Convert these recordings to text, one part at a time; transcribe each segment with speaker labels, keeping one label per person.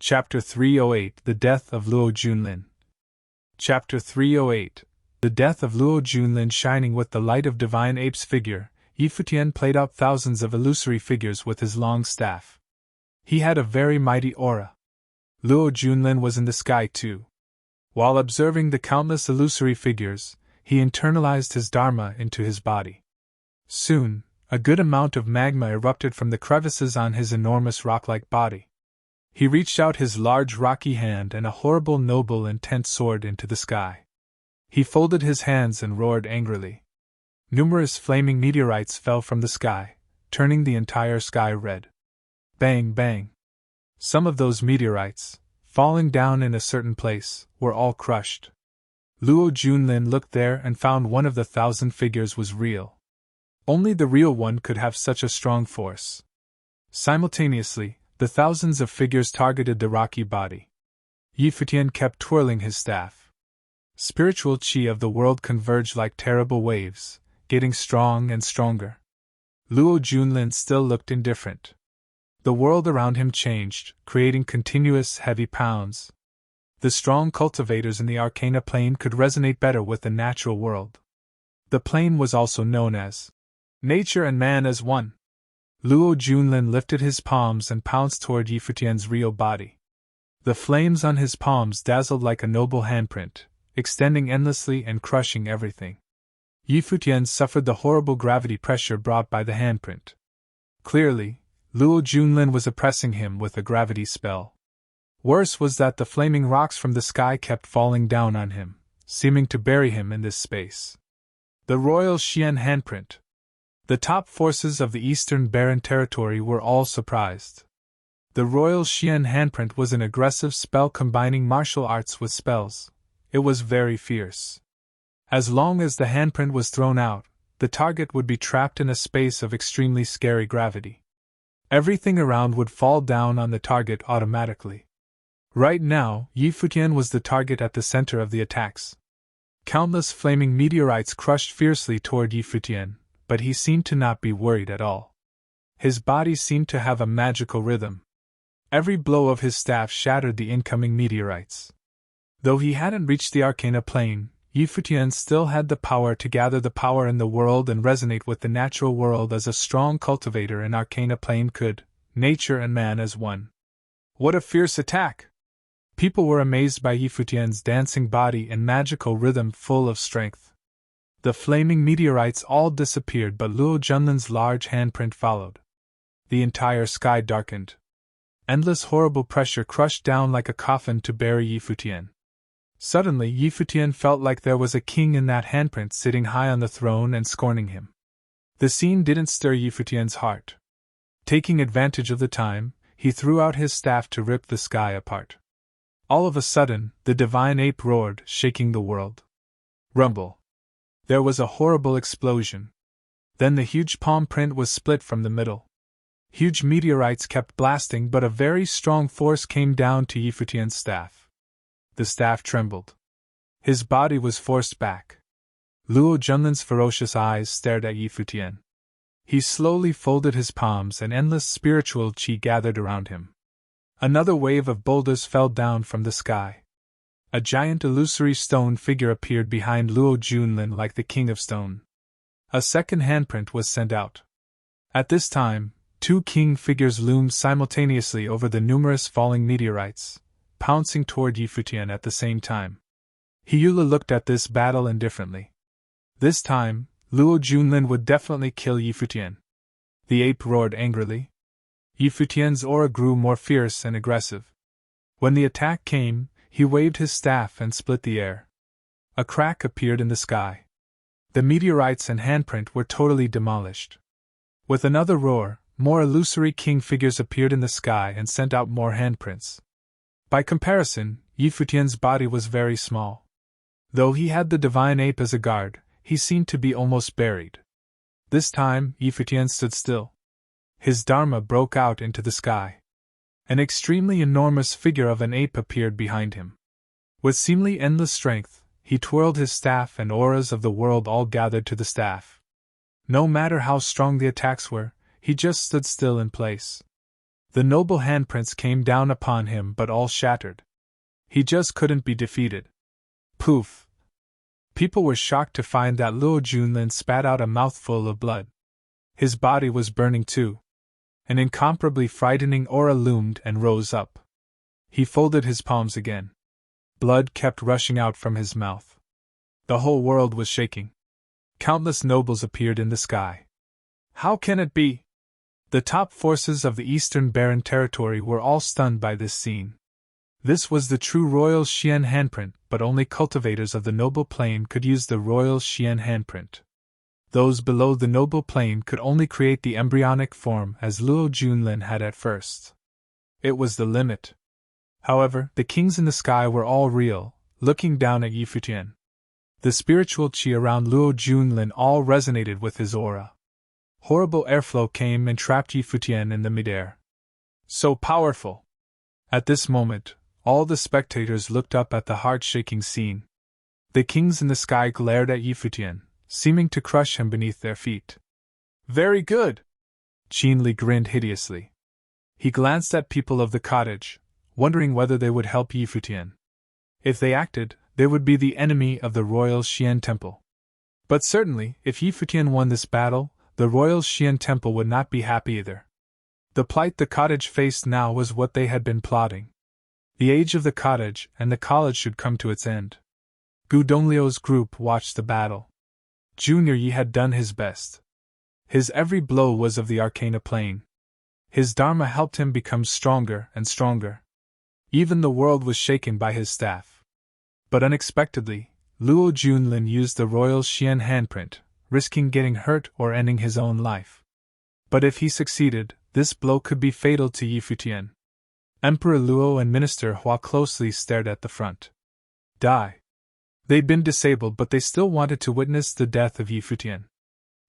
Speaker 1: Chapter 308 The Death of Luo Junlin. Chapter 308 The Death of Luo Junlin. Shining with the light of divine ape's figure, Futian played out thousands of illusory figures with his long staff. He had a very mighty aura. Luo Junlin was in the sky too. While observing the countless illusory figures, he internalized his dharma into his body. Soon, a good amount of magma erupted from the crevices on his enormous rock-like body. He reached out his large rocky hand and a horrible, noble, intense sword into the sky. He folded his hands and roared angrily. Numerous flaming meteorites fell from the sky, turning the entire sky red. Bang, bang. Some of those meteorites, falling down in a certain place, were all crushed. Luo Junlin looked there and found one of the 1,000 figures was real. Only the real one could have such a strong force. Simultaneously, the thousands of figures targeted the rocky body. Futian kept twirling his staff. Spiritual chi of the world converged like terrible waves, getting strong and stronger. Luo Junlin still looked indifferent. The world around him changed, creating continuous heavy pounds. The strong cultivators in the arcana plane could resonate better with the natural world. The plane was also known as nature and man as one. Luo Junlin lifted his palms and pounced toward Futian's real body. The flames on his palms dazzled like a noble handprint, extending endlessly and crushing everything. Futian suffered the horrible gravity pressure brought by the handprint. Clearly, Luo Junlin was oppressing him with a gravity spell. Worse was that the flaming rocks from the sky kept falling down on him, seeming to bury him in this space. The Royal Xian handprint. The top forces of the Eastern Barren Territory were all surprised. The Royal Xian handprint was an aggressive spell combining martial arts with spells. It was very fierce. As long as the handprint was thrown out, the target would be trapped in a space of extremely scary gravity. Everything around would fall down on the target automatically. Right now, Futian was the target at the center of the attacks. Countless flaming meteorites crushed fiercely toward Futian, but he seemed to not be worried at all. His body seemed to have a magical rhythm. Every blow of his staff shattered the incoming meteorites. Though he hadn't reached the arcana plane, Futian still had the power to gather the power in the world and resonate with the natural world as a strong cultivator in arcana plane could, nature and man as one. What a fierce attack! People were amazed by Futian's dancing body and magical rhythm full of strength. The flaming meteorites all disappeared, but Luo Junlin's large handprint followed. The entire sky darkened. Endless horrible pressure crushed down like a coffin to bury Futian. Suddenly, Futian felt like there was a king in that handprint sitting high on the throne and scorning him. The scene didn't stir Futian's heart. Taking advantage of the time, he threw out his staff to rip the sky apart. All of a sudden, the divine ape roared, shaking the world. Rumble. There was a horrible explosion. Then the huge palm print was split from the middle. Huge meteorites kept blasting, but a very strong force came down to Futian's staff. The staff trembled. His body was forced back. Luo Junlin's ferocious eyes stared at Futian. He slowly folded his palms and endless spiritual chi gathered around him. Another wave of boulders fell down from the sky. A giant illusory stone figure appeared behind Luo Junlin like the king of stone. A second handprint was sent out. At this time, 2 king figures loomed simultaneously over the numerous falling meteorites, pouncing toward Futian at the same time. Hyula looked at this battle indifferently. This time, Luo Junlin would definitely kill Futian. The ape roared angrily. Futian's aura grew more fierce and aggressive. When the attack came, he waved his staff and split the air. A crack appeared in the sky. The meteorites and handprint were totally demolished. With another roar, more illusory king figures appeared in the sky and sent out more handprints. By comparison, Futian's body was very small. Though he had the divine ape as a guard, he seemed to be almost buried. This time, Futian stood still. His dharma broke out into the sky. An extremely enormous figure of an ape appeared behind him. With seemingly endless strength, he twirled his staff and auras of the world all gathered to the staff. No matter how strong the attacks were, he just stood still in place. The noble handprints came down upon him, but all shattered. He just couldn't be defeated. Poof! People were shocked to find that Luo Junlin spat out a mouthful of blood. His body was burning too. An incomparably frightening aura loomed and rose up. He folded his palms again. Blood kept rushing out from his mouth. The whole world was shaking. Countless nobles appeared in the sky. How can it be? The top forces of the Eastern Barren Territory were all stunned by this scene. This was the true Royal Xian handprint, but only cultivators of the noble plane could use the Royal Xian handprint. Those below the noble plane could only create the embryonic form as Luo Junlin had at first. It was the limit. However, the kings in the sky were all real, looking down at Futian. The spiritual qi around Luo Junlin all resonated with his aura. Horrible airflow came and trapped Futian in the midair. So powerful! At this moment, all the spectators looked up at the heart-shaking scene. The kings in the sky glared at Futian, seeming to crush him beneath their feet. Very good! Qin Li grinned hideously. He glanced at people of the cottage, wondering whether they would help Futian. If they acted, they would be the enemy of the Royal Xian Temple. But certainly, if Futian won this battle, the Royal Xian Temple would not be happy either. The plight the cottage faced now was what they had been plotting. The age of the cottage and the college should come to its end. Gu Dongliu's group watched the battle. Junior Yi had done his best. His every blow was of the arcana plane. His dharma helped him become stronger and stronger. Even the world was shaken by his staff. But unexpectedly, Luo Junlin used the Royal Xian handprint, risking getting hurt or ending his own life. But if he succeeded, this blow could be fatal to Futian. Emperor Luo and Minister Hua closely stared at the front. Die. They'd been disabled, but they still wanted to witness the death of Futian.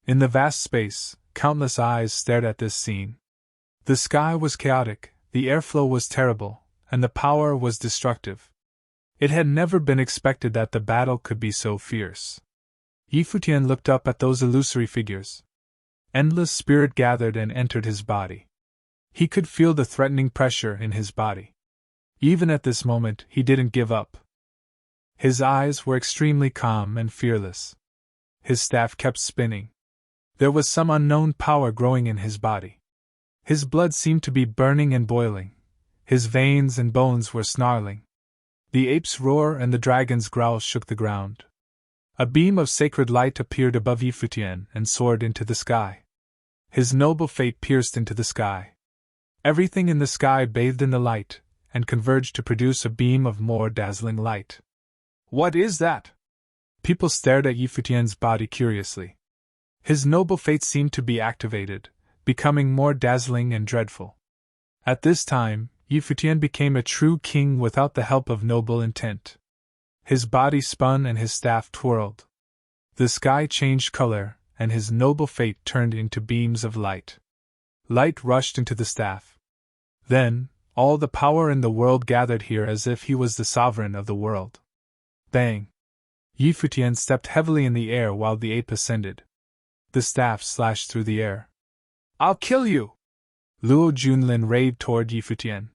Speaker 1: In the vast space, countless eyes stared at this scene. The sky was chaotic, the airflow was terrible, and the power was destructive. It had never been expected that the battle could be so fierce. Futian looked up at those illusory figures. Endless spirit gathered and entered his body. He could feel the threatening pressure in his body. Even at this moment, he didn't give up. His eyes were extremely calm and fearless. His staff kept spinning. There was some unknown power growing in his body. His blood seemed to be burning and boiling. His veins and bones were snarling. The ape's roar and the dragon's growl shook the ground. A beam of sacred light appeared above Futian and soared into the sky. His noble fate pierced into the sky. Everything in the sky bathed in the light, and converged to produce a beam of more dazzling light. What is that? People stared at Futian's body curiously. His noble fate seemed to be activated, becoming more dazzling and dreadful. At this time, Futian became a true king without the help of noble intent. His body spun and his staff twirled. The sky changed color, and his noble fate turned into beams of light. Light rushed into the staff. Then, all the power in the world gathered here as if he was the sovereign of the world. Bang! Futian stepped heavily in the air while the ape ascended. The staff slashed through the air. I'll kill you! Luo Junlin raved toward Futian.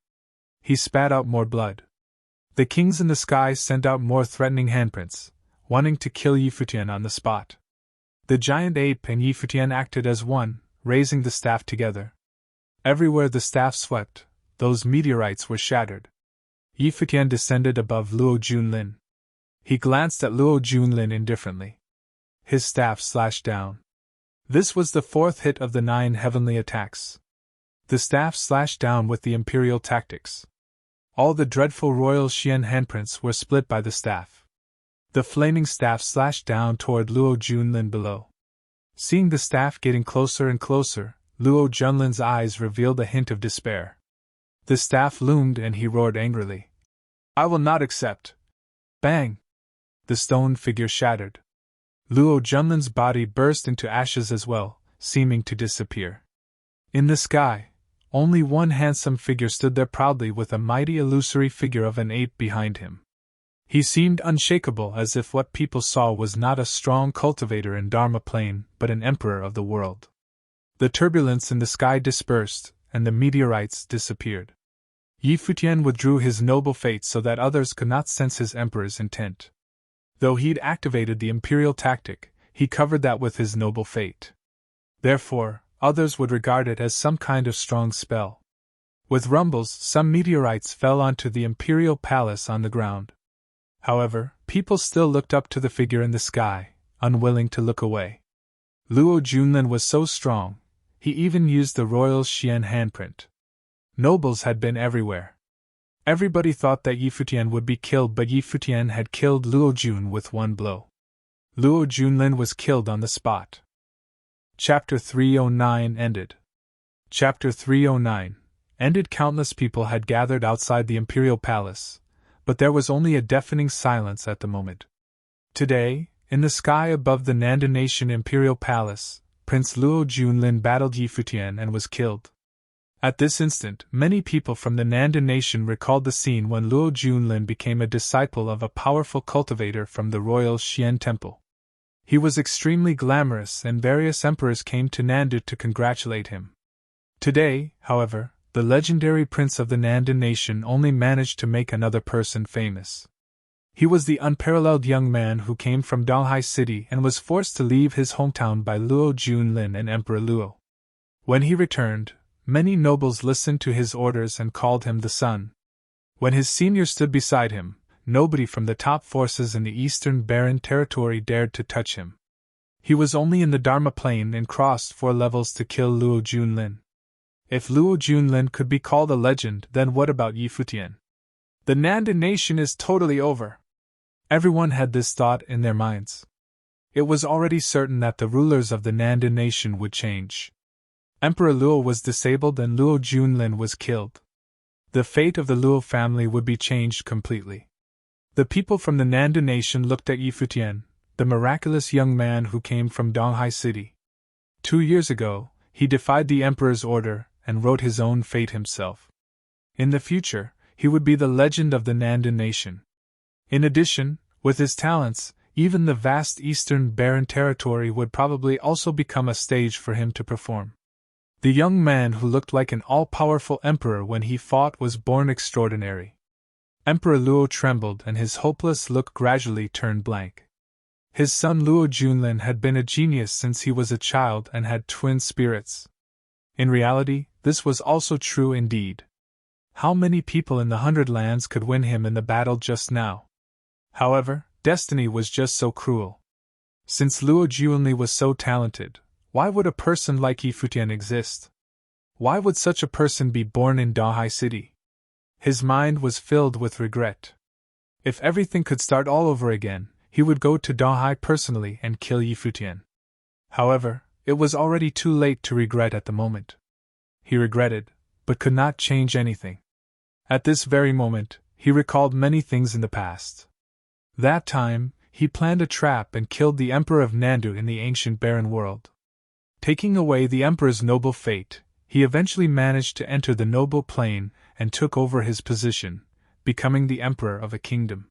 Speaker 1: He spat out more blood. The kings in the sky sent out more threatening handprints, wanting to kill Futian on the spot. The giant ape and Futian acted as one, raising the staff together. Everywhere the staff swept, those meteorites were shattered. Futian descended above Luo Junlin. He glanced at Luo Junlin indifferently. His staff slashed down. This was the fourth hit of the 9 heavenly attacks. The staff slashed down with the imperial tactics. All the dreadful Royal Xian handprints were split by the staff. The flaming staff slashed down toward Luo Junlin below. Seeing the staff getting closer and closer, Luo Junlin's eyes revealed a hint of despair. The staff loomed and he roared angrily. I will not accept. Bang! The stone figure shattered. Luo Junlin's body burst into ashes as well, seeming to disappear. In the sky, only one handsome figure stood there proudly with a mighty illusory figure of an ape behind him. He seemed unshakable, as if what people saw was not a strong cultivator in Dharma plane, but an emperor of the world. The turbulence in the sky dispersed, and the meteorites disappeared. Yi Futian withdrew his noble fate so that others could not sense his emperor's intent. Though he'd activated the imperial tactic, he covered that with his noble fate. Therefore, others would regard it as some kind of strong spell. With rumbles, some meteorites fell onto the imperial palace on the ground. However, people still looked up to the figure in the sky, unwilling to look away. Luo Junlin was so strong, he even used the royal Xian handprint. Nobles had been everywhere. Everybody thought that Yi Futian would be killed, but Yi Futian had killed Luo Jun with one blow. Luo Junlin was killed on the spot. Chapter 309 ended. Chapter 309 ended. Countless people had gathered outside the imperial palace, but there was only a deafening silence at the moment. Today, in the sky above the Nanda Nation imperial palace, Prince Luo Junlin battled Yi Futian and was killed. At this instant, many people from the Nanda Nation recalled the scene when Luo Junlin became a disciple of a powerful cultivator from the royal Xian temple. He was extremely glamorous, and various emperors came to Nanda to congratulate him. Today, however, the legendary prince of the Nanda Nation only managed to make another person famous. He was the unparalleled young man who came from Donghai City and was forced to leave his hometown by Luo Junlin and Emperor Luo. When he returned, many nobles listened to his orders and called him the Sun. When his senior stood beside him, nobody from the top forces in the Eastern Barren Territory dared to touch him. He was only in the Dharma Plain and crossed 4 levels to kill Luo Junlin. If Luo Junlin could be called a legend, then what about Yi Futian? The Nanda Nation is totally over. Everyone had this thought in their minds. It was already certain that the rulers of the Nanda Nation would change. Emperor Luo was disabled and Luo Junlin was killed. The fate of the Luo family would be changed completely. The people from the Nanda Nation looked at Yi Futian, the miraculous young man who came from Donghai City. 2 years ago, he defied the emperor's order and wrote his own fate himself. In the future, he would be the legend of the Nanda Nation. In addition, with his talents, even the vast Eastern Barren Territory would probably also become a stage for him to perform. The young man who looked like an all-powerful emperor when he fought was born extraordinary. Emperor Luo trembled and his hopeless look gradually turned blank. His son Luo Junlin had been a genius since he was a child and had twin spirits. In reality, this was also true indeed. How many people in the 100 Lands could win him in the battle just now? However, destiny was just so cruel. Since Luo Junlin was so talented, why would a person like Yi Futian exist? Why would such a person be born in Donghai City? His mind was filled with regret. If everything could start all over again, he would go to Donghai personally and kill Yi Futian. However, it was already too late to regret at the moment. He regretted, but could not change anything. At this very moment, he recalled many things in the past. That time, he planned a trap and killed the Emperor of Nandu in the ancient barren world. Taking away the Emperor's noble fate, he eventually managed to enter the noble plane and took over his position, becoming the Emperor of a kingdom.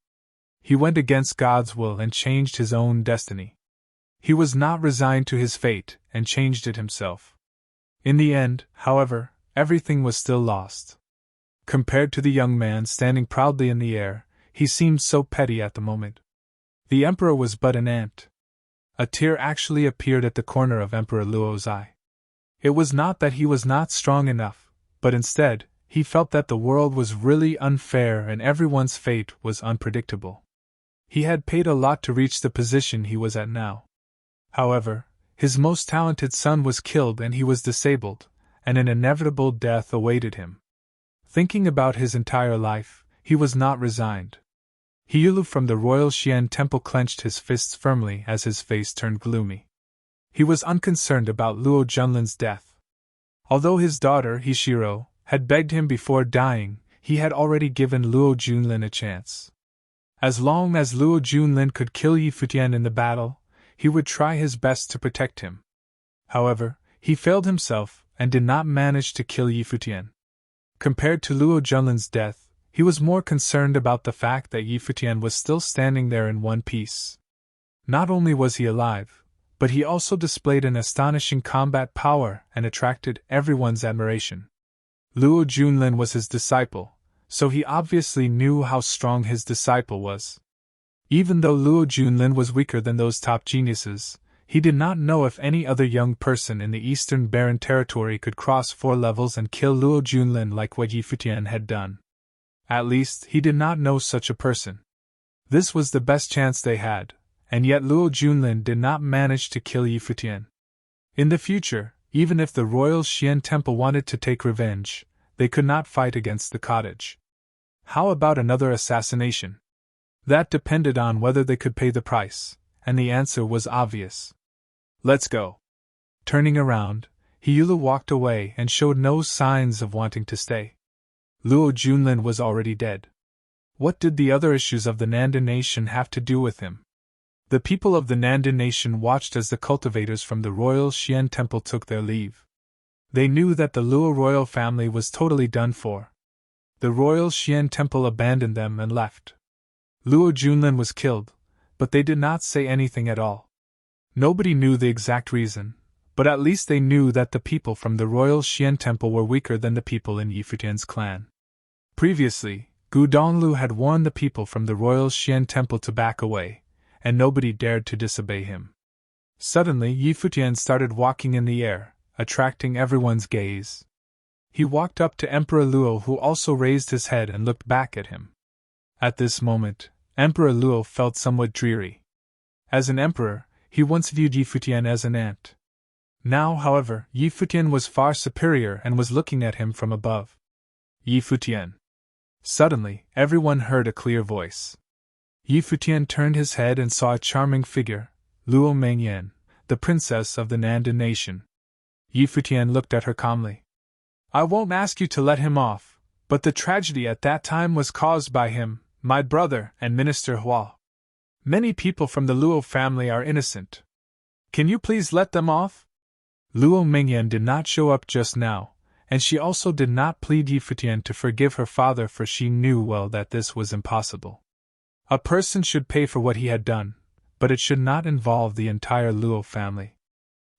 Speaker 1: He went against God's will and changed his own destiny. He was not resigned to his fate and changed it himself. In the end, however, everything was still lost. Compared to the young man standing proudly in the air, he seemed so petty at the moment. The Emperor was but an ant. A tear actually appeared at the corner of Emperor Luo's eye. It was not that he was not strong enough, but instead, he felt that the world was really unfair and everyone's fate was unpredictable. He had paid a lot to reach the position he was at now. However, his most talented son was killed and he was disabled, and an inevitable death awaited him. Thinking about his entire life, he was not resigned. Hiulu from the royal Xian temple clenched his fists firmly as his face turned gloomy. He was unconcerned about Luo Junlin's death. Although his daughter, Hishiro, had begged him before dying, he had already given Luo Junlin a chance. As long as Luo Junlin could kill Yi Futian in the battle, he would try his best to protect him. However, he failed himself and did not manage to kill Yi Futian. Compared to Luo Junlin's death, he was more concerned about the fact that Yi Futian was still standing there in one piece. Not only was he alive, but he also displayed an astonishing combat power and attracted everyone's admiration. Luo Junlin was his disciple, so he obviously knew how strong his disciple was. Even though Luo Junlin was weaker than those top geniuses, he did not know if any other young person in the Eastern Barren Territory could cross 4 levels and kill Luo Junlin like what Yi Futian had done. At least, he did not know such a person. This was the best chance they had, and yet Luo Junlin did not manage to kill Yi Futian. In the future, even if the Royal Xian Temple wanted to take revenge, they could not fight against the cottage. How about another assassination? That depended on whether they could pay the price, and the answer was obvious. Let's go. Turning around, Hiyulu walked away and showed no signs of wanting to stay. Luo Junlin was already dead. What did the other issues of the Nanda nation have to do with him? The people of the Nanda nation watched as the cultivators from the Royal Xian Temple took their leave. They knew that the Luo royal family was totally done for. The Royal Xian Temple abandoned them and left. Luo Junlin was killed, but they did not say anything at all. Nobody knew the exact reason, but at least they knew that the people from the Royal Xian Temple were weaker than the people in Yi Futian's clan. Previously, Gu Donglu had warned the people from the Royal Xian Temple to back away, and nobody dared to disobey him. Suddenly, Yi Futian started walking in the air, attracting everyone's gaze. He walked up to Emperor Luo, who also raised his head and looked back at him. At this moment, Emperor Luo felt somewhat dreary. As an emperor, he once viewed Yi Futian as an ant. Now, however, Yi Futian was far superior and was looking at him from above. Yi Futian. Suddenly, everyone heard a clear voice. Yi Futian turned his head and saw a charming figure, Luo Mengyan, the princess of the Nanda nation. Yi Futian looked at her calmly. I won't ask you to let him off, but the tragedy at that time was caused by him, my brother, and Minister Hua. Many people from the Luo family are innocent. Can you please let them off? Luo Mengyan did not show up just now, and she also did not plead Yi Futian to forgive her father, for she knew well that this was impossible. A person should pay for what he had done, but it should not involve the entire Luo family.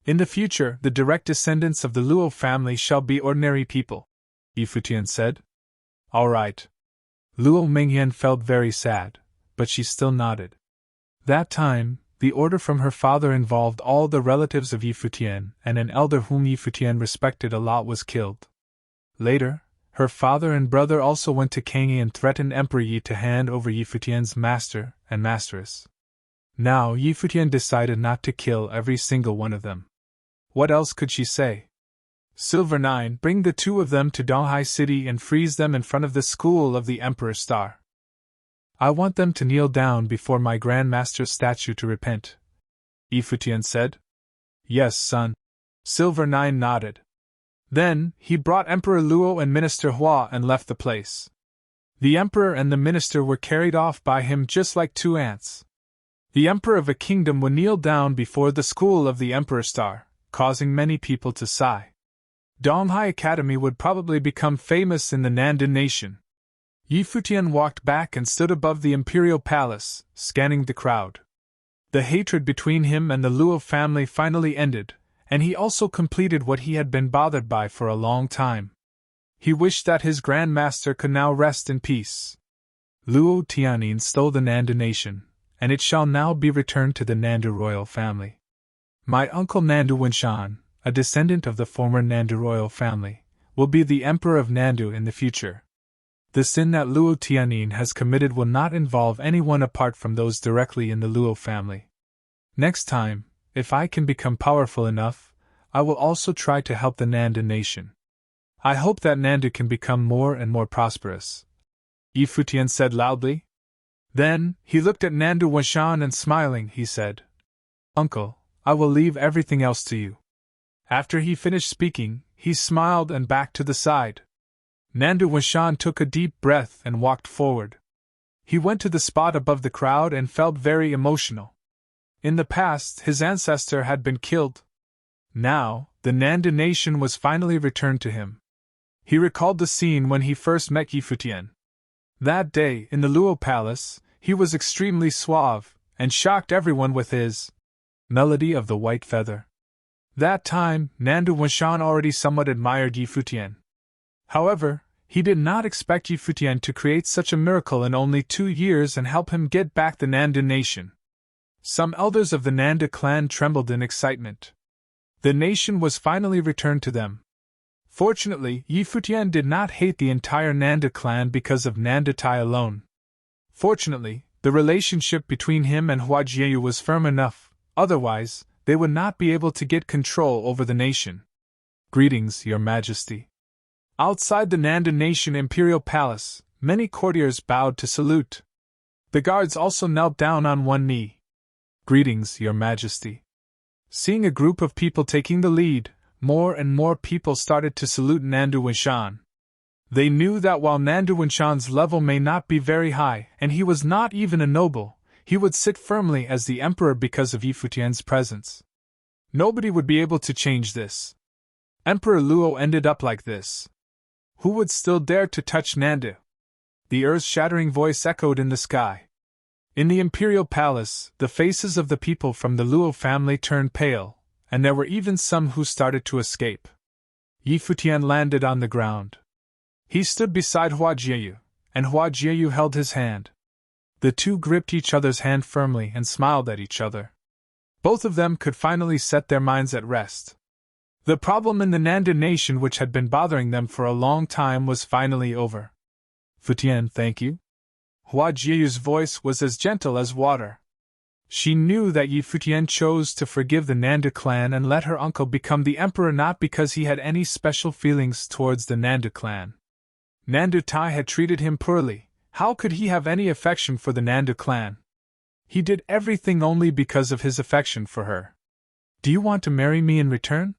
Speaker 1: In the future, the direct descendants of the Luo family shall be ordinary people, Yi Futian said. All right. Luo Mengyan felt very sad, but she still nodded. That time, the order from her father involved all the relatives of Yi Futian, and an elder whom Yi Futian respected a lot was killed. Later, her father and brother also went to Kangyi and threatened Emperor Yi to hand over Yi Futian's master and masteress. Now Yi Futian decided not to kill every single one of them. What else could she say? Silver 9, bring the 2 of them to Donghai City and freeze them in front of the school of the Emperor Star. I want them to kneel down before my Grand Master's statue to repent, Yi Futian said. Yes, son. Silver 9 nodded. Then, he brought Emperor Luo and Minister Hua and left the place. The Emperor and the Minister were carried off by him just like 2 ants. The Emperor of a kingdom would kneel down before the school of the Emperor Star, causing many people to sigh. Donghai Academy would probably become famous in the Nanda nation. Yi Futian walked back and stood above the imperial palace, scanning the crowd. The hatred between him and the Luo family finally ended, and he also completed what he had been bothered by for a long time. He wished that his Grand Master could now rest in peace. Luo Tianyin stole the Nanda nation, and it shall now be returned to the Nanda royal family. My uncle Nandu Wenshan, a descendant of the former Nanda royal family, will be the Emperor of Nandu in the future. The sin that Luo Tianyin has committed will not involve anyone apart from those directly in the Luo family. Next time, if I can become powerful enough, I will also try to help the Nanda nation. I hope that Nandu can become more and more prosperous, Yi Futian said loudly. Then, he looked at Nandu Wenshan and smiling, he said, Uncle, I will leave everything else to you. After he finished speaking, he smiled and backed to the side. Nandu Wenshan took a deep breath and walked forward. He went to the spot above the crowd and felt very emotional. In the past, his ancestor had been killed. Now, the Nanda nation was finally returned to him. He recalled the scene when he first met Yi Futian. That day, in the Luo Palace, he was extremely suave, and shocked everyone with his melody of the white feather. That time, Nandu Wenshan already somewhat admired Yi Futian. However, he did not expect Yi Futian to create such a miracle in only 2 years and help him get back the Nanda nation. Some elders of the Nanda clan trembled in excitement. The nation was finally returned to them. Fortunately, Yi Futian did not hate the entire Nanda clan because of Nanda Tai alone. Fortunately, the relationship between him and Hua Jieyu was firm enough, otherwise, they would not be able to get control over the nation. Greetings, Your Majesty. Outside the Nanda nation imperial palace, many courtiers bowed to salute. The guards also knelt down on one knee. Greetings, Your Majesty. Seeing a group of people taking the lead, more and more people started to salute Nandu Winshan. They knew that while Nandu Winshan's level may not be very high, and he was not even a noble, he would sit firmly as the emperor because of Yi Futian's presence. Nobody would be able to change this. Emperor Luo ended up like this. Who would still dare to touch Nandu? The earth-shattering voice echoed in the sky. In the imperial palace, the faces of the people from the Luo family turned pale, and there were even some who started to escape. Yi Futian landed on the ground. He stood beside Hua Jieyu, and Hua Jieyu held his hand. The two gripped each other's hand firmly and smiled at each other. Both of them could finally set their minds at rest. The problem in the Nanda nation which had been bothering them for a long time was finally over. Futian, thank you. Hua Jieyu's voice was as gentle as water. She knew that Yi Futian chose to forgive the Nanda clan and let her uncle become the emperor not because he had any special feelings towards the Nanda clan. Nandu Tai had treated him poorly. How could he have any affection for the Nanda clan? He did everything only because of his affection for her. Do you want to marry me in return?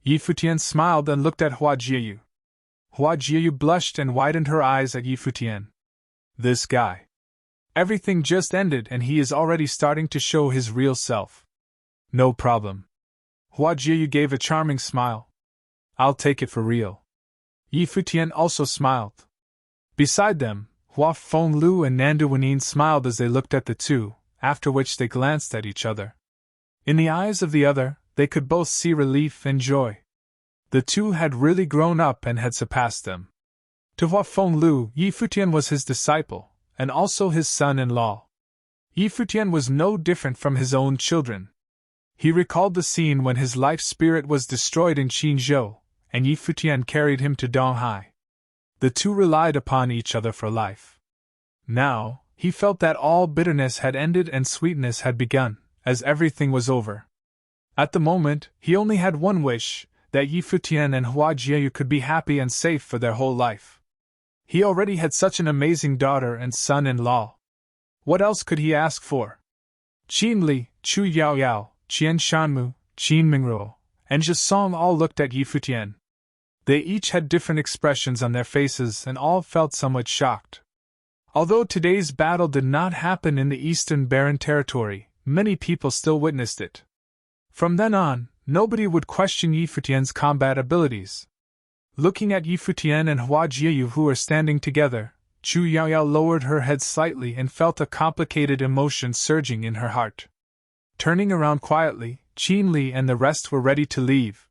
Speaker 1: Yi Futian smiled and looked at Hua Jieyu. Hua Jieyu blushed and widened her eyes at Yi Futian. This guy. Everything just ended and he is already starting to show his real self. No problem. Hua Jieyu gave a charming smile. I'll take it for real. Yi Futian also smiled. Beside them, Hua Fenglu and Nandu Wenin smiled as they looked at the two, after which they glanced at each other. In the eyes of the other, they could both see relief and joy. The two had really grown up and had surpassed them. To Hua Fenglu, Yi Futian was his disciple, and also his son-in-law. Yi Futian was no different from his own children. He recalled the scene when his life spirit was destroyed in Qinzhou, and Yi Futian carried him to Donghai. The two relied upon each other for life. Now, he felt that all bitterness had ended and sweetness had begun, as everything was over. At the moment, he only had one wish, that Yi Futian and Hua Jieyu could be happy and safe for their whole life. He already had such an amazing daughter and son-in-law. What else could he ask for? Qin Li, Chu Yaoyao, Qian Shanmu, Qin Mingruo, and Zhisong all looked at Yi Futian. They each had different expressions on their faces and all felt somewhat shocked. Although today's battle did not happen in the Eastern Barren Territory, many people still witnessed it. From then on, nobody would question Yi Futian's combat abilities. Looking at Yi Futian and Hua Jieyu who were standing together, Chu Yaoyao lowered her head slightly and felt a complicated emotion surging in her heart. Turning around quietly, Qin Li and the rest were ready to leave.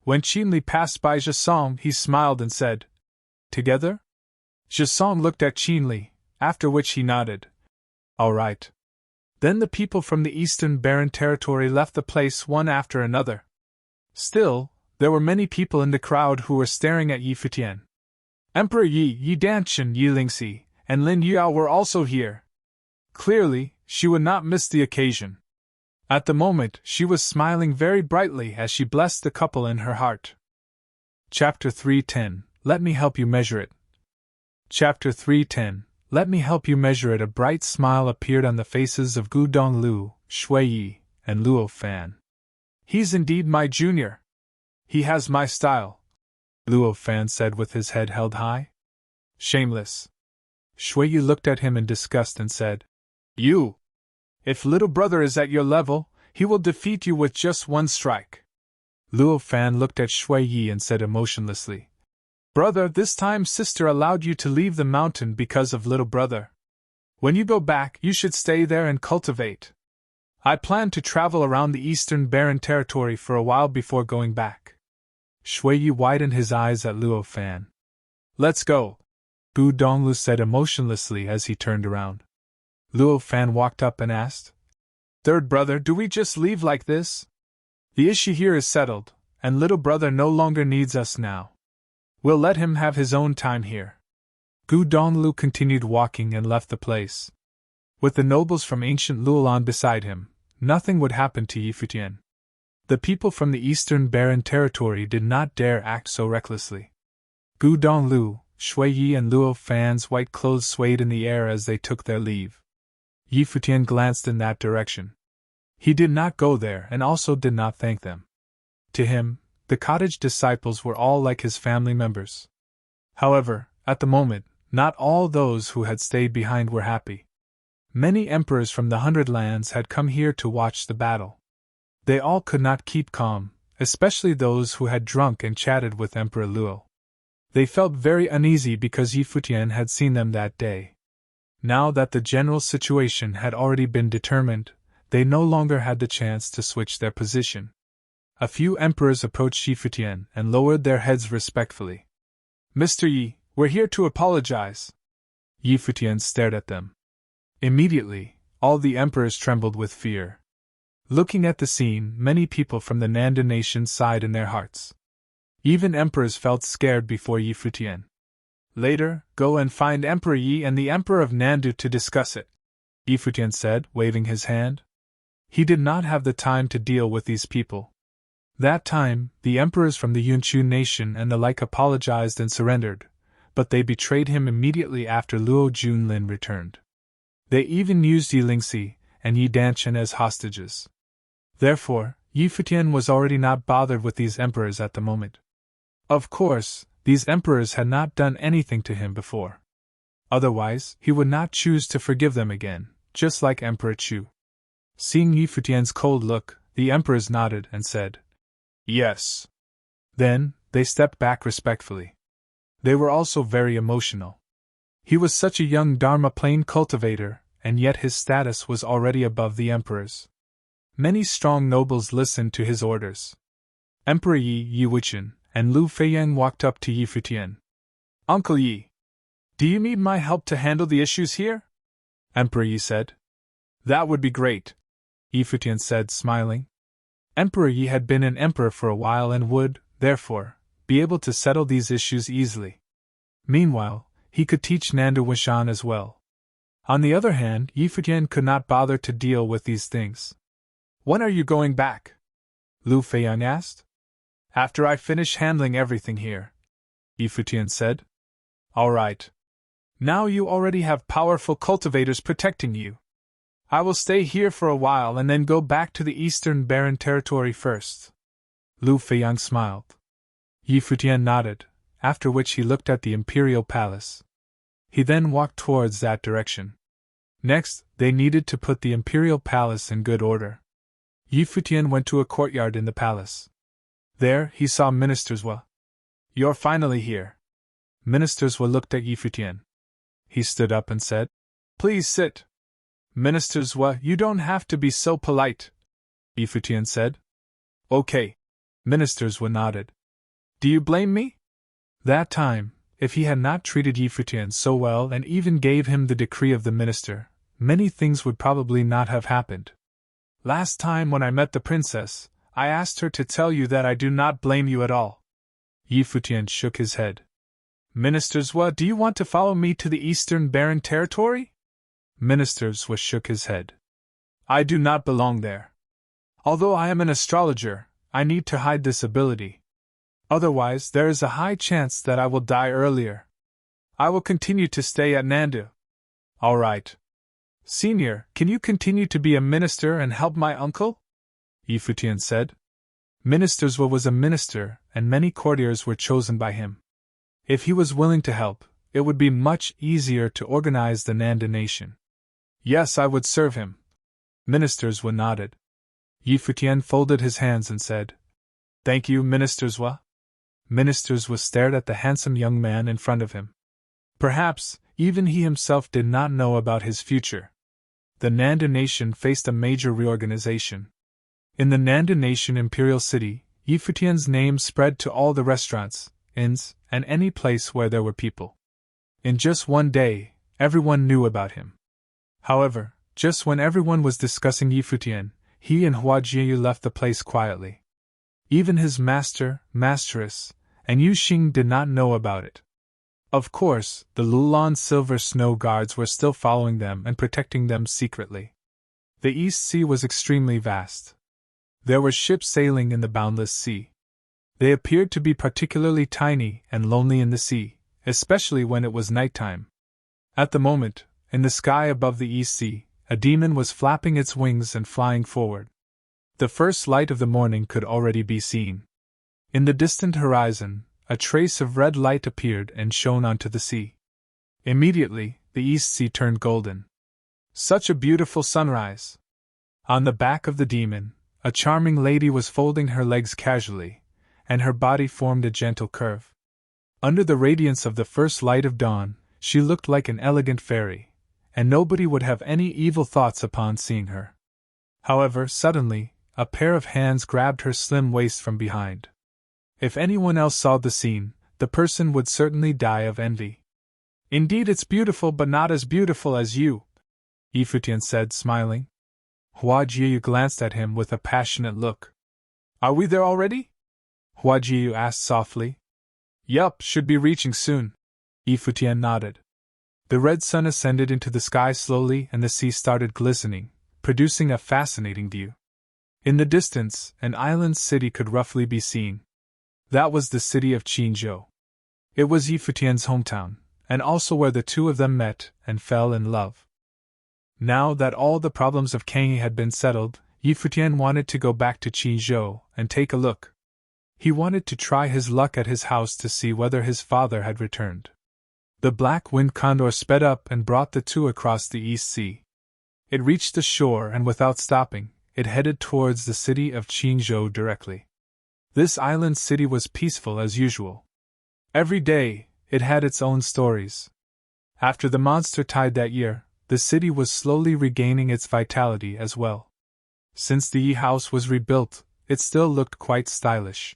Speaker 1: When Qin Li passed by Zhisong, he smiled and said, "Together?" Zhisong looked at Qin Li, after which he nodded. "All right." Then the people from the Eastern Barren Territory left the place one after another. Still, there were many people in the crowd who were staring at Yi Futian. Emperor Yi, Yi Danshan, Yi Lingxi, and Lin Yao were also here. Clearly, she would not miss the occasion. At the moment, she was smiling very brightly as she blessed the couple in her heart. Chapter 3:10. Let me help you measure it. Chapter 3:10. Let me help you measure it. A bright smile appeared on the faces of Gu Donglu, Shui Yi, and Luo Fan. He's indeed my junior. He has my style, Luo Fan said with his head held high. Shameless. Shui Yi looked at him in disgust and said, "You! If little brother is at your level, he will defeat you with just one strike." Luo Fan looked at Shui Yi and said emotionlessly, "Brother, this time sister allowed you to leave the mountain because of little brother. When you go back, you should stay there and cultivate. I plan to travel around the Eastern Barren Territory for a while before going back." Shui Yi widened his eyes at Luo Fan. Let's go, Gu Donglu said emotionlessly as he turned around. Luo Fan walked up and asked, Third brother, do we just leave like this? The issue here is settled, and little brother no longer needs us now. We'll let him have his own time here. Gu Donglu continued walking and left the place. With the nobles from ancient Luolan beside him, nothing would happen to Yi Futian. The people from the eastern barren territory did not dare act so recklessly. Gu Donglu, Shui Yi and Luo Fan's white clothes swayed in the air as they took their leave. Yi Futian glanced in that direction. He did not go there and also did not thank them. To him, the cottage disciples were all like his family members. However, at the moment, not all those who had stayed behind were happy. Many emperors from the 100 Lands had come here to watch the battle. They all could not keep calm, especially those who had drunk and chatted with Emperor Luo. They felt very uneasy because Yi Futian had seen them that day. Now that the general situation had already been determined, they no longer had the chance to switch their position. A few emperors approached Yi Futian and lowered their heads respectfully. Mr. Yi, we're here to apologize. Yi Futian stared at them. Immediately, all the emperors trembled with fear. Looking at the scene, many people from the Nanda nation sighed in their hearts. Even emperors felt scared before Yi Futian. Later, go and find Emperor Yi and the Emperor of Nandu to discuss it, Yi Futian said, waving his hand. He did not have the time to deal with these people. That time, the emperors from the Yunchu nation and the like apologized and surrendered, but they betrayed him immediately after Luo Junlin returned. They even used Yi Lingxi and Yi Danchen as hostages. Therefore, Yi Futian was already not bothered with these emperors at the moment. Of course, these emperors had not done anything to him before. Otherwise, he would not choose to forgive them again, just like Emperor Chu. Seeing Yi Futian's cold look, the emperors nodded and said, Yes. Then, they stepped back respectfully. They were also very emotional. He was such a young Dharma plane cultivator, and yet his status was already above the emperor's. Many strong nobles listened to his orders. Emperor Yi Wuchen and Lu Feiyang walked up to Yi Futian. Uncle Yi, do you need my help to handle the issues here? Emperor Yi said. That would be great, Yi Futian said, smiling. Emperor Yi had been an emperor for a while and would, therefore, be able to settle these issues easily. Meanwhile, he could teach Nanda Wishan as well. On the other hand, Yi Futian could not bother to deal with these things. When are you going back? Lu Feiyang asked. After I finish handling everything here, Yi Futian said. All right. Now you already have powerful cultivators protecting you. I will stay here for a while and then go back to the Eastern Barren Territory first. Lu Feiyang smiled. Yi Futian nodded, after which he looked at the Imperial Palace. He then walked towards that direction. Next, they needed to put the Imperial Palace in good order. Yi Futian went to a courtyard in the palace. There, he saw Minister Zhua. You're finally here. Minister Zhua looked at Yi Futian. He stood up and said, Please sit. Minister Zhua, you don't have to be so polite, Yi Futian said. Okay. Minister Zhua nodded. Do you blame me? That time, if he had not treated Yi Futian so well and even gave him the decree of the minister, many things would probably not have happened. Last time when I met the princess, I asked her to tell you that I do not blame you at all. Yi Futian shook his head. Minister Zhua, do you want to follow me to the Eastern Barren Territory? Minister Zhua shook his head. I do not belong there. Although I am an astrologer, I need to hide this ability. Otherwise, there is a high chance that I will die earlier. I will continue to stay at Nandu. All right. Senior, can you continue to be a minister and help my uncle? Yi Futian said. Minister Zhua was a minister, and many courtiers were chosen by him. If he was willing to help, it would be much easier to organize the Nanda nation. Yes, I would serve him. Minister Zhua nodded. Yi Futian folded his hands and said, Thank you, Minister Zhua. Minister Zhua stared at the handsome young man in front of him. Perhaps, even he himself did not know about his future. The Nanda nation faced a major reorganization. In the Nanda nation imperial city, Yi Futian's name spread to all the restaurants, inns, and any place where there were people. In just one day, everyone knew about him. However, just when everyone was discussing Futian, he and Hua Jiu left the place quietly. Even his master, mistress, and Yu Xing did not know about it. Of course, the Lulan Silver Snow Guards were still following them and protecting them secretly. The East Sea was extremely vast. There were ships sailing in the boundless sea. They appeared to be particularly tiny and lonely in the sea, especially when it was nighttime. At the moment, in the sky above the East Sea, a demon was flapping its wings and flying forward. The first light of the morning could already be seen. In the distant horizon, a trace of red light appeared and shone onto the sea. Immediately, the East Sea turned golden. Such a beautiful sunrise! On the back of the demon, a charming lady was folding her legs casually, and her body formed a gentle curve. Under the radiance of the first light of dawn, she looked like an elegant fairy, and nobody would have any evil thoughts upon seeing her. However, suddenly, a pair of hands grabbed her slim waist from behind. If anyone else saw the scene, the person would certainly die of envy. "Indeed, it's beautiful, but not as beautiful as you," Futian said, smiling. Hua Jiu glanced at him with a passionate look. "Are we there already?" Hua Jiu asked softly. "Yup, should be reaching soon." Futian nodded. The red sun ascended into the sky slowly and the sea started glistening, producing a fascinating view. In the distance, an island city could roughly be seen. That was the city of Qinzhou. It was Futian's hometown, and also where the two of them met and fell in love. Now that all the problems of Kangyi had been settled, Futian wanted to go back to Qinzhou and take a look. He wanted to try his luck at his house to see whether his father had returned. The black wind condor sped up and brought the two across the East Sea. It reached the shore and without stopping, it headed towards the city of Qinzhou directly. This island city was peaceful as usual. Every day, it had its own stories. After the monster tide that year, the city was slowly regaining its vitality as well. Since the Yi house was rebuilt, it still looked quite stylish.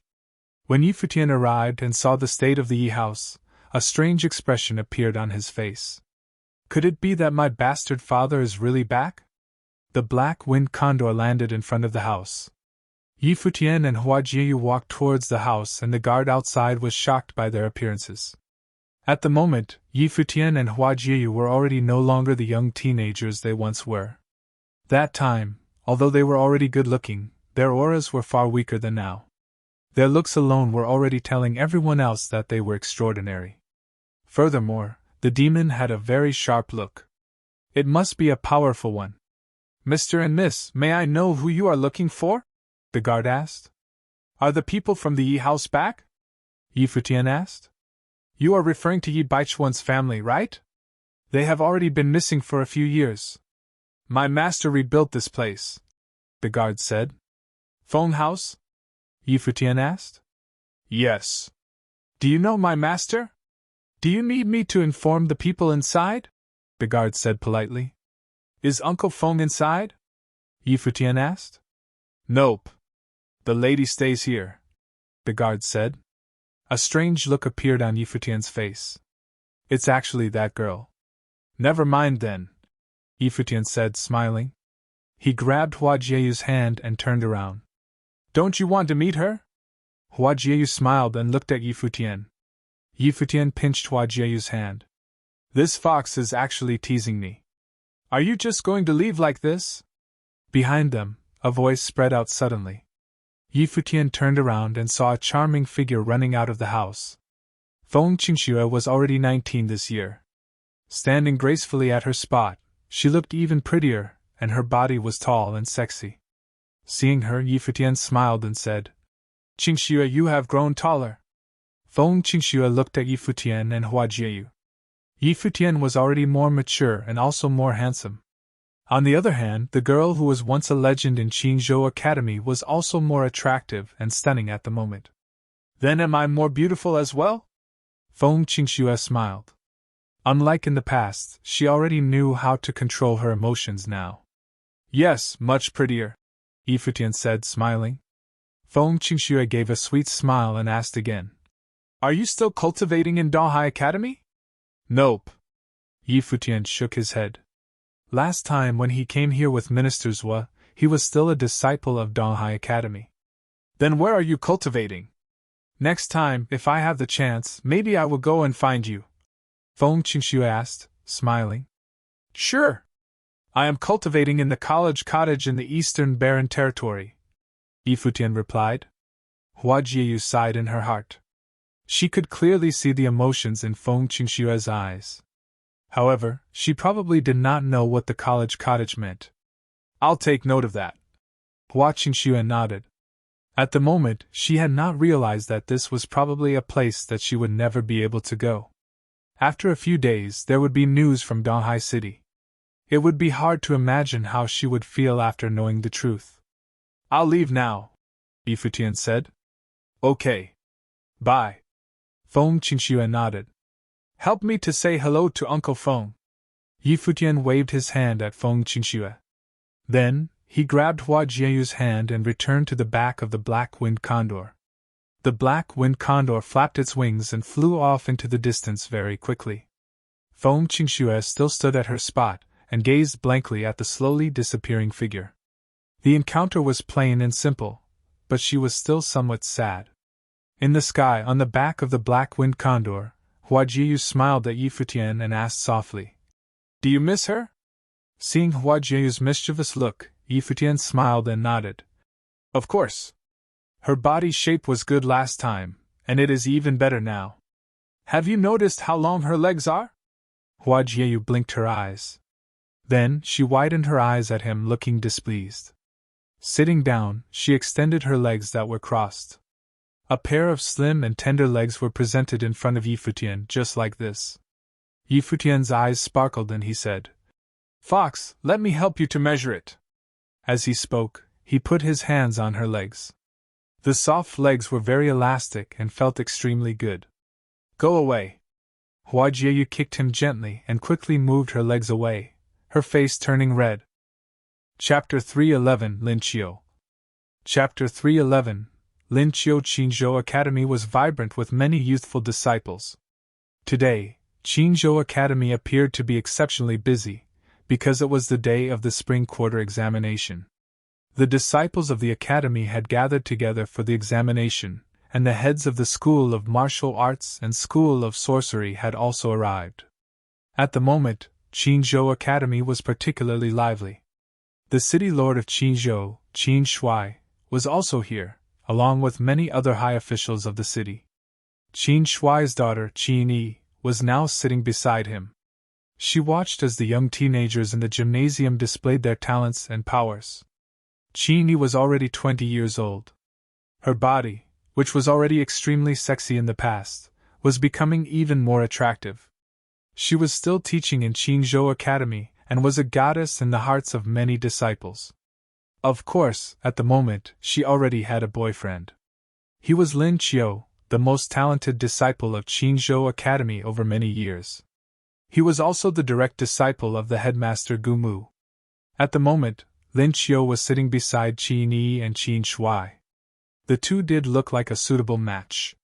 Speaker 1: When Futian arrived and saw the state of the Yi house, a strange expression appeared on his face. Could it be that my bastard father is really back? The black wind condor landed in front of the house. Futian and Hua Jiu walked towards the house and the guard outside was shocked by their appearances. At the moment, Futian and Hua Jiu were already no longer the young teenagers they once were. That time, although they were already good-looking, their auras were far weaker than now. Their looks alone were already telling everyone else that they were extraordinary. Furthermore, the demon had a very sharp look. It must be a powerful one. "Mr. and Miss, may I know who you are looking for?" the guard asked. "Are the people from the Yi house back?" Futian asked. "You are referring to Yi Baichuan's family, right? They have already been missing for a few years. My master rebuilt this place," the guard said. "Feng house?" Futian asked. "Yes. Do you know my master? Do you need me to inform the people inside?" the guard said politely. "Is Uncle Feng inside?" Futian asked. "Nope. The lady stays here," the guard said. A strange look appeared on Futian's face. "It's actually that girl." "Never mind then," Futian said, smiling. He grabbed Hua Jiu's hand and turned around. "Don't you want to meet her?" Hua Jiu smiled and looked at Futian. Futian pinched Hua Jiu's hand. "This fox is actually teasing me. Are you just going to leave like this?" Behind them, a voice spread out suddenly. Futian turned around and saw a charming figure running out of the house. Feng Qingxue was already 19 this year. Standing gracefully at her spot, she looked even prettier, and her body was tall and sexy. Seeing her, Futian smiled and said, "Qingxue, you have grown taller." Feng Qingxue looked at Futian and Hua Jiu. Futian was already more mature and also more handsome. On the other hand, the girl who was once a legend in Qinzhou Academy was also more attractive and stunning at the moment. "Then am I more beautiful as well?" Feng Qingxue smiled. Unlike in the past, she already knew how to control her emotions now. "Yes, much prettier," Futian said, smiling. Feng Qingxue gave a sweet smile and asked again, Are you still cultivating in Donghai Academy? Nope. Yi Futian shook his head. Last time when he came here with Minister Zhua, he was still a disciple of Donghai Academy. Then where are you cultivating? Next time, if I have the chance, maybe I will go and find you. Feng Qingxue asked, smiling. Sure. I am cultivating in the college cottage in the Eastern Barren Territory, Yi Futian replied. Hua Jieyu sighed in her heart. She could clearly see the emotions in Feng Qingxue's eyes. However, she probably did not know what the college cottage meant. I'll take note of that. Hua Qingxue nodded. At the moment, she had not realized that this was probably a place that she would never be able to go. After a few days, there would be news from Donghai City. It would be hard to imagine how she would feel after knowing the truth. I'll leave now, Yi Futian said. Okay. Bye. Feng Qingxue nodded. Help me to say hello to Uncle Feng. Yi Futian waved his hand at Feng Qingxue. Then, he grabbed Hua Jieyu's hand and returned to the back of the black-winged condor. The black-winged condor flapped its wings and flew off into the distance very quickly. Feng Qingxue still stood at her spot and gazed blankly at the slowly disappearing figure. The encounter was plain and simple, but she was still somewhat sad. In the sky on the back of the black-winged condor, Hua Jieyu smiled at Yi Futian and asked softly, Do you miss her? Seeing Hua Jieyu's mischievous look, Yi Futian smiled and nodded. Of course. Her body shape was good last time, and it is even better now. Have you noticed how long her legs are? Hua Jieyu blinked her eyes. Then she widened her eyes at him, looking displeased. Sitting down, she extended her legs that were crossed. A pair of slim and tender legs were presented in front of Yi Futian, just like this. Yi Futian's eyes sparkled and he said, Fox, let me help you to measure it. As he spoke, he put his hands on her legs. The soft legs were very elastic and felt extremely good. Go away. Hua Jieyu kicked him gently and quickly moved her legs away, her face turning red. Chapter 311 Lin Qiu. Chapter 311 Lin Qiu. Qingzhou Academy was vibrant with many youthful disciples. Today, Qingzhou Academy appeared to be exceptionally busy, because it was the day of the spring quarter examination. The disciples of the academy had gathered together for the examination, and the heads of the School of Martial Arts and School of Sorcery had also arrived. At the moment, Qingzhou Academy was particularly lively. The city lord of Qingzhou, Qin Shuai, was also here, along with many other high officials of the city. Qin Shuai's daughter, Qin Yi, was now sitting beside him. She watched as the young teenagers in the gymnasium displayed their talents and powers. Qin Yi was already 20 years old. Her body, which was already extremely sexy in the past, was becoming even more attractive. She was still teaching in Qingzhou Academy and was a goddess in the hearts of many disciples. Of course, at the moment, she already had a boyfriend. He was Lin Qiu, the most talented disciple of Qingzhou Academy over many years. He was also the direct disciple of the headmaster Gu Mu. At the moment, Lin Qiu was sitting beside Qin Yi and Qin Shuai. The two did look like a suitable match.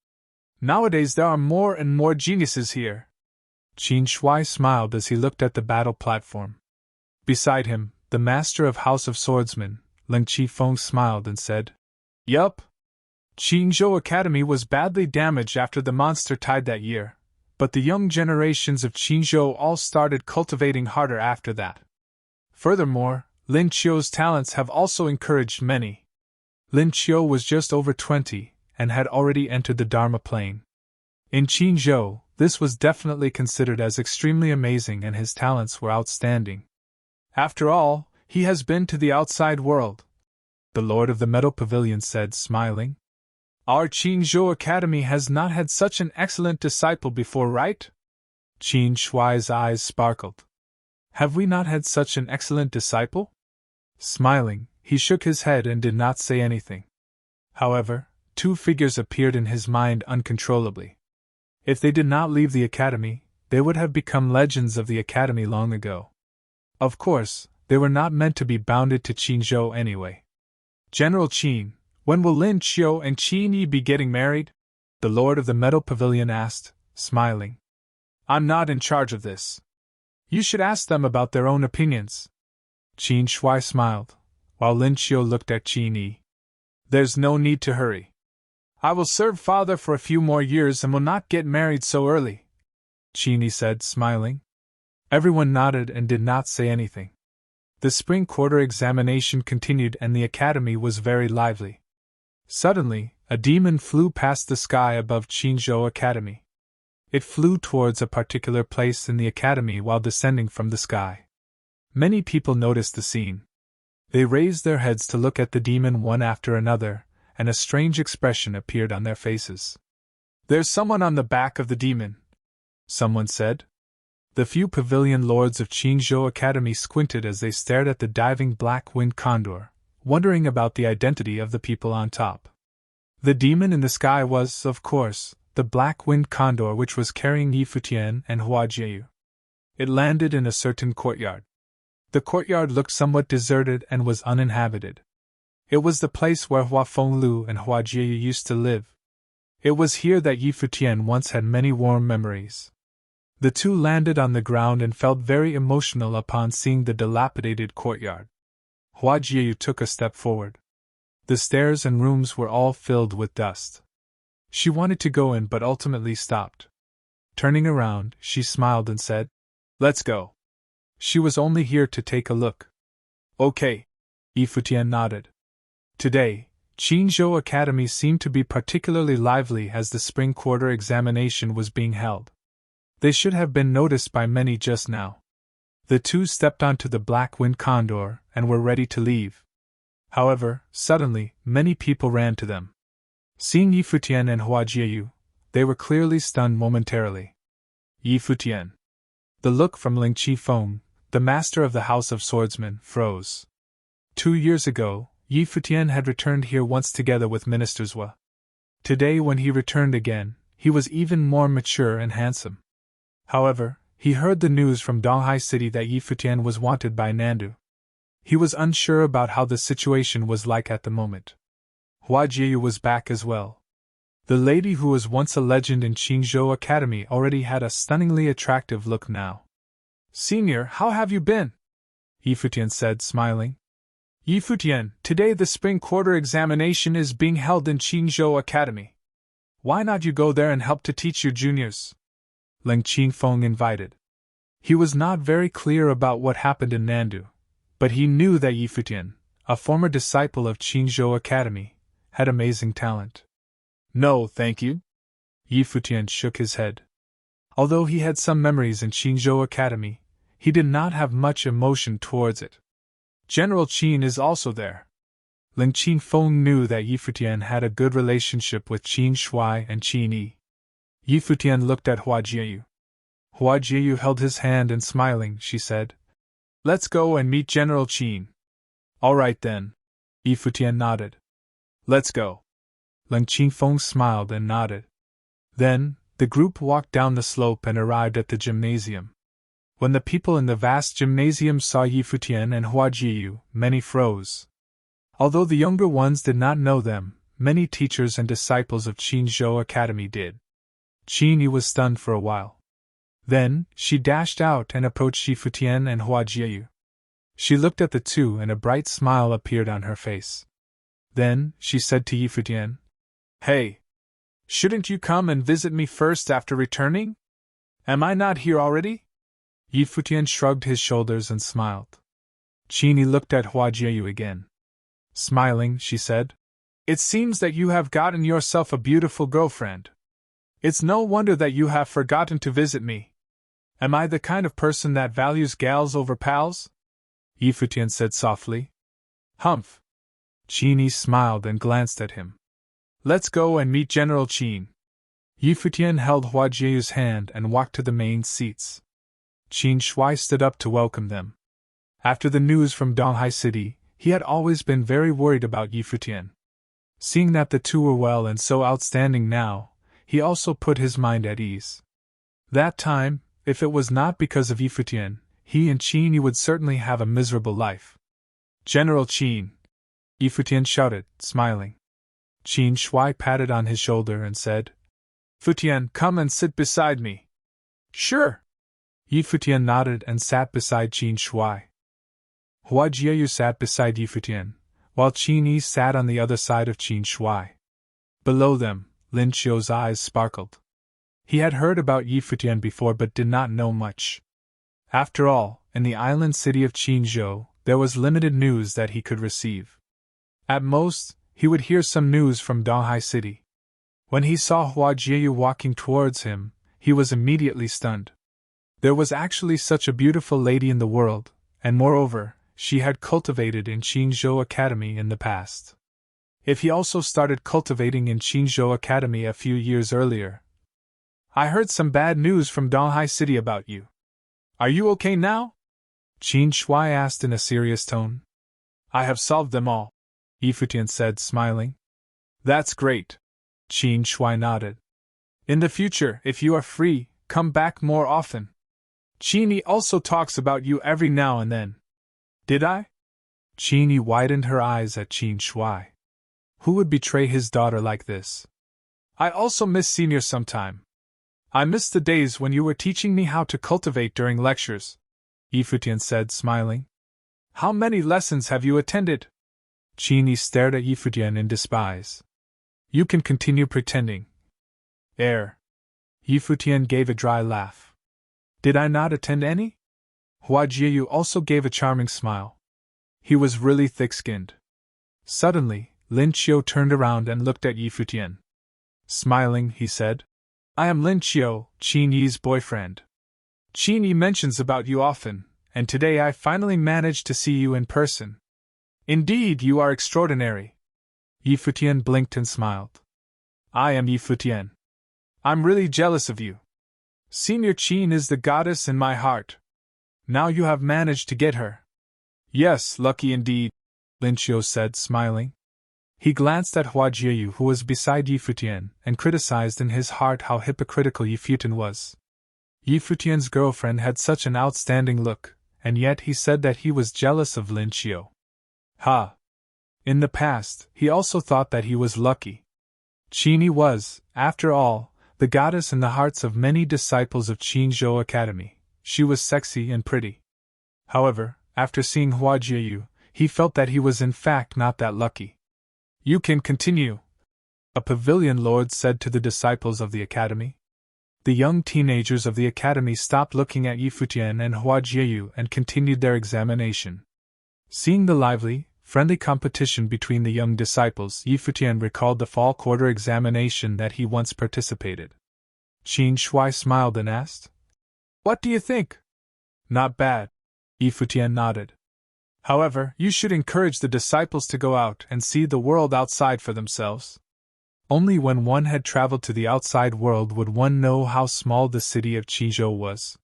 Speaker 1: Nowadays there are more and more geniuses here. Qin Shuai smiled as he looked at the battle platform. Beside him, the master of House of Swordsmen, Leng Qifeng, smiled and said, Yup. Qingzhou Academy was badly damaged after the monster tide that year, but the young generations of Qingzhou all started cultivating harder after that. Furthermore, Lin Qiu's talents have also encouraged many. Lin Qiu was just over 20 and had already entered the Dharma plane. In Qingzhou, this was definitely considered as extremely amazing and his talents were outstanding. After all, he has been to the outside world, the Lord of the Meadow Pavilion said, smiling. Our Qingzhou Academy has not had such an excellent disciple before, right? Qin Shuai's eyes sparkled. Have we not had such an excellent disciple? Smiling, he shook his head and did not say anything. However, two figures appeared in his mind uncontrollably. If they did not leave the academy, they would have become legends of the academy long ago. Of course, they were not meant to be bounded to Qingzhou anyway. General Qin, when will Lin Qiu and Qin Yi be getting married? the lord of the meadow pavilion asked, smiling. I'm not in charge of this. You should ask them about their own opinions. Qin Shuai smiled, while Lin Qiu looked at Qin Yi. There's no need to hurry. I will serve father for a few more years and will not get married so early, Qin Yi said, smiling. Everyone nodded and did not say anything. The spring quarter examination continued and the academy was very lively. Suddenly, a demon flew past the sky above Qinzhou Academy. It flew towards a particular place in the academy while descending from the sky. Many people noticed the scene. They raised their heads to look at the demon one after another, and a strange expression appeared on their faces. There's someone on the back of the demon, someone said. The few pavilion lords of Qinzhou Academy squinted as they stared at the diving black-winged condor, wondering about the identity of the people on top. The demon in the sky was, of course, the black-winged condor which was carrying Yi Futian and Hua Jieyu. It landed in a certain courtyard. The courtyard looked somewhat deserted and was uninhabited. It was the place where Hua Fenglu and Hua Jieyu used to live. It was here that Yi Futian once had many warm memories. The two landed on the ground and felt very emotional upon seeing the dilapidated courtyard. Hua Jieyu took a step forward. The stairs and rooms were all filled with dust. She wanted to go in but ultimately stopped. Turning around, she smiled and said, "Let's go." She was only here to take a look. Okay. Yi Futian nodded. Today, Qinzhou Academy seemed to be particularly lively as the spring quarter examination was being held. They should have been noticed by many just now. The two stepped onto the black-winged condor and were ready to leave. However, suddenly, many people ran to them. Seeing Yi Futian and Hua Jieyu, they were clearly stunned momentarily. Yi Futian. The look from Ling Qifeng, the master of the House of Swordsmen, froze. 2 years ago, Yi Futian had returned here once together with Minister Zhua. Today, when he returned again, he was even more mature and handsome. However, he heard the news from Donghai City that Yi Futian was wanted by Nandu. He was unsure about how the situation was like at the moment. Hua Jieyu was back as well. The lady who was once a legend in Qinzhou Academy already had a stunningly attractive look now. "Senior, how have you been?" Yi Futian said, smiling. "Yi Futian, today the spring quarter examination is being held in Qinzhou Academy. Why not you go there and help to teach your juniors?" Ling Qifeng invited. He was not very clear about what happened in Nandu, but he knew that Yi Futian, a former disciple of Qinzhou Academy, had amazing talent. "No, thank you." Yi Futian shook his head. Although he had some memories in Qinzhou Academy, he did not have much emotion towards it. General Qin is also there. Ling Qifeng knew that Yi Futian had a good relationship with Qin Shuai and Qin Yi. Yi Futian looked at Hua Jieyu. Hua Jieyu held his hand and smiling, she said, "Let's go and meet General Qin." "All right then." Yi Futian nodded. "Let's go." Ling Qifeng smiled and nodded. Then, the group walked down the slope and arrived at the gymnasium. When the people in the vast gymnasium saw Yi Futian and Hua Jieyu, many froze. Although the younger ones did not know them, many teachers and disciples of Qinzhou Academy did. Qin Yi was stunned for a while. Then, she dashed out and approached Yi Futian and Hua Jieyu. She looked at the two and a bright smile appeared on her face. Then, she said to Yi Futian, "Hey! Shouldn't you come and visit me first after returning? Am I not here already?" Yi Futian shrugged his shoulders and smiled. Qin Yi looked at Hua Jieyu again. Smiling, she said, "It seems that you have gotten yourself a beautiful girlfriend. It's no wonder that you have forgotten to visit me. Am I the kind of person that values gals over pals?" Yi Futian said softly. "Humph." Qin Yi smiled and glanced at him. "Let's go and meet General Qin." Yi Futian held Hua Jieyu's hand and walked to the main seats. Qin Shuai stood up to welcome them. After the news from Donghai City, he had always been very worried about Yi Futian. Seeing that the two were well and so outstanding now, he also put his mind at ease. That time, if it was not because of Yi Futian, he and Qin Yi would certainly have a miserable life. "General Qin!" Yi Futian shouted, smiling. Qin Shuai patted on his shoulder and said, Futian, come and sit beside me. Sure. Yi Futian nodded and sat beside Qin Shuai. Hua Jieyu sat beside Yi Futian, while Qin Yi sat on the other side of Qin Shuai. Below them, Lin Qiu's eyes sparkled. He had heard about Yi Futian before but did not know much. After all, in the island city of Qinzhou, there was limited news that he could receive. At most, he would hear some news from Donghai City. When he saw Hua Jieyu walking towards him, he was immediately stunned. There was actually such a beautiful lady in the world, and moreover, she had cultivated in Qinzhou Academy in the past. If he also started cultivating in Qinzhou Academy a few years earlier. I heard some bad news from Donghai City about you. Are you okay now? Qin Shuai asked in a serious tone. I have solved them all, Yi Futian said, smiling. That's great. Qin Shuai nodded. In the future, if you are free, come back more often. Qin Yi also talks about you every now and then. Did I? Qin Yi widened her eyes at Qin Shuai. Who would betray his daughter like this? I also miss Senior sometime. I miss the days when you were teaching me how to cultivate during lectures, Yi Futian said, smiling. How many lessons have you attended? Qin Yi stared at Yi Futian in despise. You can continue pretending. Yi Futian gave a dry laugh. Did I not attend any? Hua Jieyu also gave a charming smile. He was really thick-skinned. Suddenly, Lin Qiu turned around and looked at Yi Futian. Smiling, he said, I am Lin Qiu, Qin Yi's boyfriend. Qin Yi mentions about you often, and today I finally managed to see you in person. Indeed, you are extraordinary. Yi Futian blinked and smiled. I am Yi Futian. I'm really jealous of you. Senior Qin is the goddess in my heart. Now you have managed to get her. Yes, lucky indeed, Lin Qiu said, smiling. He glanced at Hua Jieyu, who was beside Yi Futian, and criticized in his heart how hypocritical Yi Futian was. Yi Futian's girlfriend had such an outstanding look, and yet he said that he was jealous of Lin Qiu. Ha! In the past, he also thought that he was lucky. Qin Yi was, after all, the goddess in the hearts of many disciples of Qinzhou Academy. She was sexy and pretty. However, after seeing Hua Jieyu, he felt that he was in fact not that lucky. You can continue, a pavilion lord said to the disciples of the academy. The young teenagers of the academy stopped looking at Yi Futian and Hua Jieyu and continued their examination. Seeing the lively, friendly competition between the young disciples, Yi Futian recalled the fall quarter examination that he once participated. Qin Shuai smiled and asked, What do you think? Not bad. Yi Futian nodded. However, you should encourage the disciples to go out and see the world outside for themselves. Only when one had traveled to the outside world would one know how small the city of Qizhou was.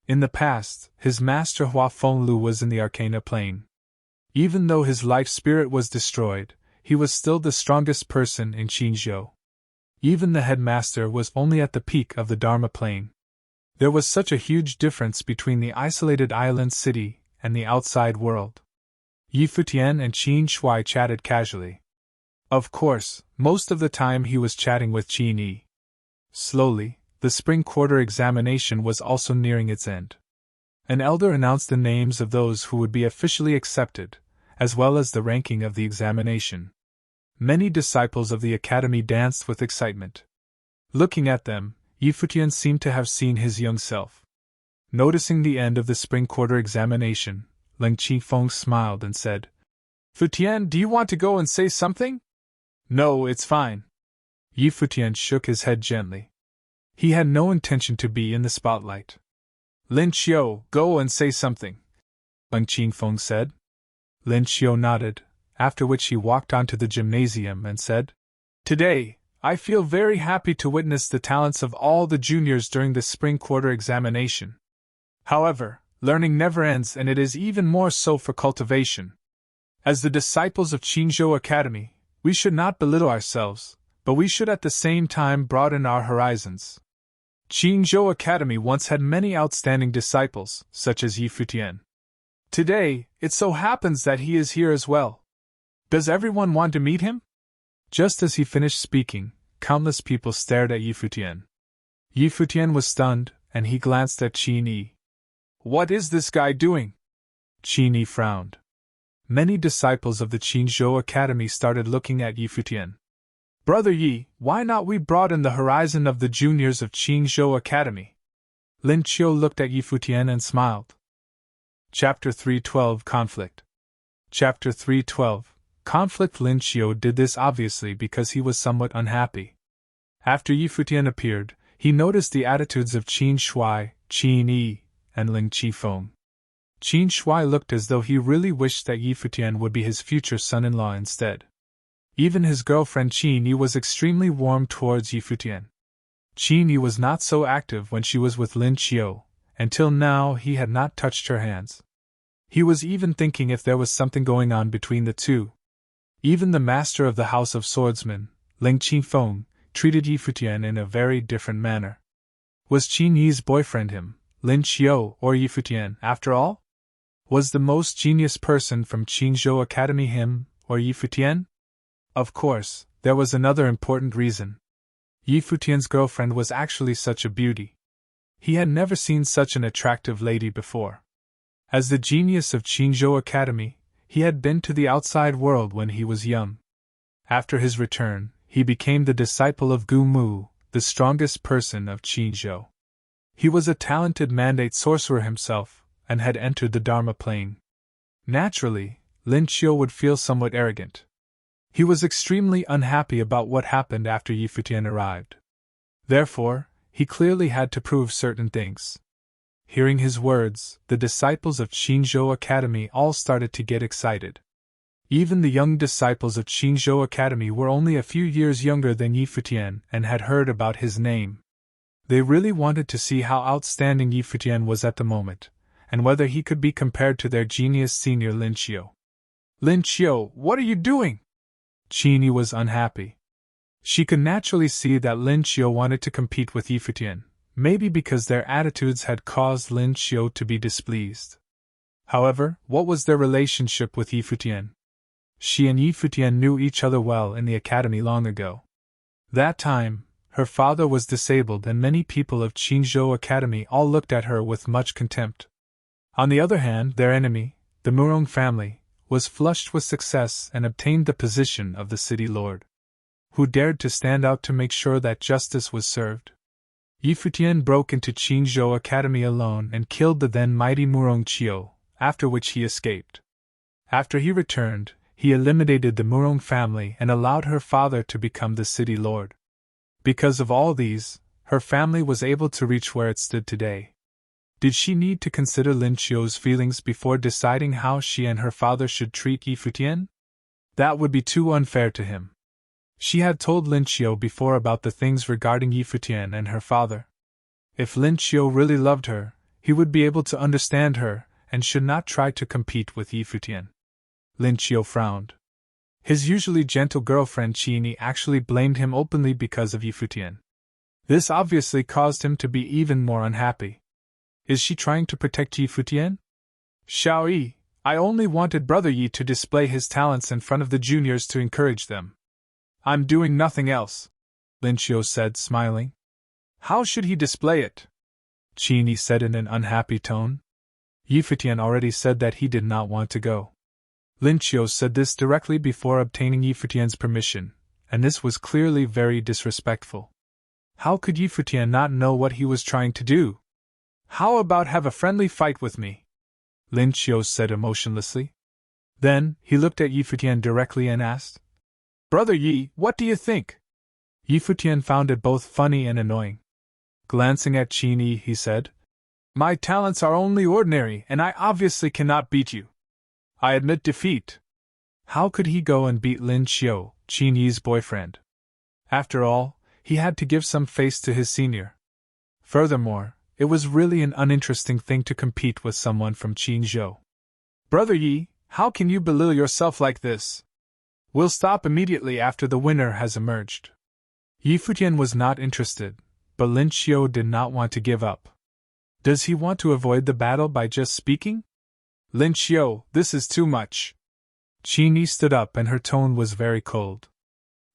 Speaker 1: In the past, his master Hua Fenglu was in the Arcana Plane. Even though his life spirit was destroyed, he was still the strongest person in Qinzhou. Even the headmaster was only at the peak of the Dharma Plane. There was such a huge difference between the isolated island city and the outside world. Yi Futian and Qin Shuai chatted casually. Of course, most of the time he was chatting with Qin Yi. Slowly, the spring quarter examination was also nearing its end. An elder announced the names of those who would be officially accepted, as well as the ranking of the examination. Many disciples of the academy danced with excitement. Looking at them, Yi Futian seemed to have seen his young self. Noticing the end of the spring quarter examination, Leng Qifeng smiled and said, Futian, do you want to go and say something? No, it's fine. Yi Futian shook his head gently. He had no intention to be in the spotlight. Lin Qiu, go and say something, Leng Qifeng said. Lin Qiu nodded, after which he walked onto the gymnasium and said, Today, I feel very happy to witness the talents of all the juniors during the spring quarter examination. However, learning never ends, and it is even more so for cultivation. As the disciples of Qinzhou Academy, we should not belittle ourselves, but we should at the same time broaden our horizons. Qinzhou Academy once had many outstanding disciples, such as Yi Futian. Today, it so happens that he is here as well. Does everyone want to meet him? Just as he finished speaking, countless people stared at Futian. Futian was stunned, and he glanced at Qin Yi. "What is this guy doing?" Qin Yi frowned. Many disciples of the Qinzhou Academy started looking at Futian. "Brother Yi, why not we broaden the horizon of the juniors of Qinzhou Academy?" Lin Qiu looked at Futian and smiled. Chapter 312 Conflict. Chapter 312 Conflict. Lin Qiu did this obviously because he was somewhat unhappy. After Futian appeared, he noticed the attitudes of Qin Shuai, Qin Yi, and Ling Qifeng. Qin Shuai looked as though he really wished that Futian would be his future son-in-law instead. Even his girlfriend Qin Yi was extremely warm towards Futian. Qin Yi was not so active when she was with Lin Qiu. Until now he had not touched her hands. He was even thinking if there was something going on between the two. Even the master of the House of Swordsmen, Ling Qifeng, treated Futian in a very different manner. Was Qin Yi's boyfriend him, Lin Qiu, or Futian, after all? Was the most genius person from Qinzhou Academy him, or Futian? Of course, there was another important reason. Futian's girlfriend was actually such a beauty. He had never seen such an attractive lady before. As the genius of Qinzhou Academy, he had been to the outside world when he was young. After his return, he became the disciple of Gu Mu, the strongest person of Qinzhou. He was a talented mandate sorcerer himself, and had entered the Dharma plane. Naturally, Lin Qiu would feel somewhat arrogant. He was extremely unhappy about what happened after Futian arrived. Therefore, he clearly had to prove certain things. Hearing his words, the disciples of Qinzhou Academy all started to get excited. Even the young disciples of Qinzhou Academy were only a few years younger than Futian and had heard about his name. They really wanted to see how outstanding Futian was at the moment, and whether he could be compared to their genius senior Lin Qiu. "Lin Qiu, what are you doing?" Qin Yi was unhappy. She could naturally see that Lin Qiu wanted to compete with Futian, maybe because their attitudes had caused Lin Qiu to be displeased. However, what was their relationship with Futian? She and Futian knew each other well in the academy long ago. That time, her father was disabled and many people of Qinzhou Academy all looked at her with much contempt. On the other hand, their enemy, the Murong family, was flushed with success and obtained the position of the city lord. Who dared to stand out to make sure that justice was served? Futian broke into Qinzhou Academy alone and killed the then mighty Murong Qiu, after which he escaped. After he returned, he eliminated the Murong family and allowed her father to become the city lord. Because of all these, her family was able to reach where it stood today. Did she need to consider Lin Qiu's feelings before deciding how she and her father should treat Futian? That would be too unfair to him. She had told Lin Qiu before about the things regarding Futian and her father. If Lin Qiu really loved her, he would be able to understand her, and should not try to compete with Futian. Lin Qiu frowned. His usually gentle girlfriend Qin Yi actually blamed him openly because of Futian. This obviously caused him to be even more unhappy. Is she trying to protect Futian? "Xiao Yi, I only wanted Brother Yi to display his talents in front of the juniors to encourage them. I'm doing nothing else," Lin Qiu said, smiling. "How should he display it?" Qin Yi said in an unhappy tone. Futian already said that he did not want to go. Lin Qiu said this directly before obtaining Futian's permission, and this was clearly very disrespectful. How could Futian not know what he was trying to do? "How about have a friendly fight with me?" Lin Qiu said emotionlessly. Then, he looked at Futian directly and asked, "Brother Yi, what do you think?" Futian found it both funny and annoying. Glancing at Qin Yi, he said, "My talents are only ordinary and I obviously cannot beat you. I admit defeat." How could he go and beat Lin Qiu, Qin Yi's boyfriend? After all, he had to give some face to his senior. Furthermore, it was really an uninteresting thing to compete with someone from Qinzhou. "Brother Yi, how can you belittle yourself like this? We'll stop immediately after the winner has emerged." Futian was not interested, but Lin Qiu did not want to give up. Does he want to avoid the battle by just speaking? "Lin Qiu, this is too much." Qin Yi stood up and her tone was very cold.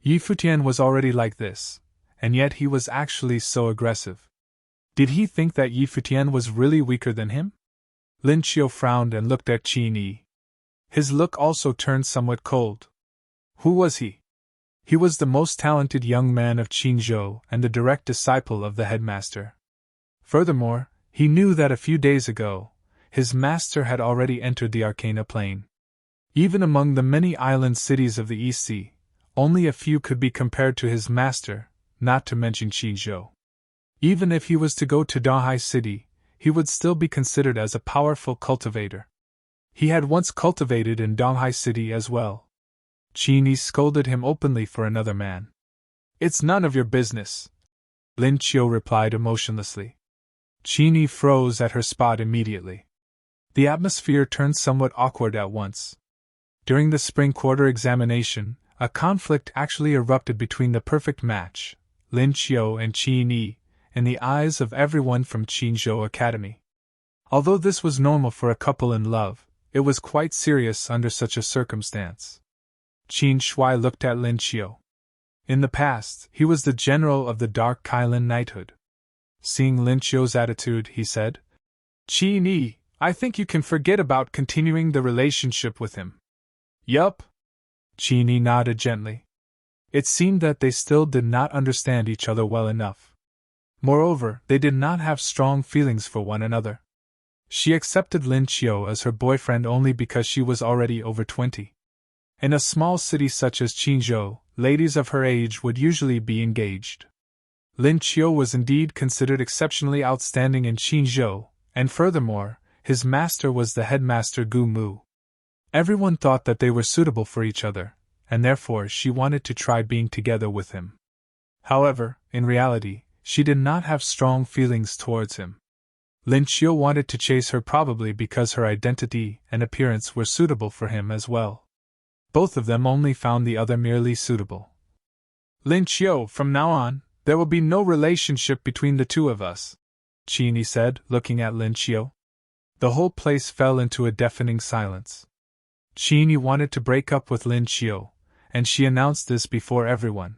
Speaker 1: Yi Futian was already like this, and yet he was actually so aggressive. Did he think that Yi Futian was really weaker than him? Lin Qiu frowned and looked at Qin Yi. His look also turned somewhat cold. Who was he? He was the most talented young man of Qinzhou and the direct disciple of the headmaster. Furthermore, he knew that a few days ago, his master had already entered the Arcana Plain. Even among the many island cities of the East Sea, only a few could be compared to his master, not to mention Qinzhou. Even if he was to go to Dahai City, he would still be considered as a powerful cultivator. He had once cultivated in Dahai City as well. Qin Yi scolded him openly for another man. It's none of your business, Lin Qiu replied emotionlessly. Qin Yi froze at her spot immediately. The atmosphere turned somewhat awkward at once. During the spring quarter examination, a conflict actually erupted between the perfect match, Lin Qiu and Qin Yi, in the eyes of everyone from Qinzhou Academy. Although this was normal for a couple in love, it was quite serious under such a circumstance. Qin Shuai looked at Lin Qiu. In the past, he was the general of the Dark Kailan Knighthood. Seeing Lin Qiu's attitude, he said, Qin Yi, I think you can forget about continuing the relationship with him. Yup. Qin Yi nodded gently. It seemed that they still did not understand each other well enough. Moreover, they did not have strong feelings for one another. She accepted Lin Qiu as her boyfriend only because she was already over 20. In a small city such as Qinzhou, ladies of her age would usually be engaged. Lin Qiu was indeed considered exceptionally outstanding in Qinzhou, and furthermore, his master was the headmaster Gu Mu. Everyone thought that they were suitable for each other, and therefore she wanted to try being together with him. However, in reality, she did not have strong feelings towards him. Lin Qiu wanted to chase her probably because her identity and appearance were suitable for him as well. Both of them only found the other merely suitable. Lin Qiu, from now on, there will be no relationship between the two of us, Qin Yi said, looking at Lin Qiu. The whole place fell into a deafening silence. Qin Yi wanted to break up with Lin Qiu, and she announced this before everyone.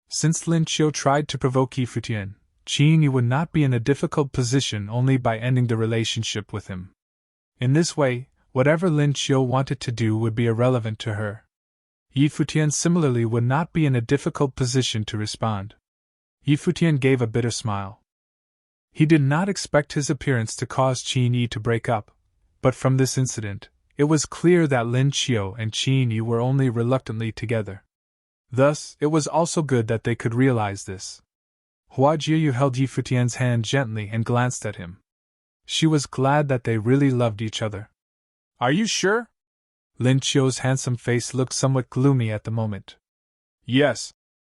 Speaker 1: Since Lin Qiu tried to provoke Yi Futian, Qin Yi would not be in a difficult position only by ending the relationship with him. In this way, whatever Lin Qiu wanted to do would be irrelevant to her. Yi Futian similarly would not be in a difficult position to respond. Yi Futian gave a bitter smile. He did not expect his appearance to cause Qin Yi to break up, but from this incident, it was clear that Lin Qiu and Qin Yi were only reluctantly together. Thus, it was also good that they could realize this. Hua Jiayu held Yi Futian's hand gently and glanced at him. She was glad that they really loved each other. Are you sure? Lin Qiu's handsome face looked somewhat gloomy at the moment. Yes,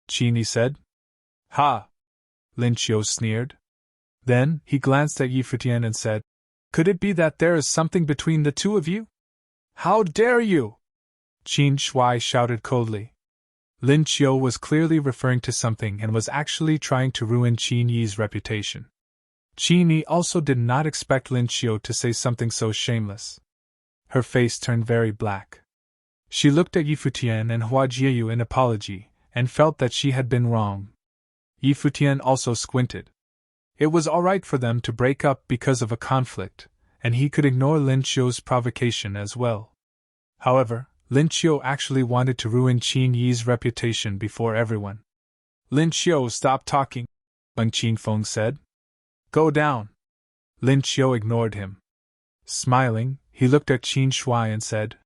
Speaker 1: Qin Yi said. Ha! Lin Qiu sneered. Then, he glanced at Yi Futian and said, Could it be that there is something between the two of you? How dare you! Qin Shuai shouted coldly. Lin Qiu was clearly referring to something and was actually trying to ruin Qin Yi's reputation. Qin Yi also did not expect Lin Qiu to say something so shameless. Her face turned very black. She looked at Yi Futian and Hua Jiayu in apology, and felt that she had been wrong. Yi Futian also squinted. It was alright for them to break up because of a conflict, and he could ignore Lin Qiu's provocation as well. However, Lin Qiu actually wanted to ruin Qin Yi's reputation before everyone. Lin Qiu, stop talking, Wang Qinfeng said. Go down. Lin Qiu ignored him. Smiling, he looked at Qin Shuai and said,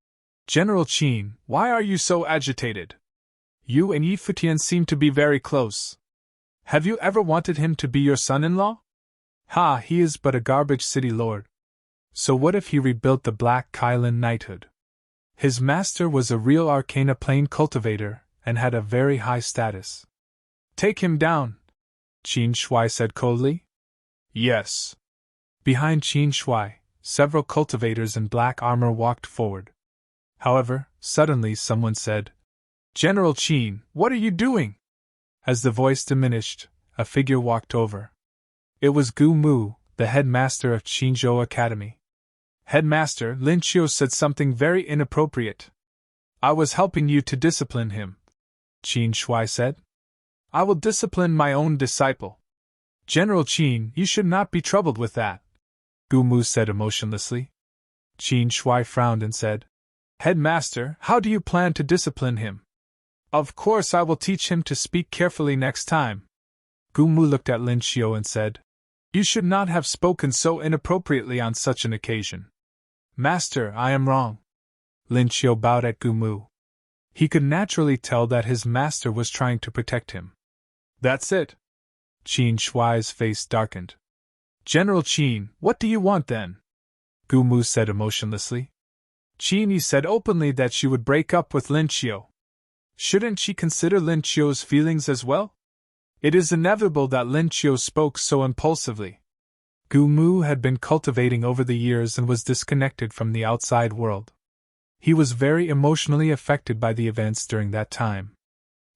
Speaker 1: General Qin, why are you so agitated? You and Yi Futian seem to be very close. Have you ever wanted him to be your son-in-law? Ha, he is but a garbage city lord. So what if he rebuilt the Black Kailan Knighthood? His master was a real Arcana Plain cultivator, and had a very high status. Take him down, Qin Shuai said coldly. Yes. Behind Qin Shuai, several cultivators in black armor walked forward. However, suddenly someone said, General Qin, what are you doing? As the voice diminished, a figure walked over. It was Gu Mu, the headmaster of Qinzhou Academy. Headmaster, Lin Qiu said something very inappropriate. I was helping you to discipline him. Qin Shuai said. I will discipline my own disciple. General Qin, you should not be troubled with that, Gu Mu said emotionlessly. Qin Shuai frowned and said, Headmaster, how do you plan to discipline him? Of course I will teach him to speak carefully next time. Gu Mu looked at Lin Xiu and said, You should not have spoken so inappropriately on such an occasion. Master, I am wrong. Lin Xiu bowed at Gu Mu. He could naturally tell that his master was trying to protect him. That's it. Qin Shuai's face darkened. General Qin, what do you want then? Gu Mu said emotionlessly. Qin Yi said openly that she would break up with Lin Xiu. Shouldn't she consider Lin Xiu's feelings as well? It is inevitable that Lin Xiu spoke so impulsively. Gu Mu had been cultivating over the years and was disconnected from the outside world. He was very emotionally affected by the events during that time.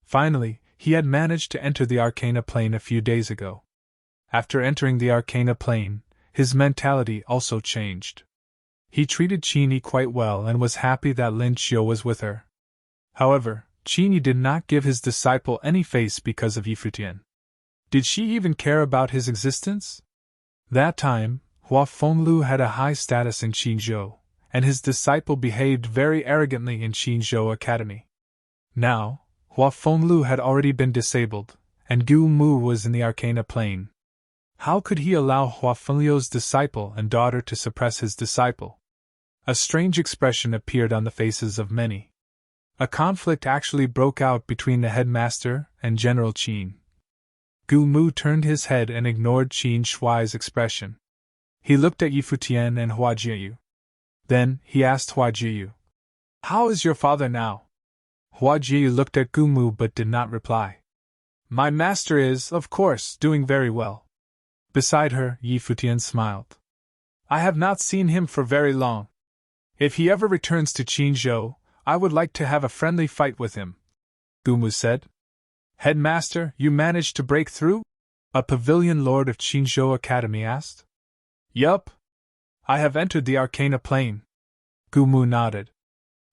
Speaker 1: Finally, he had managed to enter the Arcana Plane a few days ago. After entering the Arcana Plane, his mentality also changed. He treated Qin Yi quite well and was happy that Lin Xiu was with her. However, Qin Yi did not give his disciple any face because of Yi Futian. Did she even care about his existence? That time, Hua Fenglu had a high status in Qinzhou, and his disciple behaved very arrogantly in Qinzhou Academy. Now, Hua Fenglu had already been disabled, and Gu Mu was in the Arcana Plane. How could he allow Hua Fenglu's disciple and daughter to suppress his disciple? A strange expression appeared on the faces of many. A conflict actually broke out between the headmaster and General Qin. Gu Mu turned his head and ignored Qin Shuai's expression. He looked at Yi Futian and Hua Jiyu. Then, he asked Hua Jiyu, How is your father now? Hua Jiyu looked at Gu Mu but did not reply. My master is, of course, doing very well. Beside her, Yi Futian smiled. I have not seen him for very long. If he ever returns to Qinzhou, I would like to have a friendly fight with him, Gu Mu said. Headmaster, you managed to break through? A pavilion lord of Qinzhou Academy asked. Yup. I have entered the Arcana Plane. Gu Mu nodded.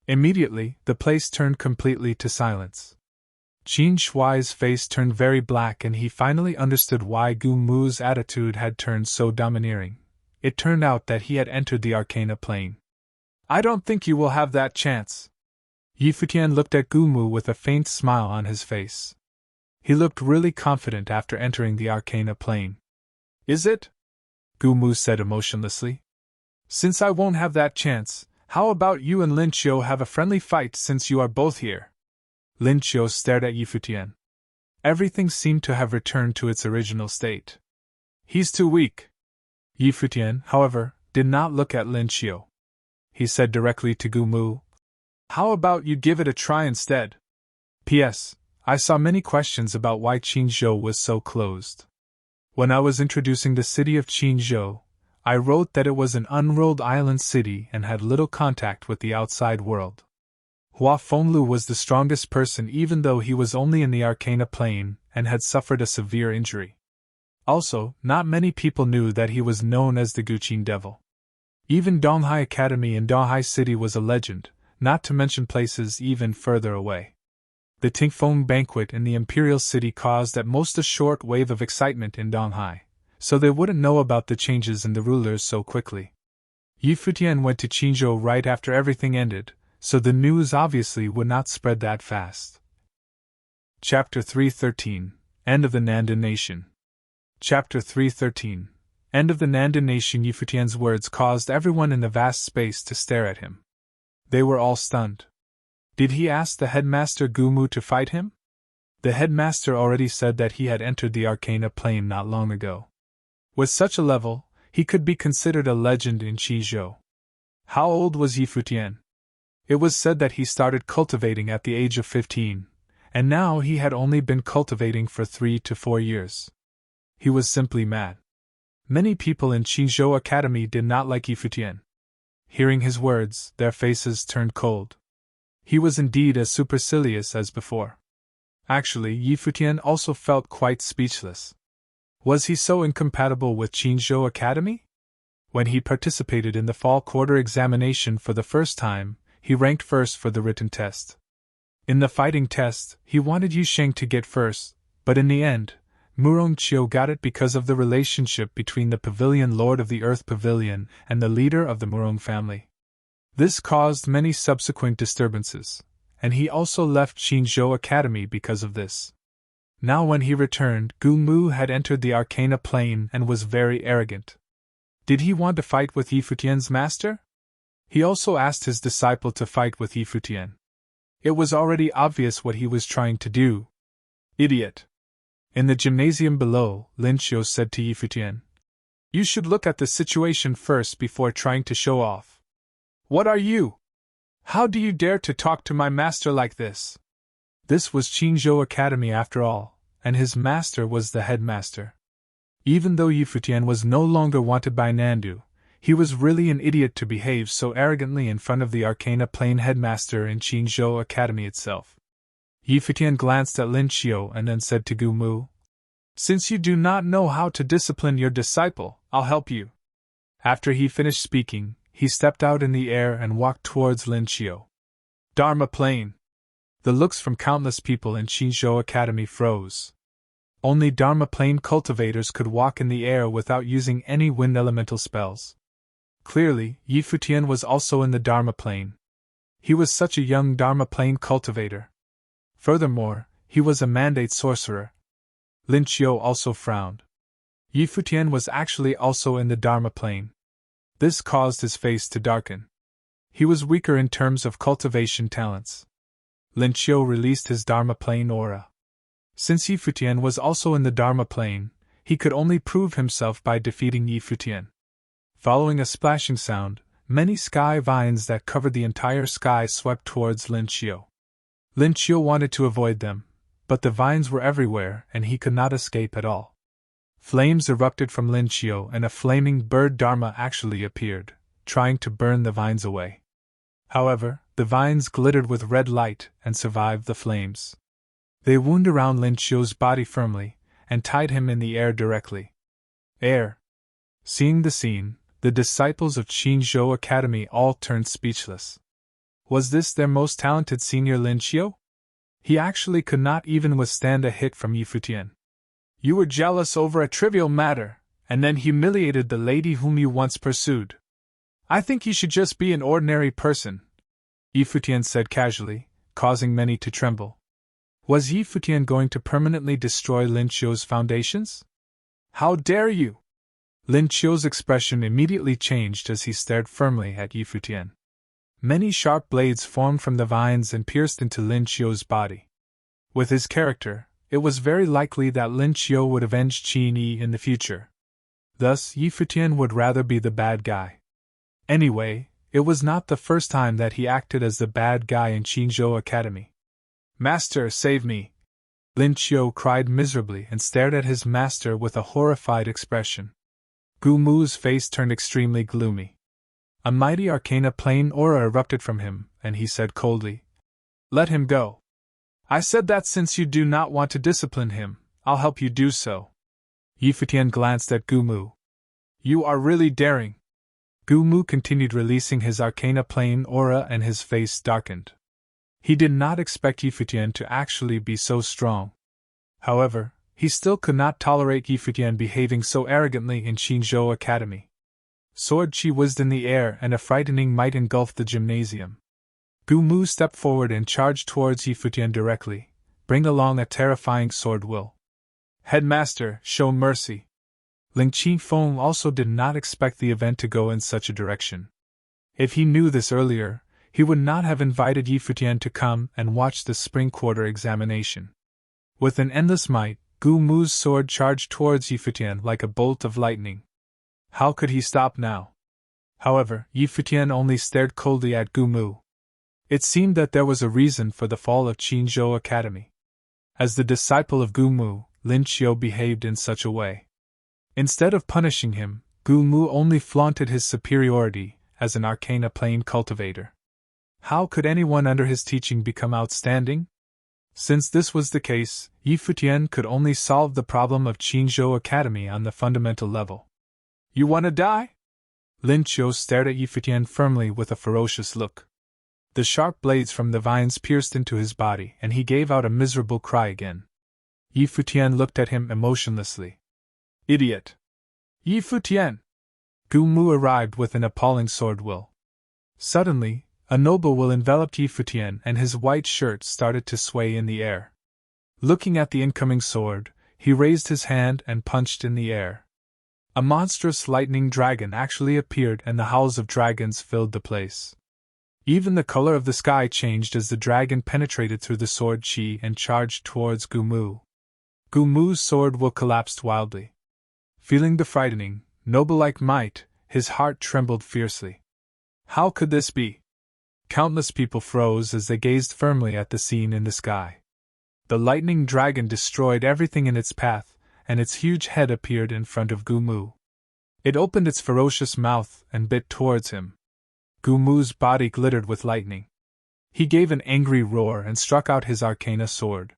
Speaker 1: Immediately, the place turned completely to silence. Qin Shuai's face turned very black and he finally understood why Gu Mu's attitude had turned so domineering. It turned out that he had entered the Arcana Plane. I don't think you will have that chance. Yi Futian looked at Gu Mu with a faint smile on his face. He looked really confident after entering the Arcana Plane. Is it? Gu Mu said emotionlessly. Since I won't have that chance, how about you and Lin Xiu have a friendly fight since you are both here? Lin Xiu stared at Yi Futian. Everything seemed to have returned to its original state. He's too weak. Yi Futian, however, did not look at Lin Xiu. He said directly to Gu Mu, How about you give it a try instead? P.S. I saw many questions about why Qinzhou was so closed. When I was introducing the city of Qinzhou, I wrote that it was an unrolled island city and had little contact with the outside world. Hua Fenglu was the strongest person even though he was only in the Arcana Plane and had suffered a severe injury. Also, not many people knew that he was known as the Guqin Devil. Even Donghai Academy in Donghai City was a legend, not to mention places even further away. The Tingfeng banquet in the Imperial City caused at most a short wave of excitement in Donghai, so they wouldn't know about the changes in the rulers so quickly. Yi Futian went to Qinzhou right after everything ended, so the news obviously would not spread that fast. Chapter 313 End of the Nandan Nation. Chapter 313 End of the Nandan Nation. Yi Futian's words caused everyone in the vast space to stare at him. They were all stunned. Did he ask the headmaster Gu Mu to fight him? The headmaster already said that he had entered the Arcana Plane not long ago. With such a level, he could be considered a legend in Qizhou. How old was Yi Futian? It was said that he started cultivating at the age of 15, and now he had only been cultivating for 3 to 4 years. He was simply mad. Many people in Qinzhou Academy did not like Yi Futian. Hearing his words, their faces turned cold. He was indeed as supercilious as before. Actually, Yi Futian also felt quite speechless. Was he so incompatible with Qinzhou Academy? When he participated in the fall quarter examination for the first time, he ranked first for the written test. In the fighting test, he wanted Yu Sheng to get first, but in the end, Murong Qiu got it because of the relationship between the Pavilion Lord of the Earth Pavilion and the leader of the Murong family. This caused many subsequent disturbances, and he also left Qinzhou Academy because of this. Now when he returned, Gu Mu had entered the Arcana Plane and was very arrogant. Did he want to fight with Yi Futian's master? He also asked his disciple to fight with Yi Futian. It was already obvious what he was trying to do. Idiot! In the gymnasium below, Lin Qiu said to Yi Futian, "You should look at the situation first before trying to show off. What are you? How do you dare to talk to my master like this?" This was Qinzhou Academy after all, and his master was the headmaster. Even though Yi Futian was no longer wanted by Nandu, he was really an idiot to behave so arrogantly in front of the Arcana Plane headmaster in Qinzhou Academy itself. Yi Futian glanced at Lin Qiu and then said to Gu Mu, "Since you do not know how to discipline your disciple, I'll help you." After he finished speaking, he stepped out in the air and walked towards Lin Qiu. Dharma Plane! The looks from countless people in Qinzhou Academy froze. Only Dharma Plane cultivators could walk in the air without using any wind elemental spells. Clearly, Yi Futian was also in the Dharma Plane. He was such a young Dharma Plane cultivator. Furthermore, he was a mandate sorcerer. Lin Qiu also frowned. Yi Futian was actually also in the Dharma Plane. This caused his face to darken. He was weaker in terms of cultivation talents. Lin Qiu released his Dharma Plane aura. Since Yi Futian was also in the Dharma Plane, he could only prove himself by defeating Yi Futian. Following a splashing sound, many sky vines that covered the entire sky swept towards Lin Qiu. Lin Qiu wanted to avoid them, but the vines were everywhere and he could not escape at all. Flames erupted from Lin Qiu and a flaming bird Dharma actually appeared, trying to burn the vines away. However, the vines glittered with red light and survived the flames. They wound around Lin Qiu's body firmly and tied him in the air directly. Air! Seeing the scene, the disciples of Qinzhou Academy all turned speechless. Was this their most talented senior Lin Qiu? He actually could not even withstand a hit from Yi Futian. You were jealous over a trivial matter, and then humiliated the lady whom you once pursued. I think you should just be an ordinary person, Yi Futian said casually, causing many to tremble. Was Yi Futian going to permanently destroy Lin Qiu's foundations? How dare you! Lin Qiu's expression immediately changed as he stared firmly at Yi Futian. Many sharp blades formed from the vines and pierced into Lin Qiu's body. With his character, it was very likely that Lin Qiu would avenge Qin Yi in the future. Thus, Yi Futian would rather be the bad guy. Anyway, it was not the first time that he acted as the bad guy in Qinzhou Academy. Master, save me! Lin Qiu cried miserably and stared at his master with a horrified expression. Gu Mu's face turned extremely gloomy. A mighty arcana plane aura erupted from him, and he said coldly, "Let him go. I said that since you do not want to discipline him, I'll help you do so." Yi Futian glanced at Gu Mu. "You are really daring." Gu Mu continued releasing his arcana plane aura and his face darkened. He did not expect Yi Futian to actually be so strong. However, he still could not tolerate Yi Futian behaving so arrogantly in Qinzhou Academy. Sword Qi whizzed in the air and a frightening might engulfed the gymnasium. Gu Mu stepped forward and charged towards Yi Futian directly, bringing along a terrifying sword will. "Headmaster, show mercy." Ling Qifeng also did not expect the event to go in such a direction. If he knew this earlier, he would not have invited Yi Futian to come and watch the spring quarter examination. With an endless might, Gu Mu's sword charged towards Yi Futian like a bolt of lightning. How could he stop now? However, Yi Futian only stared coldly at Gu Mu. It seemed that there was a reason for the fall of Qinzhou Academy. As the disciple of Gu Mu, Lin Qiu behaved in such a way. Instead of punishing him, Gu Mu only flaunted his superiority as an arcana plane cultivator. How could anyone under his teaching become outstanding? Since this was the case, Yi Futian could only solve the problem of Qinzhou Academy on the fundamental level. "You want to die?" Lin Qiu stared at Yi Futian firmly with a ferocious look. The sharp blades from the vines pierced into his body, and he gave out a miserable cry again. Yi Futian looked at him emotionlessly. Idiot! Yi Futian! Gu Mu arrived with an appalling sword will. Suddenly, a noble will enveloped Yi Futian and his white shirt started to sway in the air. Looking at the incoming sword, he raised his hand and punched in the air. A monstrous lightning dragon actually appeared and the howls of dragons filled the place. Even the color of the sky changed as the dragon penetrated through the sword chi and charged towards Gu Mu. Gu Mu's sword will collapsed wildly. Feeling the frightening, noble-like might, his heart trembled fiercely. How could this be? Countless people froze as they gazed firmly at the scene in the sky. The lightning dragon destroyed everything in its path, and its huge head appeared in front of Gu Mu. It opened its ferocious mouth and bit towards him. Gu Mu's body glittered with lightning. He gave an angry roar and struck out his arcana sword.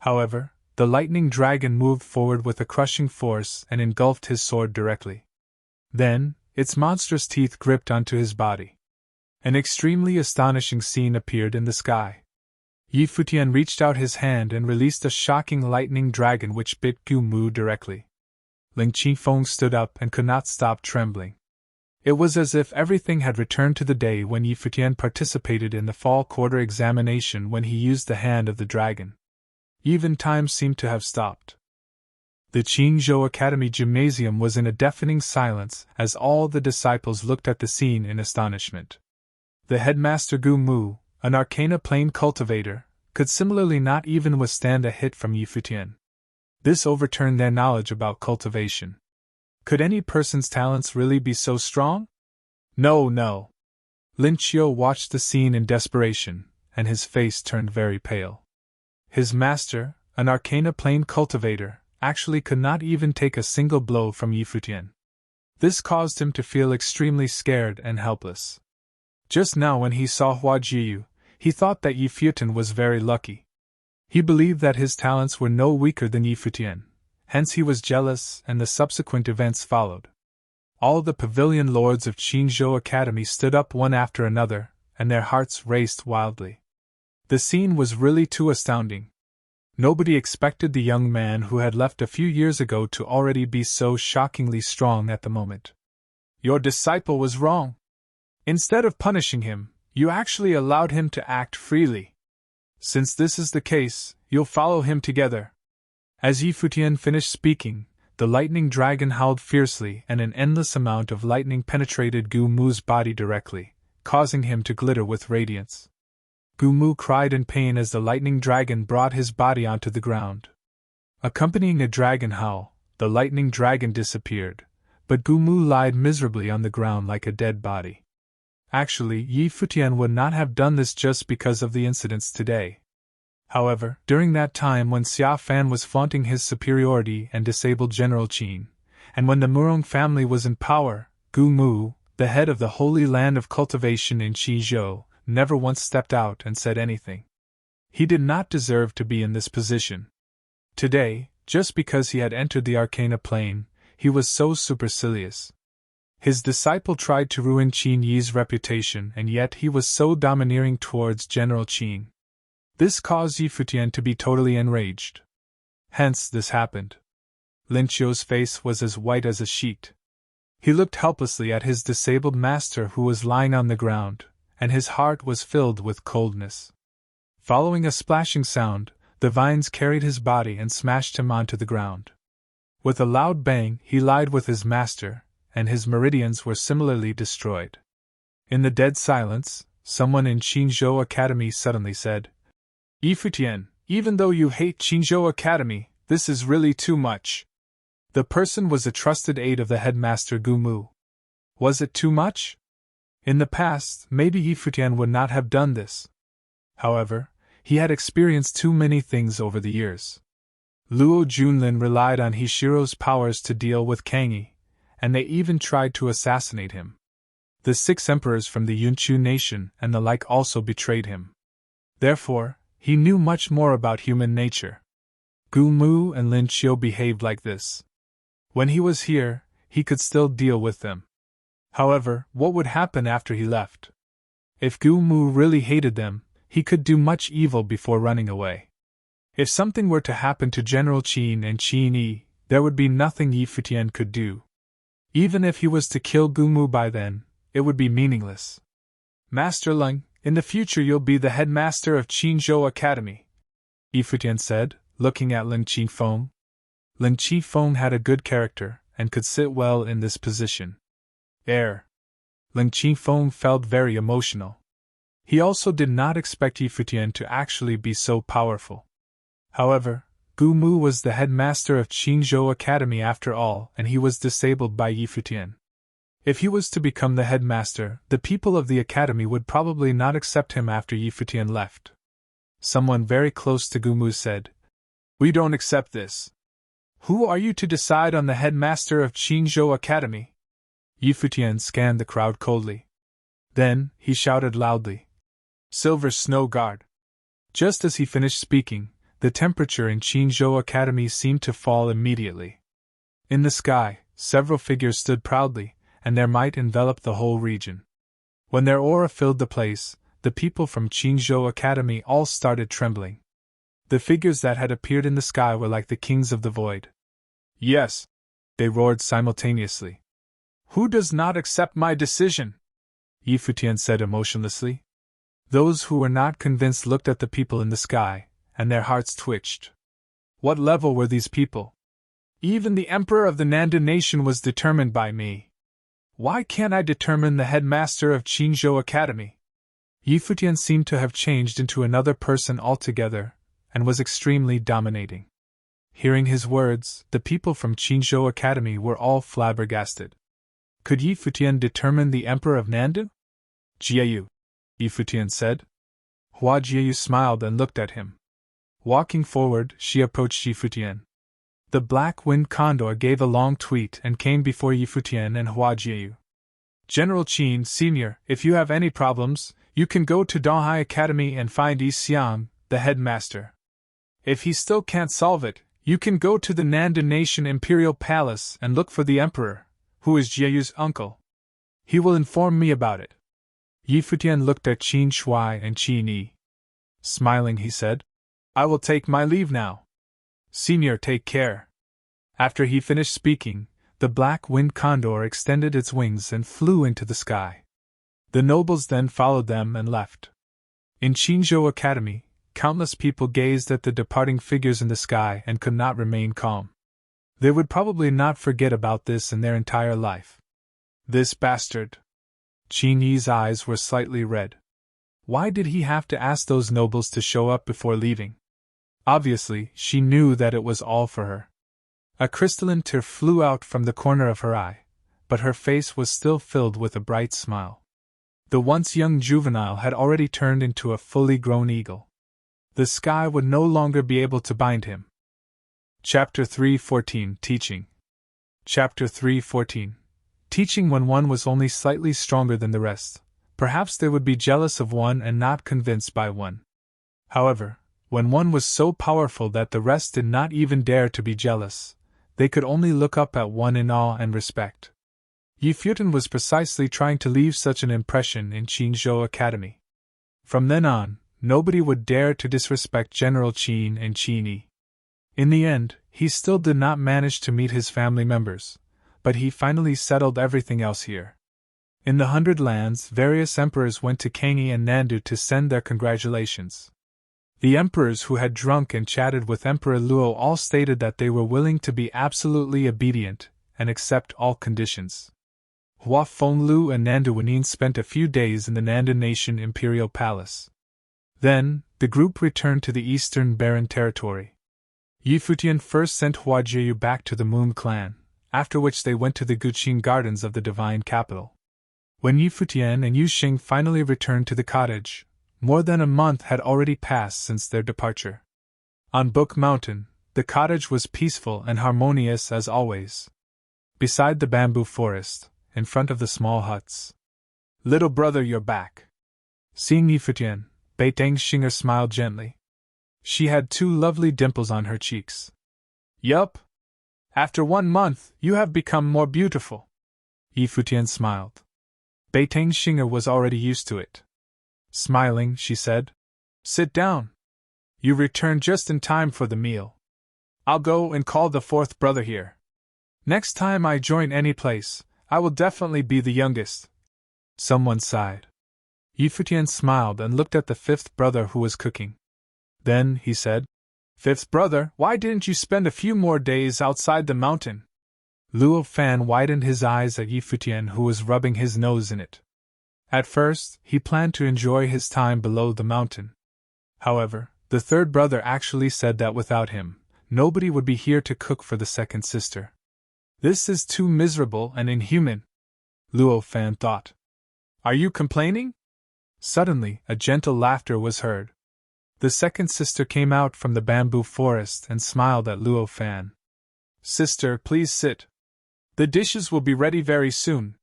Speaker 1: However, the lightning dragon moved forward with a crushing force and engulfed his sword directly. Then, its monstrous teeth gripped onto his body. An extremely astonishing scene appeared in the sky. Yi Futian reached out his hand and released a shocking lightning dragon which bit Gu Mu directly. Ling Qifeng stood up and could not stop trembling. It was as if everything had returned to the day when Yi Futian participated in the fall quarter examination when he used the hand of the dragon. Even time seemed to have stopped. The Qingzhou Academy Gymnasium was in a deafening silence as all the disciples looked at the scene in astonishment. The headmaster Gu Mu, an arcana plane cultivator, could similarly not even withstand a hit from Yi Futian. This overturned their knowledge about cultivation. Could any person's talents really be so strong? No. Lin Qiu watched the scene in desperation, and his face turned very pale. His master, an arcana plane cultivator, actually could not even take a single blow from Yi Futian. This caused him to feel extremely scared and helpless. Just now when he saw Hua Jiyu, he thought that Yi Futian was very lucky. He believed that his talents were no weaker than Yi Futian, hence he was jealous and the subsequent events followed. All the pavilion lords of Qingzhou Academy stood up one after another, and their hearts raced wildly. The scene was really too astounding. Nobody expected the young man who had left a few years ago to already be so shockingly strong at the moment. Your disciple was wrong. Instead of punishing him, you actually allowed him to act freely. Since this is the case, you'll follow him together. As Yi Futian finished speaking, the lightning dragon howled fiercely and an endless amount of lightning penetrated Gu Mu's body directly, causing him to glitter with radiance. Gu Mu cried in pain as the lightning dragon brought his body onto the ground. Accompanying a dragon howl, the lightning dragon disappeared, but Gu Mu lied miserably on the ground like a dead body. Actually, Yi Futian would not have done this just because of the incidents today. However, during that time when Xia Fan was flaunting his superiority and disabled General Qin, and when the Murong family was in power, Gu Mu, the head of the Holy Land of Cultivation in Qizhou, never once stepped out and said anything. He did not deserve to be in this position. Today, just because he had entered the Arcana plane, he was so supercilious. His disciple tried to ruin Qin Yi's reputation and yet he was so domineering towards General Qin. This caused Yi Futian to be totally enraged. Hence this happened. Lin Qiu's face was as white as a sheet. He looked helplessly at his disabled master who was lying on the ground, and his heart was filled with coldness. Following a splashing sound, the vines carried his body and smashed him onto the ground. With a loud bang, he lied with his master, and his meridians were similarly destroyed. In the dead silence, someone in Qingzhou Academy suddenly said, Yi Futian, even though you hate Qingzhou Academy, this is really too much. The person was a trusted aide of the headmaster Gu Mu. Was it too much? In the past, maybe Yi Futian would not have done this. However, he had experienced too many things over the years. Luo Junlin relied on Hishiro's powers to deal with Kang Yi, and they even tried to assassinate him. The 6 emperors from the Yunchu nation and the like also betrayed him. Therefore, he knew much more about human nature. Gu Mu and Lin Qiu behaved like this. When he was here, he could still deal with them. However, what would happen after he left? If Gu Mu really hated them, he could do much evil before running away. If something were to happen to General Qin and Qin Yi, there would be nothing Yi Futian could do. Even if he was to kill Gu Mu by then, it would be meaningless. Master Leng, in the future you'll be the headmaster of Qinzhou Academy, Yi Futian said, looking at Lin Qifeng. Lin Qifeng had a good character, and could sit well in this position. Lin Qifeng felt very emotional. He also did not expect Yi Futian to actually be so powerful. However, Gu Mu was the headmaster of Qinzhou Academy after all, and he was disabled by Yi Futian. If he was to become the headmaster, the people of the academy would probably not accept him after Yi Futian left. Someone very close to Gu Mu said, "We don't accept this. Who are you to decide on the headmaster of Qinzhou Academy?" Yi Futian scanned the crowd coldly. Then, he shouted loudly, "Silver Snow Guard!" Just as he finished speaking, the temperature in Qinzhou Academy seemed to fall immediately. In the sky, several figures stood proudly, and their might enveloped the whole region. When their aura filled the place, the people from Qinzhou Academy all started trembling. The figures that had appeared in the sky were like the kings of the void. "Yes!" they roared simultaneously. "Who does not accept my decision?" Yi Futian said emotionlessly. Those who were not convinced looked at the people in the sky, and their hearts twitched. What level were these people? Even the emperor of the Nandu nation was determined by me. Why can't I determine the headmaster of Qinzhou Academy? Yi Futian seemed to have changed into another person altogether, and was extremely dominating. Hearing his words, the people from Qinzhou Academy were all flabbergasted. Could Yi Futian determine the emperor of Nandu? "Jieyu," Yi Futian said. Hua Jieyu smiled and looked at him. Walking forward, she approached Yi Futian. The black wind condor gave a long tweet and came before Yi Futian and Hua Jieyu. "General Qin, Senior, if you have any problems, you can go to Donghai Academy and find Yi Xiang, the headmaster. If he still can't solve it, you can go to the Nandu Nation Imperial Palace and look for the Emperor, who is Jieyu's uncle. He will inform me about it." Yi Futian looked at Qin Shuai and Qin Yi. Smiling, he said, "I will take my leave now. Senior, take care." After he finished speaking, the black wind condor extended its wings and flew into the sky. The nobles then followed them and left. In Qinzhou Academy, countless people gazed at the departing figures in the sky and could not remain calm. They would probably not forget about this in their entire life. This bastard! Qin Yi's eyes were slightly red. Why did he have to ask those nobles to show up before leaving? Obviously, she knew that it was all for her. A crystalline tear flew out from the corner of her eye, but her face was still filled with a bright smile. The once young juvenile had already turned into a fully grown eagle. The sky would no longer be able to bind him. Chapter 3:14 Teaching. Chapter 3:14 Teaching. When one was only slightly stronger than the rest, perhaps they would be jealous of one and not convinced by one. However, when one was so powerful that the rest did not even dare to be jealous, they could only look up at one in awe and respect. Yi Futian was precisely trying to leave such an impression in Qinzhou Academy. From then on, nobody would dare to disrespect General Qin and Qin Yi. In the end, he still did not manage to meet his family members, but he finally settled everything else here. In the 100 Lands, various emperors went to Kangyi and Nandu to send their congratulations. The emperors who had drunk and chatted with Emperor Luo all stated that they were willing to be absolutely obedient and accept all conditions. Hua Fenglu and Nandu Wenin spent a few days in the Nandu Nation Imperial Palace. Then, the group returned to the Eastern Barren Territory. Yi Futian first sent Hua Jieyu back to the Moon Clan, after which they went to the Guqin Gardens of the Divine Capital. When Yi Futian and Yu Xing finally returned to the cottage, more than a month had already passed since their departure. On Book Mountain, the cottage was peaceful and harmonious as always. Beside the bamboo forest, in front of the small huts. "Little brother, you're back." Seeing Yi Futian, Beiteng Xinger smiled gently. She had 2 lovely dimples on her cheeks. "Yup. After 1 month, you have become more beautiful." Yi Futian smiled. Beiteng Xinger was already used to it. Smiling, she said, "Sit down. You returned just in time for the meal. I'll go and call the fourth brother here. Next time I join any place, I will definitely be the youngest." Someone sighed. Futian smiled and looked at the fifth brother who was cooking. Then he said, "Fifth brother, why didn't you spend a few more days outside the mountain?" Luo Fan widened his eyes at Futian, who was rubbing his nose in it. At first, he planned to enjoy his time below the mountain. However, the third brother actually said that without him, nobody would be here to cook for the second sister. This is too miserable and inhuman, Luo Fan thought. "Are you complaining?" Suddenly, a gentle laughter was heard. The second sister came out from the bamboo forest and smiled at Luo Fan. "Sister, please sit. The dishes will be ready very soon."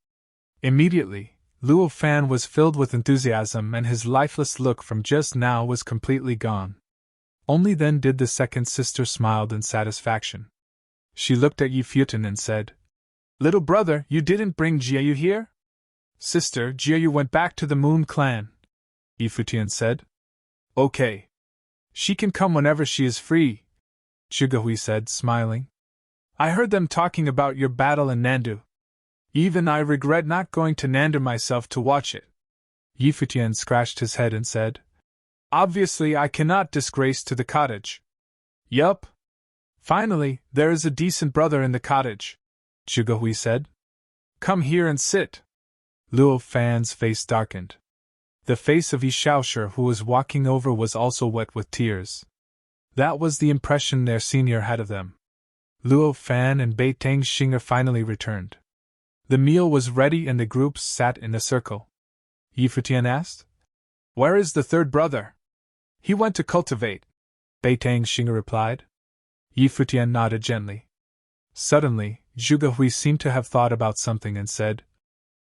Speaker 1: Immediately, Luo Fan was filled with enthusiasm and his lifeless look from just now was completely gone. Only then did the second sister smile in satisfaction. She looked at Futian and said, "Little brother, you didn't bring Jiayu here?" "Sister, Jiayu went back to the Moon Clan," Futian said. "Okay. She can come whenever she is free," Zhigehui said, smiling. "I heard them talking about your battle in Nandu. Even I regret not going to Nandu myself to watch it." Futian scratched his head and said, "Obviously I cannot disgrace to the cottage." "Yup. Finally, there is a decent brother in the cottage," Zhigehui said. "Come here and sit." Luo Fan's face darkened. The face of Shaoshi, who was walking over, was also wet with tears. That was the impression their senior had of them. Luo Fan and Beitang Xing'er finally returned. The meal was ready and the groups sat in a circle. Futian asked, "Where is the third brother?" "He went to cultivate," Beitang Xing'er replied. Futian nodded gently. Suddenly, Zhigehui seemed to have thought about something and said,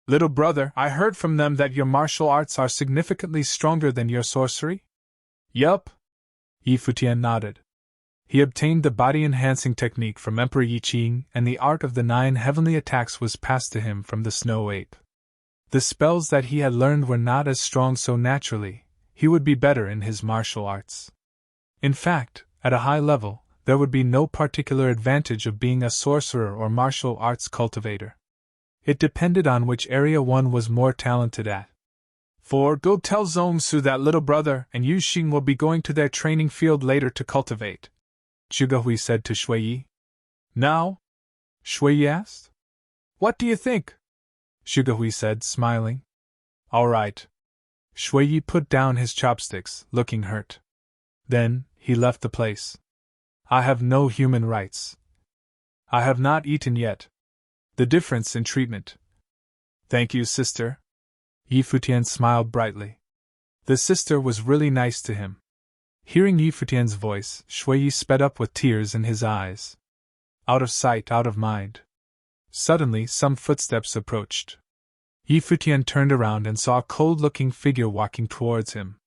Speaker 1: "Little brother, I heard from them that your martial arts are significantly stronger than your sorcery?" "Yup." Futian nodded. He obtained the body-enhancing technique from Emperor Yi Qing, and the art of the 9 heavenly attacks was passed to him from the Snow Ape. The spells that he had learned were not as strong, so naturally, he would be better in his martial arts. In fact, at a high level, there would be no particular advantage of being a sorcerer or martial arts cultivator. It depended on which area one was more talented at. Go tell Zhongsu that little brother and Yu Xing will be going to their training field later to cultivate," Zhigehui said to Shuiyi. "Now?" Shuiyi asked. "What do you think?" Zhigehui said, smiling. "All right." Shuiyi put down his chopsticks, looking hurt. Then, he left the place. "I have no human rights. I have not eaten yet. The difference in treatment." "Thank you, sister." Futian smiled brightly. The sister was really nice to him. Hearing Futian's voice, Shuiyi sped up with tears in his eyes. Out of sight, out of mind. Suddenly, some footsteps approached. Futian turned around and saw a cold-looking figure walking towards him.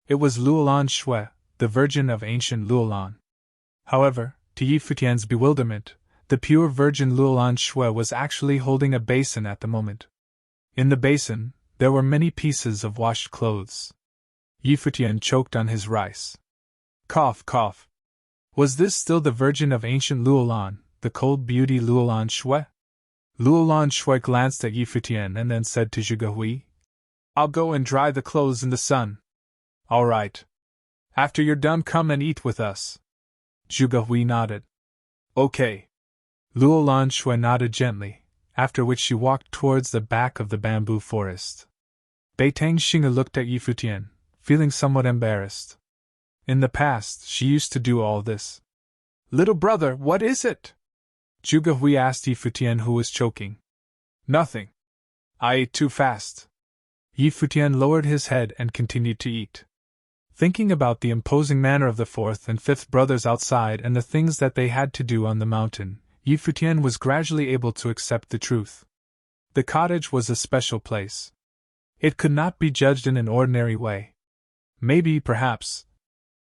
Speaker 1: It was Luolan Shui, the virgin of ancient Luolan. However, to Futian's bewilderment, the pure virgin Luolan Shui was actually holding a basin at the moment. In the basin, there were many pieces of washed clothes. Futian choked on his rice. Cough, cough. Was this still the virgin of ancient Luolan, the cold beauty Luolan Shui? Luolan Shui glanced at Futian and then said to Zhigehui, "I'll go and dry the clothes in the sun." "All right. After you're done, come and eat with us." Zhigehui nodded. "Okay." Luolan Shui nodded gently, after which she walked towards the back of the bamboo forest. Beitang Xing'er looked at Futian, feeling somewhat embarrassed. In the past, she used to do all this. "Little brother, what is it?" Zhigehui asked Futian, who was choking. "Nothing. I ate too fast." Futian lowered his head and continued to eat. Thinking about the imposing manner of the fourth and fifth brothers outside and the things that they had to do on the mountain, Futian was gradually able to accept the truth. The cottage was a special place. It could not be judged in an ordinary way. Maybe, perhaps,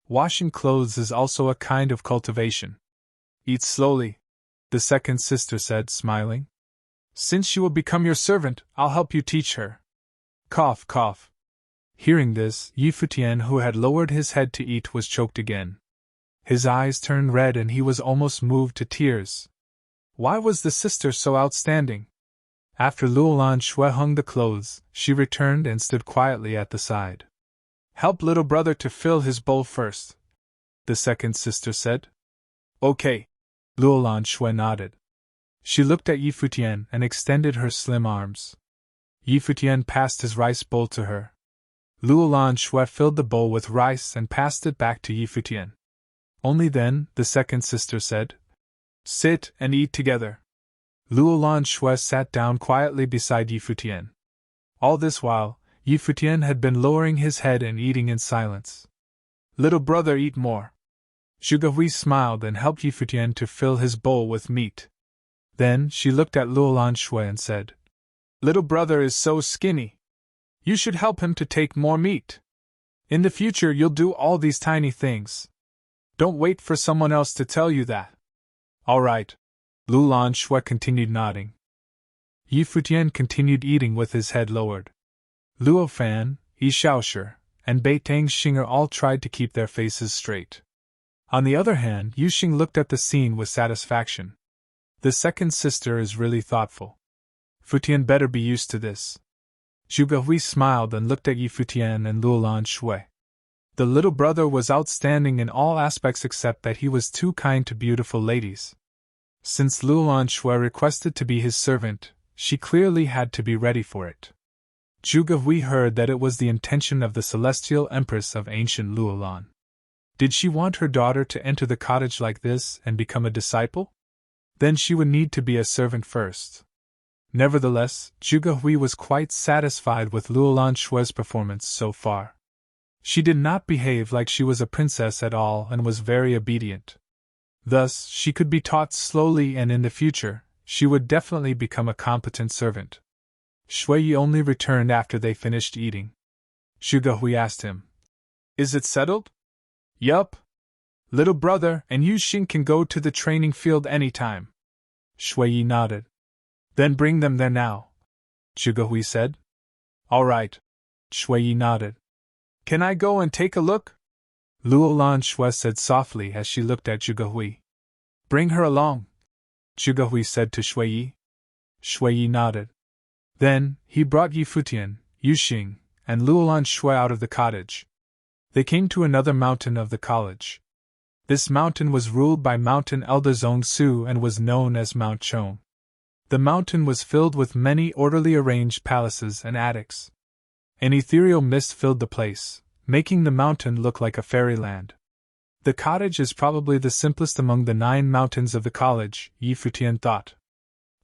Speaker 1: washing clothes is also a kind of cultivation. "Eat slowly," the second sister said, smiling. "Since she will become your servant, I'll help you teach her." Cough, cough. Hearing this, Futian, who had lowered his head to eat, was choked again. His eyes turned red and he was almost moved to tears. Why was the sister so outstanding? After Luolan Shui hung the clothes, she returned and stood quietly at the side. Help little brother to fill his bowl first, the second sister said. Okay. Luolan Shui nodded. She looked at Futian and extended her slim arms. Futian passed his rice bowl to her. Luolan Shui filled the bowl with rice and passed it back to Futian. Only then, the second sister said, Sit and eat together. Luolan Shui sat down quietly beside Futian. All this while, Futian had been lowering his head and eating in silence. Little brother, eat more. Zhuge smiled and helped Futian to fill his bowl with meat. Then she looked at Luolan Shui and said, Little brother is so skinny. You should help him to take more meat. In the future you'll do all these tiny things. Don't wait for someone else to tell you that. All right. Luolan Shui continued nodding. Futian continued eating with his head lowered. Luo Fan, Yi Shaoshi, and Bei Tang Xing'er all tried to keep their faces straight. On the other hand, Yu Xing looked at the scene with satisfaction. The second sister is really thoughtful. Futian better be used to this. Zhuge smiled and looked at Futian and Luolan Shui. The little brother was outstanding in all aspects except that he was too kind to beautiful ladies. Since Luolan Shui requested to be his servant, she clearly had to be ready for it. Zhuge heard that it was the intention of the celestial empress of ancient Luolan. Did she want her daughter to enter the cottage like this and become a disciple? Then she would need to be a servant first. Nevertheless, Zhuge was quite satisfied with Luolan Shui's performance so far. She did not behave like she was a princess at all and was very obedient. Thus, she could be taught slowly and in the future, she would definitely become a competent servant. Shui only returned after they finished eating. Zhuge asked him, Is it settled? Yup. Little brother and Yu Xing can go to the training field anytime. Shui nodded. Then bring them there now, Zhuge said. All right. Shui nodded. Can I go and take a look? Luolan Shui said softly as she looked at Zhuge. Bring her along, Zhuge said to Shui. Shui nodded. Then, he brought Futian, Yu Xing, and Luolan Shui out of the cottage. They came to another mountain of the college. This mountain was ruled by Mountain Elder Zong Su and was known as Mount Chong. The mountain was filled with many orderly arranged palaces and attics. An ethereal mist filled the place, making the mountain look like a fairyland. The cottage is probably the simplest among the 9 mountains of the college, Futian thought.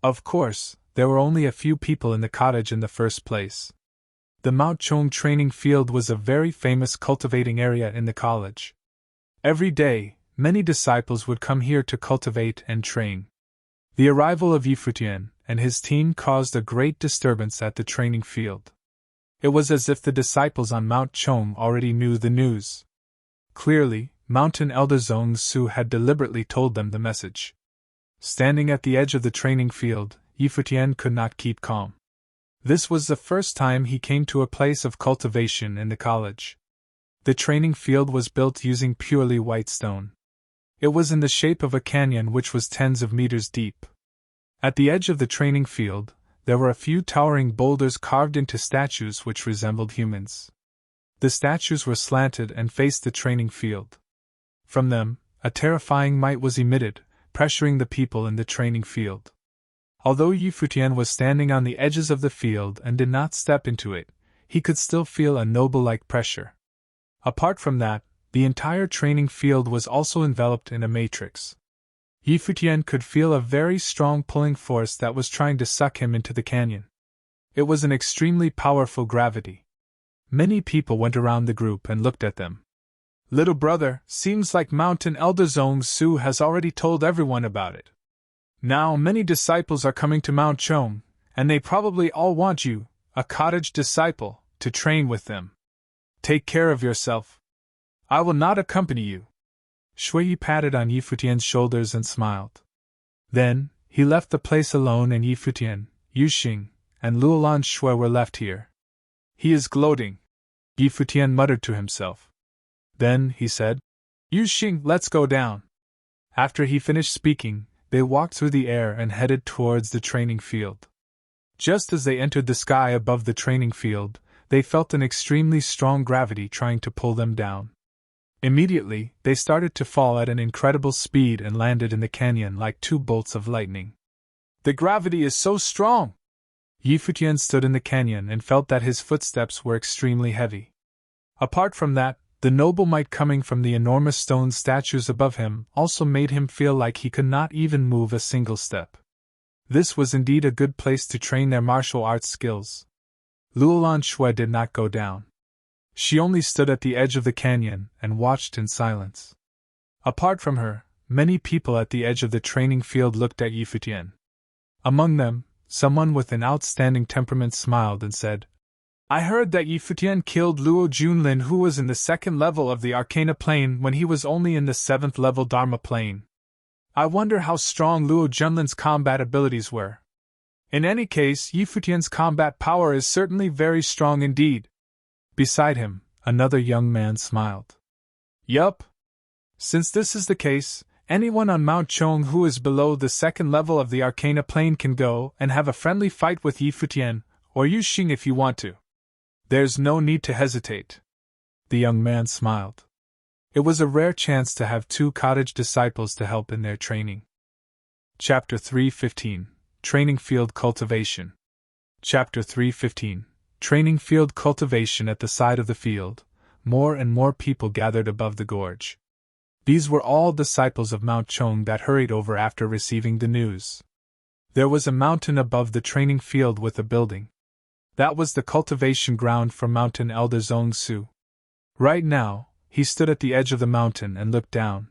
Speaker 1: Of course, there were only a few people in the cottage in the first place. The Mount Chong training field was a very famous cultivating area in the college. Every day, many disciples would come here to cultivate and train. The arrival of Futian and his team caused a great disturbance at the training field. It was as if the disciples on Mount Chong already knew the news. Clearly, Mountain Elder Zong Su had deliberately told them the message. Standing at the edge of the training field, Futian could not keep calm. This was the first time he came to a place of cultivation in the college. The training field was built using purely white stone. It was in the shape of a canyon which was tens of meters deep. At the edge of the training field, there were a few towering boulders carved into statues which resembled humans. The statues were slanted and faced the training field. From them, a terrifying might was emitted, pressuring the people in the training field. Although Futian was standing on the edges of the field and did not step into it, he could still feel a noble-like pressure. Apart from that, the entire training field was also enveloped in a matrix. Futian could feel a very strong pulling force that was trying to suck him into the canyon. It was an extremely powerful gravity. Many people went around the group and looked at them. Little brother, seems like Mountain Elder Zong Su has already told everyone about it. Now many disciples are coming to Mount Chong, and they probably all want you, a cottage disciple, to train with them. Take care of yourself. I will not accompany you. Shui patted on Futian's shoulders and smiled. Then, he left the place alone and Futian, Yu Xing, and Luolan Shui were left here. He is gloating. Yi Futian muttered to himself. Then, he said, Yu Xing, let's go down. After he finished speaking, they walked through the air and headed towards the training field. Just as they entered the sky above the training field, they felt an extremely strong gravity trying to pull them down. Immediately, they started to fall at an incredible speed and landed in the canyon like two bolts of lightning. The gravity is so strong! Yi Futian stood in the canyon and felt that his footsteps were extremely heavy. Apart from that, the noble might coming from the enormous stone statues above him also made him feel like he could not even move a single step. This was indeed a good place to train their martial arts skills. Luolan Shui did not go down. She only stood at the edge of the canyon and watched in silence. Apart from her, many people at the edge of the training field looked at Yi Futian. Among them, someone with an outstanding temperament smiled and said, I heard that Yi Futian killed Luo Junlin, who was in the 2nd level of the Arcana Plane when he was only in the 7th level Dharma Plane. I wonder how strong Luo Junlin's combat abilities were. In any case, Yi Futian's combat power is certainly very strong indeed. Beside him, another young man smiled. Yup. Since this is the case, anyone on Mount Chong who is below the 2nd level of the Arcana Plane can go and have a friendly fight with Yi Futian, or Yu Xing if you want to. There's no need to hesitate. The young man smiled. It was a rare chance to have 2 cottage disciples to help in their training. Chapter 3:15 Training Field Cultivation. Chapter 3:15 Training Field Cultivation. At the side of the field, more and more people gathered above the gorge. These were all disciples of Mount Chong that hurried over after receiving the news. There was a mountain above the training field with a building. That was the cultivation ground for Mountain Elder Zong Su. Right now, he stood at the edge of the mountain and looked down.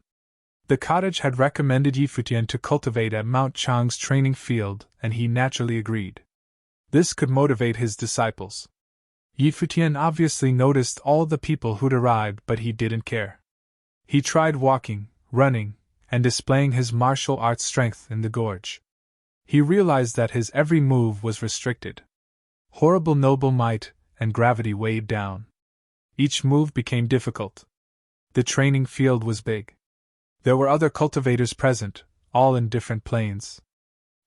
Speaker 1: The cottage had recommended Yi Futian to cultivate at Mount Chang's training field, and he naturally agreed. This could motivate his disciples. Yi Futian obviously noticed all the people who'd arrived, but he didn't care. He tried walking, running, and displaying his martial arts strength in the gorge. He realized that his every move was restricted. Horrible noble might and gravity weighed down. Each move became difficult. The training field was big. There were other cultivators present, all in different planes.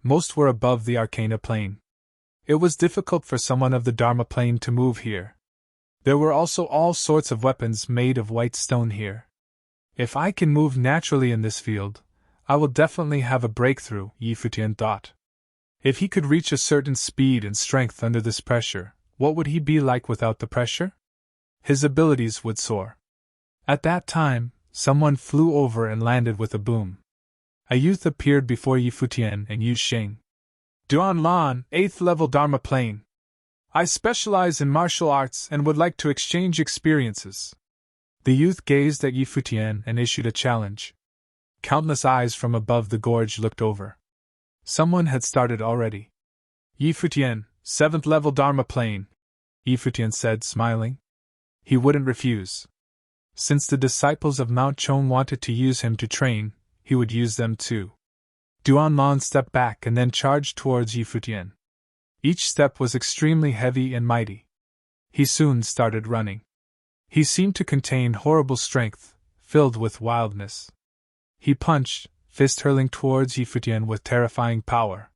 Speaker 1: Most were above the Arcana Plane. It was difficult for someone of the Dharma Plane to move here. There were also all sorts of weapons made of white stone here. If I can move naturally in this field, I will definitely have a breakthrough, Yi Futian thought. If he could reach a certain speed and strength under this pressure, what would he be like without the pressure? His abilities would soar. At that time, someone flew over and landed with a boom. A youth appeared before Yi Futian and Yu Xing. Duan Lan, 8th level Dharma Plane. I specialize in martial arts and would like to exchange experiences. The youth gazed at Yi Futian and issued a challenge. Countless eyes from above the gorge looked over. Someone had started already. Yi Futian, 7th level Dharma Plane, Yi Futian said, smiling. He wouldn't refuse. Since the disciples of Mount Chong wanted to use him to train, he would use them too. Duan Lan stepped back and then charged towards Yi Futian. Each step was extremely heavy and mighty. He soon started running. He seemed to contain horrible strength, filled with wildness. He punched, fist hurling towards Yi Futian with terrifying power.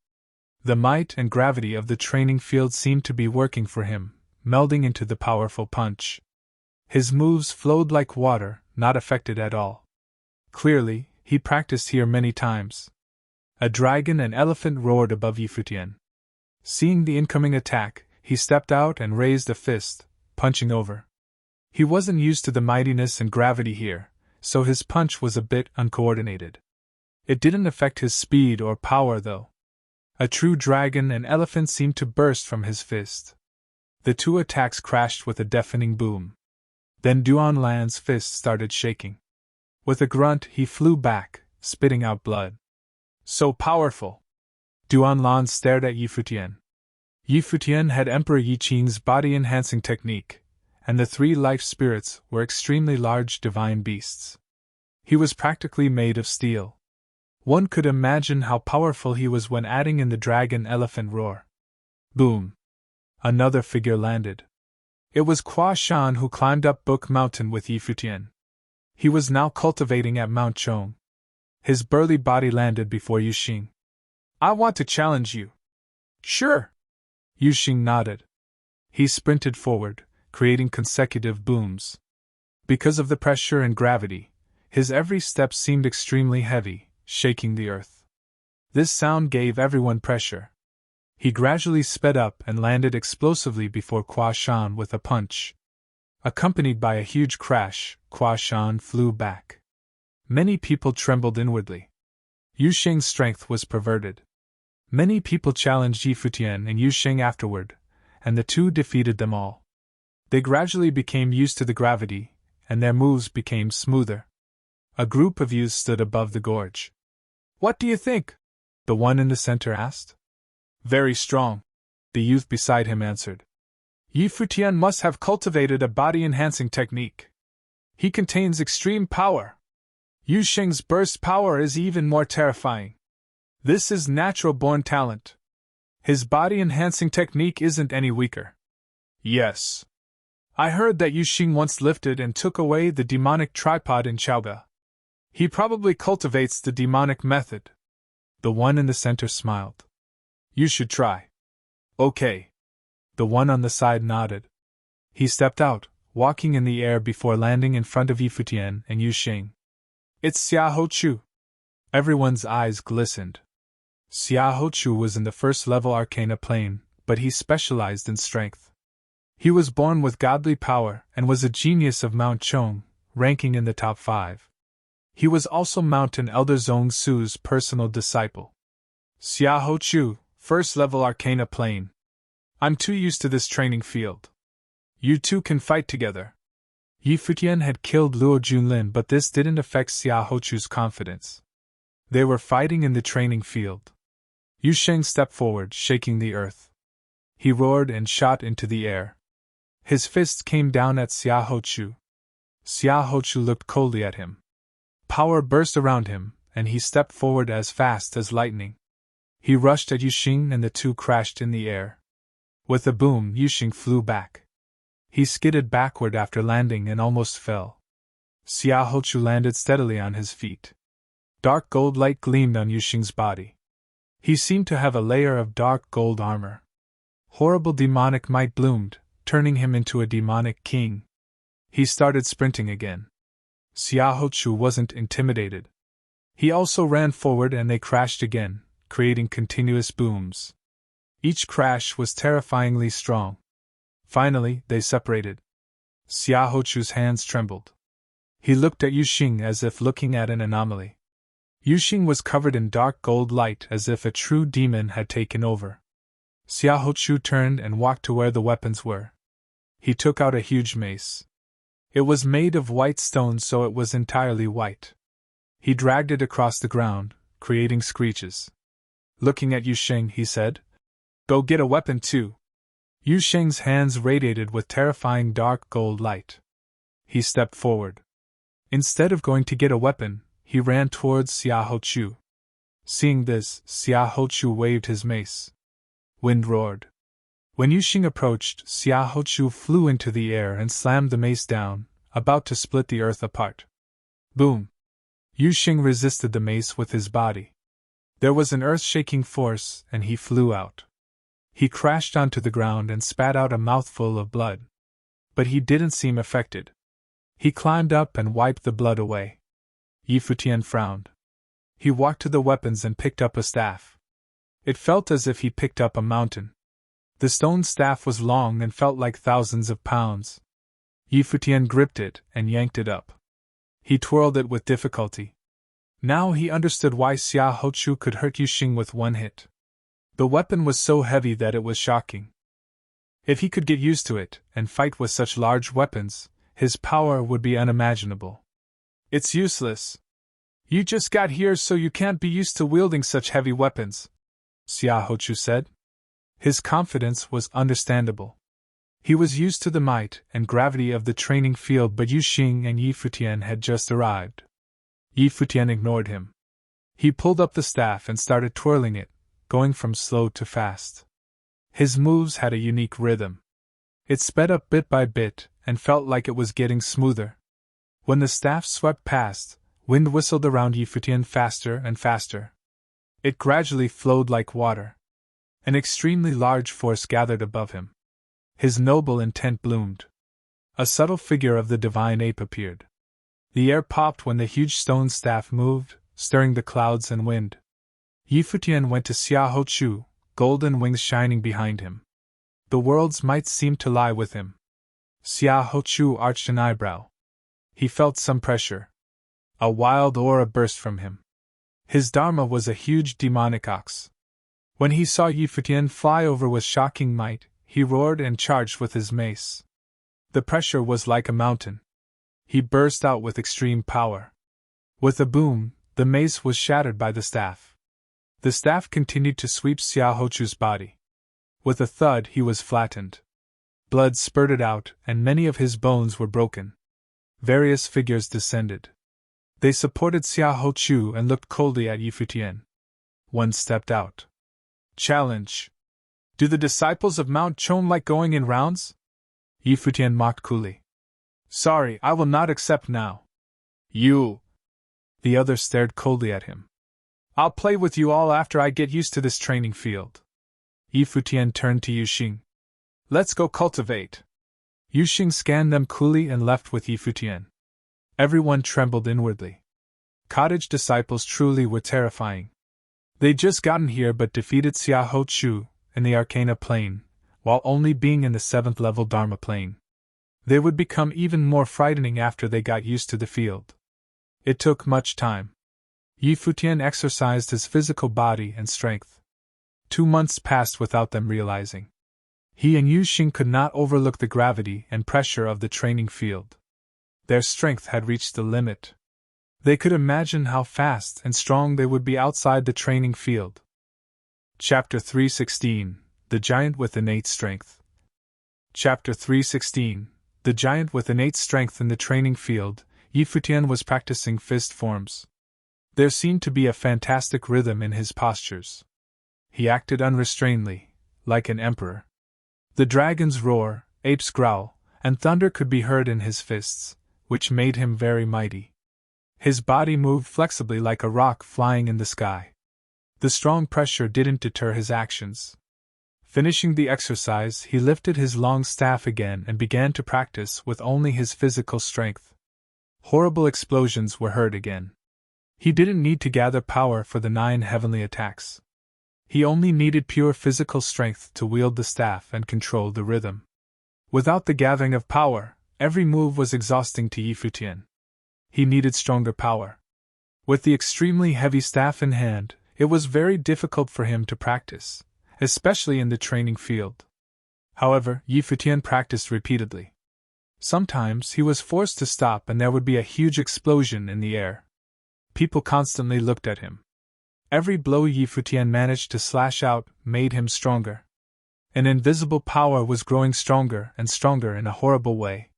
Speaker 1: The might and gravity of the training field seemed to be working for him, melding into the powerful punch. His moves flowed like water, not affected at all. Clearly, he practiced here many times. A dragon and elephant roared above Yi Futian. Seeing the incoming attack, he stepped out and raised a fist, punching over. He wasn't used to the mightiness and gravity here, so his punch was a bit uncoordinated. It didn't affect his speed or power, though. A true dragon and elephant seemed to burst from his fist. The 2 attacks crashed with a deafening boom. Then Duan Lan's fist started shaking. With a grunt, he flew back, spitting out blood. So powerful! Duan Lan stared at Yi Futian. Yi Futian had Emperor Yi Qing's body-enhancing technique, and the 3 life spirits were extremely large divine beasts. He was practically made of steel. One could imagine how powerful he was when adding in the dragon-elephant roar. Boom! Another figure landed. It was Hua Shan who climbed up Book Mountain with Yi Futian. He was now cultivating at Mount Chong. His burly body landed before Yu Xing. I want to challenge you. Sure. Yu Xing nodded. He sprinted forward, creating consecutive booms. Because of the pressure and gravity, his every step seemed extremely heavy, shaking the earth. This sound gave everyone pressure. He gradually sped up and landed explosively before Hua Shan with a punch. Accompanied by a huge crash, Hua Shan flew back. Many people trembled inwardly. Yu Xing's strength was perverted. Many people challenged Yi Futian and Yu Xing afterward, and the two defeated them all. They gradually became used to the gravity, and their moves became smoother. A group of youths stood above the gorge. What do you think? The one in the center asked. Very strong, the youth beside him answered. Yi Futian must have cultivated a body-enhancing technique. He contains extreme power. Yu Xing's burst power is even more terrifying. This is natural-born talent. His body-enhancing technique isn't any weaker. Yes. I heard that Yu Xing once lifted and took away the demonic tripod in Chaoga. He probably cultivates the demonic method. The one in the center smiled. You should try. Okay. The one on the side nodded. He stepped out, walking in the air before landing in front of Yi Futian and Yu Xing. It's Xiahou Chu. Everyone's eyes glistened. Xiahou Chu was in the first-level Arcana plane, but he specialized in strength. He was born with godly power and was a genius of Mount Chong, ranking in the top 5. He was also Mountain Elder Zhong Su's personal disciple. Xiahou Chu, first-level Arcana plane. I'm too used to this training field. You two can fight together. Yi Futian had killed Luo Junlin, but this didn't affect Xiahou Chu's confidence. They were fighting in the training field. Yu Xing stepped forward, shaking the earth. He roared and shot into the air. His fists came down at Xiahou Chu. Xiahou Chu looked coldly at him. Power burst around him, and he stepped forward as fast as lightning. He rushed at Yu Xing and the two crashed in the air. With a boom, Yu Xing flew back. He skidded backward after landing and almost fell. Xiahou Chu landed steadily on his feet. Dark gold light gleamed on Yu Xing's body. He seemed to have a layer of dark gold armor. Horrible demonic might bloomed, turning him into a demonic king. He started sprinting again. Xiahou Chu wasn't intimidated. He also ran forward and they crashed again, creating continuous booms. Each crash was terrifyingly strong. Finally, they separated. Xiahou Chu's hands trembled. He looked at Yu Xing as if looking at an anomaly. Yu Xing was covered in dark gold light as if a true demon had taken over. Xiahou Chu turned and walked to where the weapons were. He took out a huge mace. It was made of white stone, so it was entirely white. He dragged it across the ground, creating screeches. Looking at Yu Xing, he said, "Go get a weapon too." Yu Xing's hands radiated with terrifying dark gold light. He stepped forward. Instead of going to get a weapon, he ran towards Xiahou Chu. Seeing this, Xiahou Chu waved his mace. Wind roared. When Yu Xing approached, Xiahou Chu flew into the air and slammed the mace down, about to split the earth apart. Boom! Yu Xing resisted the mace with his body. There was an earth-shaking force, and he flew out. He crashed onto the ground and spat out a mouthful of blood. But he didn't seem affected. He climbed up and wiped the blood away. Yi Futian frowned. He walked to the weapons and picked up a staff. It felt as if he picked up a mountain. The stone staff was long and felt like thousands of pounds. Yi Futian gripped it and yanked it up. He twirled it with difficulty. Now he understood why Xiahou Chu could hurt Yu Xing with one hit. The weapon was so heavy that it was shocking. If he could get used to it and fight with such large weapons, his power would be unimaginable. It's useless. You just got here, so you can't be used to wielding such heavy weapons, Xiahou Chu said. His confidence was understandable. He was used to the might and gravity of the training field, but Yu Xing and Yi Futian had just arrived. Yi Futian ignored him. He pulled up the staff and started twirling it, going from slow to fast. His moves had a unique rhythm. It sped up bit by bit, and felt like it was getting smoother. When the staff swept past, wind whistled around Futian faster and faster. It gradually flowed like water. An extremely large force gathered above him. His noble intent bloomed. A subtle figure of the divine ape appeared. The air popped when the huge stone staff moved, stirring the clouds and wind. Futian went to Xiahou Chu, golden wings shining behind him. The world's might seemed to lie with him. Xiahou Chu arched an eyebrow. He felt some pressure. A wild aura burst from him. His dharma was a huge demonic ox. When he saw Futian fly over with shocking might, he roared and charged with his mace. The pressure was like a mountain. He burst out with extreme power. With a boom, the mace was shattered by the staff. The staff continued to sweep Xiahou Chu's body. With a thud, he was flattened. Blood spurted out, and many of his bones were broken. Various figures descended. They supported Xiahou Chu and looked coldly at Futian. One stepped out. Challenge. Do the disciples of Mount Chon like going in rounds? Futian mocked coolly. Sorry, I will not accept now. You. The other stared coldly at him. I'll play with you all after I get used to this training field. Futian turned to Yuxing. Let's go cultivate. Yuxing scanned them coolly and left with Futian. Everyone trembled inwardly. Cottage disciples truly were terrifying. They'd just gotten here but defeated Xiahou Chu in the Arcana plane, while only being in the 7th level Dharma plane. They would become even more frightening after they got used to the field. It took much time. Futian exercised his physical body and strength. 2 months passed without them realizing. He and Yuxing could not overlook the gravity and pressure of the training field. Their strength had reached the limit. They could imagine how fast and strong they would be outside the training field. Chapter 316 The Giant with Innate Strength. Chapter 316 The Giant with Innate Strength. In the training field, Futian was practicing fist forms. There seemed to be a fantastic rhythm in his postures. He acted unrestrainedly, like an emperor. The dragon's roar, ape's growl, and thunder could be heard in his fists, which made him very mighty. His body moved flexibly like a rock flying in the sky. The strong pressure didn't deter his actions. Finishing the exercise, he lifted his long staff again and began to practice with only his physical strength. Horrible explosions were heard again. He didn't need to gather power for the 9 heavenly attacks. He only needed pure physical strength to wield the staff and control the rhythm. Without the gathering of power, every move was exhausting to Futian. He needed stronger power. With the extremely heavy staff in hand, it was very difficult for him to practice, especially in the training field. However, Futian practiced repeatedly. Sometimes he was forced to stop and there would be a huge explosion in the air. People constantly looked at him. Every blow Futian managed to slash out made him stronger. An invisible power was growing stronger and stronger in a horrible way.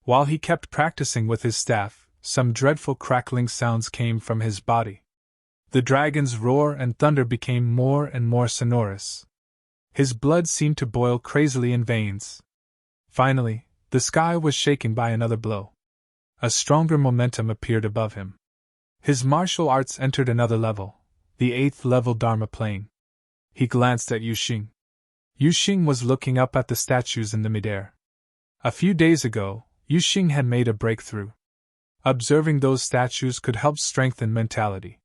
Speaker 1: While he kept practicing with his staff, some dreadful crackling sounds came from his body. The dragon's roar and thunder became more and more sonorous. His blood seemed to boil crazily in veins. Finally, the sky was shaken by another blow. A stronger momentum appeared above him. His martial arts entered another level, the 8th level Dharma plane. He glanced at Yuxing. Yuxing was looking up at the statues in the midair. A few days ago, Yuxing had made a breakthrough. Observing those statues could help strengthen mentality.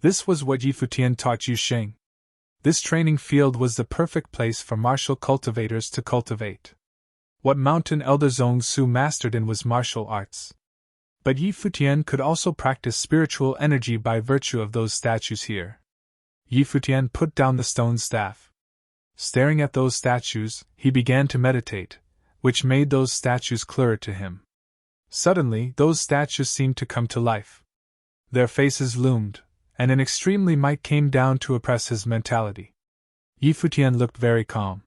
Speaker 1: This was what Futian taught Yuxing. This training field was the perfect place for martial cultivators to cultivate. What Mountain Elder Zhong Su mastered in was martial arts. But Futian could also practice spiritual energy by virtue of those statues here. Futian put down the stone staff. Staring at those statues, he began to meditate, which made those statues clearer to him. Suddenly, those statues seemed to come to life. Their faces loomed, and an extremely might came down to oppress his mentality. Futian looked very calm.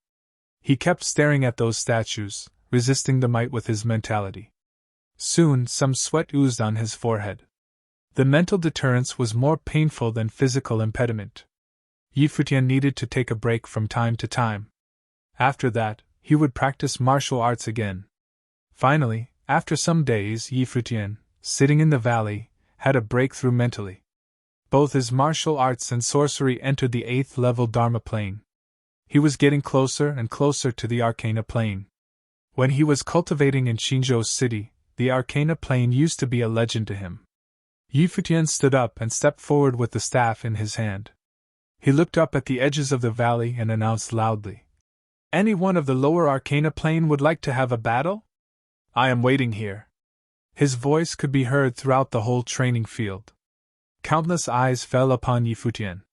Speaker 1: He kept staring at those statues, resisting the might with his mentality. Soon, some sweat oozed on his forehead. The mental deterrence was more painful than physical impediment. Futian needed to take a break from time to time. After that, he would practice martial arts again. Finally, after some days, Futian, sitting in the valley, had a breakthrough mentally. Both his martial arts and sorcery entered the 8th level Dharma plane. He was getting closer and closer to the Arcana plane. When he was cultivating in Qingzhou City, the Arcana plane used to be a legend to him. Futian stood up and stepped forward with the staff in his hand. He looked up at the edges of the valley and announced loudly, "Any one of the lower Arcana plane would like to have a battle? I am waiting here." His voice could be heard throughout the whole training field. Countless eyes fell upon Futian.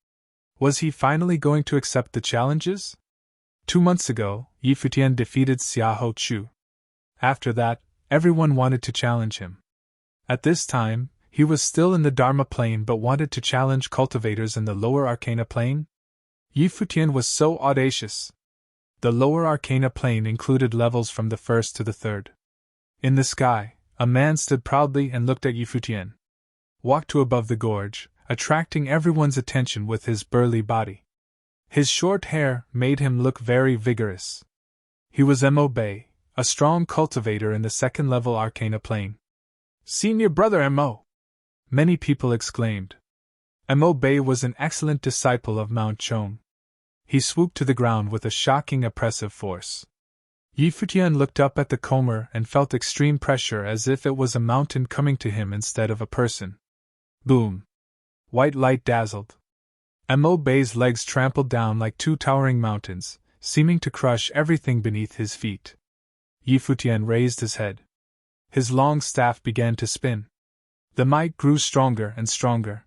Speaker 1: Was he finally going to accept the challenges? 2 months ago, Futian defeated Xiahou Chu. After that, everyone wanted to challenge him. At this time, he was still in the Dharma plane but wanted to challenge cultivators in the lower Arcana plane? Futian was so audacious. The lower Arcana plane included levels from the 1st to the 3rd. In the sky, a man stood proudly and looked at Futian. Walked to above the gorge, attracting everyone's attention with his burly body. His short hair made him look very vigorous. He was Mo Bei, a strong cultivator in the 2nd level Arcana plane. "Senior brother Mo!" many people exclaimed. Mo Bei was an excellent disciple of Mount Chong. He swooped to the ground with a shocking oppressive force. Futian looked up at the comber and felt extreme pressure as if it was a mountain coming to him instead of a person. Boom! White light dazzled. Mo Bei's legs trampled down like 2 towering mountains, seeming to crush everything beneath his feet. Futian raised his head. His long staff began to spin. The might grew stronger and stronger.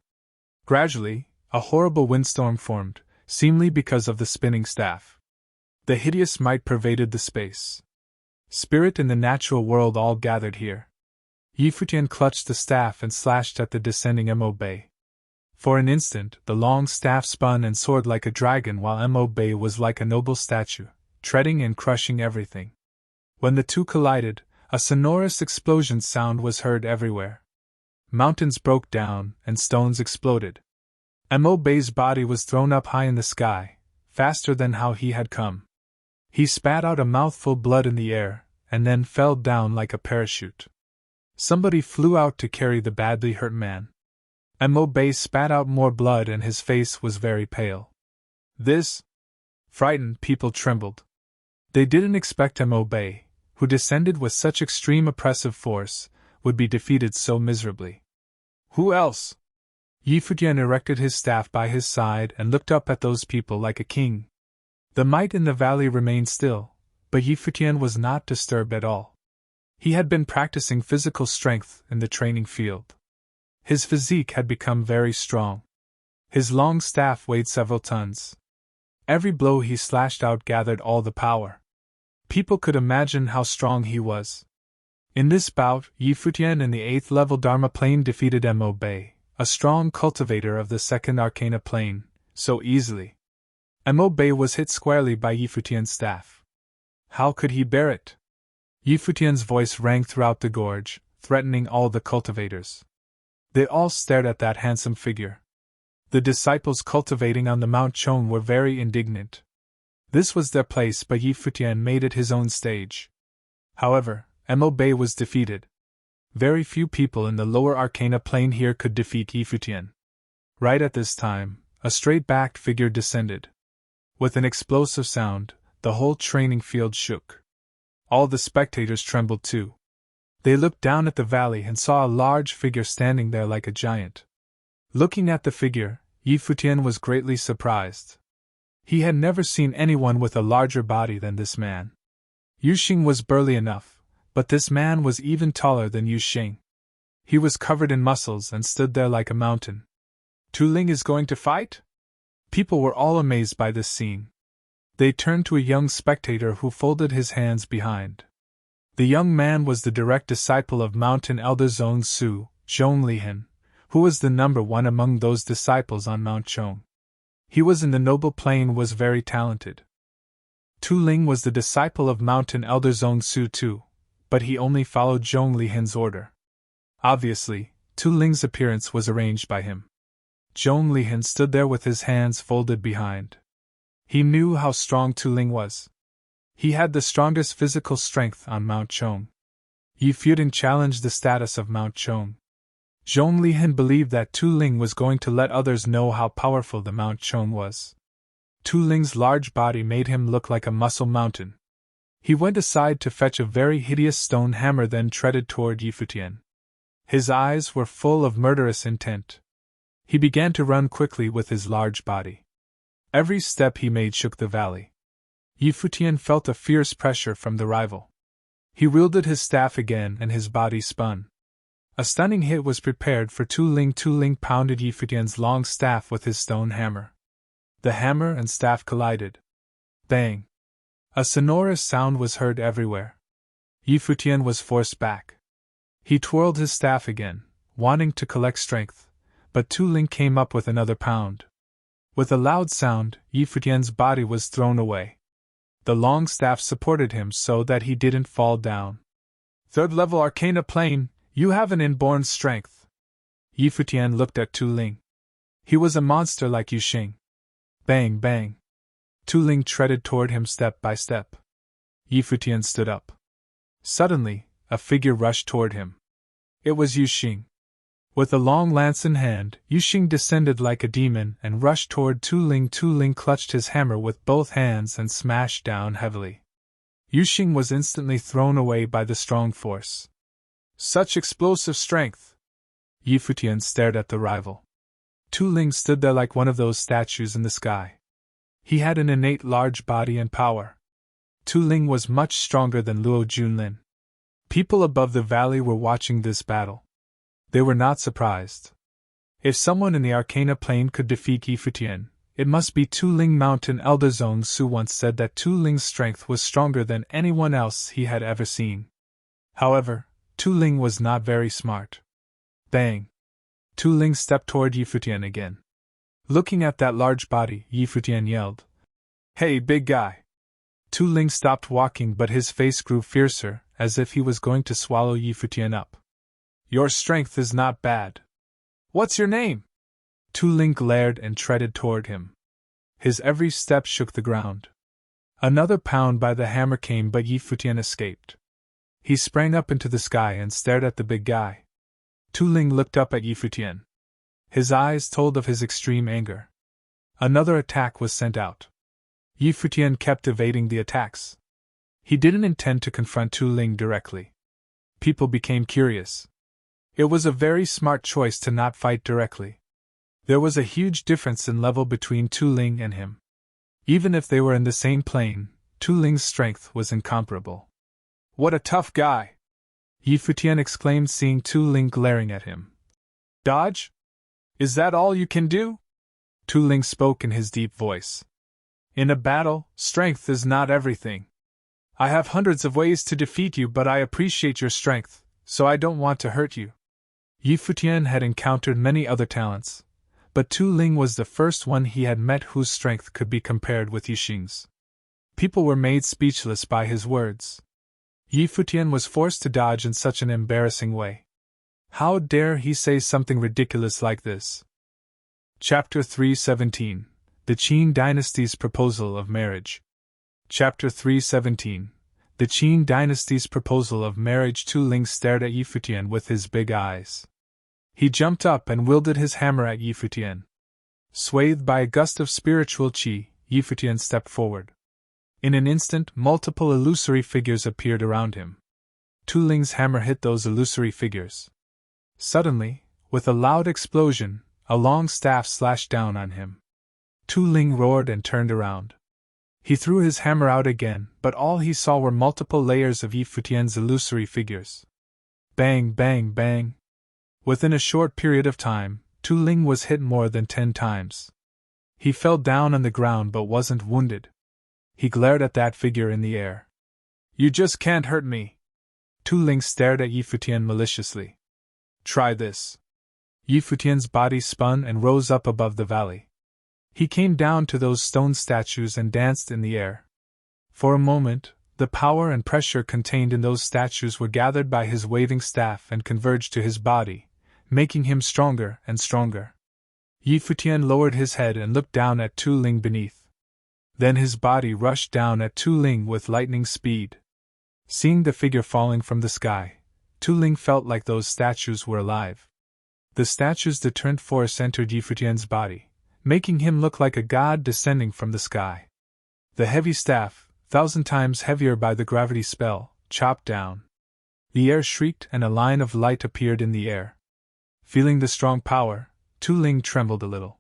Speaker 1: Gradually, a horrible windstorm formed, seemingly because of the spinning staff. The hideous might pervaded the space. Spirit and the natural world all gathered here. Futian clutched the staff and slashed at the descending Mo Bei. For an instant, the long staff spun and soared like a dragon while Mo Bei was like a noble statue, treading and crushing everything. When the two collided, a sonorous explosion sound was heard everywhere. Mountains broke down, and stones exploded. Mo Bei's body was thrown up high in the sky, faster than how he had come. He spat out a mouthful of blood in the air, and then fell down like a parachute. Somebody flew out to carry the badly hurt man. Mo Bei spat out more blood and his face was very pale. This frightened people trembled. They didn't expect Mo Bei, who descended with such extreme oppressive force, would be defeated so miserably. Who else? Futian erected his staff by his side and looked up at those people like a king. The might in the valley remained still, but Futian was not disturbed at all. He had been practicing physical strength in the training field. His physique had become very strong. His long staff weighed several tons. Every blow he slashed out gathered all the power. People could imagine how strong he was. In this bout, Futian in the 8th level Dharma plane defeated Mo Bei, a strong cultivator of the 2nd Arcana plane, so easily. Mo Bei was hit squarely by Futian's staff. How could he bear it? Futian's voice rang throughout the gorge, threatening all the cultivators. They all stared at that handsome figure. The disciples cultivating on the Mount Chong were very indignant. This was their place, but Futian made it his own stage. However, Mo Bei was defeated. Very few people in the lower Arcana plane here could defeat Futian. Right at this time, a straight-backed figure descended. With an explosive sound, the whole training field shook. All the spectators trembled too. They looked down at the valley and saw a large figure standing there like a giant. Looking at the figure, Futian was greatly surprised. He had never seen anyone with a larger body than this man. Yuxing was burly enough, but this man was even taller than Yuxing. He was covered in muscles and stood there like a mountain. Tu Ling is going to fight? People were all amazed by this scene. They turned to a young spectator who folded his hands behind. The young man was the direct disciple of mountain elder Zhong Su, Zhong Lihan, who was the number 1 among those disciples on Mount Chong. He was in the noble plane, was very talented. Tu Ling was the disciple of mountain elder Zhong Su too, but he only followed Zhong Lihan's order. Obviously, Tu Ling's appearance was arranged by him. Zhong Lihan stood there with his hands folded behind. He knew how strong Tu Ling was. He had the strongest physical strength on Mount Chong. Yi Futian challenged the status of Mount Chong. Zhong Lihan believed that Tu Ling was going to let others know how powerful the Mount Chong was. Tu Ling's large body made him look like a muscle mountain. He went aside to fetch a very hideous stone hammer, then treaded toward Yi Futian. His eyes were full of murderous intent. He began to run quickly with his large body. Every step he made shook the valley. Yi Futian felt a fierce pressure from the rival. He wielded his staff again and his body spun. A stunning hit was prepared for Tu Ling. Tu Ling pounded Yi Futian's long staff with his stone hammer. The hammer and staff collided. Bang! A sonorous sound was heard everywhere. Yi Futian was forced back. He twirled his staff again, wanting to collect strength, but Tu Ling came up with another pound. With a loud sound, Yi Futian's body was thrown away. The long staff supported him so that he didn't fall down. Third level Arcana Plane, you have an inborn strength. Yi Futian looked at Tu Ling. He was a monster like Yu Xing. Bang, bang. Tu Ling treaded toward him step by step. Yi Futian stood up. Suddenly, a figure rushed toward him. It was Yu Xing. With a long lance in hand, Yu Xing descended like a demon and rushed toward Tu Ling. Tu Ling clutched his hammer with both hands and smashed down heavily. Yu Xing was instantly thrown away by the strong force. Such explosive strength! Yi Futian stared at the rival. Tu Ling stood there like one of those statues in the sky. He had an innate large body and power. Tu Ling was much stronger than Luo Junlin. People above the valley were watching this battle. They were not surprised. If someone in the Arcana Plane could defeat Yi Futian, it must be Tu Ling. Mountain Elder Zong Su once said that Tu Ling's strength was stronger than anyone else he had ever seen. However, Tu Ling was not very smart. Bang! Tu Ling stepped toward Yi Futian again. Looking at that large body, Yi Futian yelled, "Hey, big guy!" Tu Ling stopped walking, but his face grew fiercer, as if he was going to swallow Yi Futian up. "Your strength is not bad. What's your name?" Tu Ling glared and treaded toward him. His every step shook the ground. Another pound by the hammer came, but Yi Futian escaped. He sprang up into the sky and stared at the big guy. Tu Ling looked up at Yi Futian. His eyes told of his extreme anger. Another attack was sent out. Yi Futian kept evading the attacks. He didn't intend to confront Tu Ling directly. People became curious. It was a very smart choice to not fight directly. There was a huge difference in level between Tu Ling and him. Even if they were in the same plane, Tu Ling's strength was incomparable. "What a tough guy!" Yi Futian exclaimed, seeing Tu Ling glaring at him. "Dodge? Is that all you can do?" Tu Ling spoke in his deep voice. "In a battle, strength is not everything. I have hundreds of ways to defeat you, but I appreciate your strength, so I don't want to hurt you." Yi Futian had encountered many other talents, but Tu Ling was the first one he had met whose strength could be compared with Yu Xing's. People were made speechless by his words. Yi Futian was forced to dodge in such an embarrassing way. How dare he say something ridiculous like this? Chapter 317. The Qin Dynasty's Proposal of Marriage. Chapter 317. The Qin Dynasty's Proposal of Marriage. Tu Ling stared at Yi Futian with his big eyes. He jumped up and wielded his hammer at Yi Futian. Swathed by a gust of spiritual qi, Yi Futian stepped forward. In an instant, multiple illusory figures appeared around him. Tu Ling's hammer hit those illusory figures. Suddenly, with a loud explosion, a long staff slashed down on him. Tu Ling roared and turned around. He threw his hammer out again, but all he saw were multiple layers of Yi Futian's illusory figures. Bang, bang, bang. Within a short period of time, Tu Ling was hit more than 10 times. He fell down on the ground but wasn't wounded. He glared at that figure in the air. "You just can't hurt me." Tu Ling stared at Yi Futian maliciously. "Try this." Yi Futian's body spun and rose up above the valley. He came down to those stone statues and danced in the air. For a moment, the power and pressure contained in those statues were gathered by his waving staff and converged to his body, making him stronger and stronger. Yi Futian lowered his head and looked down at Tu Ling beneath. Then his body rushed down at Tu Ling with lightning speed. Seeing the figure falling from the sky, Tu Ling felt like those statues were alive. The statue's deterrent force entered Yi Futian's body, making him look like a god descending from the sky. The heavy staff, 1,000 times heavier by the gravity spell, chopped down. The air shrieked and a line of light appeared in the air. Feeling the strong power, Tu Ling trembled a little.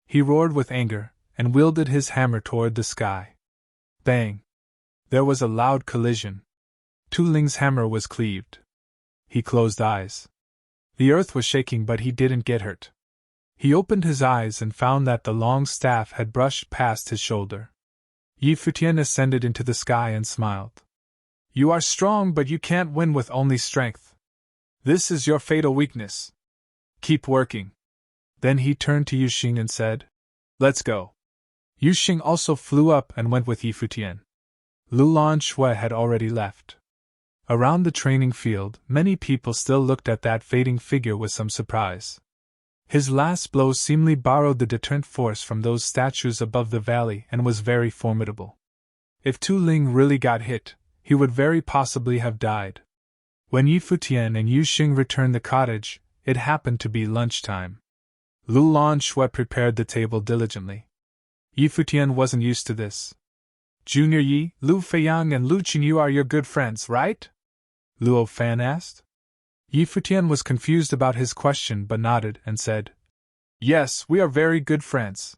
Speaker 1: He roared with anger, and wielded his hammer toward the sky. Bang! There was a loud collision. Tu Ling's hammer was cleaved. He closed eyes. The earth was shaking, but he didn't get hurt. He opened his eyes and found that the long staff had brushed past his shoulder. Yi Futian ascended into the sky and smiled. You are strong, but you can't win with only strength. This is your fatal weakness. Keep working. Then he turned to Yuxing and said, Let's go. Yuxing also flew up and went with Yi Futian. Lulan Shui had already left. Around the training field, many people still looked at that fading figure with some surprise. His last blow seemingly borrowed the deterrent force from those statues above the valley and was very formidable. If Tu Ling really got hit, he would very possibly have died. When Yi Futian and Yuxing returned the cottage, it happened to be lunchtime. Lulan Shui prepared the table diligently. Yi Futian wasn't used to this. Junior Yi, Lu Feiyang and Lu Qingyu are your good friends, right? Luo Fan asked. Yi Futian was confused about his question but nodded and said, Yes, we are very good friends.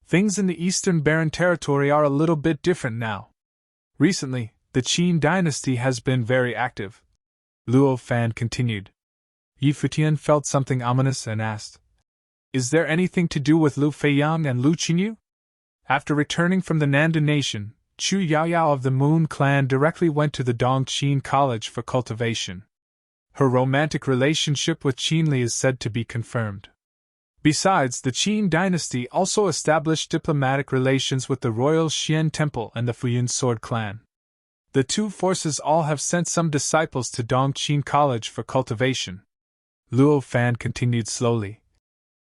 Speaker 1: Things in the Eastern Barren Territory are a little bit different now. Recently, the Qin dynasty has been very active. Luo Fan continued. Yi Futian felt something ominous and asked, Is there anything to do with Lu Feiyang and Lu Qingyu? After returning from the Nandan Nation, Chu Yaoyao of the Moon Clan directly went to the Dongqing College for cultivation. Her romantic relationship with Qin Li is said to be confirmed. Besides, the Qin dynasty also established diplomatic relations with the Royal Xian Temple and the Futian Sword Clan. The two forces all have sent some disciples to Dongqing College for cultivation. Luo Fan continued slowly.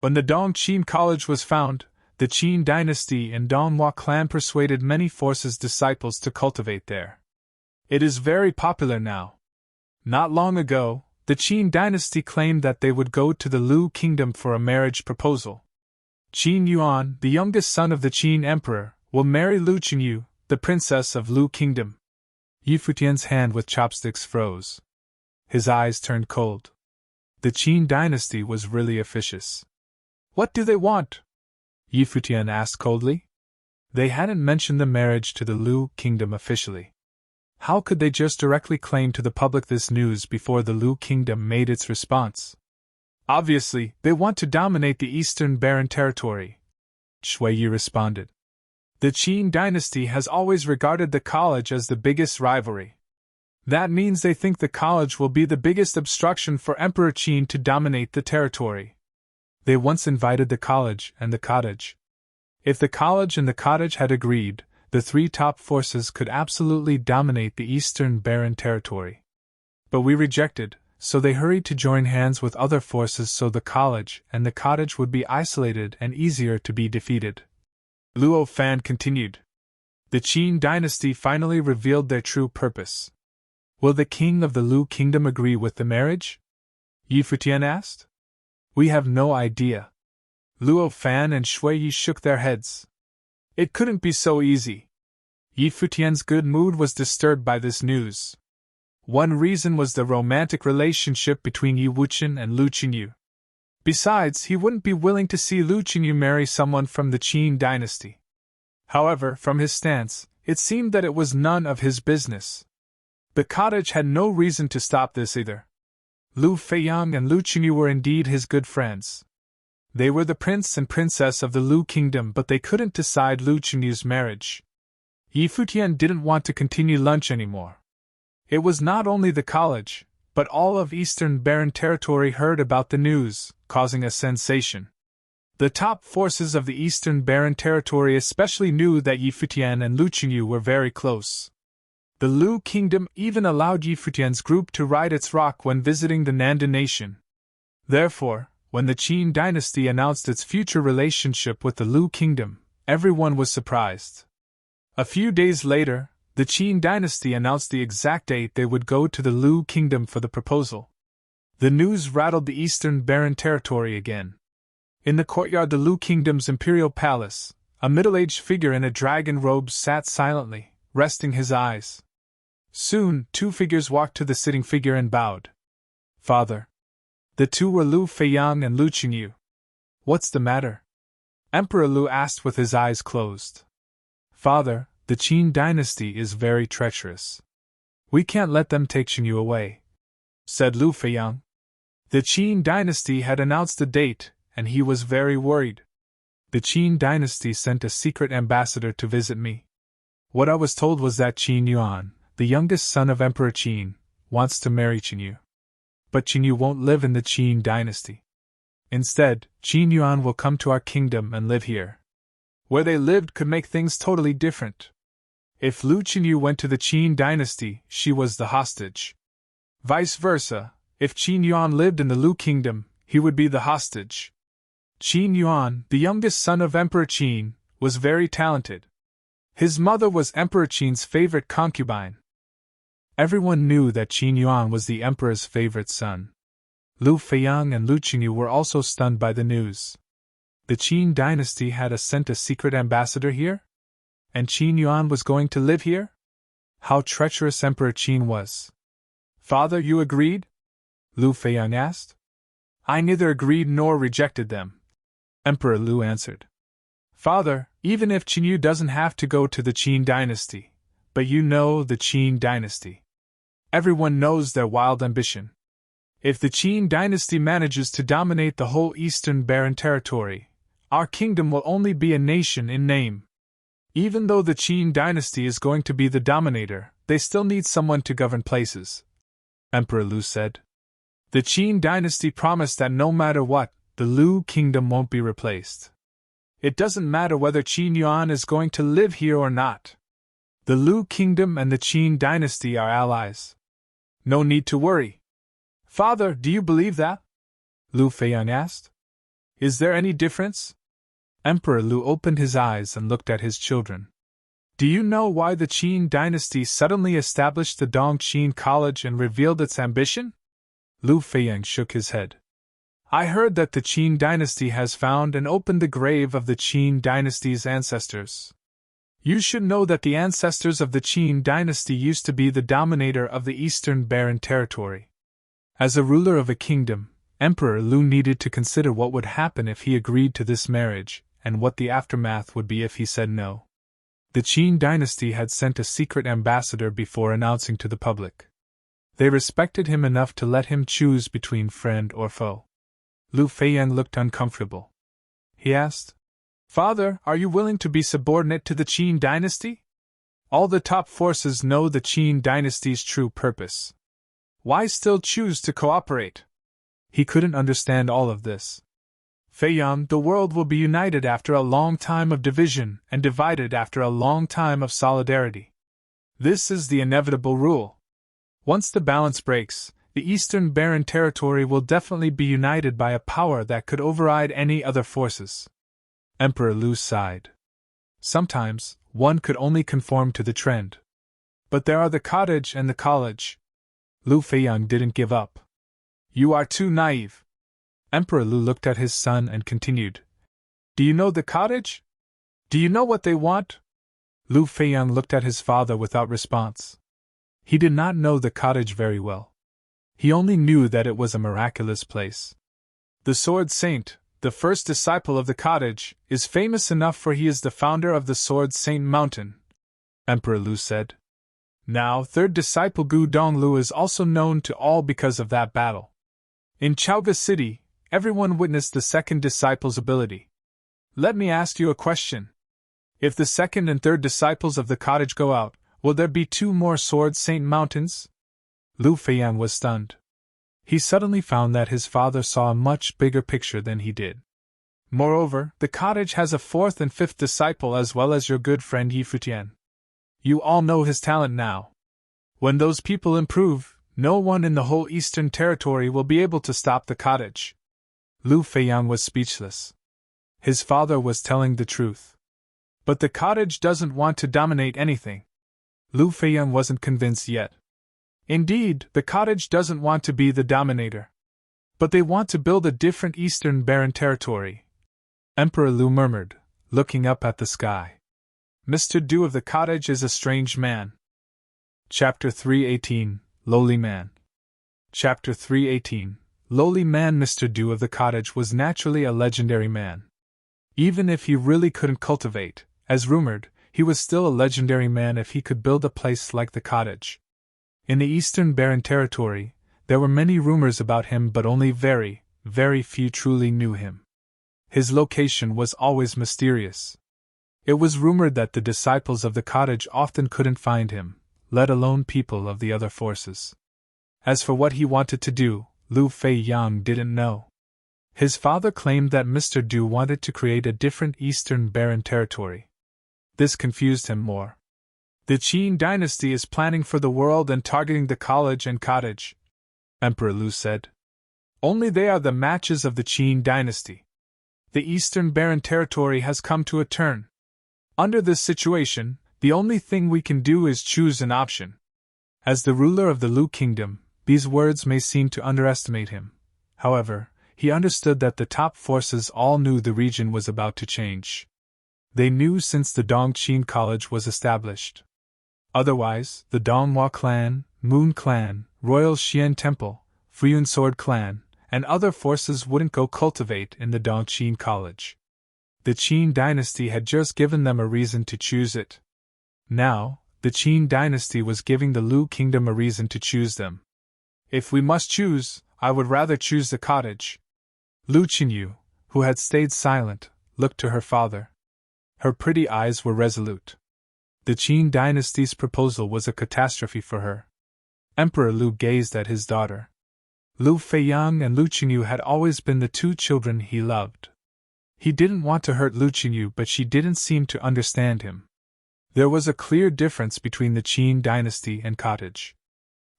Speaker 1: When the Dongqing College was found, the Qin dynasty and Donghua clan persuaded many forces' disciples to cultivate there. It is very popular now. Not long ago, the Qin dynasty claimed that they would go to the Lu kingdom for a marriage proposal. Qin Yuan, the youngest son of the Qin emperor, will marry Lu Qingyu, the princess of Lu kingdom. Yi Futian's hand with chopsticks froze. His eyes turned cold. The Qin dynasty was really officious. What do they want? Yi Futian asked coldly. They hadn't mentioned the marriage to the Lu kingdom officially. How could they just directly claim to the public this news before the Lu kingdom made its response? Obviously, they want to dominate the Eastern Barren Territory, Shui Yi responded. The Qin dynasty has always regarded the college as the biggest rivalry. That means they think the college will be the biggest obstruction for Emperor Qin to dominate the territory. They once invited the college and the cottage. If the college and the cottage had agreed, the three top forces could absolutely dominate the Eastern Barren Territory. But we rejected, so they hurried to join hands with other forces so the college and the cottage would be isolated and easier to be defeated. Luo Fan continued. The Qin dynasty finally revealed their true purpose. Will the king of the Lu kingdom agree with the marriage? Yi Futian asked. We have no idea. Luo Fan and Shui Yi shook their heads. It couldn't be so easy. Yi Futian's good mood was disturbed by this news. One reason was the romantic relationship between Yi Wuqian and Lu Qingyu. Besides, he wouldn't be willing to see Lu Qingyu marry someone from the Qin dynasty. However, from his stance, it seemed that it was none of his business. The cottage had no reason to stop this either. Lu Feiyang and Lu Qingyu were indeed his good friends. They were the prince and princess of the Lu kingdom, but they couldn't decide Lu Qingyu's marriage. Yi Futian didn't want to continue lunch anymore. It was not only the college, but all of Eastern Barren Territory heard about the news, causing a sensation. The top forces of the Eastern Barren Territory especially knew that Yi Futian and Lu Qingyu were very close. The Lu kingdom even allowed Yi Futian's group to ride its rock when visiting the Nandan Nation. Therefore, when the Qin dynasty announced its future relationship with the Lu kingdom, everyone was surprised. A few days later, the Qin dynasty announced the exact date they would go to the Lu kingdom for the proposal. The news rattled the eastern barren territory again. In the courtyard of the Lu kingdom's imperial palace, a middle-aged figure in a dragon robe sat silently, resting his eyes. Soon, two figures walked to the sitting figure and bowed. Father. The two were Lu Feiyang and Lu Qingyu. What's the matter? Emperor Lu asked with his eyes closed. Father, the Qin dynasty is very treacherous. We can't let them take Qingyu away, said Lu Feiyang. The Qin dynasty had announced the date, and he was very worried. The Qin dynasty sent a secret ambassador to visit me. What I was told was that Qin Yuan, the youngest son of Emperor Qin, wants to marry Qingyu. But Qingyu won't live in the Qin dynasty. Instead, Qin Yuan will come to our kingdom and live here. Where they lived could make things totally different. If Lu Qingyu went to the Qin dynasty, she was the hostage. Vice versa, if Qin Yuan lived in the Lu kingdom, he would be the hostage. Qin Yuan, the youngest son of Emperor Qin, was very talented. His mother was Emperor Qin's favorite concubine. Everyone knew that Qin Yuan was the emperor's favorite son. Lu Feiyang and Lu Qingyu were also stunned by the news. The Qin dynasty had sent a secret ambassador here? And Qin Yuan was going to live here? How treacherous Emperor Qin was. Father, you agreed? Lu Feiyang asked. I neither agreed nor rejected them, Emperor Lu answered. Father, even if Qingyu doesn't have to go to the Qin dynasty, but you know the Qin dynasty. Everyone knows their wild ambition. If the Qin dynasty manages to dominate the whole eastern barren territory, our kingdom will only be a nation in name. Even though the Qin dynasty is going to be the dominator, they still need someone to govern places, Emperor Lu said. The Qin dynasty promised that no matter what, the Lu kingdom won't be replaced. It doesn't matter whether Qin Yuan is going to live here or not. The Lu kingdom and the Qin dynasty are allies. No need to worry. Father, do you believe that? Lu Feiyang asked. Is there any difference? Emperor Lu opened his eyes and looked at his children. Do you know why the Qin dynasty suddenly established the Dongqin College and revealed its ambition? Lu Feiyang shook his head. I heard that the Qin dynasty has found and opened the grave of the Qin dynasty's ancestors. You should know that the ancestors of the Qin dynasty used to be the dominator of the eastern barren territory. As a ruler of a kingdom, Emperor Lu needed to consider what would happen if he agreed to this marriage, and what the aftermath would be if he said no. The Qin dynasty had sent a secret ambassador before announcing to the public. They respected him enough to let him choose between friend or foe. Lu Feiyang looked uncomfortable. He asked, Father, are you willing to be subordinate to the Qin dynasty? All the top forces know the Qin dynasty's true purpose. Why still choose to cooperate? He couldn't understand all of this. Feiyang, the world will be united after a long time of division and divided after a long time of solidarity. This is the inevitable rule. Once the balance breaks, the Eastern Barren Territory will definitely be united by a power that could override any other forces. Emperor Lu sighed. Sometimes, one could only conform to the trend. But there are the cottage and the college. Lu Feiyang didn't give up. You are too naive. Emperor Lu looked at his son and continued. Do you know the cottage? Do you know what they want? Lu Feiyang looked at his father without response. He did not know the cottage very well. He only knew that it was a miraculous place. The Sword Saint, the first disciple of the cottage, is famous enough for he is the founder of the Sword Saint Mountain, Emperor Lu said. Now, third disciple Gu Donglu is also known to all because of that battle. In Chaoga City, everyone witnessed the second disciple's ability. Let me ask you a question. If the second and third disciples of the cottage go out, will there be 2 more Sword Saint Mountains? Lu Feiyang was stunned. He suddenly found that his father saw a much bigger picture than he did. Moreover, the cottage has a 4th and 5th disciple as well as your good friend Yi Futian. You all know his talent now. When those people improve, no one in the whole Eastern Territory will be able to stop the cottage. Lu Feiyang was speechless. His father was telling the truth. But the cottage doesn't want to dominate anything. Lu Feiyan wasn't convinced yet. Indeed, the cottage doesn't want to be the dominator. But they want to build a different Eastern Barren territory. Emperor Lu murmured, looking up at the sky. Mr. Du of the cottage is a strange man. Chapter 318, Lowly Man. Chapter 318, Lowly Man. Mr. Du of the cottage was naturally a legendary man. Even if he really couldn't cultivate, as rumored, he was still a legendary man if he could build a place like the cottage. In the Eastern Barren territory, there were many rumors about him, but only very, very few truly knew him. His location was always mysterious. It was rumored that the disciples of the cottage often couldn't find him, let alone people of the other forces. As for what he wanted to do, Lu Feiyan didn't know. His father claimed that Mr. Du wanted to create a different Eastern Barren territory. This confused him more. The Qin dynasty is planning for the world and targeting the college and cottage, Emperor Lu said. Only they are the matches of the Qin dynasty. The Eastern Barren territory has come to a turn. Under this situation, the only thing we can do is choose an option. As the ruler of the Lu kingdom, these words may seem to underestimate him. However, he understood that the top forces all knew the region was about to change. They knew since the Dongqin College was established. Otherwise, the Donghua clan, Moon clan, Royal Xian Temple, Fuyun Sword clan, and other forces wouldn't go cultivate in the Dongqin College. The Qin dynasty had just given them a reason to choose it. Now, the Qin dynasty was giving the Lu kingdom a reason to choose them. If we must choose, I would rather choose the cottage. Lu Qinyu, who had stayed silent, looked to her father. Her pretty eyes were resolute. The Qin dynasty's proposal was a catastrophe for her. Emperor Lu gazed at his daughter. Lu Feiyan and Lu Qinyu had always been the two children he loved. He didn't want to hurt Lu Qinyu, but she didn't seem to understand him. There was a clear difference between the Qin dynasty and cottage.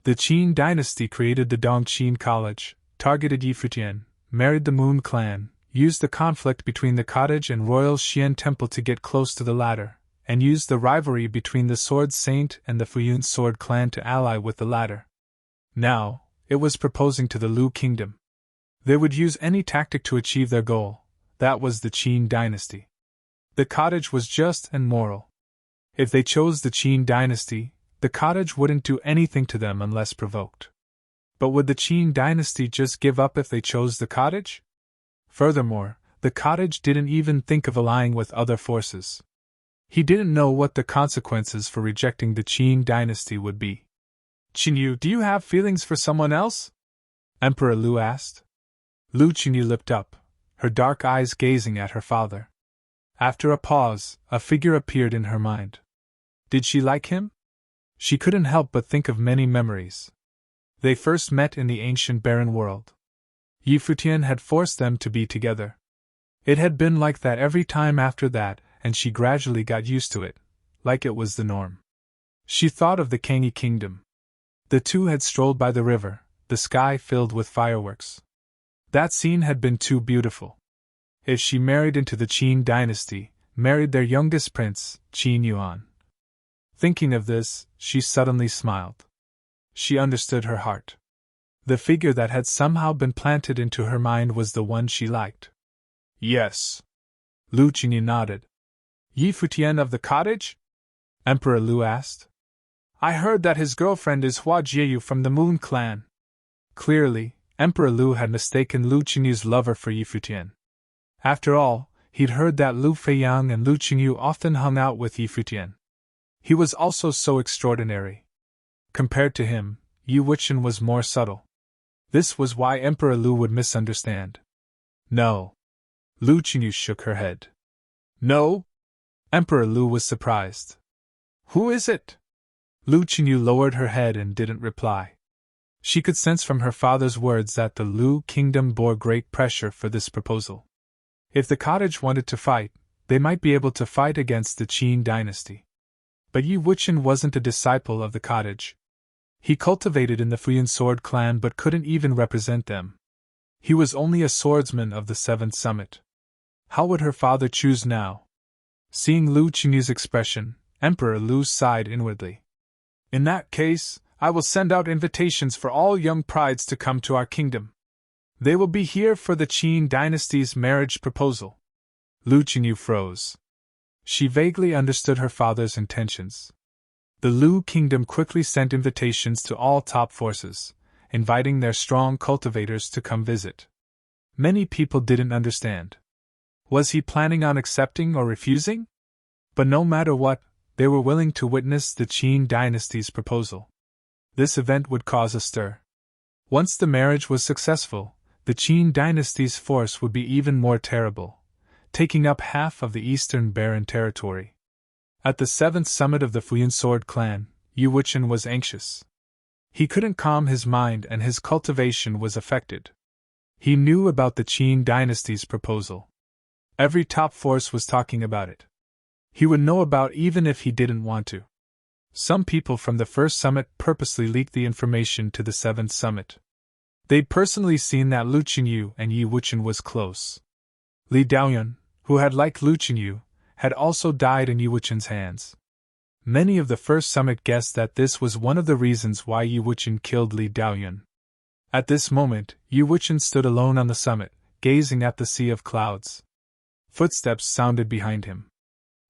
Speaker 1: The Qin dynasty created the Dongqin College, targeted Futian, married the Moon clan, used the conflict between the cottage and Royal Xian Temple to get close to the latter, and used the rivalry between the Sword Saint and the Fuyun Sword clan to ally with the latter. Now, it was proposing to the Lu kingdom. They would use any tactic to achieve their goal. That was the Qin dynasty. The cottage was just and moral. If they chose the Qin dynasty, the cottage wouldn't do anything to them unless provoked. But would the Qin dynasty just give up if they chose the cottage? Furthermore, the cottage didn't even think of allying with other forces. He didn't know what the consequences for rejecting the Qin dynasty would be. Qinyu, do you have feelings for someone else? Emperor Lu asked. Lu Qinyu looked up, her dark eyes gazing at her father. After a pause, a figure appeared in her mind. Did she like him? She couldn't help but think of many memories. They first met in the ancient barren world. Futian had forced them to be together. It had been like that every time after that, and she gradually got used to it, like it was the norm. She thought of the Kangyi kingdom. The two had strolled by the river, the sky filled with fireworks. That scene had been too beautiful. If she married into the Qin dynasty, married their youngest prince, Qin Yuan. Thinking of this, she suddenly smiled. She understood her heart. The figure that had somehow been planted into her mind was the one she liked. Yes. Lu Qinyu nodded. Futian of the cottage? Emperor Lu asked. I heard that his girlfriend is Hua Jieyu from the Moon clan. Clearly, Emperor Lu had mistaken Lu Qinyu's lover for Futian. After all, he'd heard that Lu Feiyan and Lu Qinyu often hung out with Futian. He was also so extraordinary. Compared to him, Wuqian was more subtle. This was why Emperor Lu would misunderstand. No. Lu Qinyu shook her head. No? Emperor Lu was surprised. Who is it? Lu Qinyu lowered her head and didn't reply. She could sense from her father's words that the Lu kingdom bore great pressure for this proposal. If the cottage wanted to fight, they might be able to fight against the Qin dynasty. But Wuqian wasn't a disciple of the cottage. He cultivated in the Fuyun Sword clan but couldn't even represent them. He was only a swordsman of the Seventh Summit. How would her father choose now? Seeing Lu Qinyu's expression, Emperor Lu sighed inwardly. In that case, I will send out invitations for all young brides to come to our kingdom. They will be here for the Qin dynasty's marriage proposal. Lu Qinyu froze. She vaguely understood her father's intentions. The Lu kingdom quickly sent invitations to all top forces, inviting their strong cultivators to come visit. Many people didn't understand. Was he planning on accepting or refusing? But no matter what, they were willing to witness the Qin dynasty's proposal. This event would cause a stir. Once the marriage was successful, the Qin dynasty's force would be even more terrible, taking up half of the eastern barren territory. At the 7th summit of the Futian sword clan, Yu Wuchen was anxious. He couldn't calm his mind and his cultivation was affected. He knew about the Qin dynasty's proposal. Every top force was talking about it. He would know about even if he didn't want to. Some people from the 1st summit purposely leaked the information to the 7th summit. They'd personally seen that Lu Qinyu and Yi Wuchen was close. Li Daoyun, who had liked Lu Qinyu, had also died in Yi Wuchen's hands. Many of the 1st summit guessed that this was one of the reasons why Yi Wuchen killed Li Daoyun. At this moment, Yi Wuchen stood alone on the summit, gazing at the sea of clouds. Footsteps sounded behind him.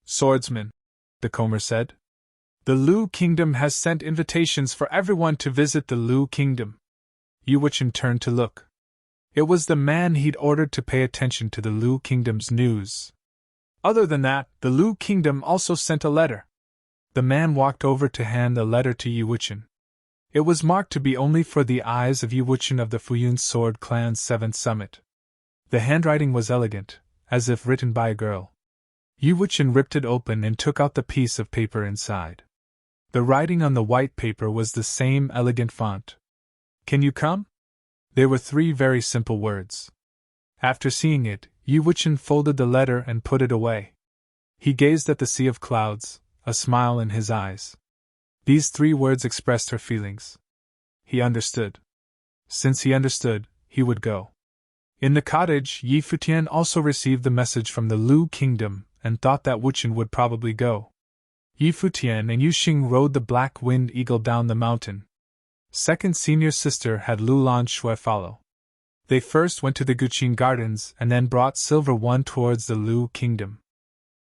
Speaker 1: Swordsman, the Comer said. The Lu kingdom has sent invitations for everyone to visit the Lu kingdom. Yi Wuchen turned to look. It was the man he'd ordered to pay attention to the Lu kingdom's news. Other than that, the Lu kingdom also sent a letter. The man walked over to hand the letter to Yi Wuchen. It was marked to be only for the eyes of Yi Wuchen of the Futian sword clan's 7th summit. The handwriting was elegant, as if written by a girl. Yi Wuchen ripped it open and took out the piece of paper inside. The writing on the white paper was the same elegant font. Can you come? There were 3 very simple words. After seeing it, Yi Wuchen folded the letter and put it away. He gazed at the sea of clouds, a smile in his eyes. These 3 words expressed her feelings. He understood. Since he understood, he would go. In the cottage, Yi Futian also received the message from the Lu kingdom and thought that Wuchen would probably go. Yi Futian and Yu Xing rode the Black Wind Eagle down the mountain. Second senior sister had Lulan Shui follow. They first went to the Guqin Gardens and then brought Silver One towards the Lu kingdom.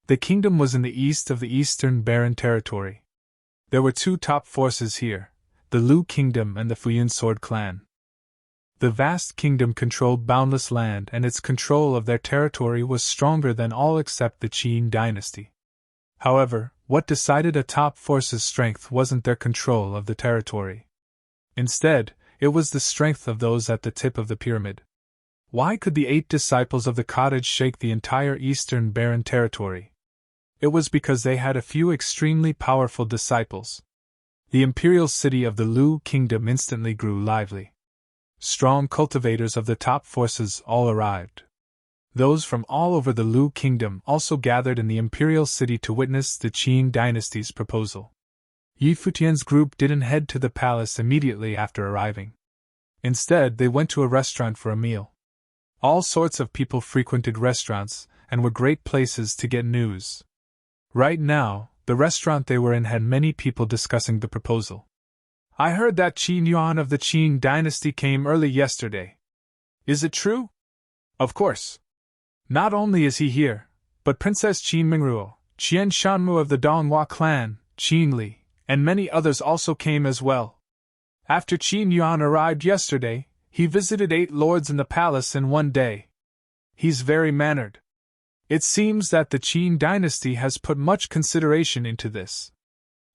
Speaker 1: The kingdom was in the east of the eastern barren territory. There were 2 top forces here, the Lu kingdom and the Futian sword clan. The vast kingdom controlled boundless land and its control of their territory was stronger than all except the Qin dynasty. However, what decided a top force's strength wasn't their control of the territory. Instead, it was the strength of those at the tip of the pyramid. Why could the 8 disciples of the cottage shake the entire eastern barren territory? It was because they had a few extremely powerful disciples. The imperial city of the Lu kingdom instantly grew lively. Strong cultivators of the top forces all arrived. Those from all over the Lu kingdom also gathered in the imperial city to witness the Qin dynasty's proposal. Yi Futian's group didn't head to the palace immediately after arriving. Instead, they went to a restaurant for a meal. All sorts of people frequented restaurants and were great places to get news. Right now, the restaurant they were in had many people discussing the proposal. I heard that Qin Yuan of the Qin dynasty came early yesterday. Is it true? Of course. Not only is he here, but Princess Qin Mingruo, Qian Shanmu of the Donghua clan, Qin Li, and many others also came as well. After Qin Yuan arrived yesterday, he visited 8 lords in the palace in one day. He's very mannered. It seems that the Qin dynasty has put much consideration into this.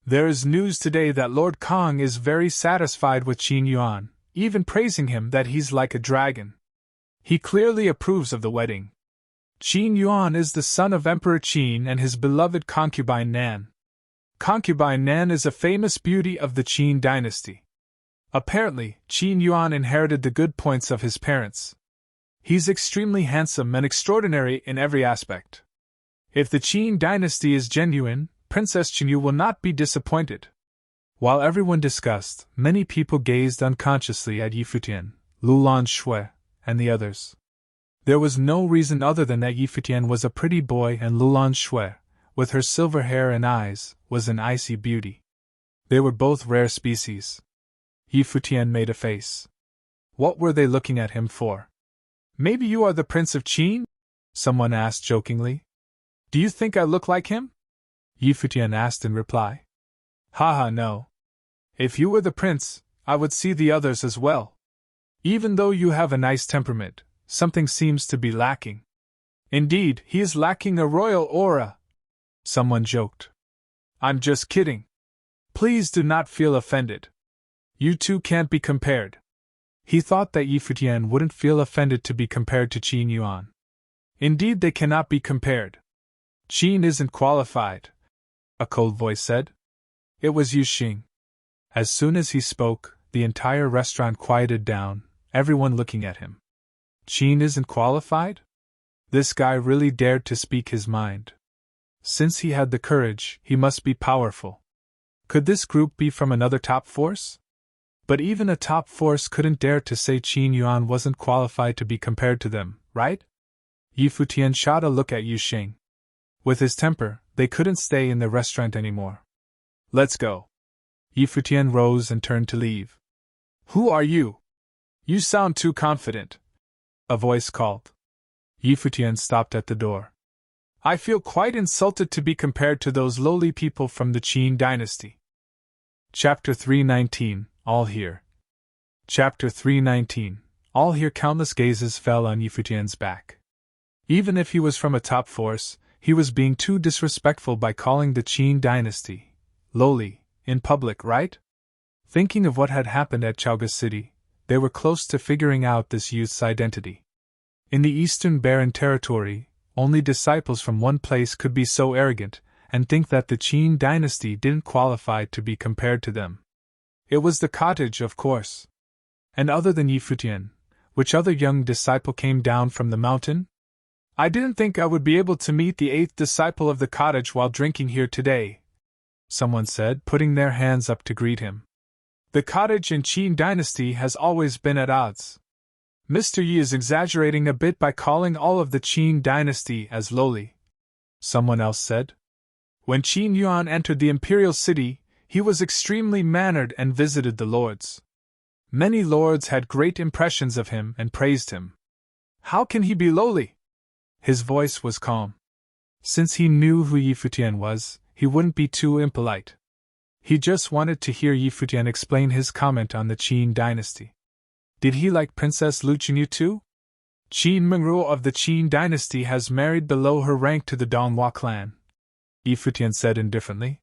Speaker 1: There is news today that Lord Kong is very satisfied with Qin Yuan, even praising him that he's like a dragon. He clearly approves of the wedding. Qin Yuan is the son of Emperor Qin and his beloved concubine Nan. Concubine Nan is a famous beauty of the Qin dynasty. Apparently, Qin Yuan inherited the good points of his parents. He's extremely handsome and extraordinary in every aspect. If the Qin dynasty is genuine, Princess Qinyu will not be disappointed. While everyone discussed, many people gazed unconsciously at Yi Futian, Lulan Shui, and the others. There was no reason other than that Yi Futian was a pretty boy and Lulan Shui, with her silver hair and eyes, was an icy beauty. They were both rare species. Futian made a face. What were they looking at him for? Maybe you are the Prince of Qin? Someone asked jokingly. Do you think I look like him? Futian asked in reply. Haha, no. If you were the prince, I would see the others as well. Even though you have a nice temperament, something seems to be lacking. Indeed, he is lacking a royal aura. Someone joked. I'm just kidding. Please do not feel offended. You two can't be compared. He thought that Futian wouldn't feel offended to be compared to Qin Yuan. Indeed, they cannot be compared. Qin isn't qualified, a cold voice said. It was Yu Xing. As soon as he spoke, the entire restaurant quieted down, everyone looking at him. Qin isn't qualified? This guy really dared to speak his mind. Since he had the courage, he must be powerful. Could this group be from another top force? But even a top force couldn't dare to say Qin Yuan wasn't qualified to be compared to them, right? Futian shot a look at Yu Xing. With his temper, they couldn't stay in the restaurant anymore. Let's go. Futian rose and turned to leave. Who are you? You sound too confident. A voice called. Futian stopped at the door. I feel quite insulted to be compared to those lowly people from the Qin dynasty. Chapter 319, All Here. Chapter 319, All Here. Countless gazes fell on Futian's back. Even if he was from a top force, he was being too disrespectful by calling the Qin dynasty lowly in public, right? Thinking of what had happened at Chaoga City, they were close to figuring out this youth's identity. In the Eastern Barren Territory, only disciples from one place could be so arrogant and think that the Qin dynasty didn't qualify to be compared to them. It was the cottage, of course. And other than Futian, which other young disciple came down from the mountain? I didn't think I would be able to meet the 8th disciple of the cottage while drinking here today, someone said, putting their hands up to greet him. The cottage and Qin dynasty has always been at odds. Mr. Yi is exaggerating a bit by calling all of the Qin dynasty as lowly, someone else said. When Qin Yuan entered the imperial city, he was extremely mannered and visited the lords. Many lords had great impressions of him and praised him. How can he be lowly? His voice was calm. Since he knew who Futian was, he wouldn't be too impolite. He just wanted to hear Futian explain his comment on the Qin dynasty. Did he like Princess Lu Qinyu too? Qin Mengruo of the Qin dynasty has married below her rank to the Donghua clan, Futian said indifferently.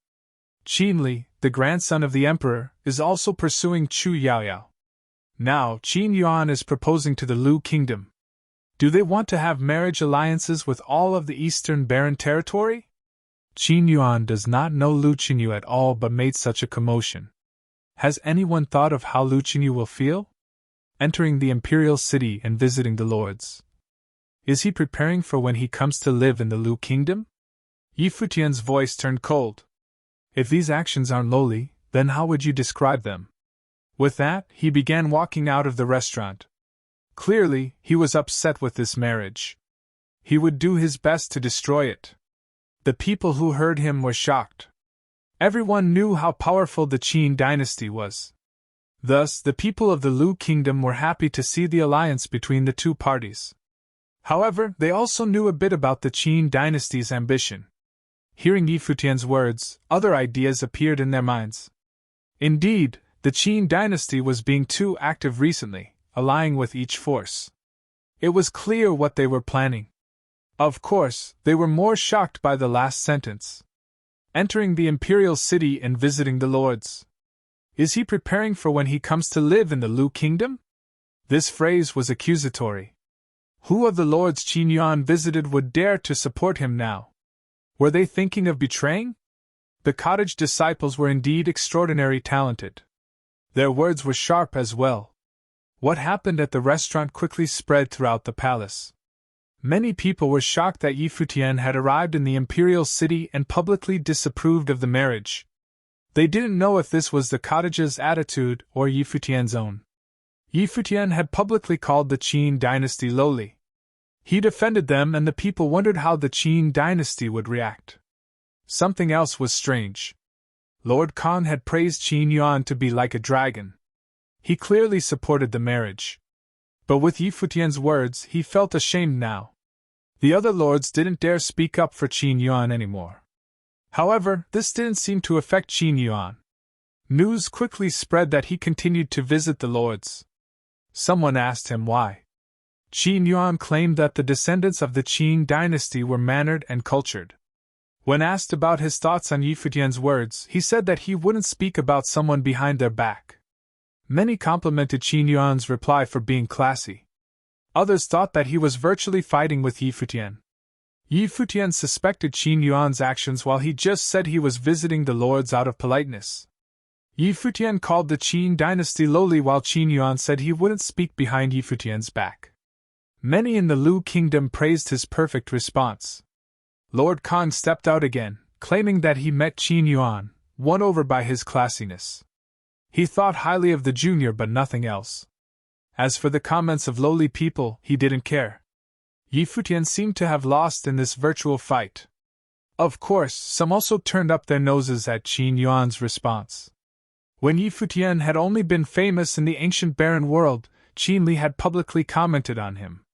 Speaker 1: Qin Li, the grandson of the emperor, is also pursuing Chu Yaoyao. Now Qin Yuan is proposing to the Lu kingdom. Do they want to have marriage alliances with all of the Eastern Barren Territory? Qin Yuan does not know Lu Qinyu at all but made such a commotion. Has anyone thought of how Lu Qinyu will feel? Entering the imperial city and visiting the lords. Is he preparing for when he comes to live in the Lu kingdom? Futian's voice turned cold. If these actions aren't lowly, then how would you describe them? With that, he began walking out of the restaurant. Clearly, he was upset with this marriage. He would do his best to destroy it. The people who heard him were shocked. Everyone knew how powerful the Qin dynasty was. Thus, the people of the Lu kingdom were happy to see the alliance between the two parties. However, they also knew a bit about the Qin dynasty's ambition. Hearing Futian's words, other ideas appeared in their minds. Indeed, the Qin dynasty was being too active recently, allying with each force. It was clear what they were planning. Of course, they were more shocked by the last sentence. Entering the imperial city and visiting the lords. Is he preparing for when he comes to live in the Lu kingdom? This phrase was accusatory. Who of the lords Qin Yuan visited would dare to support him now? Were they thinking of betraying? The cottage disciples were indeed extraordinarily talented. Their words were sharp as well. What happened at the restaurant quickly spread throughout the palace. Many people were shocked that Futian had arrived in the imperial city and publicly disapproved of the marriage. They didn't know if this was the cottage's attitude or Futian's own. Futian had publicly called the Qin dynasty lowly. He defended them and the people wondered how the Qin dynasty would react. Something else was strange. Lord Khan had praised Qin Yuan to be like a dragon. He clearly supported the marriage. But with Yi Futian's words, he felt ashamed now. The other lords didn't dare speak up for Qin Yuan anymore. However, this didn't seem to affect Qin Yuan. News quickly spread that he continued to visit the lords. Someone asked him why. Qin Yuan claimed that the descendants of the Qin dynasty were mannered and cultured. When asked about his thoughts on Yi Futian's words, he said that he wouldn't speak about someone behind their back. Many complimented Qin Yuan's reply for being classy. Others thought that he was virtually fighting with Yi Futian. Yi Futian suspected Qin Yuan's actions while he just said he was visiting the lords out of politeness. Yi Futian called the Qin dynasty lowly while Qin Yuan said he wouldn't speak behind Yi Futian's back. Many in the Lu kingdom praised his perfect response. Lord Khan stepped out again, claiming that he met Qin Yuan, won over by his classiness. He thought highly of the junior but nothing else. As for the comments of lowly people, he didn't care. Yi Futian seemed to have lost in this virtual fight. Of course, some also turned up their noses at Qin Yuan's response. When Yi Futian had only been famous in the ancient barren world, Qin Li had publicly commented on him.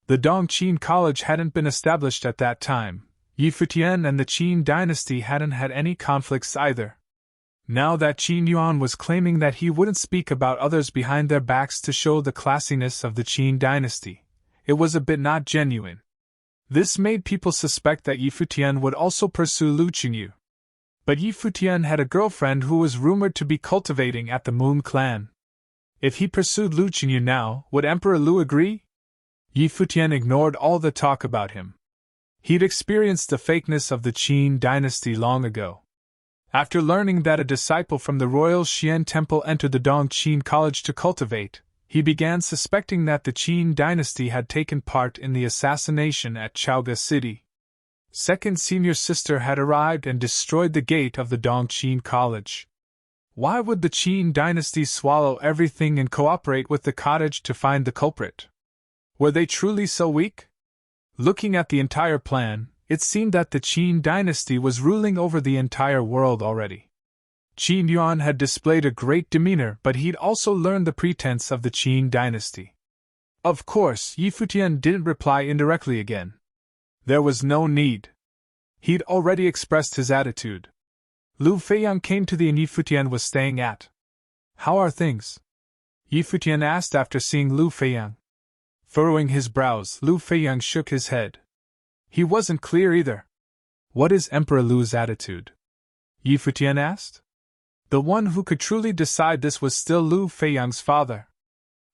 Speaker 1: The Dongqin College hadn't been established at that time. Yi Futian and the Qin dynasty hadn't had any conflicts either. Now that Qin Yuan was claiming that he wouldn't speak about others behind their backs to show the classiness of the Qin dynasty, it was a bit not genuine. This made people suspect that Yi Futian would also pursue Lu Qingyu. But Yi Futian had a girlfriend who was rumored to be cultivating at the Moon clan. If he pursued Lu Qingyu now, would Emperor Lu agree? Yi Futian ignored all the talk about him. He'd experienced the fakeness of the Qin dynasty long ago. After learning that a disciple from the royal Xian temple entered the Dongqin College to cultivate, he began suspecting that the Qin dynasty had taken part in the assassination at Chaoga City. Second senior sister had arrived and destroyed the gate of the Dongqin College. Why would the Qin dynasty swallow everything and cooperate with the cottage to find the culprit? Were they truly so weak? Looking at the entire plan, it seemed that the Qin dynasty was ruling over the entire world already. Qin Yuan had displayed a great demeanor, but he'd also learned the pretense of the Qin dynasty. Of course, Yi Futian didn't reply indirectly again. There was no need. He'd already expressed his attitude. Lu Feiyang came to the inn Yi Futian was staying at. "How are things?" Yi Futian asked after seeing Lu Feiyang. Furrowing his brows, Lu Feiyang shook his head. He wasn't clear either. "What is Emperor Lu's attitude?" Yi Futian asked. The one who could truly decide this was still Lu Feiyang's father.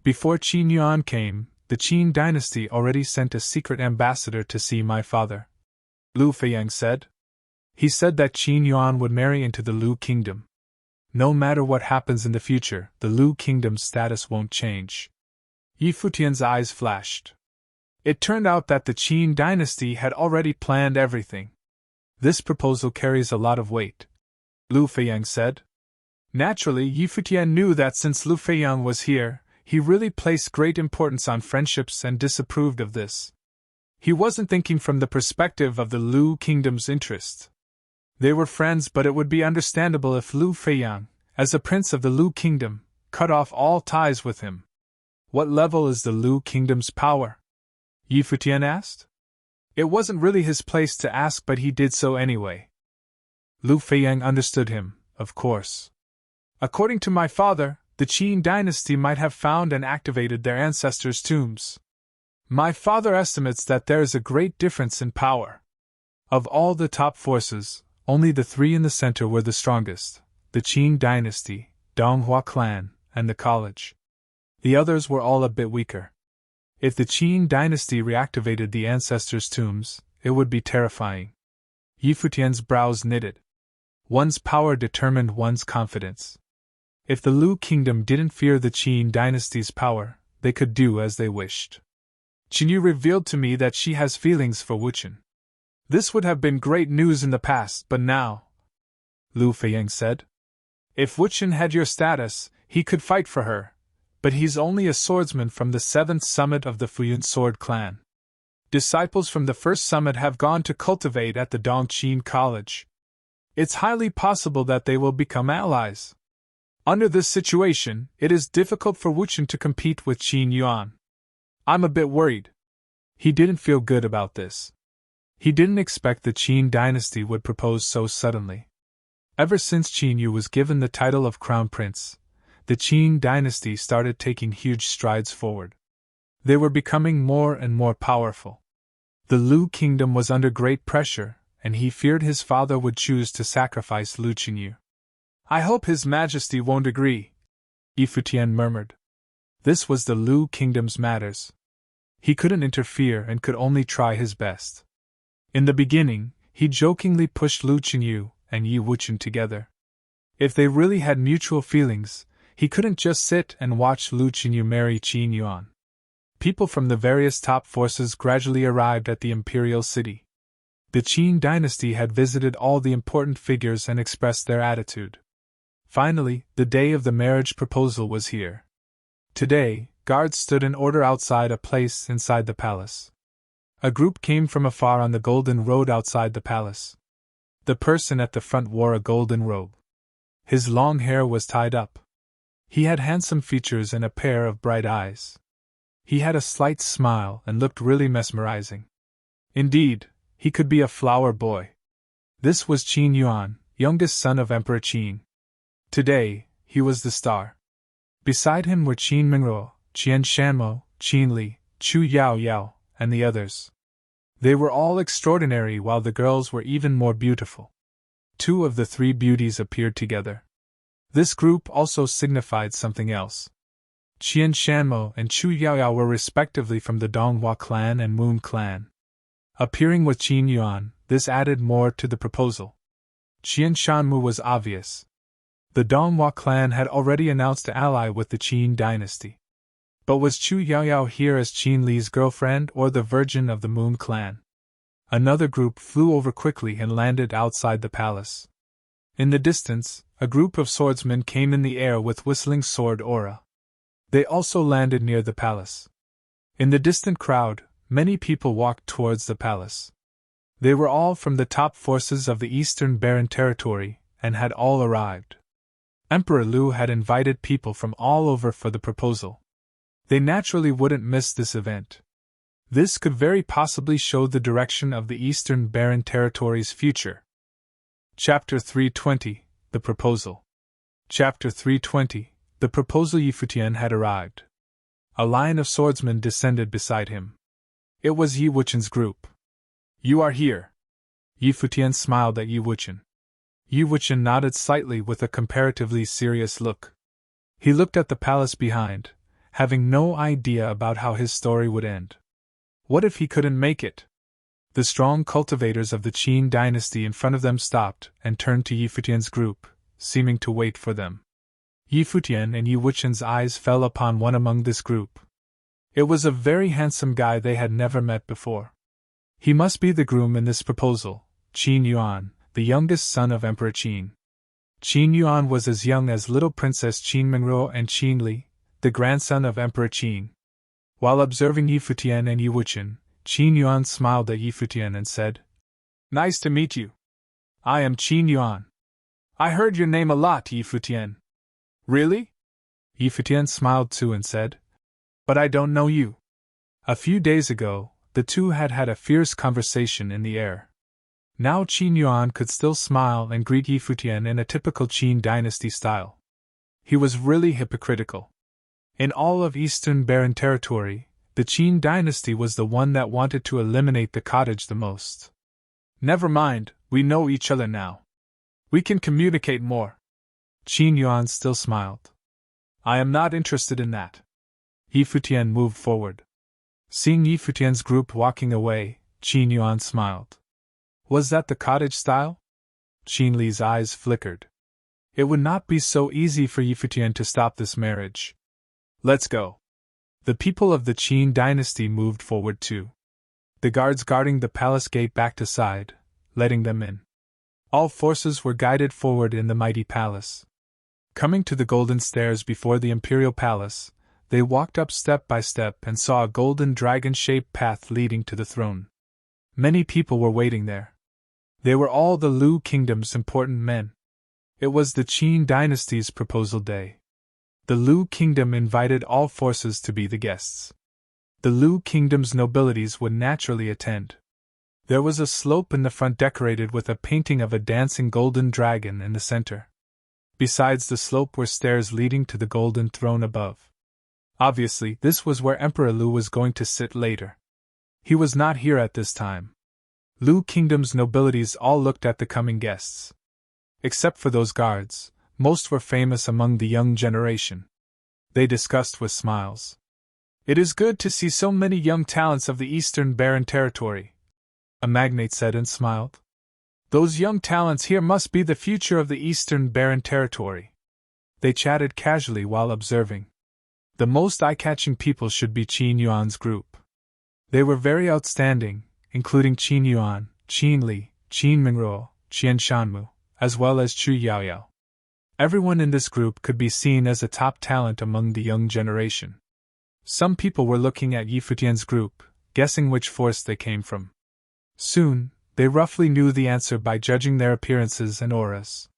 Speaker 1: Before Qin Yuan came, the Qin dynasty already sent a secret ambassador to see my father, Lu Feiyang said. He said that Qin Yuan would marry into the Lu kingdom. No matter what happens in the future, the Lu kingdom's status won't change. Yi Futian's eyes flashed. It turned out that the Qin dynasty had already planned everything. This proposal carries a lot of weight, Lu Feiyang said. Naturally, Yi Futian knew that since Lu Feiyang was here, he really placed great importance on friendships and disapproved of this. He wasn't thinking from the perspective of the Lu kingdom's interests. They were friends, but it would be understandable if Lu Feiyang, as a prince of the Lu kingdom, cut off all ties with him. What level is the Lu kingdom's power? Yi Futian asked. It wasn't really his place to ask, but he did so anyway. Lu Feiyang understood him, of course. According to my father, the Qin dynasty might have found and activated their ancestors' tombs. My father estimates that there is a great difference in power. Of all the top forces, only the three in the center were the strongest: the Qin dynasty, Donghua clan, and the college. The others were all a bit weaker. If the Qin dynasty reactivated the ancestors' tombs, it would be terrifying. Yi Futian's brows knitted. One's power determined one's confidence. If the Lu kingdom didn't fear the Qin dynasty's power, they could do as they wished. Qinyu revealed to me that she has feelings for Wuchen. This would have been great news in the past, but now, Lu Feiyang said. If Wuchen had your status, he could fight for her. But he's only a swordsman from the 7th summit of the Futian sword clan. Disciples from the 1st summit have gone to cultivate at the Dongqin College. It's highly possible that they will become allies. Under this situation, it is difficult for Wuchen to compete with Qin Yuan. I'm a bit worried. He didn't feel good about this. He didn't expect the Qin dynasty would propose so suddenly. Ever since Qin Yu was given the title of crown prince, the Qin dynasty started taking huge strides forward. They were becoming more and more powerful. The Lu kingdom was under great pressure, and he feared his father would choose to sacrifice Lu Qinyu. I hope His Majesty won't agree, Futian murmured. This was the Lu kingdom's matters. He couldn't interfere and could only try his best. In the beginning, he jokingly pushed Lu Qinyu and Yi Wuchen together. If they really had mutual feelings, he couldn't just sit and watch Lu Qinyu marry Qin Yuan. People from the various top forces gradually arrived at the imperial city. The Qin dynasty had visited all the important figures and expressed their attitude. Finally, the day of the marriage proposal was here. Today, guards stood in order outside a place inside the palace. A group came from afar on the golden road outside the palace. The person at the front wore a golden robe. His long hair was tied up. He had handsome features and a pair of bright eyes. He had a slight smile and looked really mesmerizing. Indeed, he could be a flower boy. This was Qin Yuan, youngest son of Emperor Qin. Today, he was the star. Beside him were Qin Mingruo, Qian Shanmo, Qin Li, Chu Yao Yao, and the others. They were all extraordinary, while the girls were even more beautiful. 2 of the 3 beauties appeared together. This group also signified something else. Qian Shanmo and Chu Yaoyao were respectively from the Donghua clan and Moon clan. Appearing with Qin Yuan, this added more to the proposal. Qian Shanmu was obvious. The Donghua clan had already announced an ally with the Qin dynasty. But was Chu Yaoyao here as Qin Li's girlfriend or the virgin of the Moon clan? Another group flew over quickly and landed outside the palace. In the distance, a group of swordsmen came in the air with whistling sword aura. They also landed near the palace. In the distant crowd, many people walked towards the palace. They were all from the top forces of the Eastern Barren Territory, and had all arrived. Emperor Lu had invited people from all over for the proposal. They naturally wouldn't miss this event. This could very possibly show the direction of the Eastern Barren Territory's future. Chapter 320, The Proposal. Chapter 320, The Proposal. Yi Futian had arrived. A line of swordsmen descended beside him. It was Yi Wuchen's group. You are here. Yi Futian smiled at Yi Wuchen. Yi Wuchen nodded slightly with a comparatively serious look. He looked at the palace behind, having no idea about how his story would end. What if he couldn't make it? The strong cultivators of the Qin dynasty in front of them stopped and turned to Yi Futian's group, seeming to wait for them. Yi Futian and Yi Wuchen's eyes fell upon one among this group. It was a very handsome guy they had never met before. He must be the groom in this proposal, Qin Yuan, the youngest son of Emperor Qin. Qin Yuan was as young as little Princess Qin Mingruo and Qin Li, the grandson of Emperor Qin. While observing Yi Futian and Yi Wuchen, Qin Yuan smiled at Yi Futian and said, "Nice to meet you. I am Qin Yuan. I heard your name a lot, Yi Futian." "Really?" Yi Futian smiled too and said, "But I don't know you." A few days ago, the two had had a fierce conversation in the air. Now Qin Yuan could still smile and greet Yi Futian in a typical Qin dynasty style. He was really hypocritical. In all of Eastern Barren Territory, the Qin dynasty was the one that wanted to eliminate the cottage the most. "Never mind, we know each other now. We can communicate more." Qin Yuan still smiled. "I am not interested in that." Yi Futian moved forward. Seeing Yi Futian's group walking away, Qin Yuan smiled. Was that the cottage style? Qin Li's eyes flickered. It would not be so easy for Yi Futian to stop this marriage. "Let's go." The people of the Qin dynasty moved forward too. The guards guarding the palace gate backed aside, letting them in. All forces were guided forward in the mighty palace. Coming to the golden stairs before the imperial palace, they walked up step by step and saw a golden dragon-shaped path leading to the throne. Many people were waiting there. They were all the Lu Kingdom's important men. It was the Qin dynasty's proposal day. The Lu Kingdom invited all forces to be the guests. The Lu Kingdom's nobilities would naturally attend. There was a slope in the front decorated with a painting of a dancing golden dragon in the center. Besides the slope were stairs leading to the golden throne above. Obviously, this was where Emperor Lu was going to sit later. He was not here at this time. Lu Kingdom's nobilities all looked at the coming guests. Except for those guards, most were famous among the young generation. They discussed with smiles. "It is good to see so many young talents of the Eastern Barren Territory," a magnate said and smiled. "Those young talents here must be the future of the Eastern Barren Territory." They chatted casually while observing. The most eye-catching people should be Qin Yuan's group. They were very outstanding, including Qin Yuan, Qin Li, Qin Mingruo, Qian Shanmu, as well as Chu Yaoyao. Everyone in this group could be seen as a top talent among the young generation. Some people were looking at Yi Futian's group, guessing which force they came from. Soon, they roughly knew the answer by judging their appearances and auras.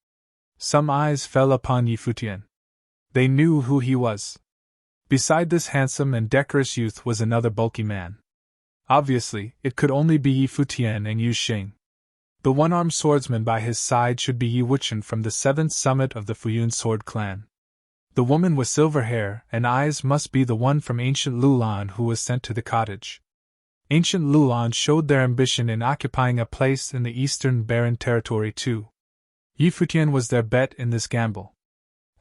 Speaker 1: Some eyes fell upon Yi Futian. They knew who he was. Beside this handsome and decorous youth was another bulky man. Obviously, it could only be Yi Futian and Yu Xing. The one-armed swordsman by his side should be Yi Wuchen from the 7th summit of the Fuyun sword clan. The woman with silver hair and eyes must be the one from ancient Lulan who was sent to the cottage. Ancient Lulan showed their ambition in occupying a place in the Eastern Barren Territory too. Yi Futian was their bet in this gamble.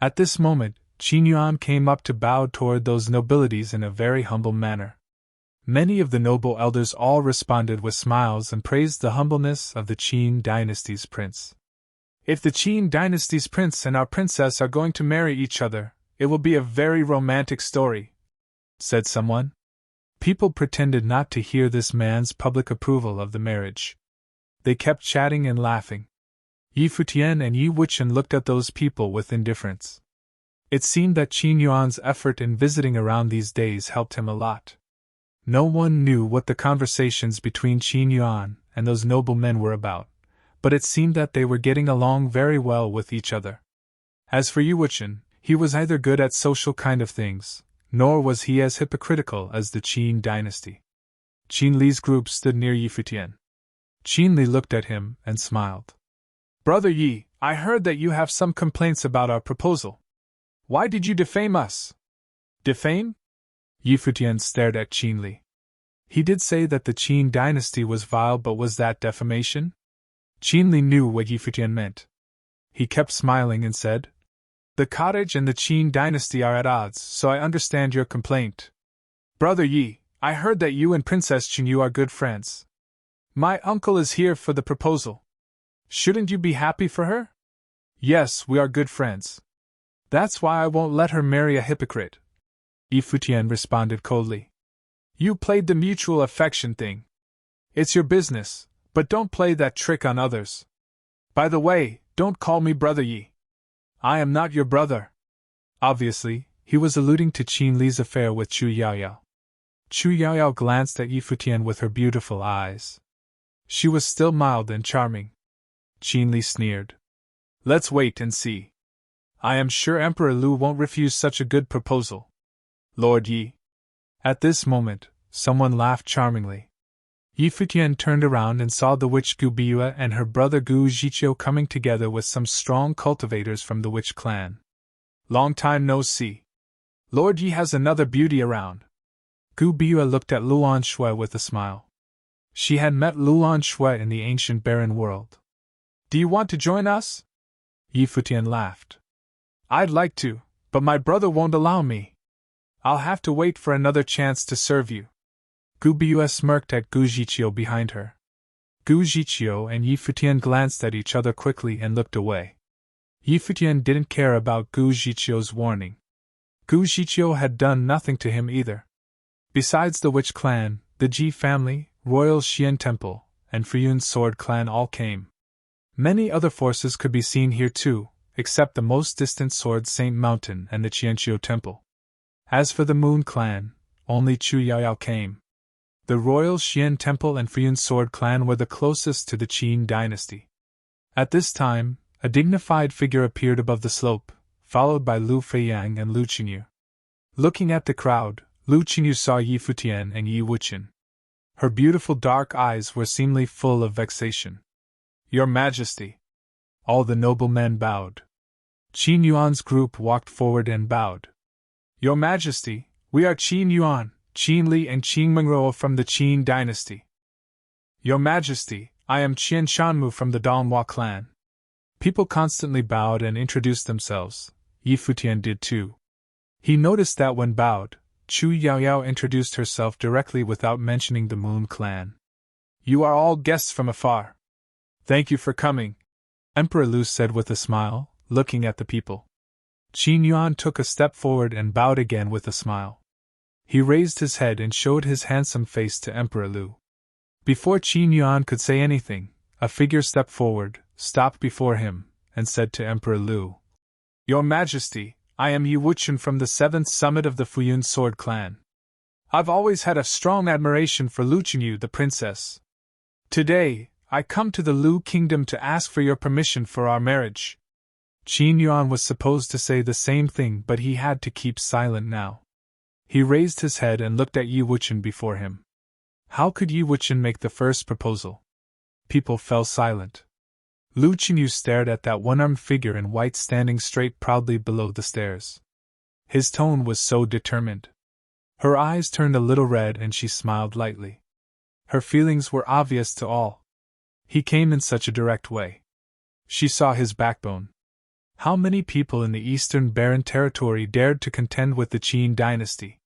Speaker 1: At this moment, Qin Yuan came up to bow toward those nobilities in a very humble manner. Many of the noble elders all responded with smiles and praised the humbleness of the Qin dynasty's prince. "If the Qin dynasty's prince and our princess are going to marry each other, it will be a very romantic story," said someone. People pretended not to hear this man's public approval of the marriage. They kept chatting and laughing. Yi Futian and Yi Wuchen looked at those people with indifference. It seemed that Qin Yuan's effort in visiting around these days helped him a lot. No one knew what the conversations between Qin Yuan and those noble men were about, but it seemed that they were getting along very well with each other. As for Yi Wuchen, he was neither good at social kind of things, nor was he as hypocritical as the Qin dynasty. Qin Li's group stood near Yi Futian. Qin Li looked at him and smiled. "Brother Yi, I heard that you have some complaints about our proposal. Why did you defame us?" "Defame?" Yi Futian stared at Qin Li. He did say that the Qin dynasty was vile, but was that defamation? Qin Li knew what Yi Futian meant. He kept smiling and said, "The cottage and the Qin dynasty are at odds, so I understand your complaint. Brother Yi, I heard that you and Princess Qinyu are good friends. My uncle is here for the proposal. Shouldn't you be happy for her?" "Yes, we are good friends. That's why I won't let her marry a hypocrite," Yi Futian responded coldly. "You played the mutual affection thing. It's your business, but don't play that trick on others. By the way, don't call me Brother Yi. I am not your brother." Obviously, he was alluding to Qin Li's affair with Chu Yaoyao. Chu Yaoyao glanced at Yi Futian with her beautiful eyes. She was still mild and charming. Qin Li sneered. "Let's wait and see. I am sure Emperor Lu won't refuse such a good proposal. Lord Yi." At this moment, someone laughed charmingly. Yi Futian turned around and saw the witch Gu Biyue and her brother Gu Zhiqiu coming together with some strong cultivators from the witch clan. "Long time no see. Lord Yi has another beauty around." Gu Biyue looked at Luan Shui with a smile. She had met Luan Shui in the ancient barren world. "Do you want to join us?" Yi Futian laughed. "I'd like to, but my brother won't allow me. I'll have to wait for another chance to serve you." Gu Biyue smirked at Gu Zhiqiu behind her. Gu Zhiqiu and Yi Futian glanced at each other quickly and looked away. Yi Futian didn't care about Gu Zhiqiu's warning. Gu Zhiqiu had done nothing to him either. Besides the witch clan, the Ji family, Royal Xian Temple, and Fuyun Sword Clan all came. Many other forces could be seen here too, except the most distant Sword Saint Mountain and the Qianqiu Temple. As for the Moon Clan, only Chu Yaoyao came. The royal Xian Temple and Futian Sword Clan were the closest to the Qin dynasty. At this time, a dignified figure appeared above the slope, followed by Lu Feiyang and Lu Qingyu. Looking at the crowd, Lu Qingyu saw Yi Futian and Yi Wuqian. Her beautiful dark eyes were seemingly full of vexation. "Your Majesty!" All the noblemen bowed. Qin Yuan's group walked forward and bowed. "Your Majesty, we are Qin Yuan, Qin Li and Qin Mengruo from the Qin dynasty." "Your Majesty, I am Qian Shanmu from the Donghua clan." People constantly bowed and introduced themselves. Yi Futian did too. He noticed that when bowed, Chu Yaoyao introduced herself directly without mentioning the Moon clan. "You are all guests from afar. Thank you for coming," Emperor Lu said with a smile, looking at the people. Qin Yuan took a step forward and bowed again with a smile. He raised his head and showed his handsome face to Emperor Lu. Before Qin Yuan could say anything, a figure stepped forward, stopped before him, and said to Emperor Lu, "Your Majesty, I am Yi Wuqian from the 7th summit of the Futian Sword Clan. I've always had a strong admiration for Lu Qingyu the princess. Today, I come to the Lu kingdom to ask for your permission for our marriage." Qin Yuan was supposed to say the same thing, but he had to keep silent now. He raised his head and looked at Yi Wuqian before him. How could Yi Wuqian make the first proposal? People fell silent. Lu Qingyu stared at that one-armed figure in white standing straight proudly below the stairs. His tone was so determined. Her eyes turned a little red and she smiled lightly. Her feelings were obvious to all. He came in such a direct way. She saw his backbone. How many people in the Eastern Barren Territory dared to contend with the Qin dynasty?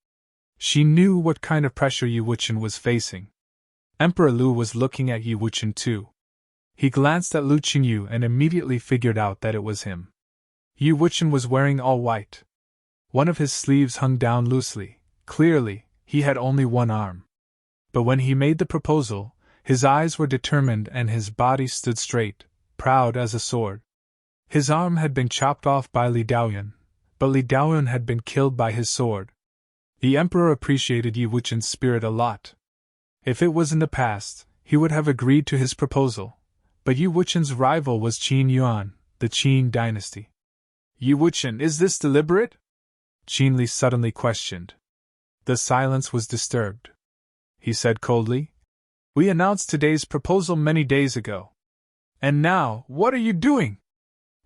Speaker 1: She knew what kind of pressure Yi Wuqian was facing. Emperor Lu was looking at Yi Wuqian too. He glanced at Lu Qingyu and immediately figured out that it was him. Yi Wuqian was wearing all white. One of his sleeves hung down loosely. Clearly, he had only one arm. But when he made the proposal, his eyes were determined and his body stood straight, proud as a sword. His arm had been chopped off by Li Daoyuan, but Li Daoyuan had been killed by his sword. The emperor appreciated Yi Wuqian's spirit a lot. If it was in the past, he would have agreed to his proposal. But Yi Wuqian's rival was Qin Yuan, the Qin dynasty. "Yi Wuqian, is this deliberate?" Qin Li suddenly questioned. The silence was disturbed. He said coldly, "We announced today's proposal many days ago. And now, what are you doing?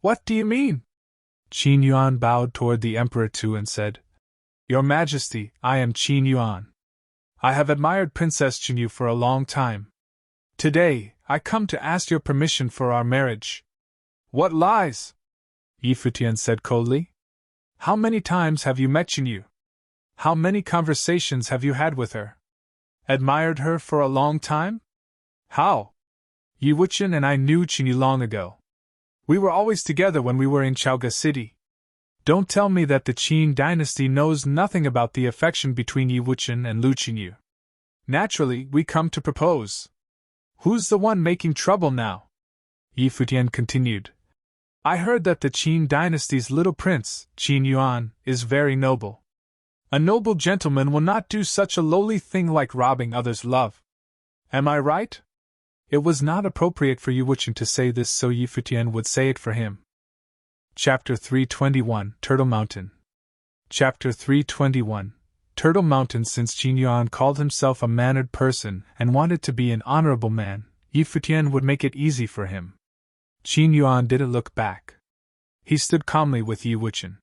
Speaker 1: What do you mean?" Qin Yuan bowed toward the emperor too and said, "Your Majesty, I am Qin Yuan. I have admired Princess Qingyu for a long time. Today, I come to ask your permission for our marriage." "What lies?" Yi Futian said coldly. "How many times have you met Qingyu? How many conversations have you had with her? Admired her for a long time? How? Yi Wuqian and I knew Qingyu long ago. We were always together when we were in Chaoga City. Don't tell me that the Qin dynasty knows nothing about the affection between Yi Wuqian and Lu Qingyu. Naturally, we come to propose. Who's the one making trouble now?" Yi Futian continued. "I heard that the Qin dynasty's little prince, Qin Yuan, is very noble. A noble gentleman will not do such a lowly thing like robbing others' love. Am I right?" It was not appropriate for Yi Wuqian to say this, so Yi Futian would say it for him. Chapter 321, Turtle Mountain. Chapter 321, Turtle Mountain. Since Qin Yuan called himself a mannered person and wanted to be an honorable man, Yi Futian would make it easy for him. Qin Yuan didn't look back. He stood calmly with Yi Wuqian.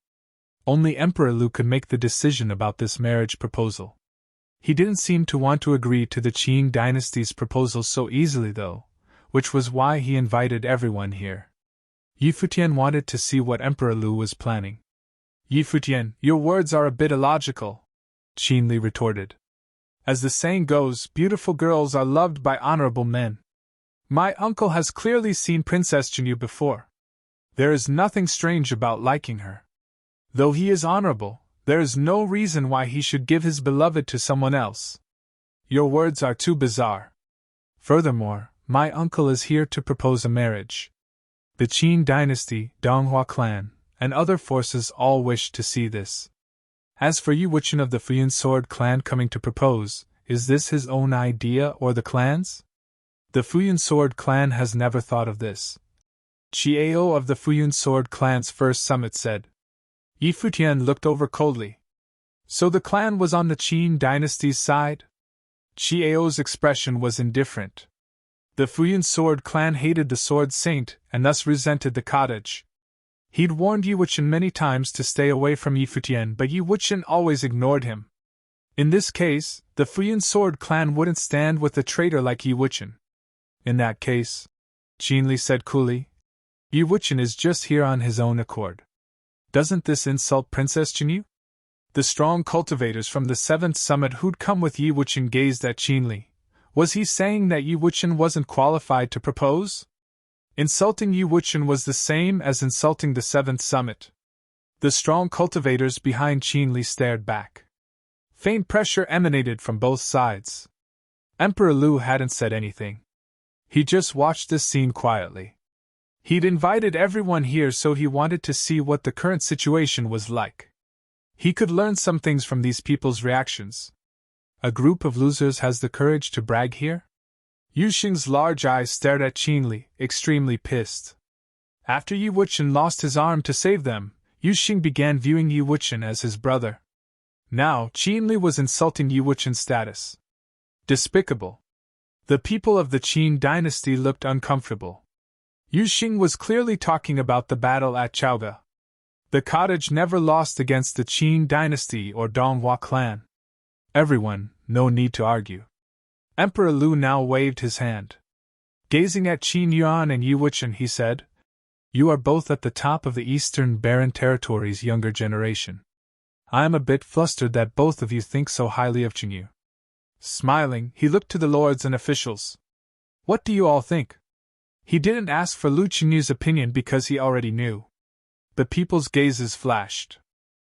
Speaker 1: Only Emperor Lu could make the decision about this marriage proposal. He didn't seem to want to agree to the Qin dynasty's proposal so easily though, which was why he invited everyone here. Yi Futian wanted to see what Emperor Lu was planning. "Yi Futian, your words are a bit illogical," Qin Li retorted. "As the saying goes, beautiful girls are loved by honorable men. My uncle has clearly seen Princess Qingyu before. There is nothing strange about liking her. Though he is honorable, there is no reason why he should give his beloved to someone else. Your words are too bizarre. Furthermore, my uncle is here to propose a marriage. The Qin dynasty, Donghua clan, and other forces all wish to see this. As for Yi Wuqian of the Futian Sword Clan coming to propose, Is this his own idea or the clan's? The Futian Sword Clan has never thought of this. Chiao of the Futian Sword Clan's first summit said. Yi Futian looked over coldly. So the clan was on the Qin dynasty's side? Chiao's expression was indifferent. The Futian Sword Clan hated the Sword Saint and thus resented the cottage. He'd warned Yi Wuchen many times to stay away from Yi Futian, but Yi Wuchen always ignored him. In this case, the Futian Sword Clan wouldn't stand with a traitor like Yi Wuchen. In that case, Qin Li said coolly, Yi Wuchen is just here on his own accord. Doesn't this insult Princess Jinyu? The strong cultivators from the 7th summit who'd come with Yi Wuchen gazed at Qin Li. Was he saying that Yi Wuchen wasn't qualified to propose? Insulting Yi Wuchen was the same as insulting the 7th summit. The strong cultivators behind Qin Li stared back. Faint pressure emanated from both sides. Emperor Lu hadn't said anything. He just watched this scene quietly. He'd invited everyone here, so he wanted to see what the current situation was like. He could learn some things from these people's reactions. A group of losers has the courage to brag here? Yu Xing's large eyes stared at Qin Li, extremely pissed. After Yi Wuchen lost his arm to save them, Yu Xing began viewing Yi Wuchen as his brother. Now, Qin Li was insulting Yi Wuchen's status. Despicable. The people of the Qin dynasty looked uncomfortable. Yu Xing was clearly talking about the battle at Chaoga. The cottage never lost against the Qin dynasty or Donghua clan. Everyone, no need to argue. Emperor Lu now waved his hand. Gazing at Qin Yuan and Yi Wuchen, he said, You are both at the top of the Eastern Baron Territory's younger generation. I am a bit flustered that both of you think so highly of Jinyu. Smiling, he looked to the lords and officials. What do you all think? He didn't ask for Lu Qinyu's opinion because he already knew. The people's gazes flashed.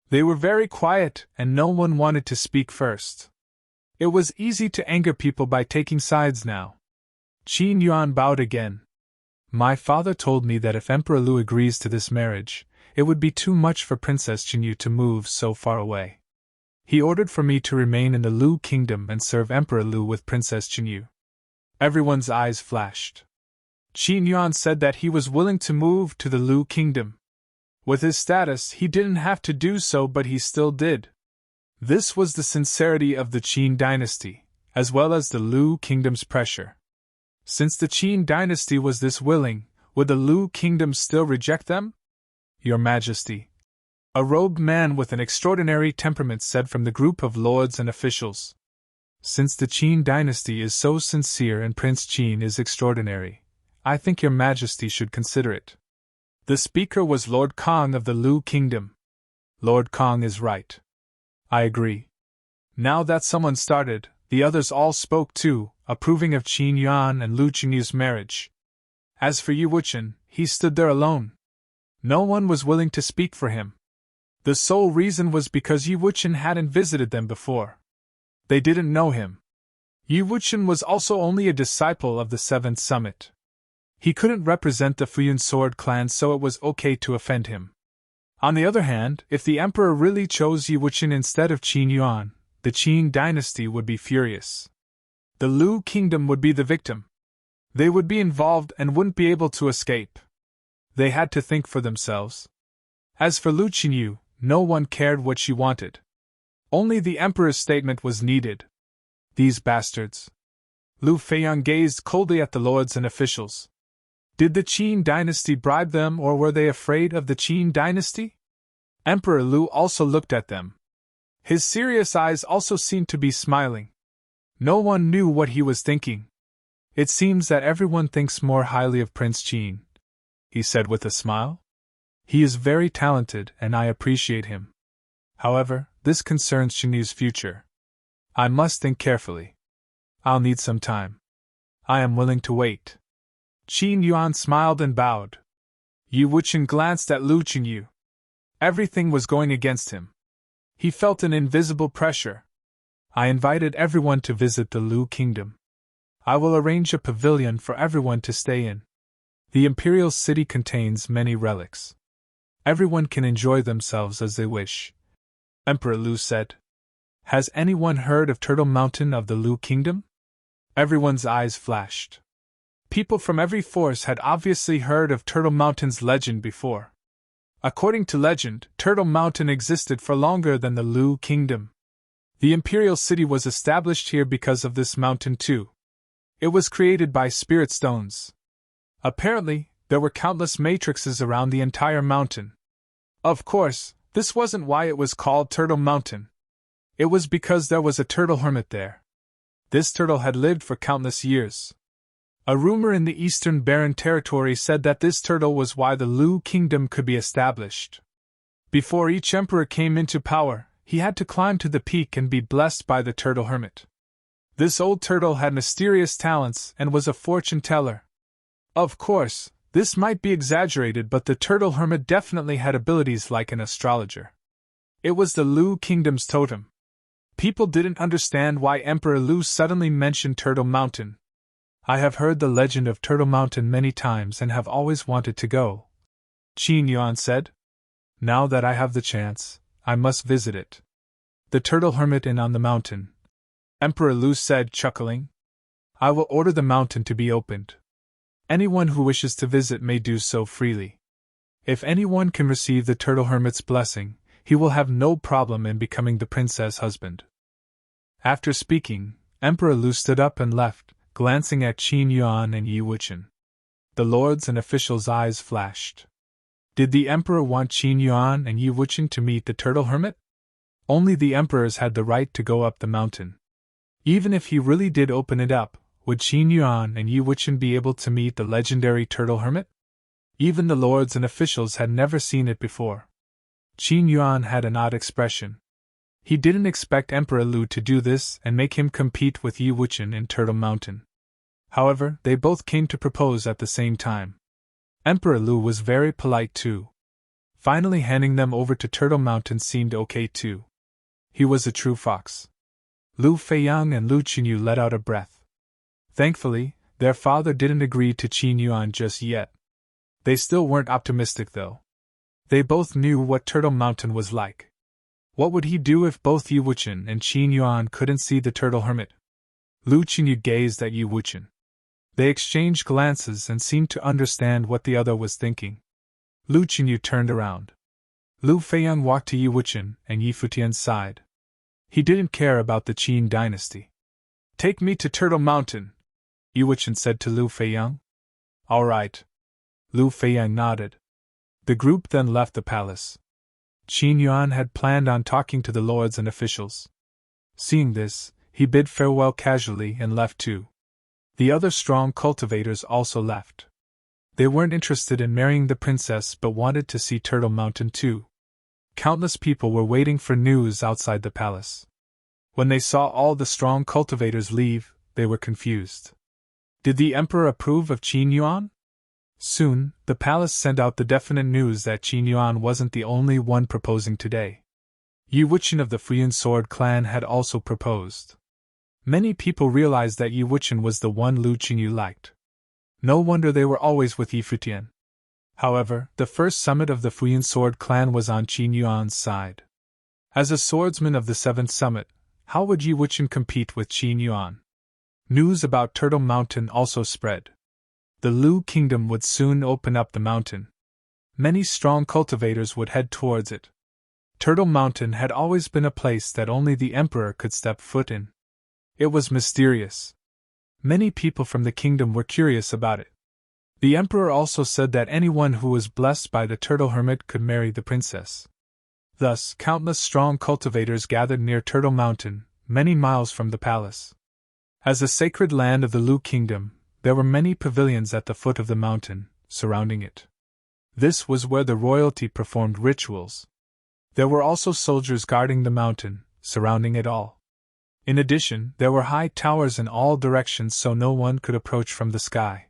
Speaker 1: They were very quiet, and no one wanted to speak first. It was easy to anger people by taking sides now. Qin Yuan bowed again. My father told me that if Emperor Lu agrees to this marriage, it would be too much for Princess Jinyu to move so far away. He ordered for me to remain in the Lu kingdom and serve Emperor Lu with Princess Jinyu. Everyone's eyes flashed. Qin Yuan said that he was willing to move to the Lu kingdom. With his status, he didn't have to do so, but he still did. This was the sincerity of the Qin dynasty, as well as the Lu kingdom's pressure. Since the Qin dynasty was this willing, would the Lu kingdom still reject them? Your Majesty. A robed man with an extraordinary temperament said from the group of lords and officials. Since the Qin dynasty is so sincere and Prince Qin is extraordinary, I think your Majesty should consider it. The speaker was Lord Kong of the Lu kingdom. Lord Kong is right. I agree. Now that someone started, the others all spoke too, approving of Qin Yuan and Lu Qinyu's marriage. As for Yi Wuchen, he stood there alone. No one was willing to speak for him. The sole reason was because Yi Wuchen hadn't visited them before. They didn't know him. Yi Wuchen was also only a disciple of the 7th summit. He couldn't represent the Futian Sword Clan, so it was okay to offend him. On the other hand, if the emperor really chose Yi Wuchen instead of Qin Yuan, the Qin dynasty would be furious. The Lu kingdom would be the victim. They would be involved and wouldn't be able to escape. They had to think for themselves. As for Lu Qinyu, no one cared what she wanted. Only the emperor's statement was needed. These bastards. Lu Feiyang gazed coldly at the lords and officials. Did the Qin dynasty bribe them, or were they afraid of the Qin dynasty? Emperor Lu also looked at them. His serious eyes also seemed to be smiling. No one knew what he was thinking. It seems that everyone thinks more highly of Prince Qin, he said with a smile. He is very talented and I appreciate him. However, this concerns Qinyu's future. I must think carefully. I'll need some time. I am willing to wait. Qin Yuan smiled and bowed. Yi Wuchen glanced at Lu Qinyu. Everything was going against him. He felt an invisible pressure. I invited everyone to visit the Lu kingdom. I will arrange a pavilion for everyone to stay in. The imperial city contains many relics. Everyone can enjoy themselves as they wish. Emperor Lu said. Has anyone heard of Turtle Mountain of the Lu Kingdom? Everyone's eyes flashed. People from every force had obviously heard of Turtle Mountain's legend before. According to legend, Turtle Mountain existed for longer than the Lu Kingdom. The imperial city was established here because of this mountain too. It was created by spirit stones. Apparently, there were countless matrices around the entire mountain. Of course, this wasn't why it was called Turtle Mountain. It was because there was a turtle hermit there. This turtle had lived for countless years. A rumor in the Eastern Barren Territory said that this turtle was why the Lu Kingdom could be established. Before each emperor came into power, he had to climb to the peak and be blessed by the turtle hermit. This old turtle had mysterious talents and was a fortune teller. Of course, this might be exaggerated, but the turtle hermit definitely had abilities like an astrologer. It was the Lu Kingdom's totem. People didn't understand why Emperor Lu suddenly mentioned Turtle Mountain. I have heard the legend of Turtle Mountain many times and have always wanted to go, Qin Yuan said. Now that I have the chance, I must visit it. The Turtle Hermit Inn on the mountain, Emperor Lu said, chuckling. I will order the mountain to be opened. Anyone who wishes to visit may do so freely. If anyone can receive the Turtle Hermit's blessing, he will have no problem in becoming the princess' husband. After speaking, Emperor Lu stood up and left, glancing at Qin Yuan and Yi Wuchen. The lords and officials' eyes flashed. Did the emperor want Qin Yuan and Yi Wuchen to meet the turtle hermit? Only the emperors had the right to go up the mountain. Even if he really did open it up, would Qin Yuan and Yi Wuchen be able to meet the legendary turtle hermit? Even the lords and officials had never seen it before. Qin Yuan had an odd expression. He didn't expect Emperor Lu to do this and make him compete with Yi Wuchen in Turtle Mountain. However, they both came to propose at the same time. Emperor Lu was very polite too. Finally handing them over to Turtle Mountain seemed okay too. He was a true fox. Lu Feiyang and Lu Qinyu let out a breath. Thankfully, their father didn't agree to Qin Yuan just yet. They still weren't optimistic though. They both knew what Turtle Mountain was like. What would he do if both Yi Wuchen and Qin Yuan couldn't see the turtle hermit? Lu Qinyu gazed at Yi Wuchen. They exchanged glances and seemed to understand what the other was thinking. Lu Qinyu turned around. Lu Feiyang walked to Yi Wuchen and Yi Futian's side. He didn't care about the Qin dynasty. Take me to Turtle Mountain, Yi Wuchen said to Lu Feiyang. All right. Lu Feiyang nodded. The group then left the palace. Qin Yuan had planned on talking to the lords and officials. Seeing this, he bid farewell casually and left too. The other strong cultivators also left. They weren't interested in marrying the princess but wanted to see Turtle Mountain too. Countless people were waiting for news outside the palace. When they saw all the strong cultivators leave, they were confused. Did the emperor approve of Qin Yuan? Soon, the palace sent out the definite news that Qin Yuan wasn't the only one proposing today. Yi Wuchen of the Futian Sword clan had also proposed. Many people realized that Yi Wuchen was the one Lu Qinyu liked. No wonder they were always with Yi Futian. However, the first summit of the Futian Sword clan was on Qin Yuan's side. As a swordsman of the seventh summit, how would Yi Wuchen compete with Qin Yuan? News about Turtle Mountain also spread. The Lu Kingdom would soon open up the mountain. Many strong cultivators would head towards it. Turtle Mountain had always been a place that only the emperor could step foot in. It was mysterious. Many people from the kingdom were curious about it. The emperor also said that anyone who was blessed by the turtle hermit could marry the princess. Thus, countless strong cultivators gathered near Turtle Mountain, many miles from the palace. As a sacred land of the Lu Kingdom, there were many pavilions at the foot of the mountain, surrounding it. This was where the royalty performed rituals. There were also soldiers guarding the mountain, surrounding it all. In addition, there were high towers in all directions so no one could approach from the sky.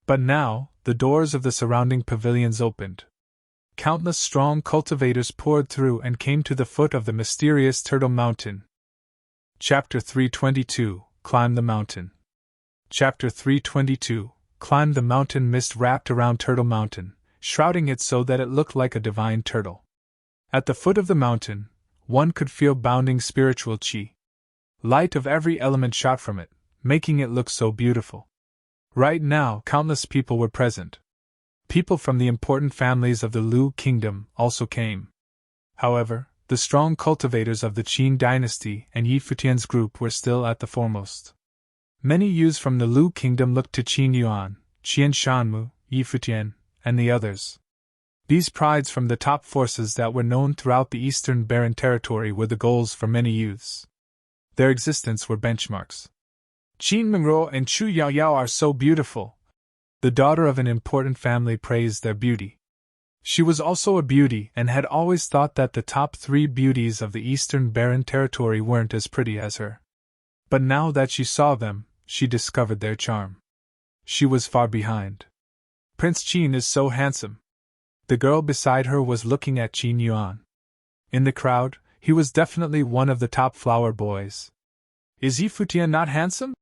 Speaker 1: But now, the doors of the surrounding pavilions opened. Countless strong cultivators poured through and came to the foot of the mysterious Turtle Mountain. Chapter 322, Climb the Mountain. Chapter 322, Climb the Mountain. Mist wrapped around Turtle Mountain, shrouding it so that it looked like a divine turtle. At the foot of the mountain, one could feel bounding spiritual chi. Light of every element shot from it, making it look so beautiful. Right now, countless people were present. People from the important families of the Lu kingdom also came. However, the strong cultivators of the Qin dynasty and Yi Futian's group were still at the foremost. Many youths from the Lu kingdom looked to Qin Yuan, Qian Shanmu, Yi Futian, and the others. These prides from the top forces that were known throughout the eastern barren territory were the goals for many youths. Their existence were benchmarks. Qin Mingruo and Chu Yaoyao are so beautiful. The daughter of an important family praised their beauty. She was also a beauty and had always thought that the top 3 beauties of the eastern barren territory weren't as pretty as her. But now that she saw them, she discovered their charm. She was far behind. Prince Qin is so handsome. The girl beside her was looking at Qin Yuan. In the crowd, he was definitely one of the top flower boys. Is Yi Futian not handsome?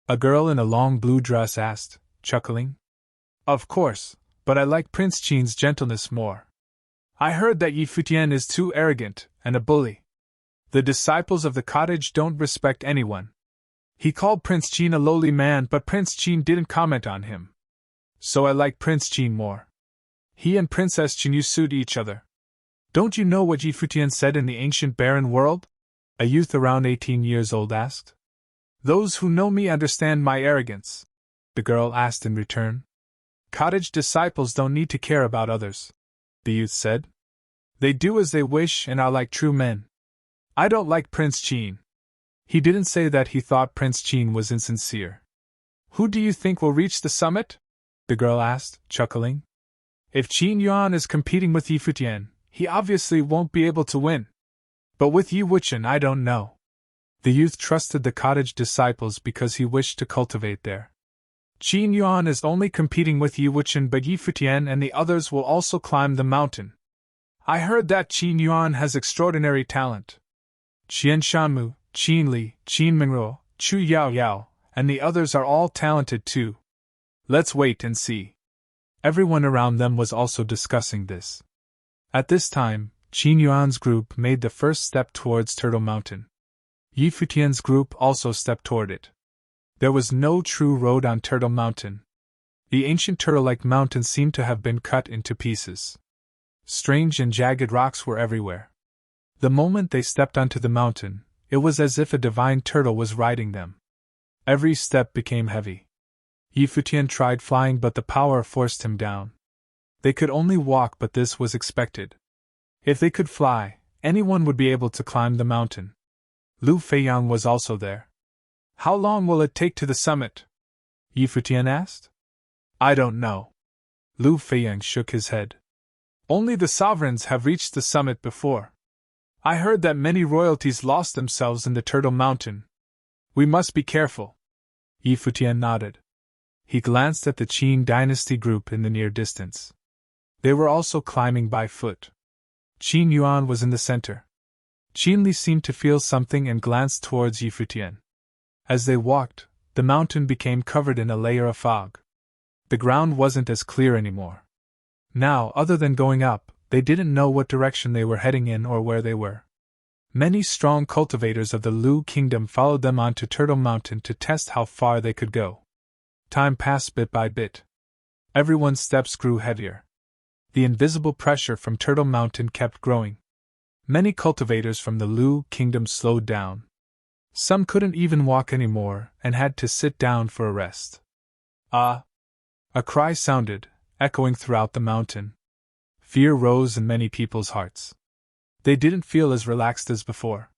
Speaker 1: A girl in a long blue dress asked, chuckling. Of course, but I like Prince Qin's gentleness more. I heard that Yi Futian is too arrogant and a bully. The disciples of the cottage don't respect anyone. He called Prince Qin a lowly man, but Prince Qin didn't comment on him. So I like Prince Qin more. He and Princess Qinyu suit each other. Don't you know what Yi Futian said in the ancient barren world? A youth around 18 years old asked. Those who know me understand my arrogance, the girl asked in return. Cottage disciples don't need to care about others, the youth said. They do as they wish and are like true men. I don't like Prince Qin. He didn't say that he thought Prince Qin was insincere. Who do you think will reach the summit? The girl asked, chuckling. If Qin Yuan is competing with Yi Futian, he obviously won't be able to win. But with Yi Wuchen, I don't know. The youth trusted the cottage disciples because he wished to cultivate there. Qin Yuan is only competing with Yi Wuchen, but Yi Futian and the others will also climb the mountain. I heard that Qin Yuan has extraordinary talent. Qian Shanmu, Qin Li, Qin Mingruo, Chu Yaoyao, and the others are all talented too. Let's wait and see. Everyone around them was also discussing this. At this time, Qin Yuan's group made the first step towards Turtle Mountain. Yi Futian's group also stepped toward it. There was no true road on Turtle Mountain. The ancient turtle-like mountain seemed to have been cut into pieces. Strange and jagged rocks were everywhere. The moment they stepped onto the mountain, it was as if a divine turtle was riding them. Every step became heavy. Yi Futian tried flying, but the power forced him down. They could only walk, but this was expected. If they could fly, anyone would be able to climb the mountain. Lu Feiyang was also there. How long will it take to the summit? Yi Futian asked. I don't know. Lu Feiyang shook his head. Only the sovereigns have reached the summit before. I heard that many royalties lost themselves in the Turtle Mountain. We must be careful. Yi Futian nodded. He glanced at the Qin dynasty group in the near distance. They were also climbing by foot. Qin Yuan was in the center. Qin Li seemed to feel something and glanced towards Yi Futian. As they walked, the mountain became covered in a layer of fog. The ground wasn't as clear anymore. Now, other than going up, they didn't know what direction they were heading in or where they were. Many strong cultivators of the Lu kingdom followed them onto Turtle Mountain to test how far they could go. Time passed bit by bit. Everyone's steps grew heavier. The invisible pressure from Turtle Mountain kept growing. Many cultivators from the Lu kingdom slowed down. Some couldn't even walk anymore and had to sit down for a rest. Ah! A cry sounded, echoing throughout the mountain. Fear rose in many people's hearts. They didn't feel as relaxed as before.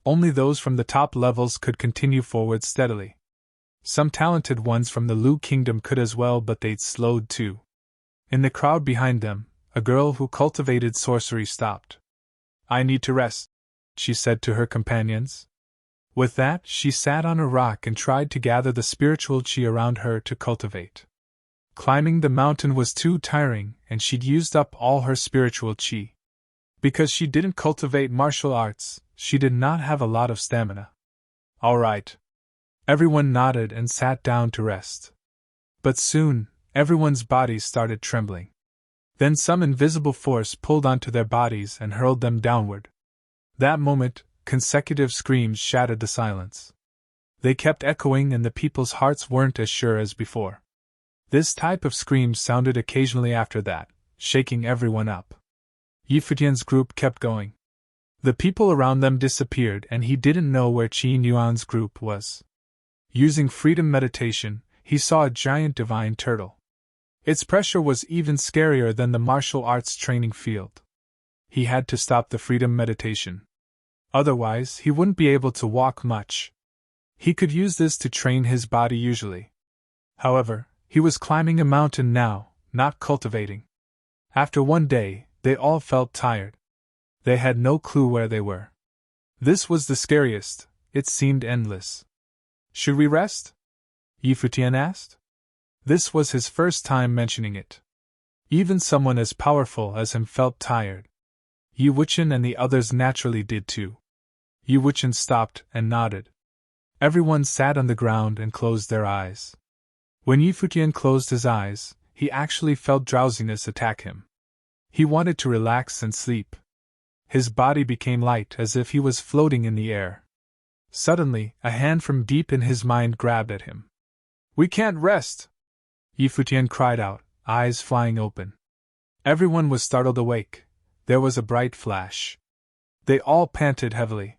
Speaker 1: Only those from the top levels could continue forward steadily. Some talented ones from the Lu kingdom could as well, but they'd slowed too. In the crowd behind them, a girl who cultivated sorcery stopped. I need to rest, she said to her companions. With that, she sat on a rock and tried to gather the spiritual chi around her to cultivate. Climbing the mountain was too tiring, and she'd used up all her spiritual chi. Because she didn't cultivate martial arts, she did not have a lot of stamina. All right. Everyone nodded and sat down to rest. But soon, everyone's bodies started trembling. Then some invisible force pulled onto their bodies and hurled them downward. That moment, consecutive screams shattered the silence. They kept echoing and the people's hearts weren't as sure as before. This type of scream sounded occasionally after that, shaking everyone up. Futian's group kept going. The people around them disappeared and he didn't know where Qin Yuan's group was. Using freedom meditation, he saw a giant divine turtle. Its pressure was even scarier than the martial arts training field. He had to stop the freedom meditation. Otherwise, he wouldn't be able to walk much. He could use this to train his body usually. However, he was climbing a mountain now, not cultivating. After one day, they all felt tired. They had no clue where they were. This was the scariest, it seemed endless. Should we rest? Futian asked. This was his first time mentioning it. Even someone as powerful as him felt tired. Wuchen and the others naturally did too. Wuchen stopped and nodded. Everyone sat on the ground and closed their eyes. When Futian closed his eyes, he actually felt drowsiness attack him. He wanted to relax and sleep. His body became light as if he was floating in the air. Suddenly, a hand from deep in his mind grabbed at him. "We can't rest!" Futian cried out, eyes flying open. Everyone was startled awake. There was a bright flash. They all panted heavily.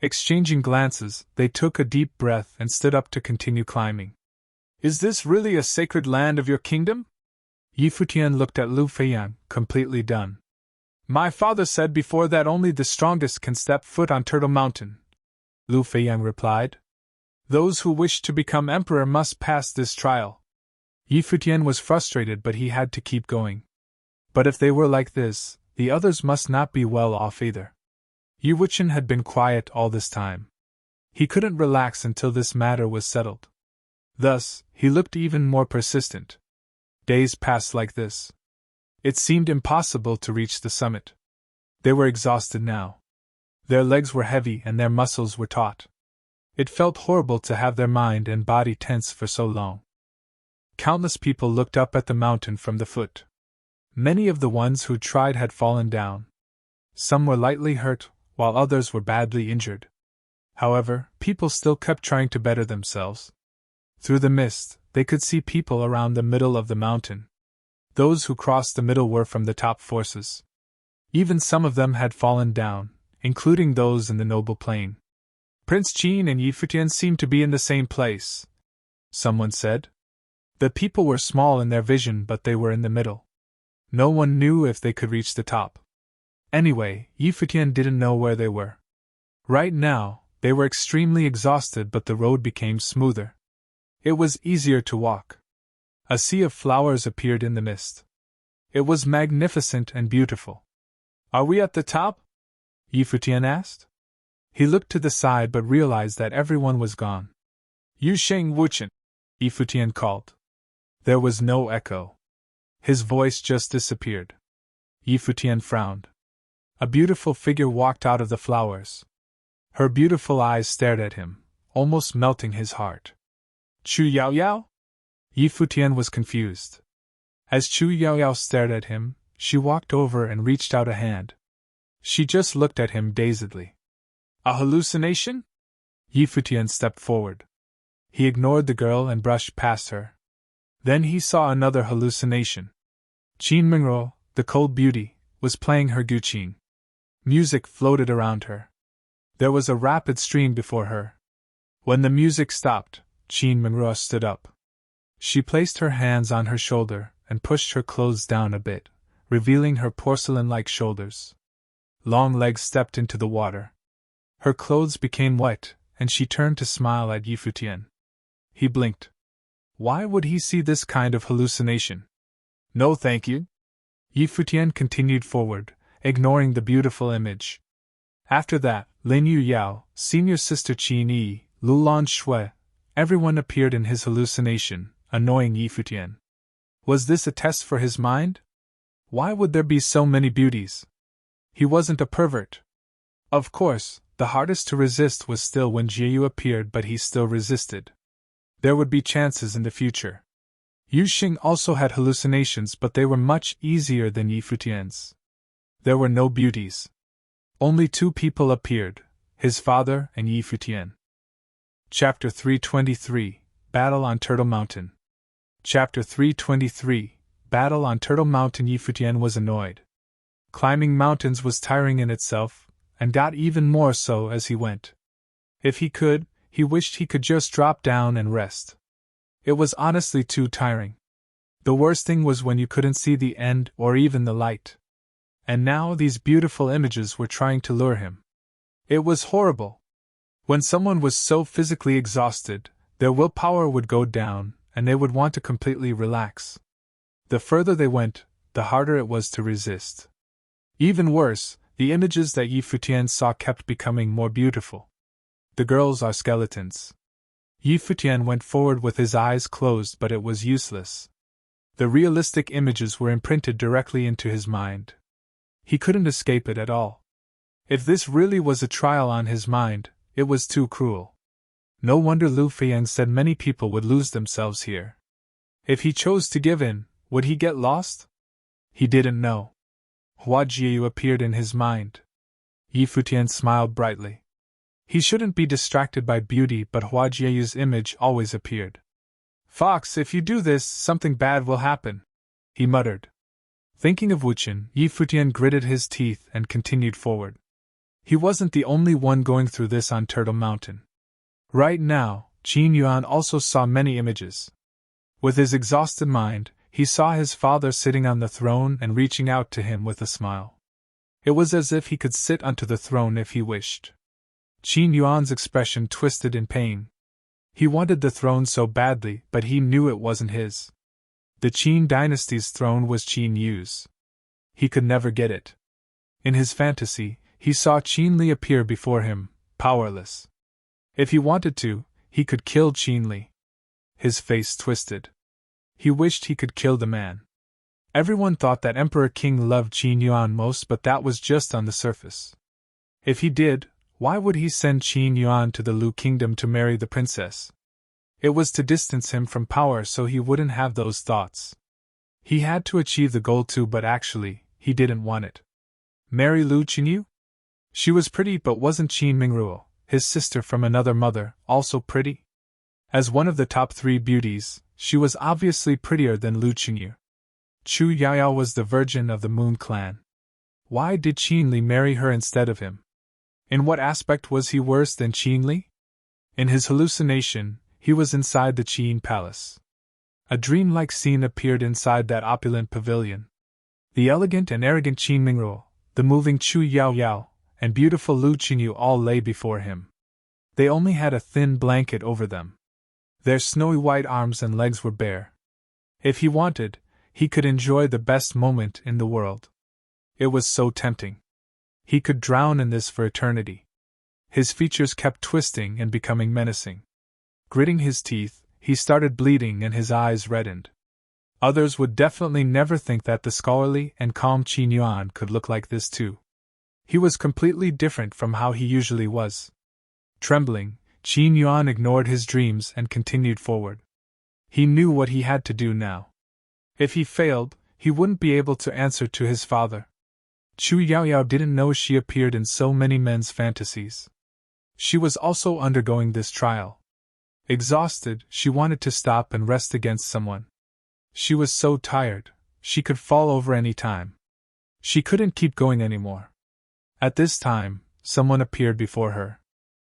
Speaker 1: Exchanging glances, they took a deep breath and stood up to continue climbing. "Is this really a sacred land of your kingdom?" Futian looked at Lu Feiyan, completely done. "My father said before that only the strongest can step foot on Turtle Mountain," Lu Feiyan replied. "Those who wish to become emperor must pass this trial." Futian was frustrated, but he had to keep going. But if they were like this, the others must not be well off either. Wuchen had been quiet all this time. He couldn't relax until this matter was settled. Thus, he looked even more persistent. Days passed like this. It seemed impossible to reach the summit. They were exhausted now. Their legs were heavy and their muscles were taut. It felt horrible to have their mind and body tense for so long. Countless people looked up at the mountain from the foot. Many of the ones who tried had fallen down. Some were lightly hurt, while others were badly injured. However, people still kept trying to better themselves. Through the mist, they could see people around the middle of the mountain. Those who crossed the middle were from the top forces. Even some of them had fallen down, including those in the noble plain. "Prince Qin and Futian seem to be in the same place," someone said. The people were small in their vision, but they were in the middle. No one knew if they could reach the top. Anyway, Futian didn't know where they were. Right now, they were extremely exhausted, but the road became smoother. It was easier to walk. A sea of flowers appeared in the mist. It was magnificent and beautiful. "Are we at the top?" Futian asked. He looked to the side but realized that everyone was gone. "Yu Sheng Wuchen," Futian called. There was no echo. His voice just disappeared. Futian frowned. A beautiful figure walked out of the flowers. Her beautiful eyes stared at him, almost melting his heart. "Chu Yao Yao?" Futian was confused. As Chu Yao Yao stared at him, she walked over and reached out a hand. She just looked at him dazedly. "A hallucination?" Futian stepped forward. He ignored the girl and brushed past her. Then he saw another hallucination. Qin Mingruo, the cold beauty, was playing her guqin. Music floated around her. There was a rapid stream before her. When the music stopped, Qin Mingruo stood up. She placed her hands on her shoulder and pushed her clothes down a bit, revealing her porcelain-like shoulders. Long legs stepped into the water. Her clothes became wet, and she turned to smile at Futian. He blinked. Why would he see this kind of hallucination? "No thank you." Futian continued forward, ignoring the beautiful image. After that, Lin Yu Yao, senior sister Qin Yi, Lulan Shui, everyone appeared in his hallucination, annoying Futian. Was this a test for his mind? Why would there be so many beauties? He wasn't a pervert. Of course, the hardest to resist was still when Jiu appeared, but he still resisted. There would be chances in the future. Yu Xing also had hallucinations, but they were much easier than Futian's. There were no beauties. Only two people appeared, his father and Yi Futian. Chapter 323, Battle on Turtle Mountain. Chapter 323, Battle on Turtle Mountain. Yi Futian was annoyed. Climbing mountains was tiring in itself, and got even more so as he went. If he could, he wished he could just drop down and rest. It was honestly too tiring. The worst thing was when you couldn't see the end or even the light. And now these beautiful images were trying to lure him. It was horrible. When someone was so physically exhausted, their willpower would go down, and they would want to completely relax. The further they went, the harder it was to resist. Even worse, the images that Yi Futian saw kept becoming more beautiful. The girls are skeletons. Yi Futian went forward with his eyes closed, but it was useless. The realistic images were imprinted directly into his mind. He couldn't escape it at all. If this really was a trial on his mind, it was too cruel. No wonder Lu Feiyan said many people would lose themselves here. If he chose to give in, would he get lost? He didn't know. Hua Jiu appeared in his mind. Yi Futian smiled brightly. He shouldn't be distracted by beauty, but Hua Jiu's image always appeared. "Fox, if you do this, something bad will happen," he muttered. Thinking of Wuchen, Yi Futian gritted his teeth and continued forward. He wasn't the only one going through this on Turtle Mountain. Right now, Qin Yuan also saw many images. With his exhausted mind, he saw his father sitting on the throne and reaching out to him with a smile. It was as if he could sit onto the throne if he wished. Qin Yuan's expression twisted in pain. He wanted the throne so badly, but he knew it wasn't his. The Qin dynasty's throne was Qin Yu's. He could never get it. In his fantasy, he saw Qin Li appear before him, powerless. If he wanted to, he could kill Qin Li. His face twisted. He wished he could kill the man. Everyone thought that Emperor King loved Qin Yuan most, but that was just on the surface. If he did, why would he send Qin Yuan to the Lu kingdom to marry the princess? It was to distance him from power so he wouldn't have those thoughts. He had to achieve the goal too, but actually, he didn't want it. Marry Lu Qinyu? She was pretty, but wasn't Qin Mingruo, his sister from another mother, also pretty? As one of the top 3 beauties, she was obviously prettier than Lu Qinyu. Chu Yaoyao was the virgin of the Moon clan. Why did Qin Li marry her instead of him? In what aspect was he worse than Qin Li? In his hallucination, he was inside the Qin palace. A dreamlike scene appeared inside that opulent pavilion. The elegant and arrogant Qin Mingruo, the moving Chu Yaoyao, and beautiful Lu Qinyu all lay before him. They only had a thin blanket over them. Their snowy white arms and legs were bare. If he wanted, he could enjoy the best moment in the world. It was so tempting. He could drown in this for eternity. His features kept twisting and becoming menacing. Gritting his teeth, he started bleeding and his eyes reddened. Others would definitely never think that the scholarly and calm Qin Yuan could look like this too. He was completely different from how he usually was. Trembling, Qin Yuan ignored his dreams and continued forward. He knew what he had to do now. If he failed, he wouldn't be able to answer to his father. Chu Yaoyao didn't know she appeared in so many men's fantasies. She was also undergoing this trial. Exhausted, she wanted to stop and rest against someone. She was so tired, she could fall over any time. She couldn't keep going anymore. At this time, someone appeared before her.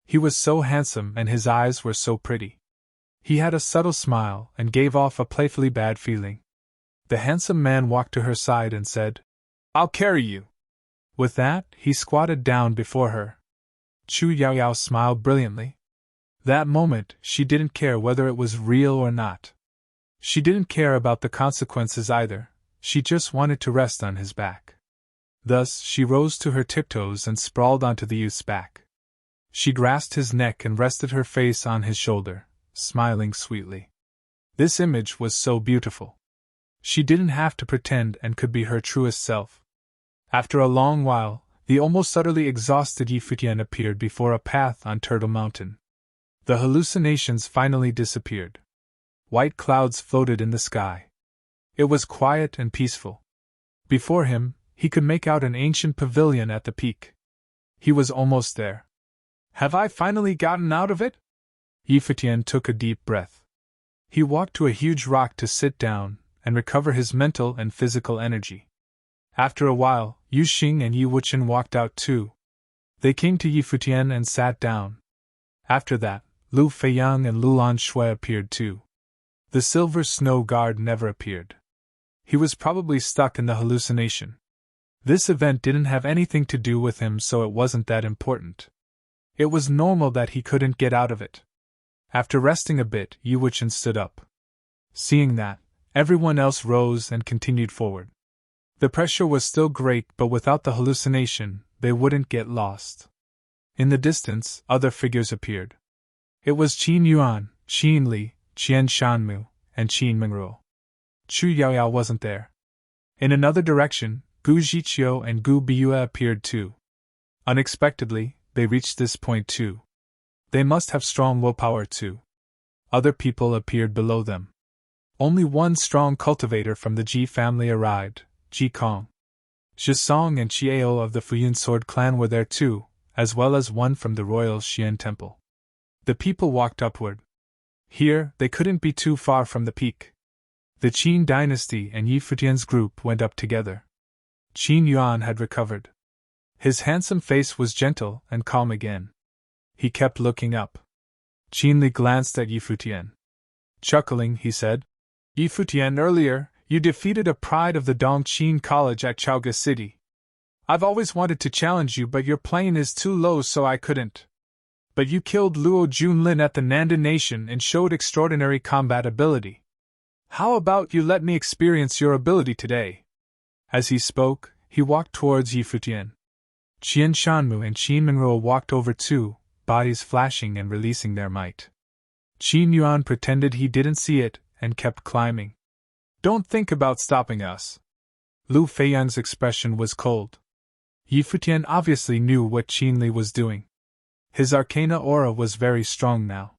Speaker 1: He was so handsome and his eyes were so pretty. He had a subtle smile and gave off a playfully bad feeling. The handsome man walked to her side and said, "I'll carry you." With that, he squatted down before her. Chu Yaoyao smiled brilliantly. That moment, she didn't care whether it was real or not. She didn't care about the consequences either, she just wanted to rest on his back. Thus, she rose to her tiptoes and sprawled onto the youth's back. She grasped his neck and rested her face on his shoulder, smiling sweetly. This image was so beautiful. She didn't have to pretend and could be her truest self. After a long while, the almost utterly exhausted Yi Futian appeared before a path on Turtle Mountain. The hallucinations finally disappeared. White clouds floated in the sky. It was quiet and peaceful. Before him, he could make out an ancient pavilion at the peak. He was almost there. Have I finally gotten out of it? Futian took a deep breath. He walked to a huge rock to sit down and recover his mental and physical energy. After a while, Yu Xing and Yi Wuchen walked out too. They came to Futian and sat down. After that, Lu Feiyang and Lulan Shui appeared too. The Silver Snow Guard never appeared. He was probably stuck in the hallucination. This event didn't have anything to do with him, so it wasn't that important. It was normal that he couldn't get out of it. After resting a bit, Yi Wuchen stood up. Seeing that, everyone else rose and continued forward. The pressure was still great, but without the hallucination, they wouldn't get lost. In the distance, other figures appeared. It was Qin Yuan, Qin Li, Qian Shanmu, and Qin Mingruo. Chu Yaoyao wasn't there. In another direction, Gu Zhiqiu and Gu Biyue appeared too. Unexpectedly, they reached this point too. They must have strong willpower too. Other people appeared below them. Only one strong cultivator from the Ji family arrived, Ji Kong. Zhisong and Chiao of the Fuyun Sword clan were there too, as well as one from the royal Xian temple. The people walked upward. Here, they couldn't be too far from the peak. The Qin dynasty and Futian's group went up together. Qin Yuan had recovered. His handsome face was gentle and calm again. He kept looking up. Qin Li glanced at Futian. Chuckling, he said, Futian, earlier, you defeated a pride of the Dongqing College at Chaoga City. I've always wanted to challenge you, but your plane is too low, so I couldn't. But you killed Luo Junlin at the Nanda Nation and showed extraordinary combat ability. How about you let me experience your ability today? As he spoke, he walked towards Futian. Qian Shanmu and Qin Mingruo walked over too, bodies flashing and releasing their might. Qin Yuan pretended he didn't see it and kept climbing. Don't think about stopping us. Lu Feiyang's expression was cold. Futian obviously knew what Qin Li was doing. His arcana aura was very strong now.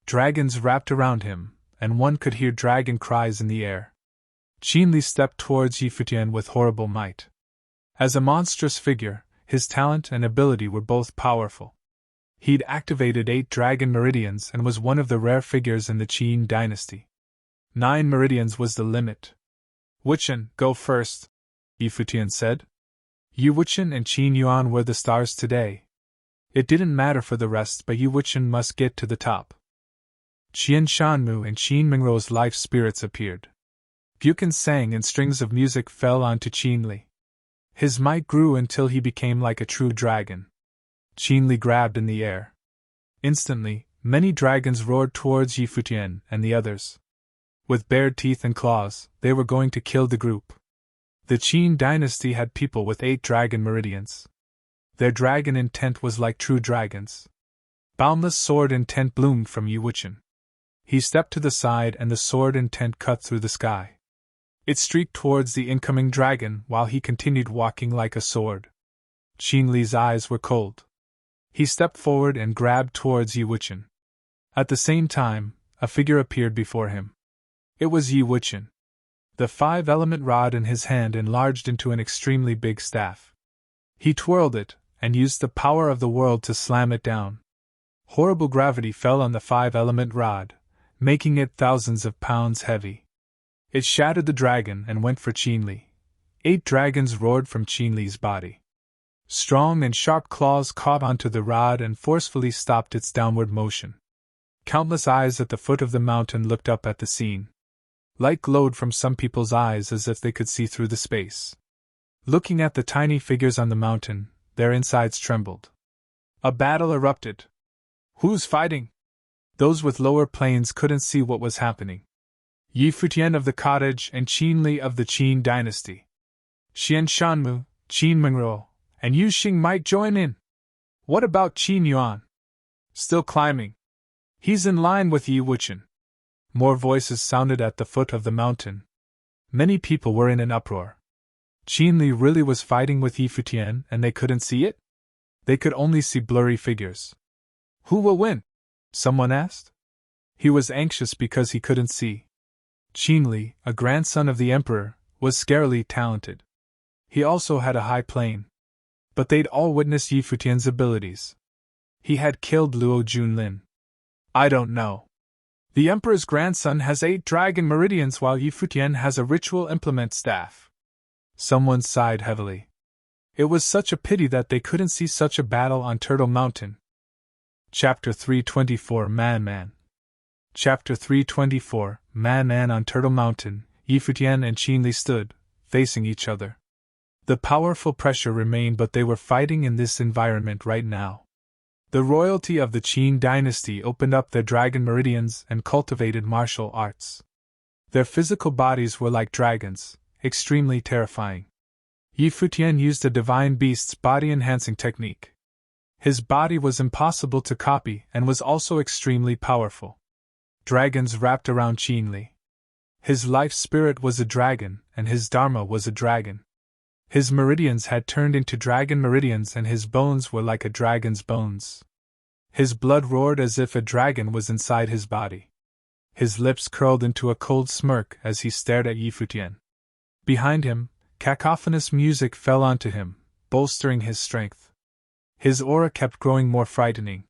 Speaker 1: Dragons wrapped around him, and one could hear dragon cries in the air. Qin Li stepped towards Futian with horrible might. As a monstrous figure, his talent and ability were both powerful. He'd activated 8 dragon meridians and was one of the rare figures in the Qin dynasty. 9 meridians was the limit. Wuchen, go first, Futian said. Wuchen and Qin Yuan were the stars today. It didn't matter for the rest, but Wuchen must get to the top. Qian Shanmu and Qin Mingruo's life spirits appeared. Buchan sang and strings of music fell onto Qin Li. His might grew until he became like a true dragon. Qin Li grabbed in the air. Instantly, many dragons roared towards Futian and the others. With bared teeth and claws, they were going to kill the group. The Qin dynasty had people with 8 dragon meridians. Their dragon intent was like true dragons. Boundless sword intent bloomed from Wuchen. He stepped to the side and the sword intent cut through the sky. It streaked towards the incoming dragon while he continued walking like a sword. Qin Li's eyes were cold. He stepped forward and grabbed towards Wuchen. At the same time, a figure appeared before him. It was Wuchen. The 5-element rod in his hand enlarged into an extremely big staff. He twirled it, and used the power of the world to slam it down. Horrible gravity fell on the 5-element rod, making it thousands of pounds heavy. It shattered the dragon and went for Qin Li. 8 dragons roared from Qin Li's body. Strong and sharp claws caught onto the rod and forcefully stopped its downward motion. Countless eyes at the foot of the mountain looked up at the scene. Light glowed from some people's eyes as if they could see through the space. Looking at the tiny figures on the mountain, their insides trembled. A battle erupted. Who's fighting? Those with lower planes couldn't see what was happening. Futian of the cottage and Qin Li of the Qin dynasty. Qian Shanmu, Qin Mingruo, and Yu Xing might join in. What about Qin Yuan? Still climbing. He's in line with Wuchen. More voices sounded at the foot of the mountain. Many people were in an uproar. Qin Li really was fighting with Futian and they couldn't see it? They could only see blurry figures. Who will win? Someone asked. He was anxious because he couldn't see. Qin Li, a grandson of the emperor, was scarily talented. He also had a high plane. But they'd all witnessed Yi Futian's abilities. He had killed Luo Junlin. I don't know. The Emperor's grandson has 8 dragon meridians while Yi Futian has a ritual implement staff. Someone sighed heavily. It was such a pity that they couldn't see such a battle on Turtle Mountain. Chapter 324 Man. Chapter 324 Man on Turtle Mountain, Yi Futian and Qin Li stood, facing each other. The powerful pressure remained, but they were fighting in this environment right now. The royalty of the Qin dynasty opened up their dragon meridians and cultivated martial arts. Their physical bodies were like dragons, extremely terrifying. Yi Futian used a divine beast's body-enhancing technique. His body was impossible to copy and was also extremely powerful. Dragons wrapped around Qin Li. His life spirit was a dragon, and his dharma was a dragon. His meridians had turned into dragon meridians, and his bones were like a dragon's bones. His blood roared as if a dragon was inside his body. His lips curled into a cold smirk as he stared at Yi Futian. Behind him, cacophonous music fell onto him, bolstering his strength. His aura kept growing more frightening.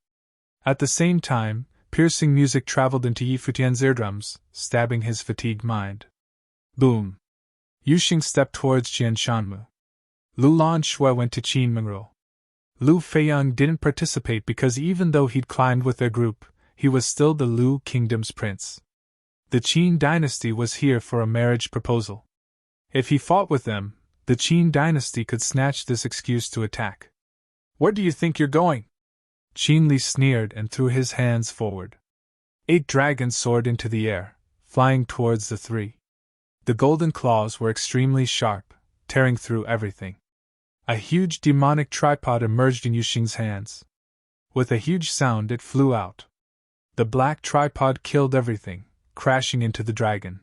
Speaker 1: At the same time, piercing music traveled into Yi Futian's eardrums, stabbing his fatigued mind. Boom! Yuxing stepped towards Jian Shanmu. Lu Lanxue went to Qin Mengru. Lu Feiyang didn't participate because even though he'd climbed with their group, he was still the Lu Kingdom's prince. The Qin dynasty was here for a marriage proposal. If he fought with them, the Qin dynasty could snatch this excuse to attack. Where do you think you're going? Qin Li sneered and threw his hands forward. 8 dragons soared into the air, flying towards the 3. The golden claws were extremely sharp, tearing through everything. A huge demonic tripod emerged in Yuxing's hands. With a huge sound, it flew out. The black tripod killed everything, crashing into the dragon.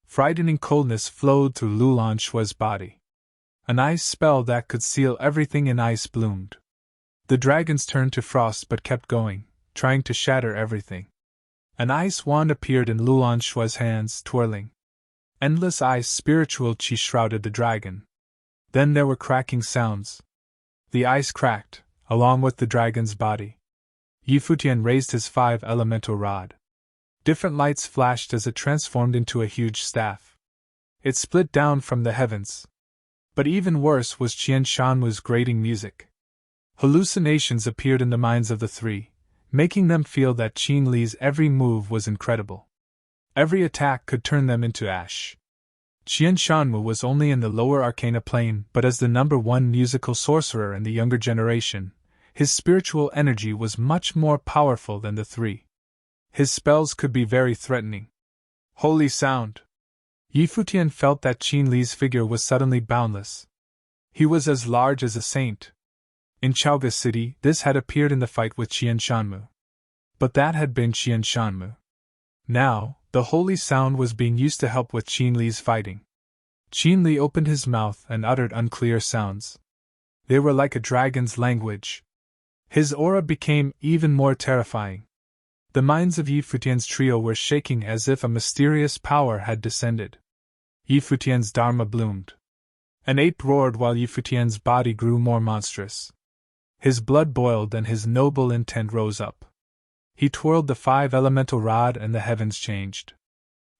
Speaker 1: Frightening coldness flowed through Lu Lanxue's body. An ice spell that could seal everything in ice bloomed. The dragons turned to frost but kept going, trying to shatter everything. An ice wand appeared in Lu Lanxue's hands, twirling. Endless ice spiritual qi shrouded the dragon. Then there were cracking sounds. The ice cracked, along with the dragon's body. Yi Futian raised his 5 elemental rod. Different lights flashed as it transformed into a huge staff. It split down from the heavens. But even worse was Qian Shanmu's grating music. Hallucinations appeared in the minds of the 3, making them feel that Qin Li's every move was incredible. Every attack could turn them into ash. Qian Shanmu was only in the lower arcana plane, but as the number 1 musical sorcerer in the younger generation, his spiritual energy was much more powerful than the 3. His spells could be very threatening. Holy sound! Yi Futian felt that Qin Li's figure was suddenly boundless. He was as large as a saint. In Chaoga City, this had appeared in the fight with Qian Shanmu. But that had been Qian Shanmu. Now, the holy sound was being used to help with Qin Li's fighting. Qin Li opened his mouth and uttered unclear sounds. They were like a dragon's language. His aura became even more terrifying. The minds of Yi Futian's trio were shaking as if a mysterious power had descended. Yi Futian's dharma bloomed. An ape roared while Yi Futian's body grew more monstrous. His blood boiled and his noble intent rose up. He twirled the 5 elemental rod and the heavens changed.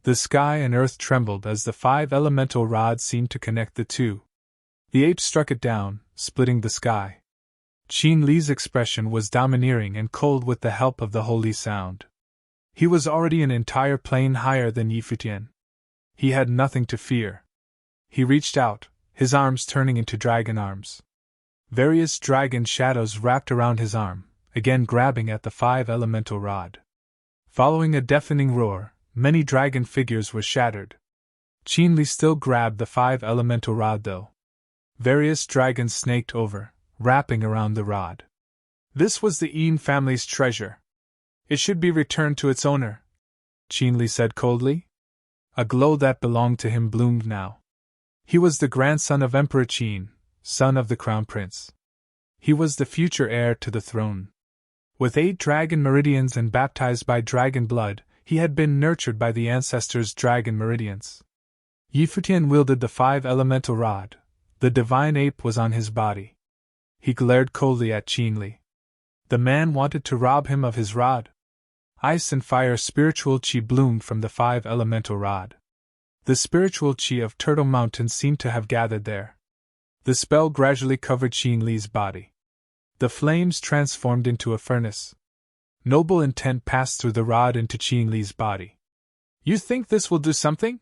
Speaker 1: The sky and earth trembled as the 5 elemental rod seemed to connect the 2. The ape struck it down, splitting the sky. Qin Li's expression was domineering and cold with the help of the holy sound. He was already an entire plane higher than Yi Futian. He had nothing to fear. He reached out, his arms turning into dragon arms. Various dragon shadows wrapped around his arm, again grabbing at the 5 elemental rod. Following a deafening roar, many dragon figures were shattered. Qin Li still grabbed the 5 elemental rod though. Various dragons snaked over, wrapping around the rod. This was the Yin family's treasure. It should be returned to its owner, Qin Li said coldly. A glow that belonged to him bloomed now. He was the grandson of Emperor Qin, son of the crown prince. He was the future heir to the throne. With 8 dragon meridians and baptized by dragon blood, he had been nurtured by the ancestors' dragon meridians. Yi Futian wielded the 5 elemental rod. The divine ape was on his body. He glared coldly at Qin Li. The man wanted to rob him of his rod. Ice and fire spiritual qi bloomed from the 5-elemental rod. The spiritual qi of Turtle Mountain seemed to have gathered there. The spell gradually covered Qin Li's body. The flames transformed into a furnace. Noble intent passed through the rod into Qin Li's body. You think this will do something?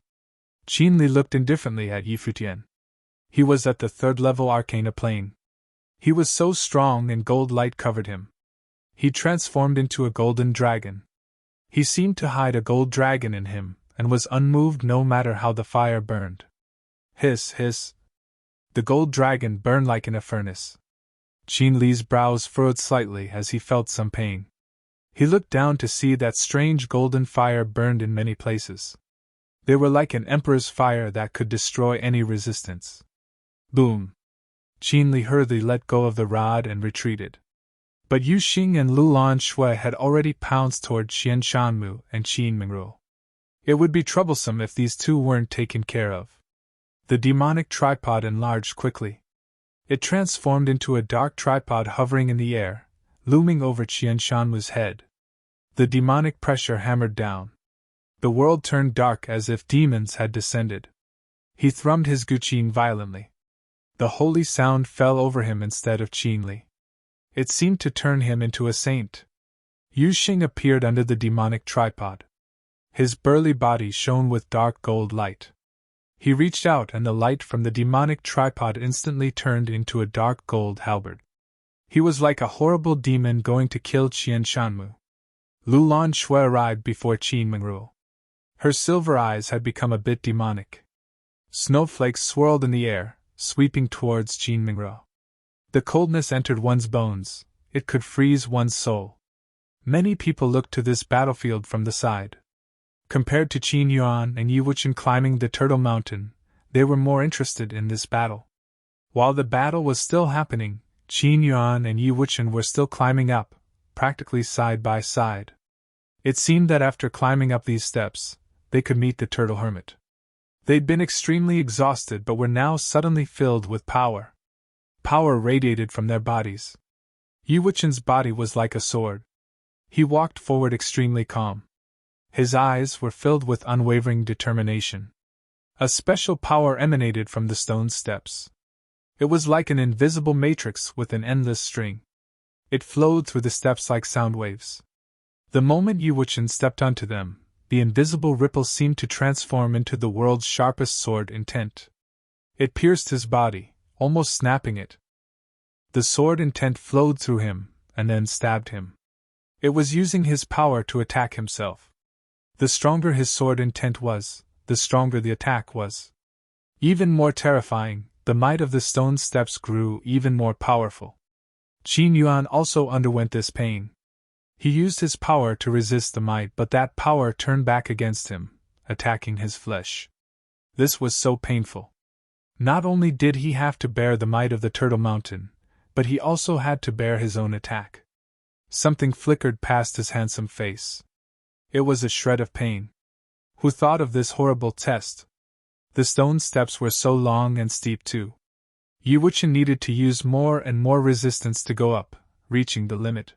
Speaker 1: Qin Li looked indifferently at Futian. He was at the 3rd-level arcana plane. He was so strong and gold light covered him. He transformed into a golden dragon. He seemed to hide a gold dragon in him, and was unmoved no matter how the fire burned. Hiss, hiss. The gold dragon burned like in a furnace. Qin Li's brows furrowed slightly as he felt some pain. He looked down to see that strange golden fire burned in many places. They were like an emperor's fire that could destroy any resistance. Boom! Qin Li hurriedly let go of the rod and retreated. But Yu Xing and Lulan Shui had already pounced toward Xian Shanmu and Qin Mingru. It would be troublesome if these two weren't taken care of. The demonic tripod enlarged quickly. It transformed into a dark tripod hovering in the air, looming over Xian Shanmu's head. The demonic pressure hammered down. The world turned dark as if demons had descended. He thrummed his guqin violently. The holy sound fell over him instead of Qin Li. It seemed to turn him into a saint. Yu Xing appeared under the demonic tripod. His burly body shone with dark gold light. He reached out and the light from the demonic tripod instantly turned into a dark gold halberd. He was like a horrible demon going to kill Qian Shanmu. Lulan Shui arrived before Qin Mingru. Her silver eyes had become a bit demonic. Snowflakes swirled in the air, sweeping towards Qin Mingru. The coldness entered one's bones, it could freeze one's soul. Many people looked to this battlefield from the side. Compared to Qin Yuan and Yi Wuchen climbing the Turtle Mountain, they were more interested in this battle. While the battle was still happening, Qin Yuan and Yi Wuchen were still climbing up, practically side by side. It seemed that after climbing up these steps, they could meet the Turtle Hermit. They'd been extremely exhausted but were now suddenly filled with power. Power radiated from their bodies. Yi Wuchen's body was like a sword. He walked forward extremely calm. His eyes were filled with unwavering determination. A special power emanated from the stone steps. It was like an invisible matrix with an endless string. It flowed through the steps like sound waves. The moment Yi Wuchen stepped onto them, the invisible ripple seemed to transform into the world's sharpest sword intent. It pierced his body, almost snapping it. The sword intent flowed through him, and then stabbed him. It was using his power to attack himself. The stronger his sword intent was, the stronger the attack was. Even more terrifying, the might of the stone steps grew even more powerful. Qin Yuan also underwent this pain. He used his power to resist the might, but that power turned back against him, attacking his flesh. This was so painful. Not only did he have to bear the might of the Turtle Mountain, but he also had to bear his own attack. Something flickered past his handsome face. It was a shred of pain. Who thought of this horrible test? The stone steps were so long and steep too. Yi Wuchen needed to use more and more resistance to go up, reaching the limit.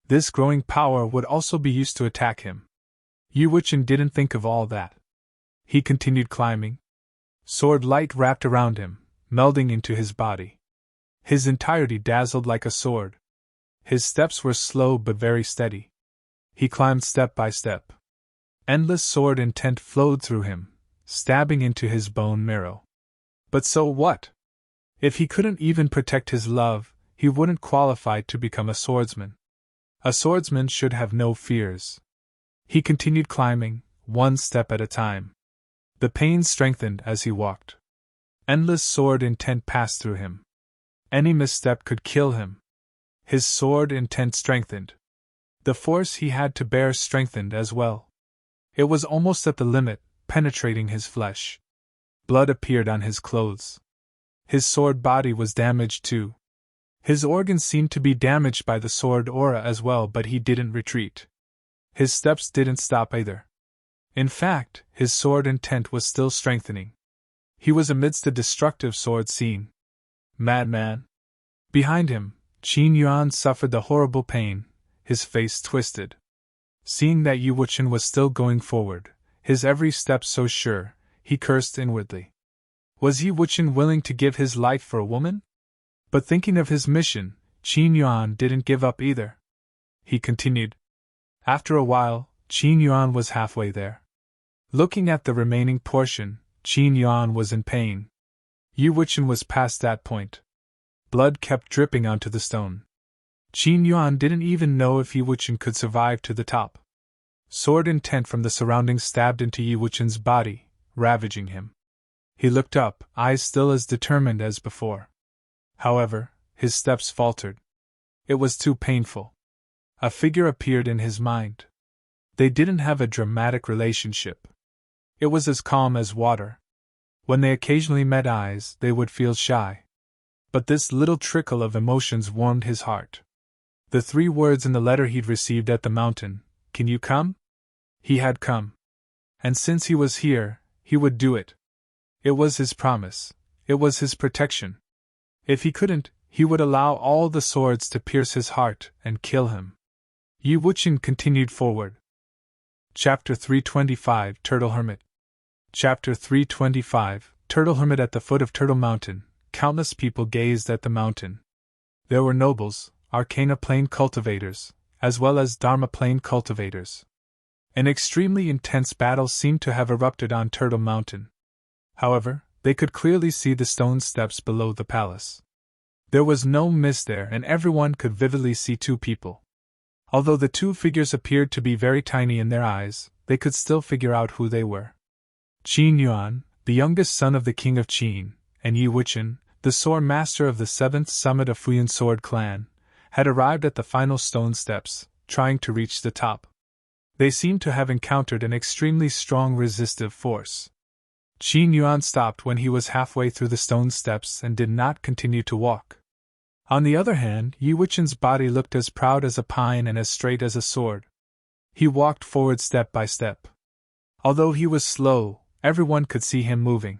Speaker 1: This growing power would also be used to attack him. Yi Wuchen didn't think of all that. He continued climbing. Sword light wrapped around him, melding into his body. His entirety dazzled like a sword. His steps were slow but very steady. He climbed step by step. Endless sword intent flowed through him, stabbing into his bone marrow. But so what? If he couldn't even protect his love, he wouldn't qualify to become a swordsman. A swordsman should have no fears. He continued climbing, one step at a time. The pain strengthened as he walked. Endless sword intent passed through him. Any misstep could kill him. His sword intent strengthened. The force he had to bear strengthened as well. It was almost at the limit, penetrating his flesh. Blood appeared on his clothes. His sword body was damaged too. His organs seemed to be damaged by the sword aura as well, but he didn't retreat. His steps didn't stop either. In fact, his sword intent was still strengthening. He was amidst a destructive sword scene. Madman! Behind him, Qin Yuan suffered the horrible pain, his face twisted. Seeing that Yi Wuchen was still going forward, his every step so sure, he cursed inwardly. Was Yi Wuchen willing to give his life for a woman? But thinking of his mission, Qin Yuan didn't give up either. He continued. After a while, Qin Yuan was halfway there. Looking at the remaining portion, Qin Yuan was in pain. Yi Wuchen was past that point. Blood kept dripping onto the stone. Qin Yuan didn't even know if Yi Wuchen could survive to the top. Sword intent from the surroundings stabbed into Yi Wuchen's body, ravaging him. He looked up, eyes still as determined as before. However, his steps faltered. It was too painful. A figure appeared in his mind. They didn't have a dramatic relationship. It was as calm as water. When they occasionally met eyes, they would feel shy. But this little trickle of emotions warmed his heart. The 3 words in the letter he'd received at the mountain, "Can you come?" He had come. And since he was here, he would do it. It was his promise. It was his protection. If he couldn't, he would allow all the swords to pierce his heart and kill him. Yi Wuchen continued forward. Chapter 325 Turtle Hermit. Chapter 325 Turtle Hermit. At the foot of Turtle Mountain, countless people gazed at the mountain. There were nobles, Arcana Plane cultivators, as well as Dharma Plane cultivators. An extremely intense battle seemed to have erupted on Turtle Mountain. However, they could clearly see the stone steps below the palace. There was no mist there, and everyone could vividly see 2 people. Although the 2 figures appeared to be very tiny in their eyes, they could still figure out who they were. Qin Yuan, the youngest son of the king of Qin, and Yi Wuchen, the sword master of the 7th summit of Futian sword clan, had arrived at the final stone steps, trying to reach the top. They seemed to have encountered an extremely strong resistive force. Qin Yuan stopped when he was halfway through the stone steps and did not continue to walk. On the other hand, Yi Wuchen's body looked as proud as a pine and as straight as a sword. He walked forward step by step. Although he was slow, everyone could see him moving.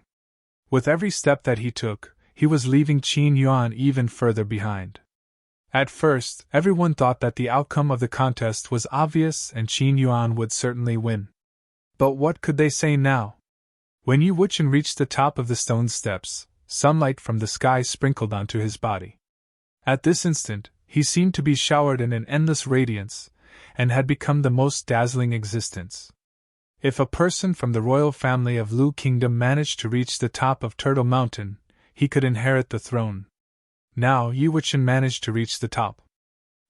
Speaker 1: With every step that he took, he was leaving Qin Yuan even further behind. At first, everyone thought that the outcome of the contest was obvious and Qin Yuan would certainly win. But what could they say now? When Yi Wuchen reached the top of the stone steps, sunlight from the sky sprinkled onto his body. At this instant, he seemed to be showered in an endless radiance, and had become the most dazzling existence. If a person from the royal family of Lu Kingdom managed to reach the top of Turtle Mountain, he could inherit the throne. Now Yi Wuchen managed to reach the top.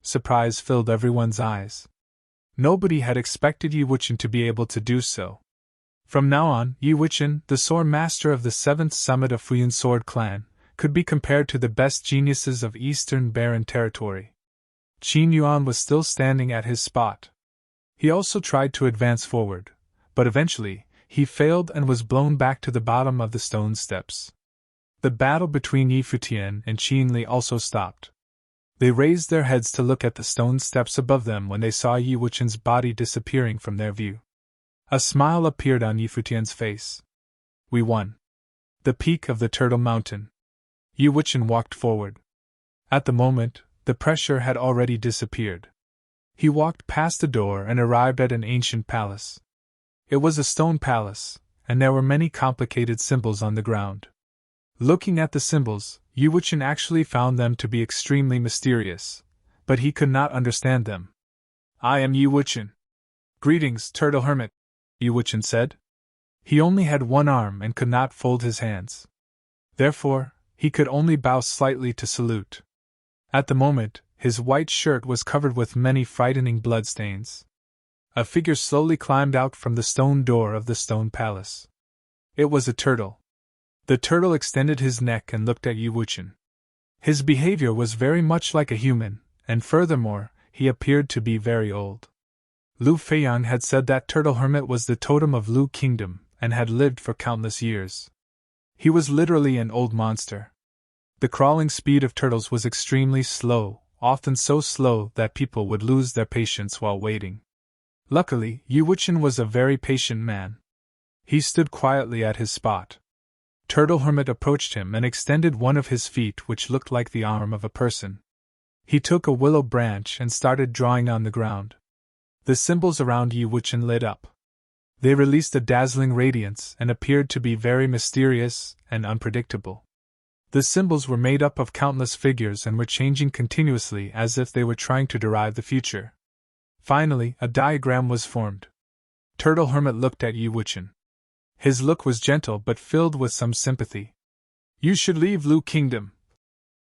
Speaker 1: Surprise filled everyone's eyes. Nobody had expected Yi Wuchen to be able to do so. From now on, Yi Wuchen, the sword master of the 7th summit of Futian sword clan, could be compared to the best geniuses of Eastern Barren territory. Qin Yuan was still standing at his spot. He also tried to advance forward, but eventually, he failed and was blown back to the bottom of the stone steps. The battle between Yi Futian and Qin Li also stopped. They raised their heads to look at the stone steps above them when they saw Yi Wuchen's body disappearing from their view. A smile appeared on Yi Futian's face. We won. The peak of the Turtle Mountain. Yi Wuchen walked forward. At the moment, the pressure had already disappeared. He walked past the door and arrived at an ancient palace. It was a stone palace, and there were many complicated symbols on the ground. Looking at the symbols, Yi Wuchen actually found them to be extremely mysterious, but he could not understand them. I am Yi Wuchen. Greetings, Turtle Hermit, Yi Wuchen said. He only had one arm and could not fold his hands. Therefore, he could only bow slightly to salute. At the moment, his white shirt was covered with many frightening bloodstains. A figure slowly climbed out from the stone door of the stone palace. It was a turtle. The turtle extended his neck and looked at Yi Wuchen. His behavior was very much like a human, and furthermore, he appeared to be very old. Lu Feiyang had said that Turtle Hermit was the totem of Lu Kingdom, and had lived for countless years. He was literally an old monster. The crawling speed of turtles was extremely slow, often so slow that people would lose their patience while waiting. Luckily, Yi Wuchen was a very patient man. He stood quietly at his spot. Turtle Hermit approached him and extended one of his feet, which looked like the arm of a person. He took a willow branch and started drawing on the ground. The symbols around Yi Wuchen lit up. They released a dazzling radiance and appeared to be very mysterious and unpredictable. The symbols were made up of countless figures and were changing continuously as if they were trying to derive the future. Finally, a diagram was formed. Turtle Hermit looked at Yi Wuchen. His look was gentle but filled with some sympathy. "You should leave Lu Kingdom,"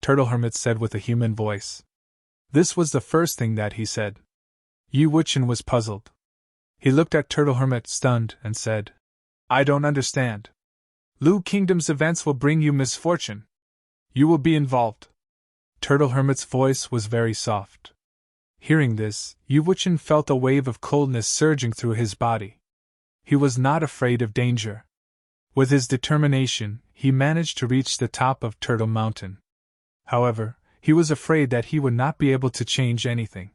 Speaker 1: Turtle Hermit said with a human voice. This was the first thing that he said. Yi Wuchen was puzzled. He looked at Turtle Hermit stunned and said, "I don't understand. Lu Kingdom's events will bring you misfortune. You will be involved." Turtle Hermit's voice was very soft. Hearing this, Yi Wuchen felt a wave of coldness surging through his body. He was not afraid of danger. With his determination, he managed to reach the top of Turtle Mountain. However, he was afraid that he would not be able to change anything.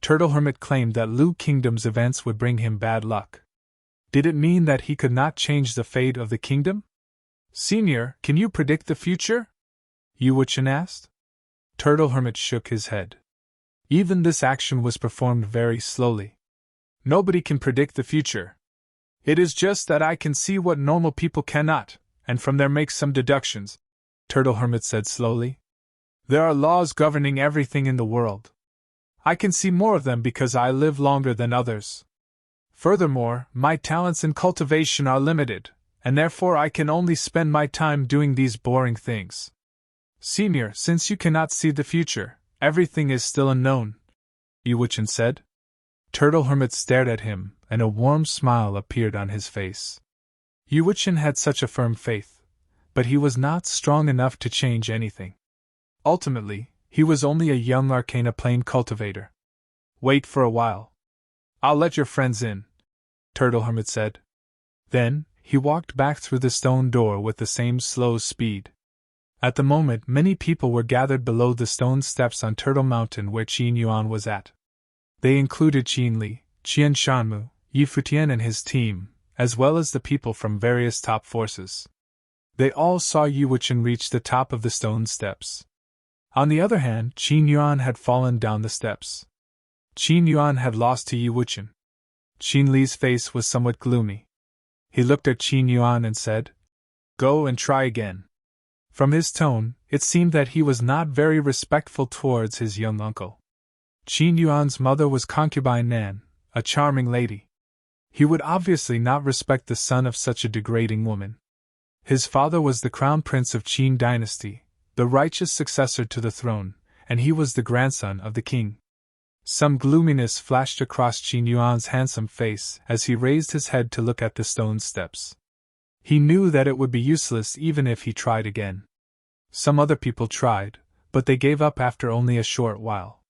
Speaker 1: Turtle Hermit claimed that Lu Kingdom's events would bring him bad luck. Did it mean that he could not change the fate of the kingdom? "Senior, can you predict the future?" Yi Wuchen asked. Turtle Hermit shook his head. Even this action was performed very slowly. "Nobody can predict the future. It is just that I can see what normal people cannot, and from there make some deductions," Turtle Hermit said slowly. "There are laws governing everything in the world. I can see more of them because I live longer than others. Furthermore, my talents in cultivation are limited, and therefore I can only spend my time doing these boring things. Senior, since you cannot see the future, everything is still unknown," Yi Wuchen said. Turtle Hermit stared at him, and a warm smile appeared on his face. Yi Wuchen had such a firm faith, but he was not strong enough to change anything. Ultimately, he was only a young arcana plane cultivator. "Wait for a while. I'll let your friends in," Turtle Hermit said. Then, he walked back through the stone door with the same slow speed. At the moment, many people were gathered below the stone steps on Turtle Mountain where Qin Yuan was at. They included Qin Li, Qian Shanmu, Yi Futian and his team, as well as the people from various top forces. They all saw Yi Wuchen reach the top of the stone steps. On the other hand, Qin Yuan had fallen down the steps. Qin Yuan had lost to Yi Wuchen. Qin Li's face was somewhat gloomy. He looked at Qin Yuan and said, "Go and try again." From his tone, it seemed that he was not very respectful towards his young uncle. Qin Yuan's mother was concubine Nan, a charming lady. He would obviously not respect the son of such a degrading woman. His father was the crown prince of Qin dynasty, the righteous successor to the throne, and he was the grandson of the king. Some gloominess flashed across Qin Yuan's handsome face as he raised his head to look at the stone steps. He knew that it would be useless even if he tried again. Some other people tried, but they gave up after only a short while.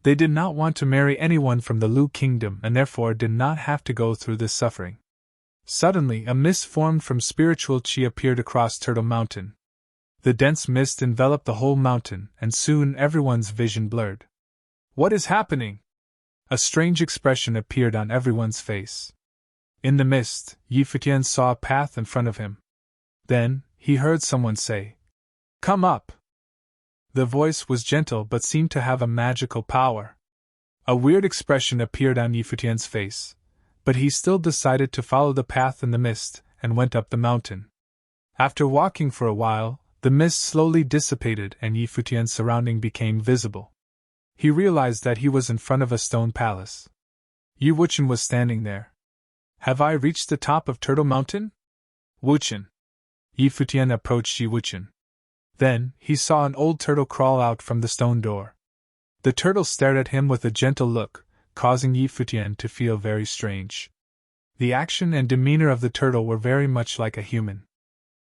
Speaker 1: They did not want to marry anyone from the Lu Kingdom and therefore did not have to go through this suffering. Suddenly, a mist formed from spiritual qi appeared across Turtle Mountain. The dense mist enveloped the whole mountain, and soon everyone's vision blurred. "What is happening?" A strange expression appeared on everyone's face. In the mist, Yi Futian saw a path in front of him. Then, he heard someone say, "Come up." The voice was gentle but seemed to have a magical power. A weird expression appeared on Yi Futian's face, but he still decided to follow the path in the mist, and went up the mountain. After walking for a while, the mist slowly dissipated and Yi Futian's surrounding became visible. He realized that he was in front of a stone palace. Yi Wuchen was standing there. "Have I reached the top of Turtle Mountain?" "Wuchen." Yi Futian approached Yi Wuchen. Then, he saw an old turtle crawl out from the stone door. The turtle stared at him with a gentle look, causing Yi Futian to feel very strange. The action and demeanor of the turtle were very much like a human.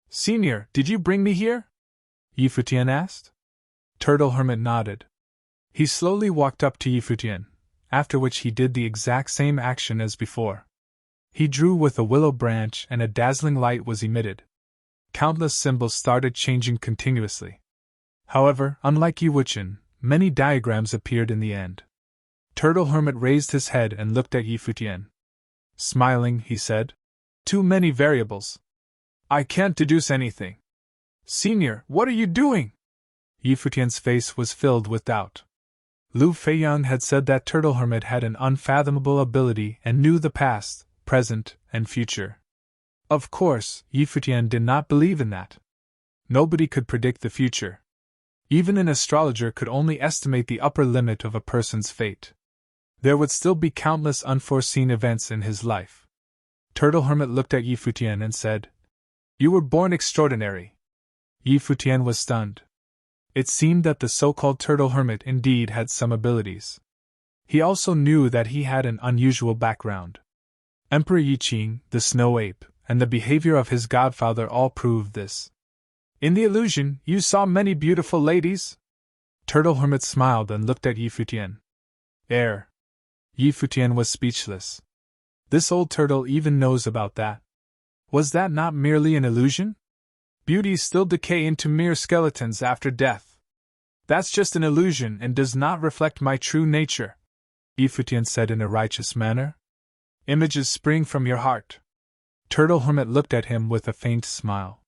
Speaker 1: "Senior, did you bring me here?" Yi Futian asked. Turtle Hermit nodded. He slowly walked up to Yi Futian, after which he did the exact same action as before. He drew with a willow branch and a dazzling light was emitted. Countless symbols started changing continuously. However, unlike Yi Wuchen, many diagrams appeared in the end. Turtle Hermit raised his head and looked at Yi Futian. Smiling, he said, "Too many variables. I can't deduce anything. Senior, what are you doing? Yi Futian's face was filled with doubt. Lu Feiyang had said that Turtle Hermit had an unfathomable ability and knew the past, present, and future. Of course, Yi Futian did not believe in that. Nobody could predict the future. Even an astrologer could only estimate the upper limit of a person's fate. There would still be countless unforeseen events in his life. Turtle Hermit looked at Yi Futian and said, "You were born extraordinary." Yi Futian was stunned. It seemed that the so-called Turtle Hermit indeed had some abilities. He also knew that he had an unusual background. Emperor Yi Qing, the Snow Ape, and the behavior of his godfather all proved this. "In the illusion, you saw many beautiful ladies?" Turtle Hermit smiled and looked at Yi Futian. Yi Futian was speechless. This old turtle even knows about that. Was that not merely an illusion? Beauties still decay into mere skeletons after death. That's just an illusion and does not reflect my true nature, Yi Futian said in a righteous manner. Images spring from your heart. Turtle Hermit looked at him with a faint smile.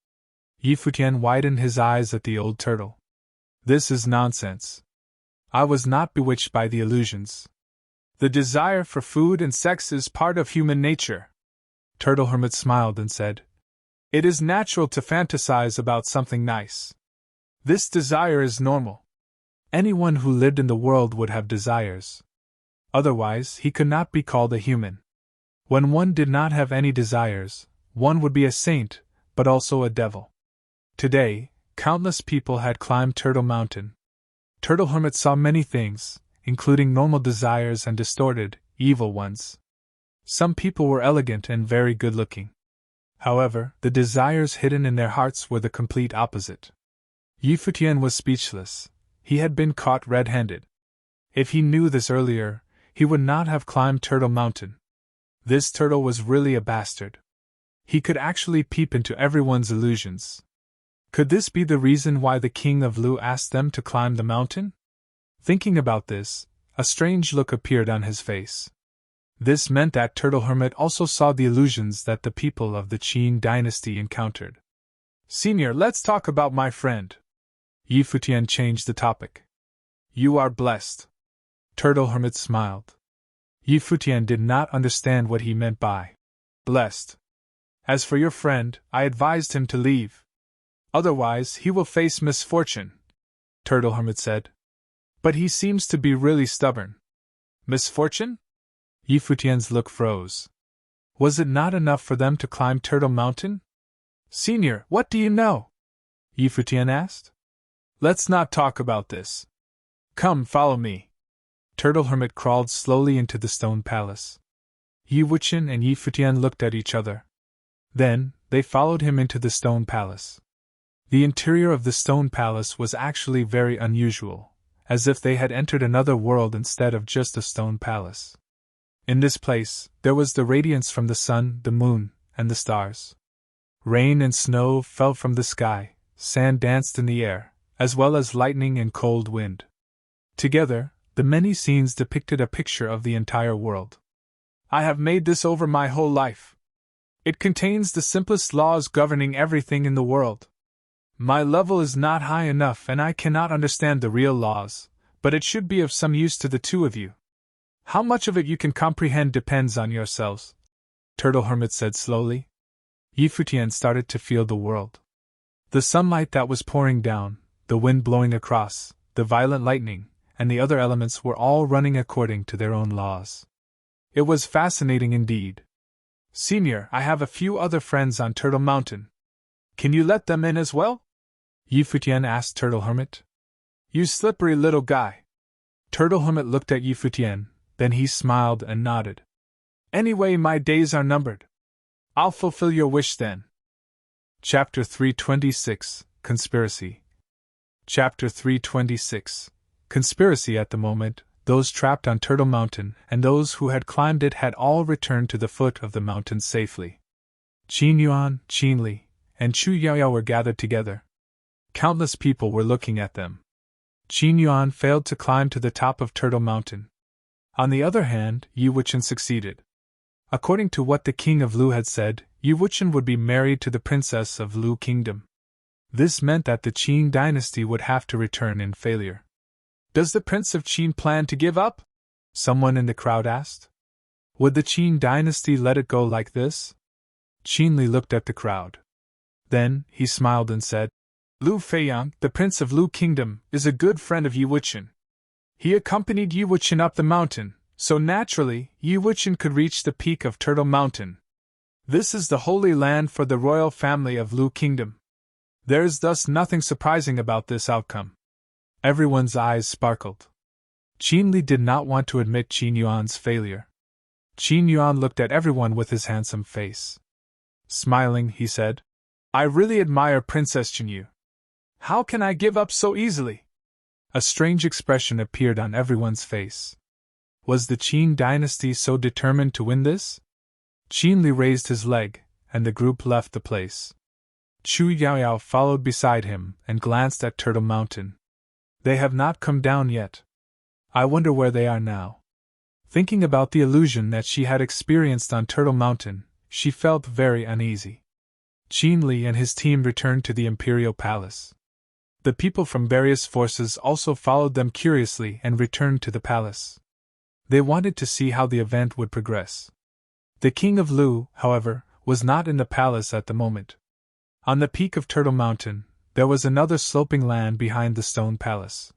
Speaker 1: Yi Futian widened his eyes at the old turtle. This is nonsense. I was not bewitched by the illusions. The desire for food and sex is part of human nature. Turtle Hermit smiled and said, "It is natural to fantasize about something nice. This desire is normal. Anyone who lived in the world would have desires. Otherwise, he could not be called a human. When one did not have any desires, one would be a saint, but also a devil." Today, countless people had climbed Turtle Mountain. Turtle Hermit saw many things, including normal desires and distorted, evil ones. Some people were elegant and very good-looking. However, the desires hidden in their hearts were the complete opposite. Yi Futian was speechless. He had been caught red-handed. If he knew this earlier, he would not have climbed Turtle Mountain. This turtle was really a bastard. He could actually peep into everyone's illusions. Could this be the reason why the king of Lu asked them to climb the mountain? Thinking about this, a strange look appeared on his face. This meant that Turtle Hermit also saw the illusions that the people of the Qin dynasty encountered. "Senior, let's talk about my friend." Yi Futian changed the topic. "You are blessed." Turtle Hermit smiled. Yi Futian did not understand what he meant by blessed. "As for your friend, I advised him to leave. Otherwise, he will face misfortune," Turtle Hermit said. "But he seems to be really stubborn." "Misfortune?" Yi Futian's look froze. Was it not enough for them to climb Turtle Mountain? "Senior, what do you know?" Yi Futian asked. "Let's not talk about this. Come, follow me." Turtle Hermit crawled slowly into the stone palace. Yi Wuqian and Yi Futian looked at each other. Then, they followed him into the stone palace. The interior of the stone palace was actually very unusual, as if they had entered another world instead of just a stone palace. In this place, there was the radiance from the sun, the moon, and the stars. Rain and snow fell from the sky, sand danced in the air, as well as lightning and cold wind. Together, the many scenes depicted a picture of the entire world. "I have made this over my whole life. It contains the simplest laws governing everything in the world. My level is not high enough and I cannot understand the real laws, but it should be of some use to the two of you. How much of it you can comprehend depends on yourselves," Turtle Hermit said slowly. Yi Futian started to feel the world. The sunlight that was pouring down, the wind blowing across, the violent lightning, and the other elements were all running according to their own laws. It was fascinating indeed. "Senior, I have a few other friends on Turtle Mountain. Can you let them in as well?" Yi Futian asked Turtle Hermit. "You slippery little guy." Turtle Hermit looked at Yi Futian, then he smiled and nodded. "Anyway, my days are numbered. I'll fulfill your wish then." Chapter 326, Conspiracy. Chapter 326, Conspiracy. At the moment, those trapped on Turtle Mountain and those who had climbed it had all returned to the foot of the mountain safely. Qin Yuan, Qin Li, and Chu Yaoyao were gathered together. Countless people were looking at them. Qin Yuan failed to climb to the top of Turtle Mountain. On the other hand, Yi Wuqian succeeded. According to what the king of Lu had said, Yi Wuqian would be married to the princess of Lu Kingdom. This meant that the Qin dynasty would have to return in failure. Does the Prince of Qin plan to give up? Someone in the crowd asked. Would the Qin dynasty let it go like this? Qin Li looked at the crowd. Then, he smiled and said, Lu Feiyang, the Prince of Lu Kingdom, is a good friend of Yi Wuqian. He accompanied Yi Wuqian up the mountain, so naturally, Yi Wuqian could reach the peak of Turtle Mountain. This is the holy land for the royal family of Lu Kingdom. There is thus nothing surprising about this outcome. Everyone's eyes sparkled. Qin Li did not want to admit Qin Yuan's failure. Qin Yuan looked at everyone with his handsome face. Smiling, he said, I really admire Princess Qin. How can I give up so easily? A strange expression appeared on everyone's face. Was the Qin dynasty so determined to win this? Qin Li raised his leg, and the group left the place. Chu Yaoyao followed beside him and glanced at Turtle Mountain. They have not come down yet. I wonder where they are now. Thinking about the illusion that she had experienced on Turtle Mountain, she felt very uneasy. Qin Li and his team returned to the Imperial Palace. The people from various forces also followed them curiously and returned to the palace. They wanted to see how the event would progress. The King of Lu, however, was not in the palace at the moment. On the peak of Turtle Mountain, there was another sloping land behind the stone palace.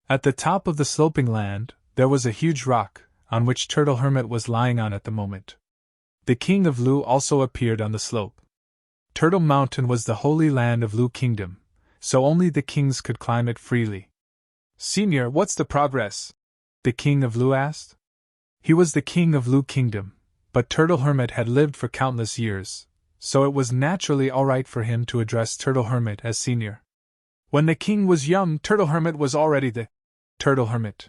Speaker 1: At the top of the sloping land, there was a huge rock, on which Turtle Hermit was lying on at the moment. The King of Lu also appeared on the slope. Turtle Mountain was the holy land of Lu Kingdom, so only the kings could climb it freely. Senior, what's the progress? The King of Lu asked. He was the King of Lu Kingdom, but Turtle Hermit had lived for countless years, so it was naturally alright for him to address Turtle Hermit as senior. When the king was young, Turtle Hermit was already the Turtle Hermit.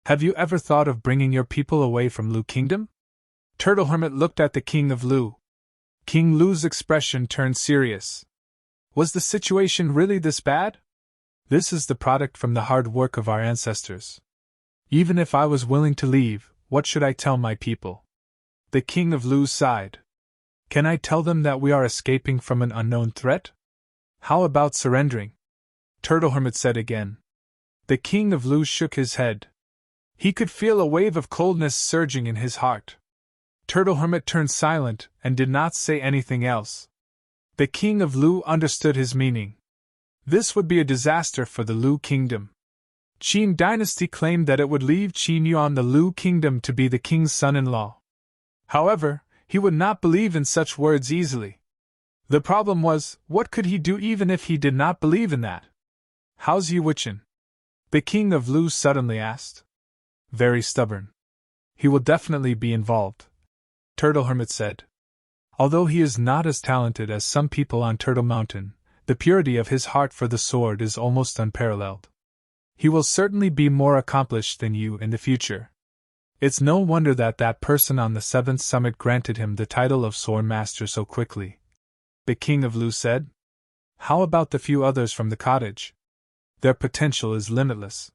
Speaker 1: Have you ever thought of bringing your people away from Lu Kingdom? Turtle Hermit looked at the King of Lu. King Lu's expression turned serious. Was the situation really this bad? This is the product from the hard work of our ancestors. Even if I was willing to leave, what should I tell my people? The King of Lu sighed. Can I tell them that we are escaping from an unknown threat? How about surrendering? Turtle Hermit said again. The King of Lu shook his head. He could feel a wave of coldness surging in his heart. Turtle Hermit turned silent and did not say anything else. The King of Lu understood his meaning. This would be a disaster for the Lu Kingdom. Qin dynasty claimed that it would leave Qin Yuan the Lu Kingdom to be the king's son-in-law. However, he would not believe in such words easily. The problem was, what could he do even if he did not believe in that? How's Yi Wuqian? The King of Lu suddenly asked. Very stubborn. He will definitely be involved, Turtle Hermit said. Although he is not as talented as some people on Turtle Mountain, the purity of his heart for the sword is almost unparalleled. He will certainly be more accomplished than you in the future. It's no wonder that that person on the 7th summit granted him the title of Sword Master so quickly, the King of Lu said. How about the few others from the cottage? Their potential is limitless.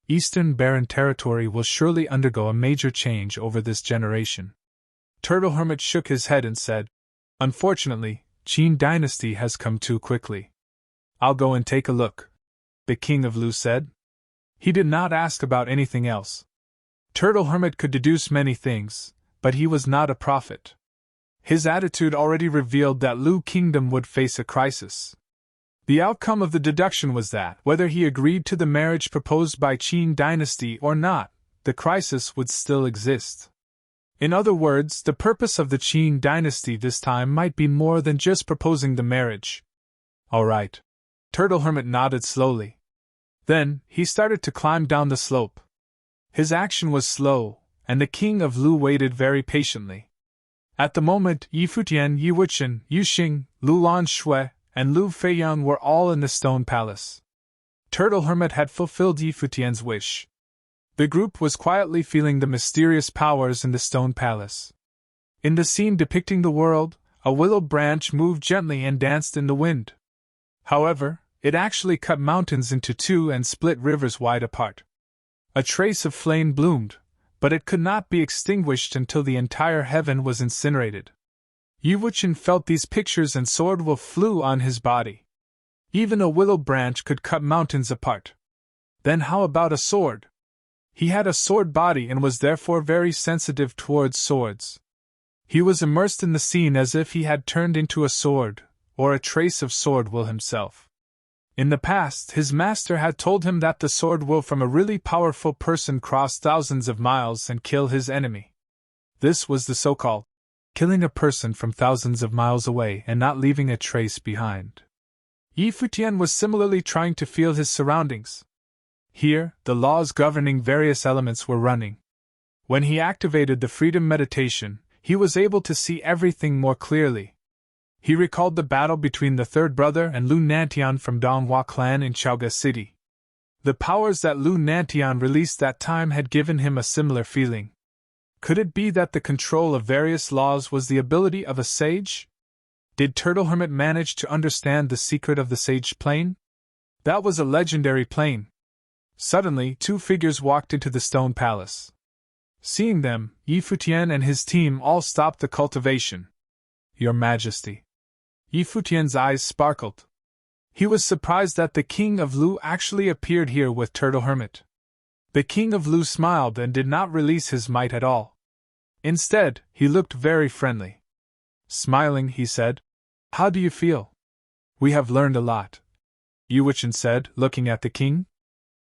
Speaker 1: Eastern Barren Territory will surely undergo a major change over this generation. Turtle Hermit shook his head and said, Unfortunately, Qin dynasty has come too quickly. I'll go and take a look, the King of Lu said. He did not ask about anything else. Turtle Hermit could deduce many things, but he was not a prophet. His attitude already revealed that Lu Kingdom would face a crisis. The outcome of the deduction was that, whether he agreed to the marriage proposed by Qin dynasty or not, the crisis would still exist. In other words, the purpose of the Qin dynasty this time might be more than just proposing the marriage. All right. Turtle Hermit nodded slowly. Then, he started to climb down the slope. His action was slow, and the King of Lu waited very patiently. At the moment, Yi Futian, Yi Wuqian, Yu Xing, Lu Lan Shui, and Lu Feiyang were all in the stone palace. Turtle Hermit had fulfilled Yi Futian's wish. The group was quietly feeling the mysterious powers in the stone palace. In the scene depicting the world, a willow branch moved gently and danced in the wind. However, it actually cut mountains into two and split rivers wide apart. A trace of flame bloomed, but it could not be extinguished until the entire heaven was incinerated. Yu Wuqian felt these pictures and sword will flew on his body. Even a willow branch could cut mountains apart. Then how about a sword? He had a sword body and was therefore very sensitive towards swords. He was immersed in the scene as if he had turned into a sword, or a trace of sword will himself. In the past, his master had told him that the sword will from a really powerful person cross thousands of miles and kill his enemy. This was the so-called killing a person from thousands of miles away and not leaving a trace behind. Futian was similarly trying to feel his surroundings. Here, the laws governing various elements were running. When he activated the freedom meditation, he was able to see everything more clearly. He recalled the battle between the third brother and Lu Nantian from Donghua clan in Chaoga City. The powers that Lu Nantian released that time had given him a similar feeling. Could it be that the control of various laws was the ability of a sage? Did Turtle Hermit manage to understand the secret of the sage plane? That was a legendary plane. Suddenly, two figures walked into the stone palace. Seeing them, Futian and his team all stopped the cultivation. Your Majesty. Futian's eyes sparkled. He was surprised that the King of Lu actually appeared here with Turtle Hermit. The King of Lu smiled and did not release his might at all. Instead, he looked very friendly. Smiling, he said, "How do you feel?" "We have learned a lot," Yu Wuqian said, looking at the king.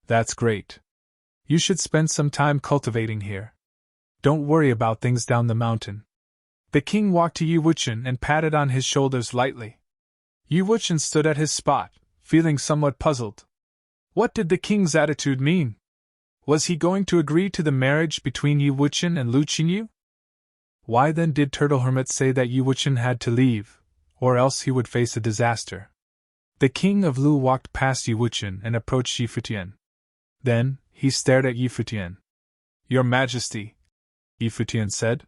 Speaker 1: "That's great. You should spend some time cultivating here. Don't worry about things down the mountain." The king walked to Yu Wuqian and patted on his shoulders lightly. Yu Wuqian stood at his spot, feeling somewhat puzzled. What did the king's attitude mean? Was he going to agree to the marriage between Yu Wuqian and Lu Qinyu? Why then did Turtle Hermit say that Yu Wuqian had to leave, or else he would face a disaster? The King of Lu walked past Yu Wuqian and approached Futian. Then, he stared at Futian. "Your Majesty," Futian said.